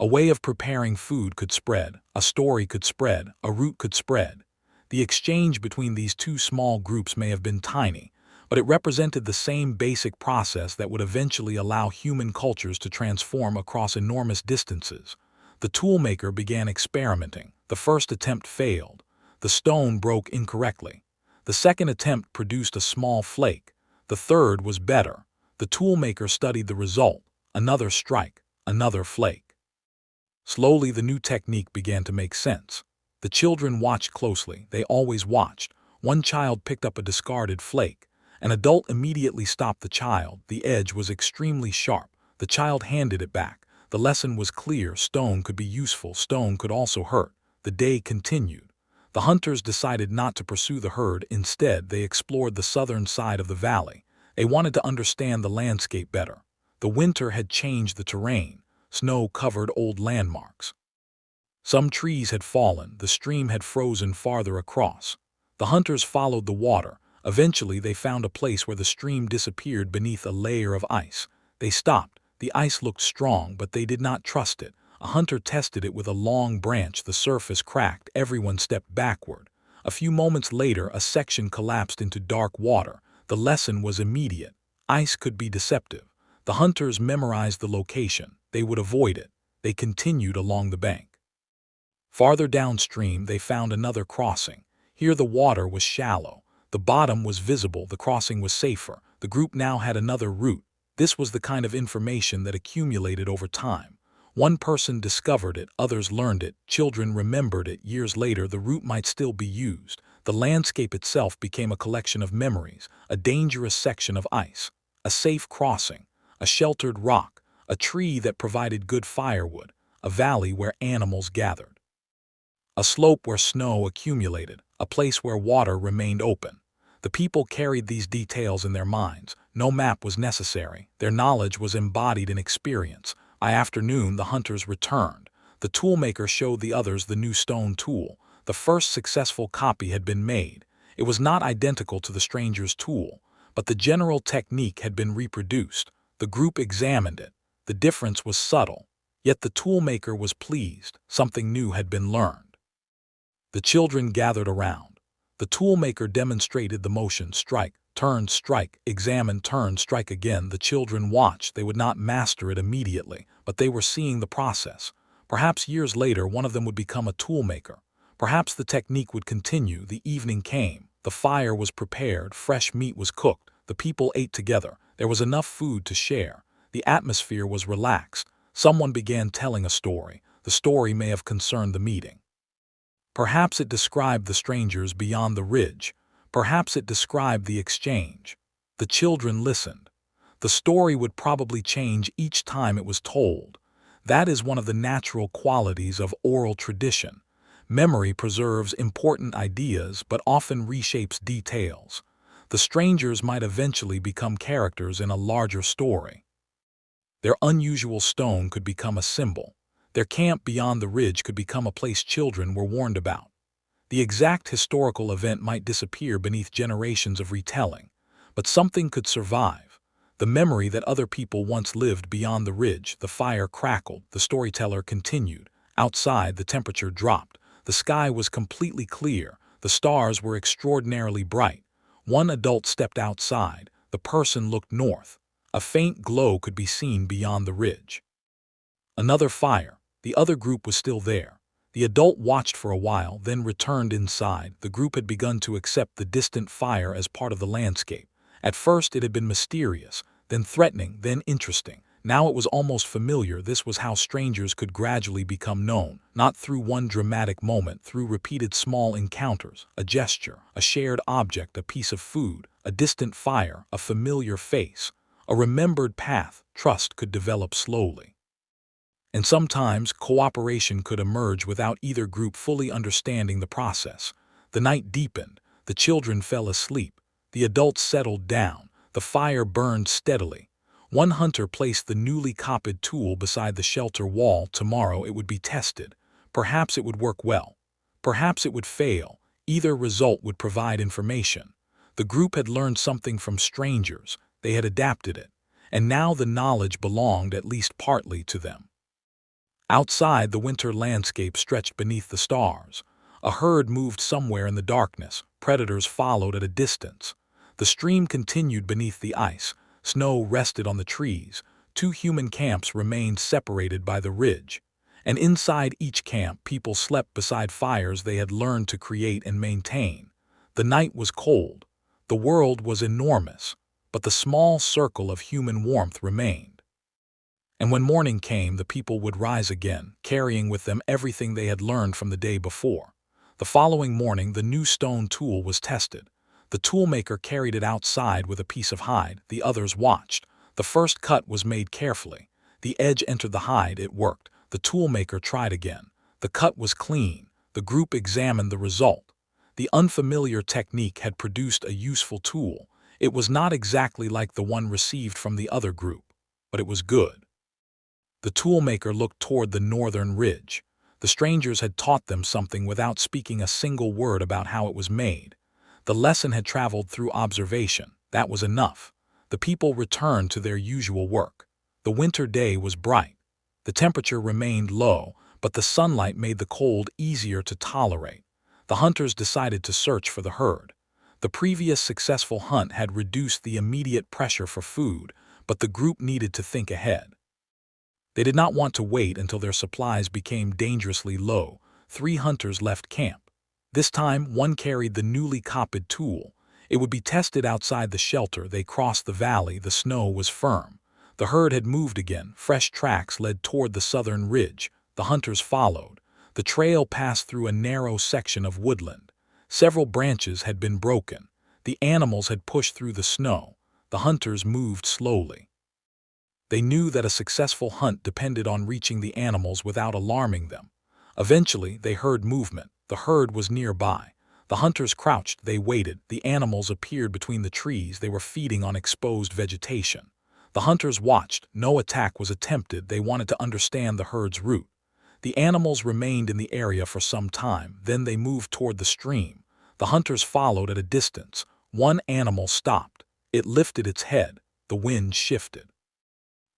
A way of preparing food could spread. A story could spread. A route could spread. The exchange between these two small groups may have been tiny, but it represented the same basic process that would eventually allow human cultures to transform across enormous distances. The toolmaker began experimenting. The first attempt failed. The stone broke incorrectly. The second attempt produced a small flake. The third was better. The toolmaker studied the result. Another strike, another flake. Slowly, the new technique began to make sense. The children watched closely. They always watched. One child picked up a discarded flake. An adult immediately stopped the child. The edge was extremely sharp. The child handed it back. The lesson was clear. Stone could be useful. Stone could also hurt. The day continued. The hunters decided not to pursue the herd. Instead, they explored the southern side of the valley. They wanted to understand the landscape better. The winter had changed the terrain. Snow covered old landmarks. Some trees had fallen. The stream had frozen farther across. The hunters followed the water. Eventually, they found a place where the stream disappeared beneath a layer of ice. They stopped. The ice looked strong, but they did not trust it. A hunter tested it with a long branch. The surface cracked. Everyone stepped backward. A few moments later, a section collapsed into dark water. The lesson was immediate. Ice could be deceptive. The hunters memorized the location. They would avoid it. They continued along the bank. Farther downstream, they found another crossing. Here the water was shallow. The bottom was visible. The crossing was safer. The group now had another route. This was the kind of information that accumulated over time. One person discovered it, others learned it, children remembered it. Years later, the route might still be used. The landscape itself became a collection of memories, a dangerous section of ice, a safe crossing, a sheltered rock, a tree that provided good firewood, a valley where animals gathered, a slope where snow accumulated, a place where water remained open. The people carried these details in their minds. No map was necessary. Their knowledge was embodied in experience. By afternoon, the hunters returned. The toolmaker showed the others the new stone tool. The first successful copy had been made. It was not identical to the stranger's tool, but the general technique had been reproduced. The group examined it. The difference was subtle, yet the toolmaker was pleased. Something new had been learned. The children gathered around. The toolmaker demonstrated the motion: strike, turn, strike, examine, turn, strike again. The children watched. They would not master it immediately, but they were seeing the process. Perhaps years later, one of them would become a toolmaker. Perhaps the technique would continue. The evening came. The fire was prepared. Fresh meat was cooked. The people ate together. There was enough food to share. The atmosphere was relaxed. Someone began telling a story. The story may have concerned the meeting. Perhaps it described the strangers beyond the ridge. Perhaps it described the exchange. The children listened. The story would probably change each time it was told. That is one of the natural qualities of oral tradition. Memory preserves important ideas but often reshapes details. The strangers might eventually become characters in a larger story. Their unusual stone could become a symbol. Their camp beyond the ridge could become a place children were warned about. The exact historical event might disappear beneath generations of retelling, but something could survive. The memory that other people once lived beyond the ridge. The fire crackled. The storyteller continued. Outside, the temperature dropped. The sky was completely clear. The stars were extraordinarily bright. One adult stepped outside. The person looked north. A faint glow could be seen beyond the ridge. Another fire. The other group was still there. The adult watched for a while, then returned inside. The group had begun to accept the distant fire as part of the landscape. At first it had been mysterious, then threatening, then interesting. Now it was almost familiar. This was how strangers could gradually become known, not through one dramatic moment, through repeated small encounters, a gesture, a shared object, a piece of food, a distant fire, a familiar face, a remembered path. Trust could develop slowly. And sometimes cooperation could emerge without either group fully understanding the process. The night deepened, the children fell asleep, the adults settled down, the fire burned steadily. One hunter placed the newly copied tool beside the shelter wall. Tomorrow it would be tested. Perhaps it would work well. Perhaps it would fail. Either result would provide information. The group had learned something from strangers. They had adapted it. And now the knowledge belonged at least partly to them. Outside, the winter landscape stretched beneath the stars. A herd moved somewhere in the darkness. Predators followed at a distance. The stream continued beneath the ice. Snow rested on the trees. Two human camps remained separated by the ridge. And inside each camp, people slept beside fires they had learned to create and maintain. The night was cold. The world was enormous. But the small circle of human warmth remained. And when morning came, the people would rise again, carrying with them everything they had learned from the day before. The following morning, the new stone tool was tested. The toolmaker carried it outside with a piece of hide. The others watched. The first cut was made carefully. The edge entered the hide. It worked. The toolmaker tried again. The cut was clean. The group examined the result. The unfamiliar technique had produced a useful tool. It was not exactly like the one received from the other group, but it was good. The toolmaker looked toward the northern ridge. The strangers had taught them something without speaking a single word about how it was made. The lesson had traveled through observation. That was enough. The people returned to their usual work. The winter day was bright. The temperature remained low, but the sunlight made the cold easier to tolerate. The hunters decided to search for the herd. The previous successful hunt had reduced the immediate pressure for food, but the group needed to think ahead. They did not want to wait until their supplies became dangerously low. 3 hunters left camp. This time, one carried the newly copied tool. It would be tested outside the shelter. They crossed the valley. The snow was firm. The herd had moved again. Fresh tracks led toward the southern ridge. The hunters followed. The trail passed through a narrow section of woodland. Several branches had been broken. The animals had pushed through the snow. The hunters moved slowly. They knew that a successful hunt depended on reaching the animals without alarming them. Eventually, they heard movement. The herd was nearby. The hunters crouched. They waited. The animals appeared between the trees. They were feeding on exposed vegetation. The hunters watched. No attack was attempted. They wanted to understand the herd's route. The animals remained in the area for some time. Then they moved toward the stream. The hunters followed at a distance. One animal stopped. It lifted its head. The wind shifted.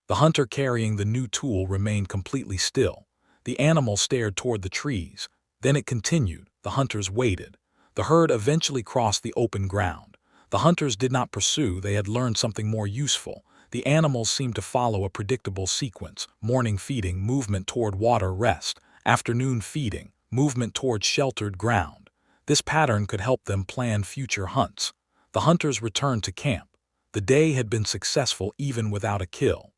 The hunter carrying the new tool remained completely still. The animal stared toward the trees. Then it continued. The hunters waited. The herd eventually crossed the open ground. The hunters did not pursue. They had learned something more useful. The animals seemed to follow a predictable sequence. Morning feeding, movement toward water, rest. Afternoon feeding, movement toward sheltered ground. This pattern could help them plan future hunts. The hunters returned to camp. The day had been successful even without a kill.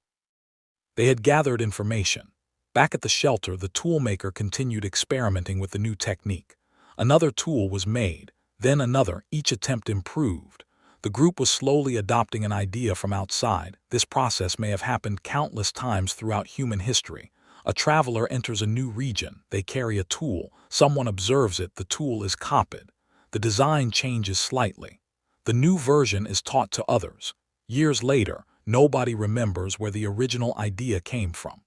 They had gathered information. Back at the shelter, the toolmaker continued experimenting with the new technique. Another tool was made, then another. Each attempt improved. The group was slowly adopting an idea from outside. This process may have happened countless times throughout human history. A traveler enters a new region. They carry a tool. Someone observes it. The tool is copied. The design changes slightly. The new version is taught to others. Years later, nobody remembers where the original idea came from.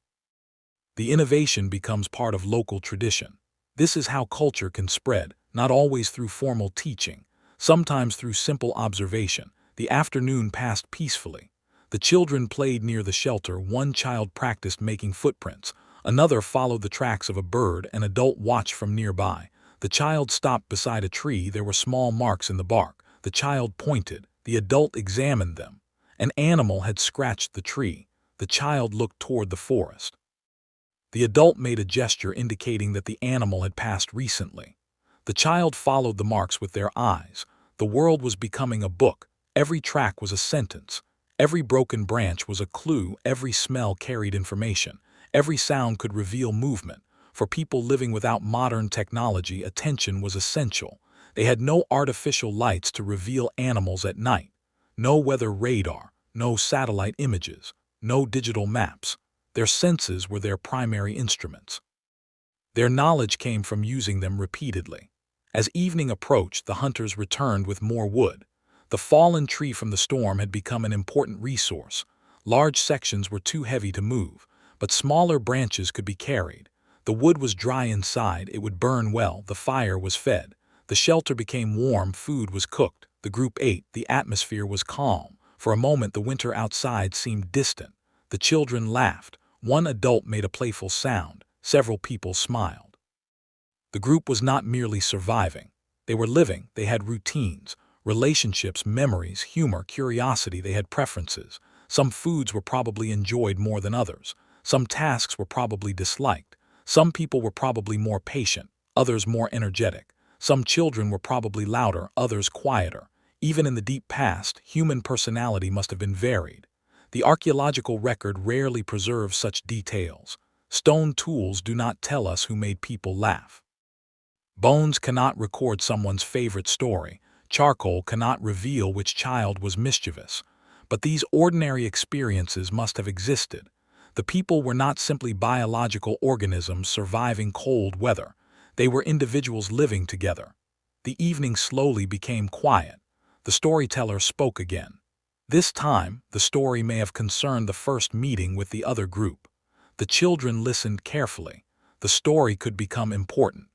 The innovation becomes part of local tradition. This is how culture can spread, not always through formal teaching, sometimes through simple observation. The afternoon passed peacefully. The children played near the shelter. One child practiced making footprints. Another followed the tracks of a bird. An adult watched from nearby. The child stopped beside a tree. There were small marks in the bark. The child pointed. The adult examined them. An animal had scratched the tree. The child looked toward the forest. The adult made a gesture indicating that the animal had passed recently. The child followed the marks with their eyes. The world was becoming a book. Every track was a sentence. Every broken branch was a clue, every smell carried information, every sound could reveal movement. For people living without modern technology, attention was essential. They had no artificial lights to reveal animals at night, no weather radar, no satellite images, no digital maps. Their senses were their primary instruments. Their knowledge came from using them repeatedly. As evening approached, the hunters returned with more wood. The fallen tree from the storm had become an important resource. Large sections were too heavy to move, but smaller branches could be carried. The wood was dry inside, it would burn well, the fire was fed. The shelter became warm, food was cooked. The group ate, the atmosphere was calm. For a moment the winter outside seemed distant. The children laughed. One adult made a playful sound. Several people smiled. The group was not merely surviving. They were living, they had routines, relationships, memories, humor, curiosity, they had preferences. Some foods were probably enjoyed more than others. Some tasks were probably disliked. Some people were probably more patient, others more energetic. Some children were probably louder, others quieter. Even in the deep past, human personality must have been varied. The archaeological record rarely preserves such details. Stone tools do not tell us who made people laugh. Bones cannot record someone's favorite story. Charcoal cannot reveal which child was mischievous. But these ordinary experiences must have existed. The people were not simply biological organisms surviving cold weather. They were individuals living together. The evening slowly became quiet. The storyteller spoke again. This time, the story may have concerned the first meeting with the other group. The children listened carefully. The story could become important.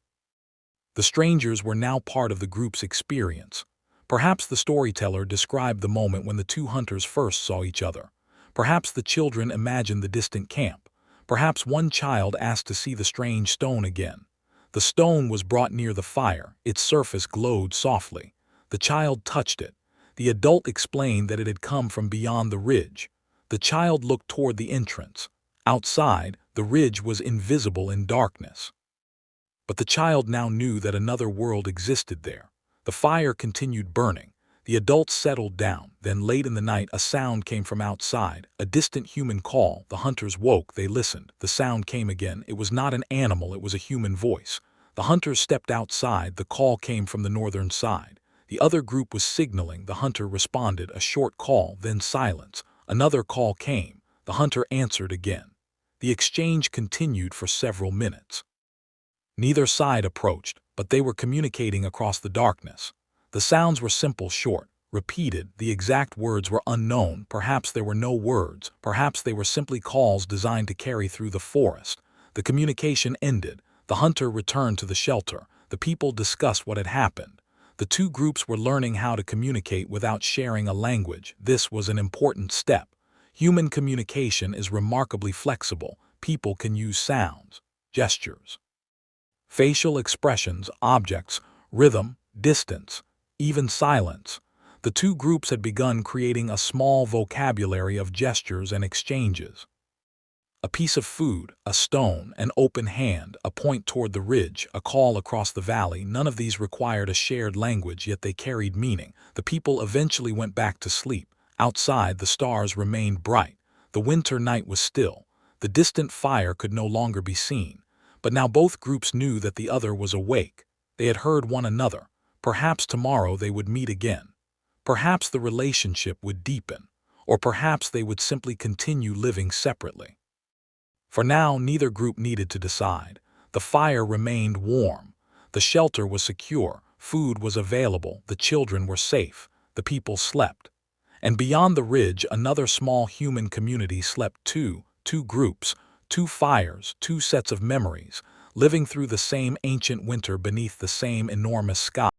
The strangers were now part of the group's experience. Perhaps the storyteller described the moment when the two hunters first saw each other. Perhaps the children imagined the distant camp. Perhaps one child asked to see the strange stone again. The stone was brought near the fire. Its surface glowed softly. The child touched it. The adult explained that it had come from beyond the ridge. The child looked toward the entrance. Outside, the ridge was invisible in darkness. But the child now knew that another world existed there. The fire continued burning. The adults settled down. Then late in the night, a sound came from outside, a distant human call. The hunters woke, they listened. The sound came again. It was not an animal, it was a human voice. The hunters stepped outside. The call came from the northern side. The other group was signaling. The hunter responded, a short call, then silence. Another call came. The hunter answered again. The exchange continued for several minutes. Neither side approached, but they were communicating across the darkness. The sounds were simple, short, repeated. The exact words were unknown. Perhaps there were no words. Perhaps they were simply calls designed to carry through the forest. The communication ended. The hunter returned to the shelter. The people discussed what had happened. The two groups were learning how to communicate without sharing a language. This was an important step. Human communication is remarkably flexible. People can use sounds, gestures, facial expressions, objects, rhythm, distance, even silence. The two groups had begun creating a small vocabulary of gestures and exchanges. A piece of food, a stone, an open hand, a point toward the ridge, a call across the valley, none of these required a shared language, yet they carried meaning. The people eventually went back to sleep. Outside, the stars remained bright. The winter night was still. The distant fire could no longer be seen. But now both groups knew that the other was awake. They had heard one another. Perhaps tomorrow they would meet again. Perhaps the relationship would deepen. Or perhaps they would simply continue living separately. For now, neither group needed to decide. The fire remained warm. The shelter was secure. Food was available. The children were safe. The people slept. And beyond the ridge, another small human community slept too. Two groups, two fires, two sets of memories, living through the same ancient winter beneath the same enormous sky.